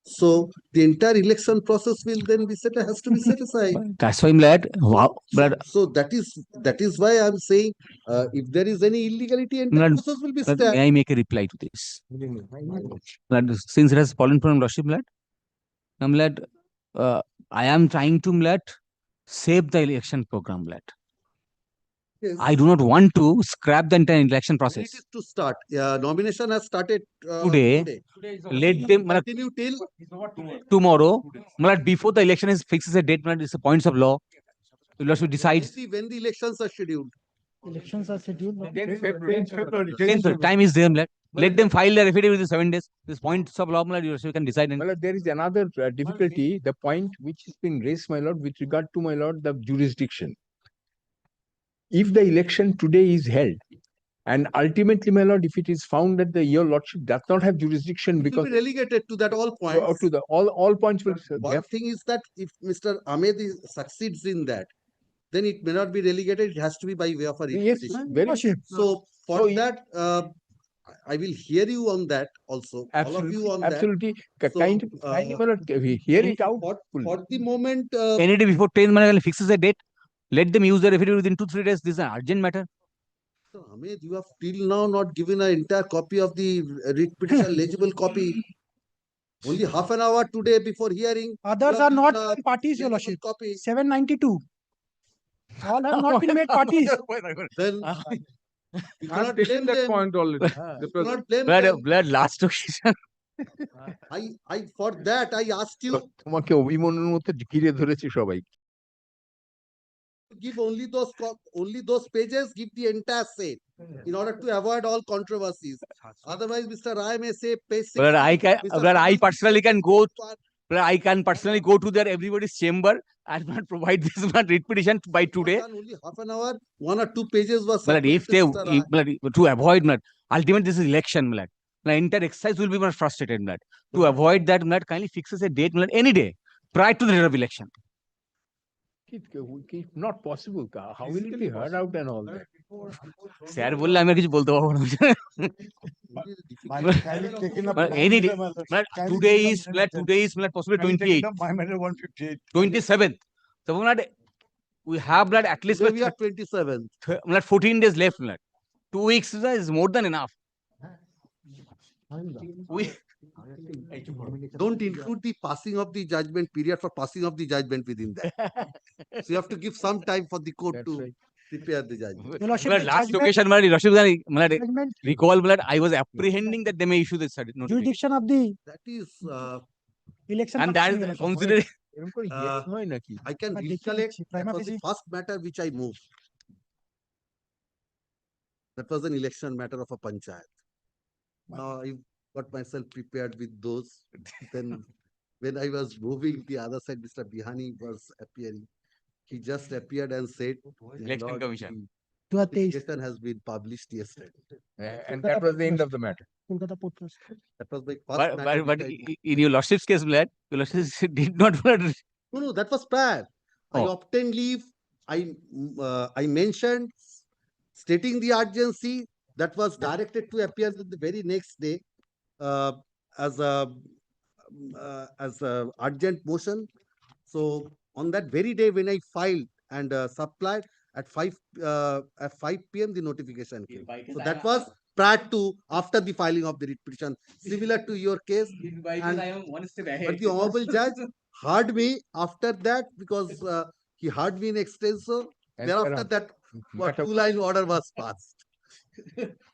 So the entire election process will then be has to be set aside. That's why I'm glad. Wow. So that is why I'm saying if there is any illegality, entire process will be scrapped. May I make a reply to this? Since it has fallen from Lordship, I'm glad. I am trying to save the election program. Yes. I do not want to scrap the entire election process. It is to start. Nomination has started Today. Let them continue till tomorrow. Before the election is fixes a date. It's the points of law. You should decide when the elections are scheduled. Elections are scheduled. 10th time is there. Let them file their affidavit within 7 days. This points of law, you can decide. Well, there is another difficulty. The point which has been raised, my lord, with regard to my lord, the jurisdiction. If the election today is held, and ultimately, my lord, if it is found that your lordship does not have jurisdiction because will be relegated to that all points. To the all points will. One thing is that if Mr. Ahmed succeeds in that, then it may not be relegated. It has to be by way of a repetition. Yes, very so for that, I will hear you on that also. Absolutely, all of you on absolutely. that. Kindly hear it out. For the moment, any day before 10th fixes a date. Let them use their affidavit within 2-3 days. This is an urgent matter. So, Ahmed, you have till now not given an entire copy of the writ petition, legible copy. Only half an hour today before hearing. Others are not parties, your lordship. 792. All have not been made parties. Then you cannot blame that them. point already. You cannot blame them. Blood last occasion. I for that I asked you. তোমাকে অভিমন্যুর মতো ঘিরে ধরেছে সবাই। Give only those pages, give the entire set in order to avoid all controversies. Otherwise, Mr. Rai may say page 6. I personally can go. I can personally go to their everybody's chamber and not provide this writ petition by today. Only half an hour, 1 or 2 pages was. But if they to avoid ultimately this is election, the entire exercise will be more frustrated. To avoid that, kindly fixes a date any day prior to the date of election. Not possible. How will it be heard out and all that? Sir, बोल रहा मैं कुछ बोलता हूँ any day. Today is possibly 28, 27th. So we have at least we are 27. 14 days left. 2 weeks is more than enough. We don't include the passing of the judgment period for passing of the judgment within that. So you have to give some time for the court to prepare the judgment. Last occasion, recall, I was apprehending that they may issue this jurisdiction of the that is election. And that is considered. I can recollect that was the first matter which I moved. That was an election matter of a panchayat. Now I got myself prepared with those. Then when I was moving the other side, Mr. Bihani was appearing. He just appeared and said, Election "Lord, Commission. the notification has been published yesterday." And that was the end of the matter. That was my first But, matter. but, which I in your lordship's case, your lordship did not. No, that was prior. I Oh. obtained leave. I mentioned stating the urgency that was directed to appear the very next day uh, as a urgent motion. So on that very day when I filed and supplied at 5 p.m. the notification came. So that was prior to after the filing of the writ petition, similar to your case. And, but the honorable judge heard me after that because he heard me in extenso. And Thereafter that two-line order was passed.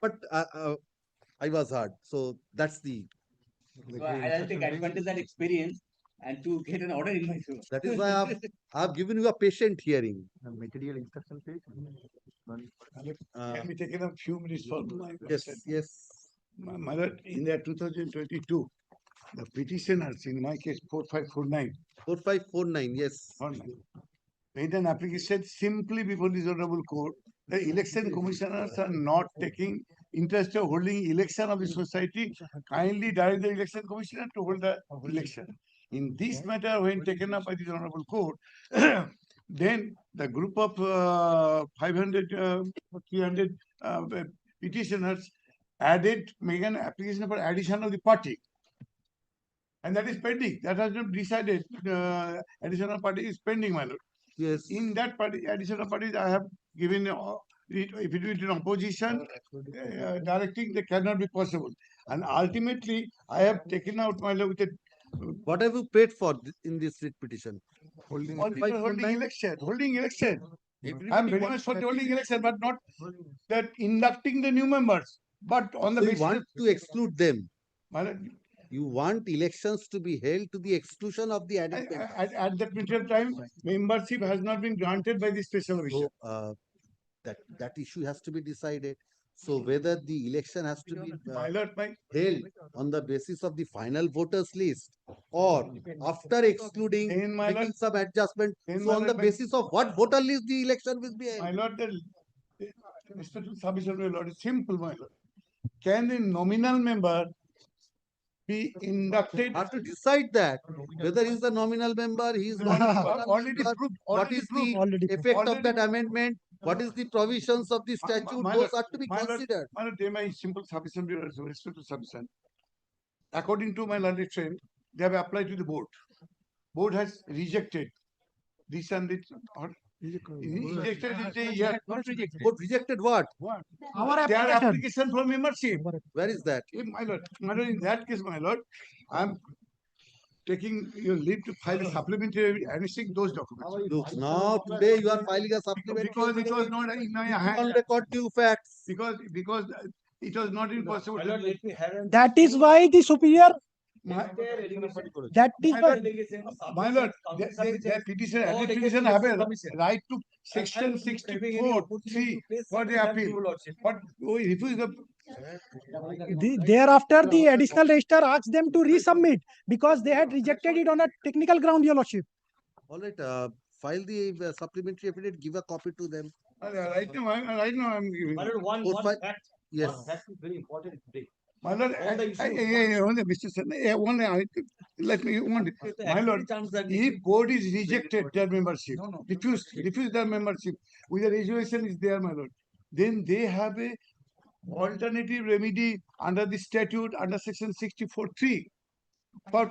But I was heard. So that's the. I'll take advantage of that experience and to get an order in my favor. That is why I've given you a patient hearing. Material instruction page. Can we take a few minutes for my Yes, question? yes. My lord, in the 2022, the petitioners, in my case, 4549. 4549, yes. Made an application simply before this honorable court. The election commissioners are not taking interest of holding election of the society. Kindly direct the election commissioner to hold the election. In this matter, when taken up by the honorable court, then the group of 500, 300 petitioners made an application for addition of the party. And that is pending. That has not decided. Additional party is pending, my lord. Yes. In that party, additional parties, I have given if it is in opposition, directing they cannot be possible. And ultimately, I have taken out my lord with a. What have you paid for in this writ petition? Holding election. Holding election. I am very much for holding election, but not that inducting the new members. But on the So you basis want to exclude them. My lord, You want elections to be held to the exclusion of the added members. at that period of time, membership has not been granted by the special official. So that issue has to be decided. So whether the election has to be held on the basis of the final voters list or after excluding, making some adjustment. So on the basis of what voter list the election will be held. My lord, the respectful submission, my lord, is simple, my lord. Can the nominal member be inducted? Have to decide that whether he is a nominal member, he is not. Already proved. What is the effect of that amendment? What is the provisions of the statute? Those are to be considered. My lord, my simple submission, respectful submission. According to my learned friend, they have applied to the board. Board has rejected this and this. Rejected it yet. Not rejected. Board rejected what? Their application for membership. Where is that? My lord, in that case, my lord, I am taking your leave to file a supplementary annexing those documents. Look, now today you are filing a supplementary. Because it was not in my hand. On record two facts. Because it was not impossible. That is why the superior. That is why. My lord, their petition have a right to section 64(3) for the appeal. But we refuse the. Thereafter, the additional registrar asked them to resubmit because they had rejected it on a technical ground, your lordship. All right, file the supplementary affidavit, give a copy to them. Right now I'm giving. Yes. That is very important today. My lord, Mr. Sen, let me one. My lord, if board is rejected their membership, refuse their membership with a resolution is there, my lord, then they have a alternative remedy under the statute under section 64(3) for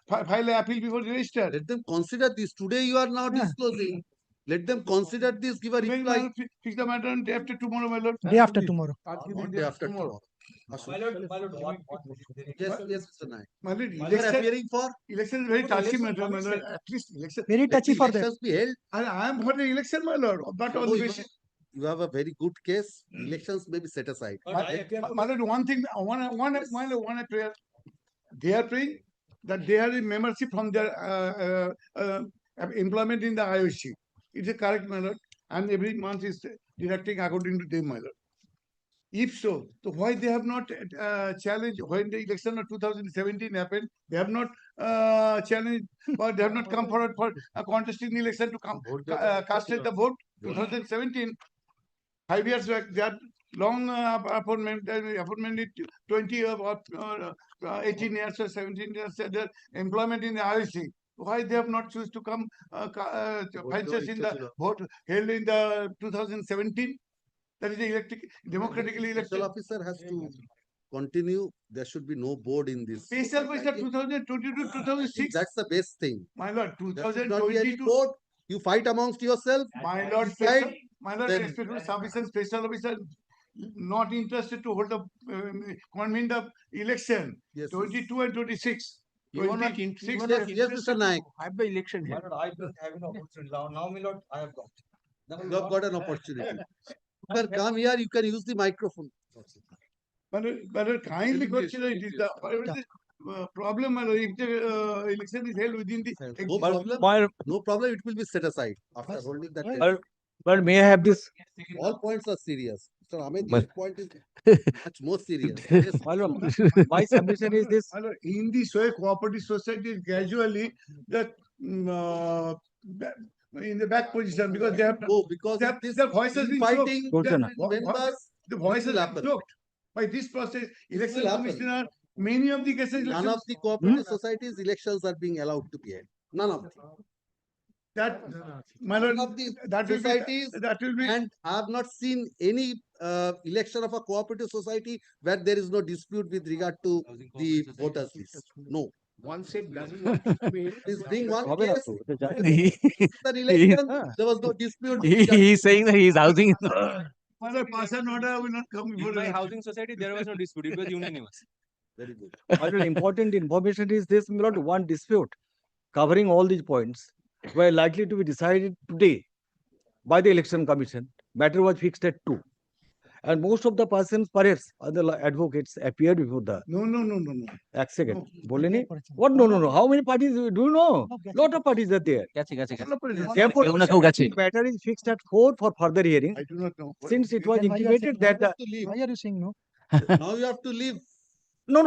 file an appeal before the register. Let them consider this. Today you are now disclosing. Let them consider this, give a reply. Fix the matter on day after tomorrow, my lord. Day after tomorrow. Not day after tomorrow. My lord, Yes, Mr. Naik. My lord, You are appearing for? Election is very touchy matter, my lord. At least election. Very touchy for them. Elections be held. I am for the election, my lord. But on the basis. You have a very good case. Elections may be set aside. My lord, one thing, one prayer. They are praying that they have a membership from their employment in the IOC. It's a correct, my lord. And every month is deducting according to them, my lord. If so, why they have not challenged when the election of 2017 happened? They have not challenged, or they have not come forward for contesting the election to come casted the vote. 2017, 5 years back, they had long appointment. Appointment is 20 or 18 years or 17 years. Their employment in the RSC. Why they have not choose to come franchise in the vote held in the 2017? That is the democratically elected. Special officer has to continue. There should be no board in this. Special officer 2022, 2006. That's the best thing. My lord, There should not be any 2022. board. You fight amongst yourself. My lord, decide, my lord, then- respectful submission, special officer not interested to hold the convene the election. Yes, 22 and 26. You are not 26 you are Yes, not yes, Mr. interested Naik. to have the election here. I don't have an opportunity. Now, my lord, I have got. You have got an opportunity. You can come here. You can use the microphone. But kindly consider it is the problem. If the election is held within the No problem. No problem. It will be set aside after holding that. But may I have this? All points are serious. Mr. Ahmed, But- this point is much more serious. Yes, My lord, my submission is this. In this way, cooperative society is gradually the in the back position because they have because their voice has been fighting choked. Their members, the voice will has happen. been choked by this process. Election will happen. commissioner, many of the cases. None of the cooperative societies elections are being allowed to be held. None of them. That my lord, None of the that will societies be that will be and I have not seen any election of a cooperative society where there is no dispute with regard to the voters list. No. Once it doesn't This being one হবে না case, তো, এটা জানি। the election, there was no dispute. with regard He is saying that he is housing. my lord, pass an order will not come before In my election. housing society, there was no dispute. It was unanimous. Very good. My lord, important information is this, my lord, one dispute covering all these points were likely to be decided today by the election commission. Matter was fixed at 2. And most of the persons, perhaps other advocates, appeared before the. No. এক second. বলেনি? What? No. How many parties do you know? Lot of parties are there. Therefore, the matter is fixed at 4 for further hearing. I do not know. Since it was intimated that the. Why are you saying no? Now you have to leave. No,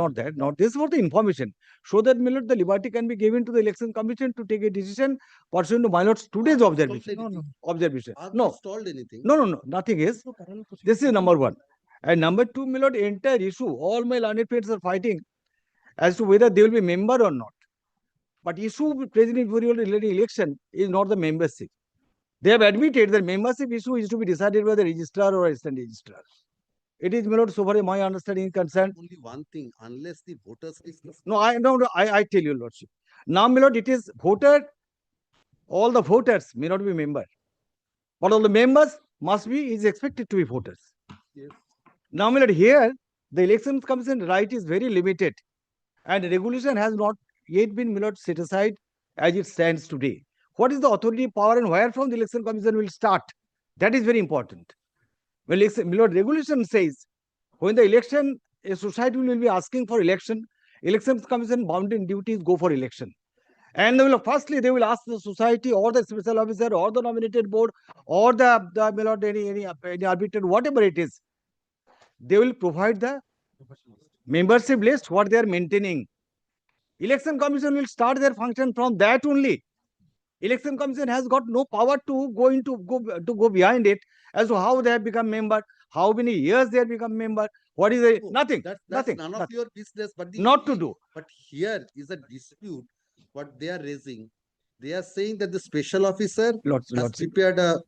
not that. Not this was the information. So that, my lord, the liberty can be given to the election commission to take a decision pursuant to my lord's today's observation. Observation. I have No. not stalled anything. No. Nothing is. This is number 1. And number 2, my lord, entire issue, all my learned friends are fighting as to whether they will be member or not. But issue with President related election is not the membership. They have admitted that membership issue is to be decided by the registrar or assistant registrar. It is, my lord, so far as my understanding is concerned. Only one thing, unless the voters list is No, I tell you, lordship. Now, my lord, it is voter. All the voters may not be member, but all the members is expected to be voters. Yes. Now, my lord, here the election commission right is very limited, and the regulation has not yet been, my lord, set aside as it stands today. What is the authority, power, and where from the election commission will start? That is very important. Well, my lord, regulation says when the election, a society will be asking for election commission bound in duties go for election. And they will firstly they will ask the society or the special officer or the nominated board or the my lord, any arbitrator, whatever it is, they will provide the membership list what they are maintaining. Election commission will start their function from that only. Election commission has got no power to go behind it as to how they have become member, how many years they have become member, what is it? Nothing. That's Nothing. none of your business. But Not to do. But here is a dispute. What they are raising, they are saying that the special officer has prepared a.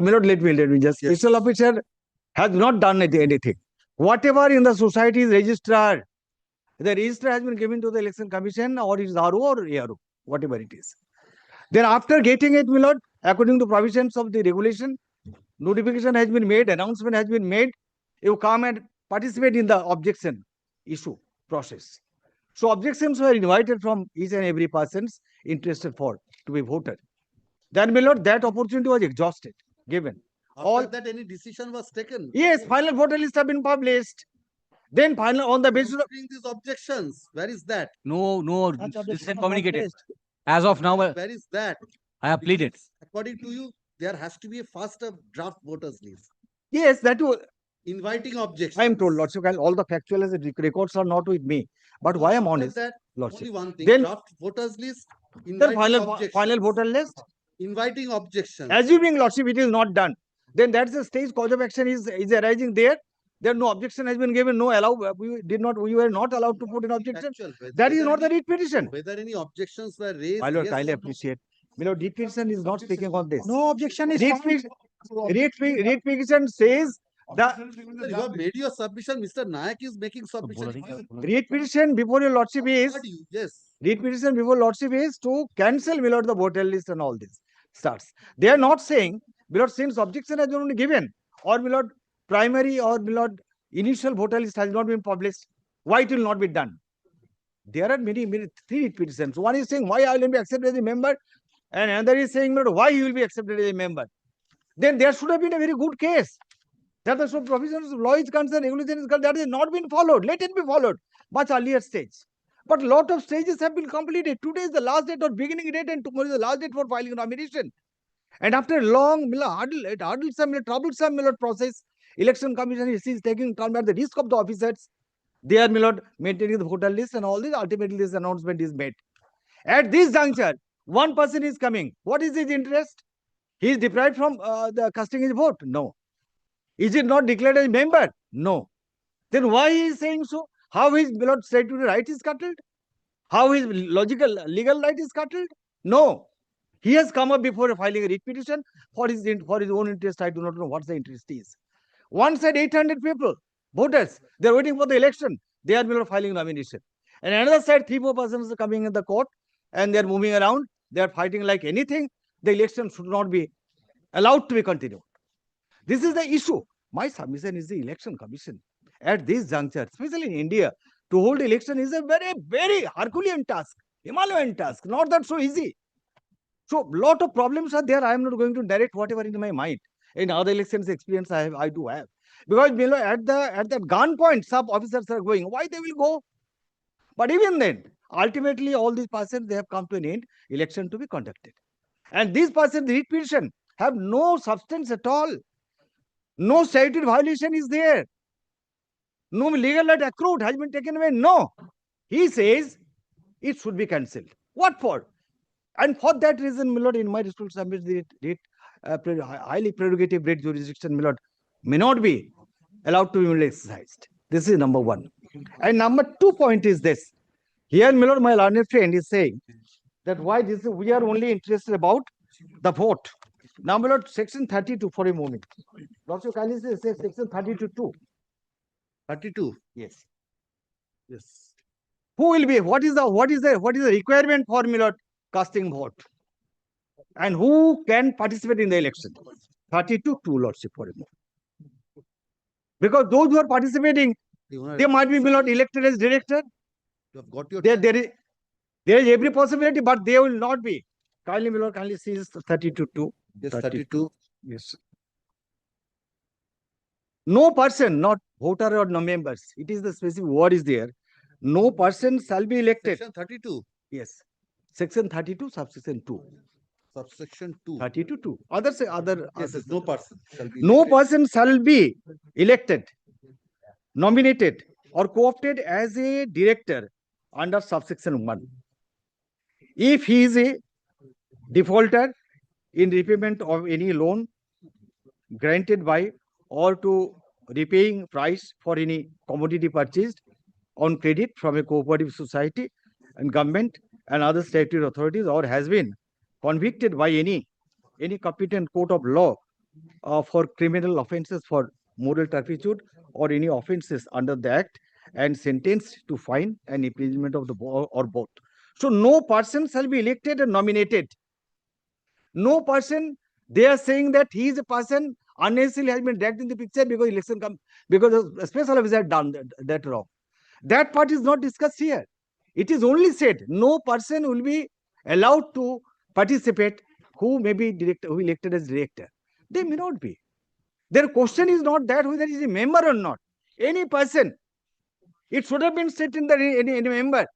My lord, let me just. Yes. Special officer has not done anything. Whatever in the society is registered, the register has been given to the election commission or it is RO or ARO, whatever it is. Then after getting it, my lord, according to provisions of the regulation, notification has been made, announcement has been made, you come and participate in the objection issue process. So objections were invited from each and every persons interested for to be voted. Then, my lord, that opportunity was exhausted, given. After that, any decision was taken. Yes, final voter list have been published. Then final on the basis of these objections, where is that? No, this is communicated. As of now, Where is that? I have pleaded. According to you, there has to be a first draft voters list. Yes, that was Inviting objection. I am told, Lordship, all the factual records are not with me. But why I'm honest, That Lordship. only one thing. Then, Draft voters list. then Inviting final voter list. Inviting objections. Assuming, Lordship, it is not done, then that's the stage cause of action is arising there. There no objection has been given, no allow. We were not allowed to put an objection. That is not the writ petition. Whether any objections were raised. My lord, yes kindly or no? appreciate. My lord, writ petition is not speaking on this. No objection is found. Writ petition says that Sir, you have made your submission. Mr. Nayak is making submission. writ petition before your lordship is Yes. writ petition before lordship is to cancel, my lord, the voter list and all this starts. They are not saying, my lord, since objection has been given, or my lord, primary or my lord, initial voter list has not been published, why it will not be done? There are many three writ petitions. One is saying why I will be accepted as a member, and another is saying, my lord, why you will be accepted as a member. Then there should have been a very good case. That the provisions of law is concerned, regulation is concerned, that has not been followed. Let it be followed much earlier stage. But a lot of stages have been completed. Today is the last date or beginning date, and tomorrow is the last date for filing nomination. And after a long, troublesome process, election commission is taking time at the risk of the officers. They are maintaining the voter list, and all this. Ultimately, this announcement is made. At this juncture, one person is coming. What is his interest? He is deprived from the casting his vote? No. Is it not declared as a member? No. Then why he is saying so? How his statutory right is curtailed? How his legal right is curtailed? No. He has come up before filing a writ petition for his own interest. I do not know what the interest is. One side 800 people, voters, they are waiting for the election. They are filing nomination. And another side 3-4 persons are coming in the court and they are moving around. They are fighting like anything. The election should not be allowed to be continued. This is the issue. My submission is the election commission. At this juncture, especially in India, to hold election is a very, very Herculean task, Himalayan task, not that so easy. So, lot of problems are there. I am not going to narrate whatever in my mind. In other elections experience I do have. Because at that gunpoint, sub officers are going. Why they will go? But even then, ultimately all these persons, they have come to an end, election to be conducted. And these persons, the writ petition, have no substance at all. No statutory violation is there. No legal right accrued has been taken away. No. He says it should be cancelled. What for? And for that reason, my lord, in my respect, submit the highly prerogative writ jurisdiction, my lord, may not be allowed to be exercised. This is number one. And number 2 point is this. Here, my lord, my learned friend is saying that why this is, we are only interested about the vote. Now, my lord, section 32 for a moment. Dr. Kali says section 32. 32. Yes. Yes. Who will be? What is the requirement for, my lord, casting vote? And who can participate in the election? 32 2, lordship, for a moment. Because those who are participating, they might be, my lord, elected as director. You have got your there is every possibility, but they will not be. Kindly, my lord, kindly see 32 2. Yes, 32. Yes. No person, not voter or no members. It is the specific word is there. No person shall be elected. Section 32. Yes. Section 32, subsection 2. Subsection 2. 32 2. Yes, no person shall be No elected. person shall be elected, nominated, or co-opted as a director under subsection 1. If he is a defaulter in repayment of any loan granted by or to repaying price for any commodity purchased on credit from a cooperative society and government and other statutory authorities, or has been convicted by any competent court of law for criminal offences for moral turpitude or any offences under the act, and sentenced to fine and imprisonment of the or both. So no person shall be elected and nominated. No person, they are saying that he is a person unnecessarily has been dragged in the picture because election because a special officer had done that wrong. That part is not discussed here. It is only said no person will be allowed to participate who may be who elected as director. They may not be. Their question is not that whether he is a member or not. Any person. It should have been said in the any member.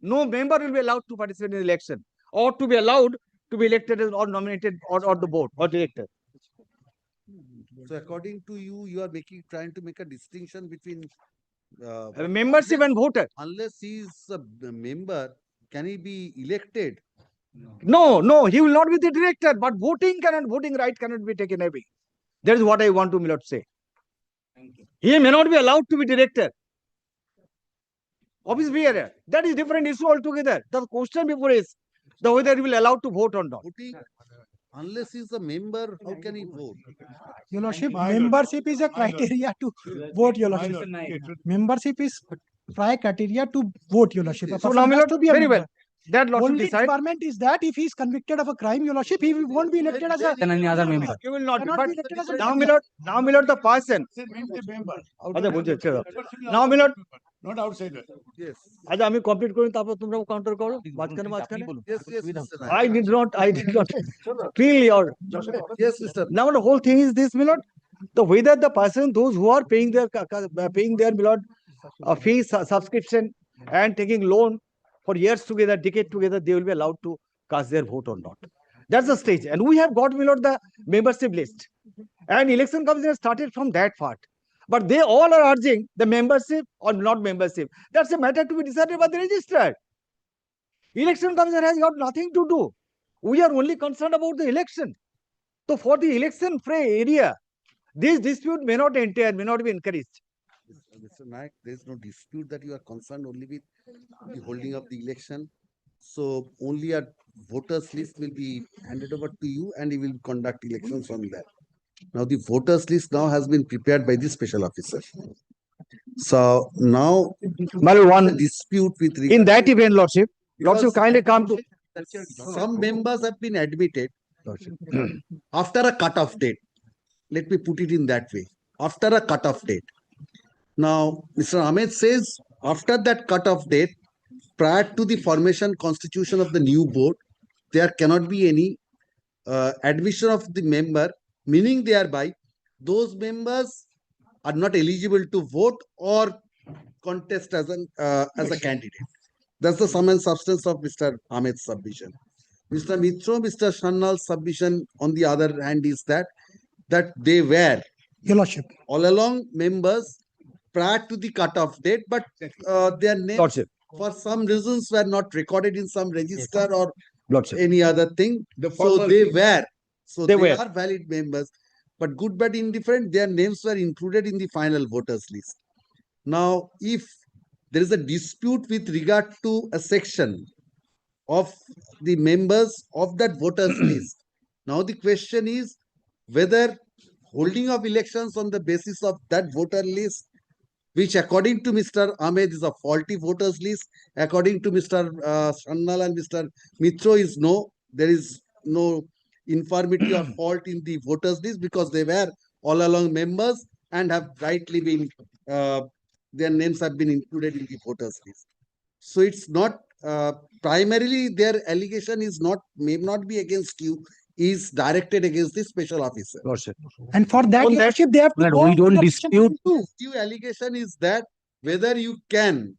No member will be allowed to participate in the election or to be allowed to be elected as or nominated or the board or director. So according to you, you are trying to make a distinction between Membership and voter. Unless he is a member, can he be elected? No, he will not be the director, but voting right cannot be taken away. That is what I want to my lord say. He may not be allowed to be director. Office bearer. That is different issue altogether. The question before is whether he will allowed to vote or not. Unless he is a member, how can he vote? Your Lordship, membership is a criteria to vote, Your Lordship. Membership is prior criteria to vote, Your Lordship. A So person now, my has lord, to be a very well. member. That lordship Only decide. requirement is that if he is convicted of a crime, Your Lordship, he won't be elected as a Any other member. He will not be. cannot But be elected as a now, member. my lord, the person. Now, my lord, Not outsider. Yes. আচ্ছা আমি complete করি তারপর তোমরা counter করো মাঝখানে Yes, yes, Mr. Naik. I did not feel your Yes, Mr. now the whole thing is this, my lord, the whether the person those who are paying their my lord fee subscription and taking loan for years together, decade together, they will be allowed to cast their vote or not. That's the stage, and we have got, my lord, the membership list, and election commission started from that part. But they all are urging the membership or not membership. That's a matter to be decided by the registrar. Election commission has got nothing to do. We are only concerned about the election. So for the election fray area, this dispute may not enter, may not be encouraged. Mr. Naik, there is no dispute that you are concerned only with the holding of the election. So only a voters list will be handed over to you and you will conduct elections on that. Now the voters list now has been prepared by the special officer. So now one dispute with in that event, lordship because kindly come to some members have been admitted after a cut-off date. Let me put it in that way. After a cut-off date. Now, Mr. Ahmed says after that cut-off date, prior to the formation constitution of the new board, there cannot be any admission of the member, meaning thereby those members are not eligible to vote or contest as a candidate. That's the sum and substance of Mr. Ahmed's submission. Mr. Mitro, Mr. Shannal's submission, on the other hand, is that they were Your Lordship. all along members prior to the cut-off date, but their names Lordship. for some reasons were not recorded in some register or Lordship. any other thing. So they were. So They they were. are valid members. But good, bad, indifferent, their names were included in the final voters list. Now, if there is a dispute with regard to a section of the members of that voters list, now the question is whether holding of elections on the basis of that voter list, which according to Mr. Ahmed is a faulty voters list, according to Mr. Shannal and Mr. Mitro is no, there is no infirmity or fault in the voters list because they were all along members and have rightly been, their names have been included in the voters list. So it's not, primarily their allegation is not, may not be against you, is directed against the special officer. Lordship. And for that, Your Lordship, they have to Well, go we don't to the section dispute. 22. The allegation is that whether you can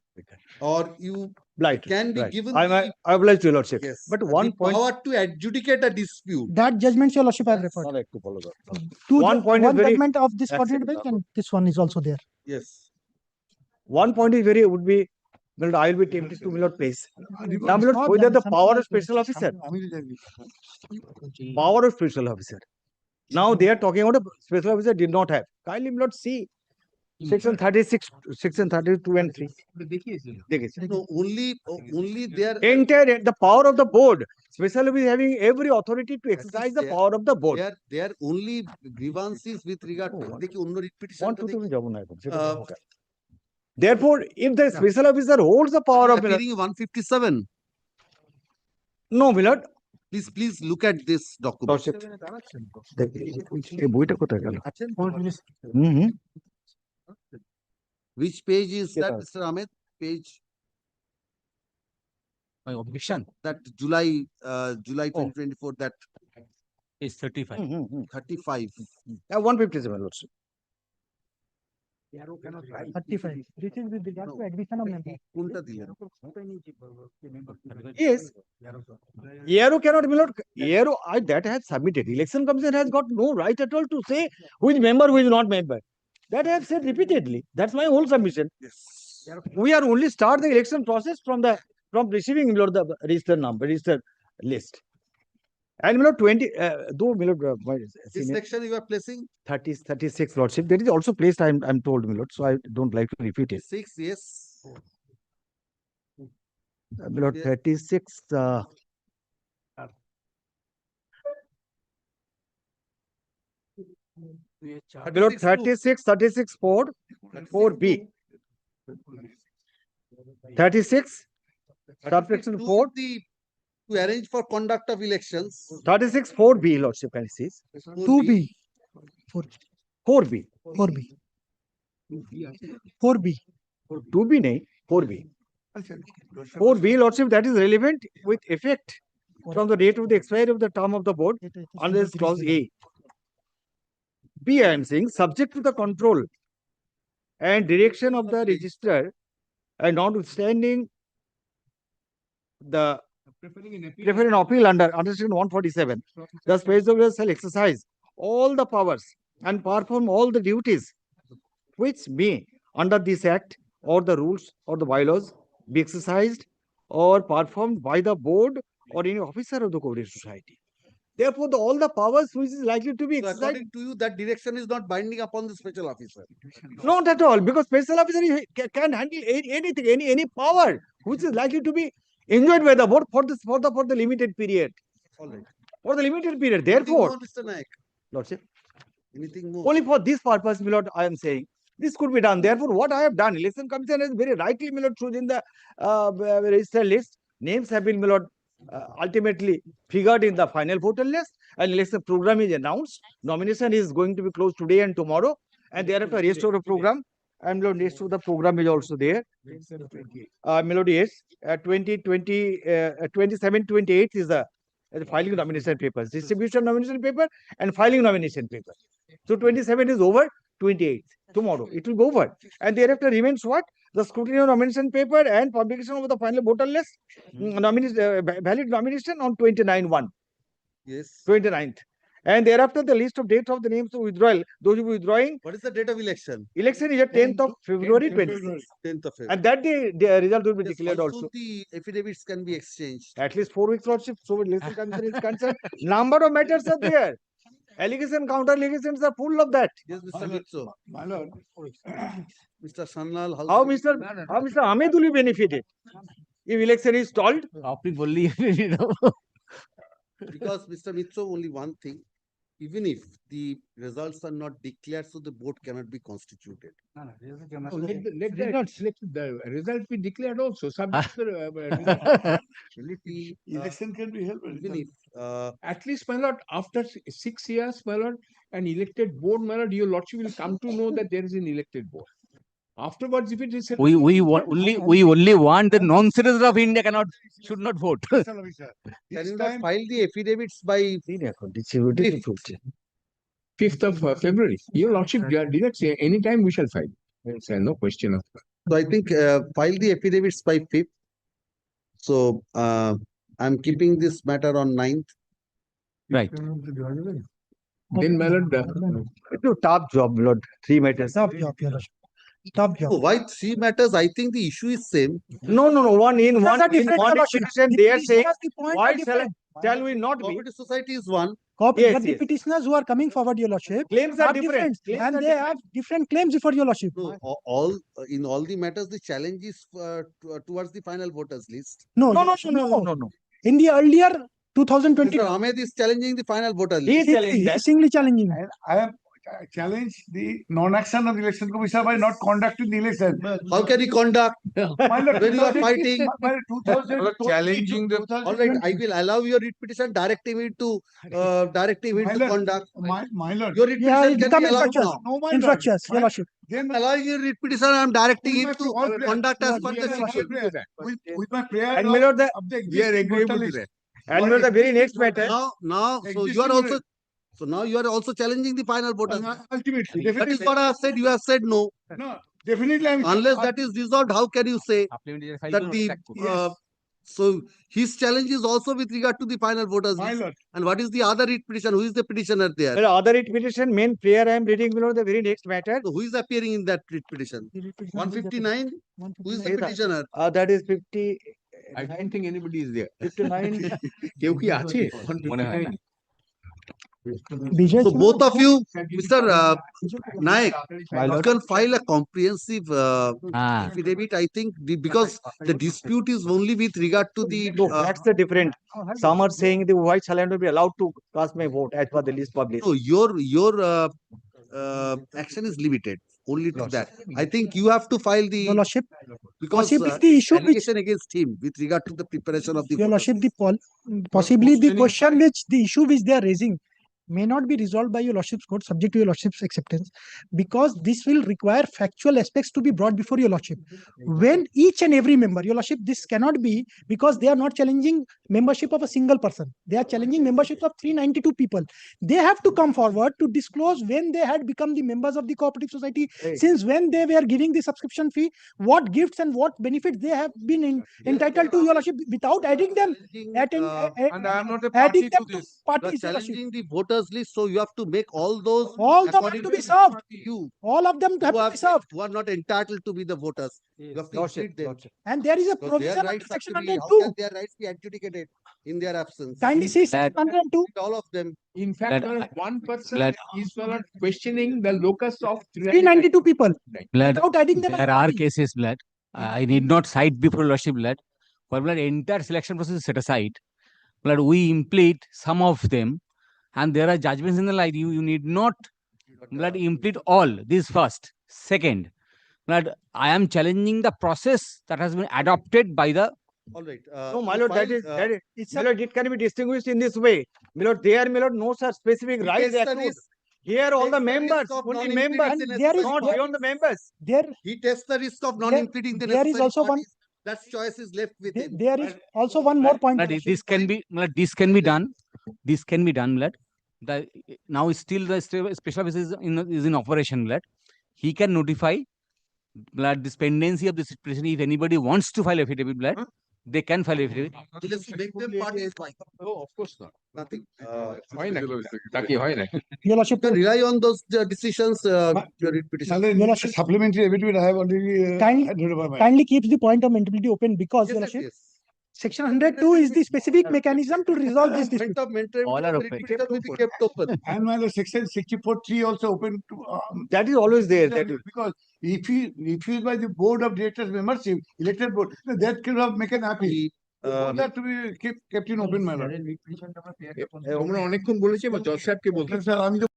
or you Blight. can be Right. given I oblige to your lordship. yes, But the one point. power to adjudicate a dispute. That judgment, Your Lordship, I have referred. Correct to follow that. Two One point is one very judgment of this coordinated acceptable. bench and this one is also there. Yes. One point is very would be, well, I will be tempted to Milord place. Now, Milord, not whether done the power of something special like officer, power of special officer. Now they are talking about a special officer did not have. Kindly Milord see section 36, section 32 and 3. No, only their Entire the power of the board. Special officer having every authority to exercise the power of the board. their only grievances with regard to দেখি অন্য repetition One, two, three, যাবো না এখন, সেটা যাবো কেন? Therefore, if the special officer holds the power of appearing 157. no, Milord. Please look at this document. Lordship. এই বইটা কোথায় গেল? হুম। Which page is that, Yes, Mr. Ahmed? Page My objection that July 2024, that is 35. 35. 157, Lordship. 35. This is with regard to admission of members. Yes. ARO cannot, my lord. ARO, that has submitted. Election Commission has got no right at all to say who is member, who is not member. That I have said repeatedly. That's my whole submission. Yes. We are only start the election process from receiving, my lord, the register list. And my lord, 20, though, my lord, This section you are placing? 36, lordship. That is also placed, I'm told, my lord, so I don't like to repeat it. 6, yes. My lord, 36, below 36, 4B. 36, subsection 4. To arrange for conduct of elections. 36, 4B, lordship, can you see? 2B. 4B. 4B. 4B. 2B, nahi, 4B. 4B, lordship, that is relevant with effect from the date of the expiry of the term of the board under clause A. B, I am saying, subject to the control and direction of the registrar and notwithstanding the preferring appeal under section 147, the space of shall exercise all the powers and perform all the duties which may under this act or the rules or the bylaws be exercised or performed by the board or any officer of the cooperative society. Therefore, all the powers which is likely to be exercised. According to you, that direction is not binding upon the special officer. Not at all, because special officer can handle anything, any power which is likely to be enjoyed by the board for the limited period. All right. For the limited period. Therefore, Mr. Naik. Lordship, Anything more? only for this purpose, my lord, I am saying this could be done. Therefore, what I have done, Election Commission has very rightly, my lord, chosen the register list. Names have been, my lord, ultimately figured in the final voter list, and election program is announced. Nomination is going to be closed today and tomorrow, and thereafter rest of the program. And my lord, rest of the program is also there. My lord, yes, 27, 28 is the filing nomination papers, distribution nomination paper and filing nomination paper. So 27 is over, 28 tomorrow it will go over, and thereafter remains what? The scrutiny of nomination paper and publication of the final voter list, valid nomination on 29/1. Yes. 29th. And thereafter the list of dates of the names of withdrawal, those who are withdrawing. What is the date of election? Election is at 10th of February 26th. 10th of February. And that day the result will be declared also. The affidavits can be exchanged. At least 4 weeks, lordship. So election commission is concerned. Number of matters are there. Allegation, counter allegations are full of that. Yes, Mr. Mitso. My lord. Mr. Sannal, How Mr. Ahmed will be benefited if election is stalled? Because Mr. Mitso, only one thing. Even if the results are not declared, so the board cannot be constituted. Let the result be declared also. Election can be held. Even if, at least, my lord, after 6 years, my lord, an elected board, my lord, your lordship will come to know that there is an elected board. Afterwards, if it is we only want the non-citizens of India should not vote. can you not file the affidavits by 5th of February? Your lordship, direct say any time we shall file. No question of that. So I think file the affidavits by 5th. So I'm keeping this matter on 9th. Right. Then, my lord, it's a tough job, lord. 3 matters. Top job, your lordship. Top job. Oh, why 3 matters? I think the issue is same. No. One petition, they are saying, why different. shall we not be? Cooperative society is one. But Yes, the yes. petitioners who are coming forward, your lordship, Claims are different. and they have different claims before your lordship. No, in all the matters, the challenge is towards the final voters list. No. In the earlier 2020, Mr. Ahmed is challenging the final voter list. He is challenging that. he's singly challenging. And I have challenged the non-action of the election commissioner by not conducting the election. How can he conduct when you are fighting? Challenging the. All right, I will allow your writ petition directing him to conduct. My lord. Your writ petition can be allowed now. No, my lord. Infractions, your lordship. Then allowing your writ petition, I am directing him to conduct as per the schedule. With my prayer. And my lord, we are agreeable to that. and my lord, the very next matter. Now, so you are also So now you are also challenging the final voters. Ultimately, That definitely. is what I have said. You have said no. No, definitely I'm. Unless that is resolved, how can you say Supplementary file that to the respect. so his challenge is also with regard to the final voters My list. lord. And what is the other writ petition? Who is the petitioner there? The other writ petition, main prayer I am reading below the very next matter. So who is appearing in that writ petition? 159. Who is the petitioner? That is 50. I don't think anybody is there. 59. কেউ কি আছে? মনে হয় না। So both of you, Mr. Naik, My you lord. can file a comprehensive affidavit. I think because the dispute is only with regard to the. No, that's the different. Some are saying the white shall not be allowed to cast my vote as per the list published. No, your action is limited only to that. I think you have to file the. Your Lordship, Because possibly the issue which allegation against him with regard to the preparation of the. Your Lordship, possibly the question which the issue which they are raising may not be resolved by your Lordship's court, subject to your Lordship's acceptance, because this will require factual aspects to be brought before your Lordship. When each and every member, your Lordship, this cannot be because they are not challenging membership of a single person. They are challenging membership of 392 people. They have to come forward to disclose when they had become the members of the cooperative society, since when they were giving the subscription fee, what gifts and what benefits they have been entitled to, your Lordship, without adding them. And I am not a Adding party them to to this. parties, You are your Lordship. challenging the voters list, so you have to make all those. All of them according have to be served. You. All of them have to be served. Who are not entitled to be the voters. You have to Lordship, include them. Lordship. And there is a Because provision their under rights have section to be, how 102. can their rights be adjudicated in their absence? Kindly see section 102. All of them. In fact, one person is questioning the locus of 392 people. Blood, Without adding them. there are cases, blood. I need not cite before Lordship, blood. For blood, entire selection process is set aside. Blood, we implead some of them, and there are judgments in the light. You need not, blood, implead all. This first. Second, blood, I am challenging the process that has been adopted by the. All right. No, my lord, that is, my lord, it can be distinguished in this way. My lord, there, my lord, no such specific rights accrued. Here, all the members, only members, there is not beyond the members. There, He tests the risk of non-impeding the there is necessary also one. parties. That choice is left with him. There is also one more point. Blood, this can be, blood, this can be done. This can be done, blood. The now still the special office is in operation, blood. He can notify, blood, this pendency of this situation. If anybody wants to file affidavit, blood, they can file affidavit. Let's make them parties. No, of course not. Nothing. হয় নাকি? তাকে হয় নাকি? Your Lordship, You can rely on those decisions. Your writ petition. Your Lordship, supplementary affidavit I have already. kindly keeps the point of mentability open because, Your Lordship, Yes. section 102 is the specific mechanism to resolve this Point dispute. of mental All are the open. writ petition will be kept open. And my lord, section 64(3) also open to. That is always there. That is. Because if he refused by the board of directors membership, elected board, that could have make an appeal. That to be kept in open, my lord. তোমরা অনেকক্ষণ বলেছি, এবার জজ সাহেবকে বলতে sir আমি তো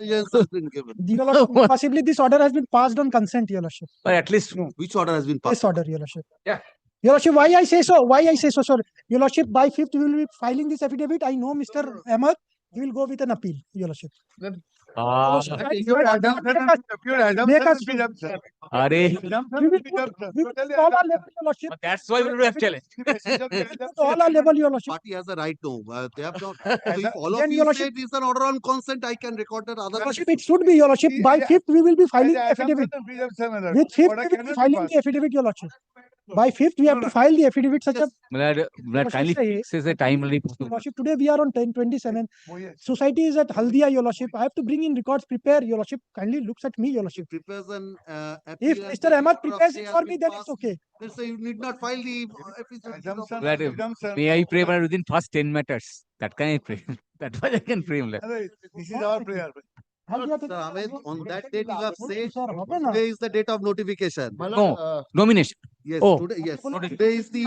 Yes, has been given. Your Lordship, possibly this order has been passed on consent, Your Lordship. Or at least Which order has been passed? This order, Your Lordship. Yeah. Your Lordship, why I say so? Why I say so, sir? Your Lordship, by 5th, we will be filing this affidavit. I know Mr. Ahmed, he will go with an appeal, Your Lordship. Ah, Your assumption Make us is presumption. Arey. We will put all our level, Your Lordship. That's why we will have challenge. All our level, Your Lordship. Party has a right to. They have not. So if all of Then, you Your say Lordship, it is an order on consent, I can record that. Your Otherwise, Lordship, it should be, Your Lordship. By 5th, we will be filing the affidavit. With 5th, Order we will be cannot be filing passed. the affidavit, Your Lordship. By 5th, we have to file the affidavit. Such a Mulad, kindly says the time already. Your Lordship, today we are on 10/27. Oh, yes. Society is at Haldia, Your Lordship. I have to bring in records, prepare, Your Lordship. Kindly looks at me, Your Lordship. prepares an If appeal and Mr. the Ahmed order of prepares stay it has for been me, then passed, it's okay. then so you need not file the Assumption, Mulad, may I pray within first 10 matters? That can I pray? That why I can pray. Mulad. This is our prayer. Sir Ahmed, on that date you have said today is the date of notification. No, nomination. Yes, Oh. today, yes. Today is the,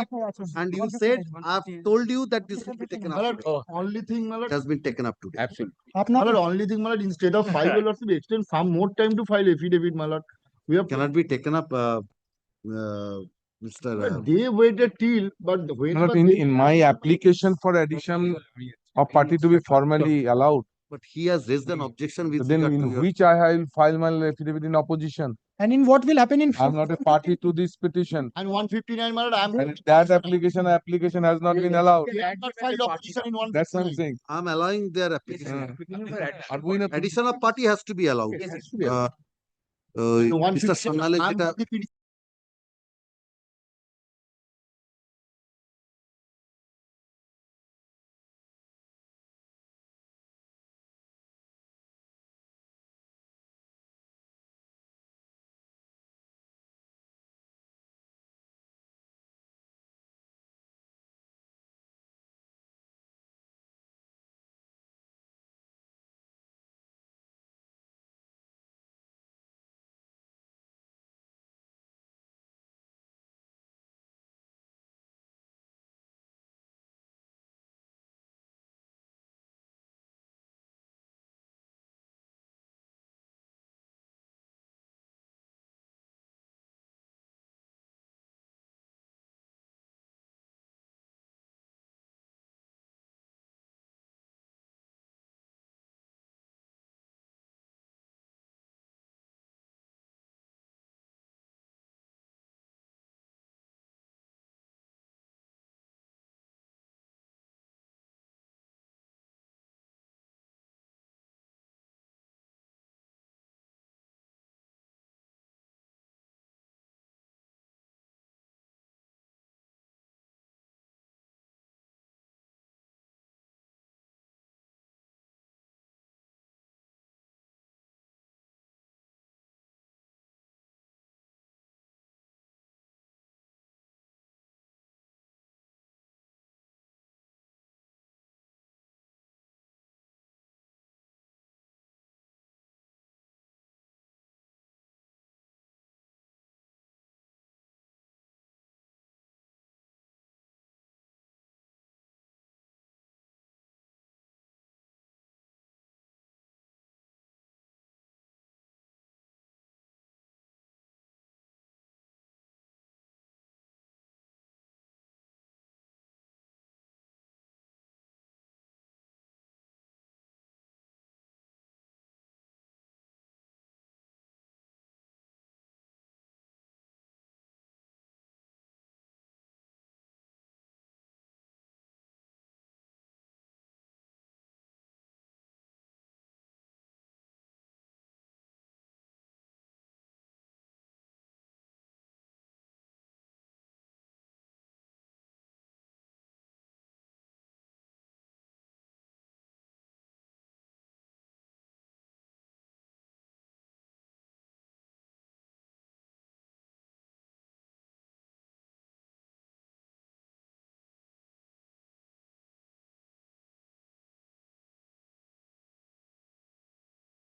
and you said, I've told you that this will be taken up. Malad, Oh. only thing, It Malad, has been taken up today. Absolutely. Malad, only thing, Malad, instead of 5 Your Lordship, extend some more time to file affidavit, Malad. We have Cannot be taken up, Mr. they waited till, but when Malad, in my application for addition of party to be formally allowed, But he has raised an objection with then regard to in your. which I will file my affidavit in opposition. And in what will happen in I am not a party to this petition. and 159, Malad, I am And that application has not been allowed. they have not filed opposition in 159. That's what I'm saying. I'm allowing their application. Are we in a Addition of party has to be allowed. Yes, it has to be allowed. Mr. 159, Sannal I'm is the PD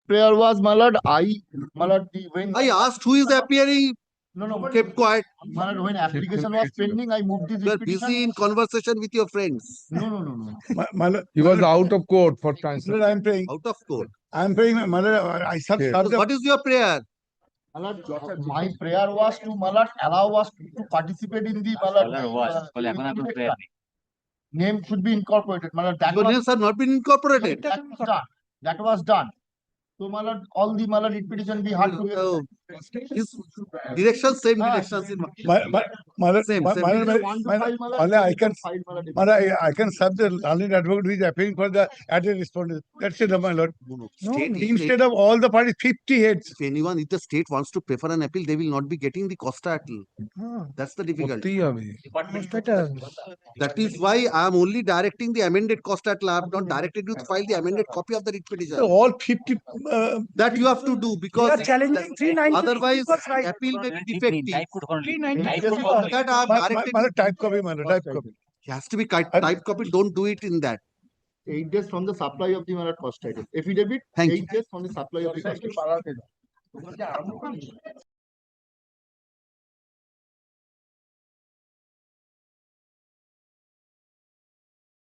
prayer was, Malad, when I asked who is appearing No, kept quiet. My lord, when application was pending, I moved this You are petition. busy in conversation with your friends. No. He was out of court for time. My lord, I am praying. Out of court. I am praying, my lord, I shall Yes. serve the. What is your prayer? My lord, my prayer was to, my lord, allow us to participate in the, my lord, name should be incorporated. My lord, that Your was, names have not been incorporated. that was done. That was done. So, my lord, all the, my lord, petition be had together. His direction, same directions in same. I can serve the learned advocate who is appealing for the added respondent. That's it, my lord. Instead of all the parties, 50 heads. If the state wants to prefer an appeal, they will not be getting the costa appeal. That's the difficulty. That is why I am only directing the amended costa appeal. I have not directed you to file the amended copy of the writ petition. All 50. That you have to do because They are challenging 390 otherwise because right. appeal may be defective. 390 That I have directed. Type copy, my lord, type copy. It has to be type copy. Don't do it in that. 8 days from the supply of the, my lord, cost item. Affidavit, Thank 8 you. days from the supply of the cost item.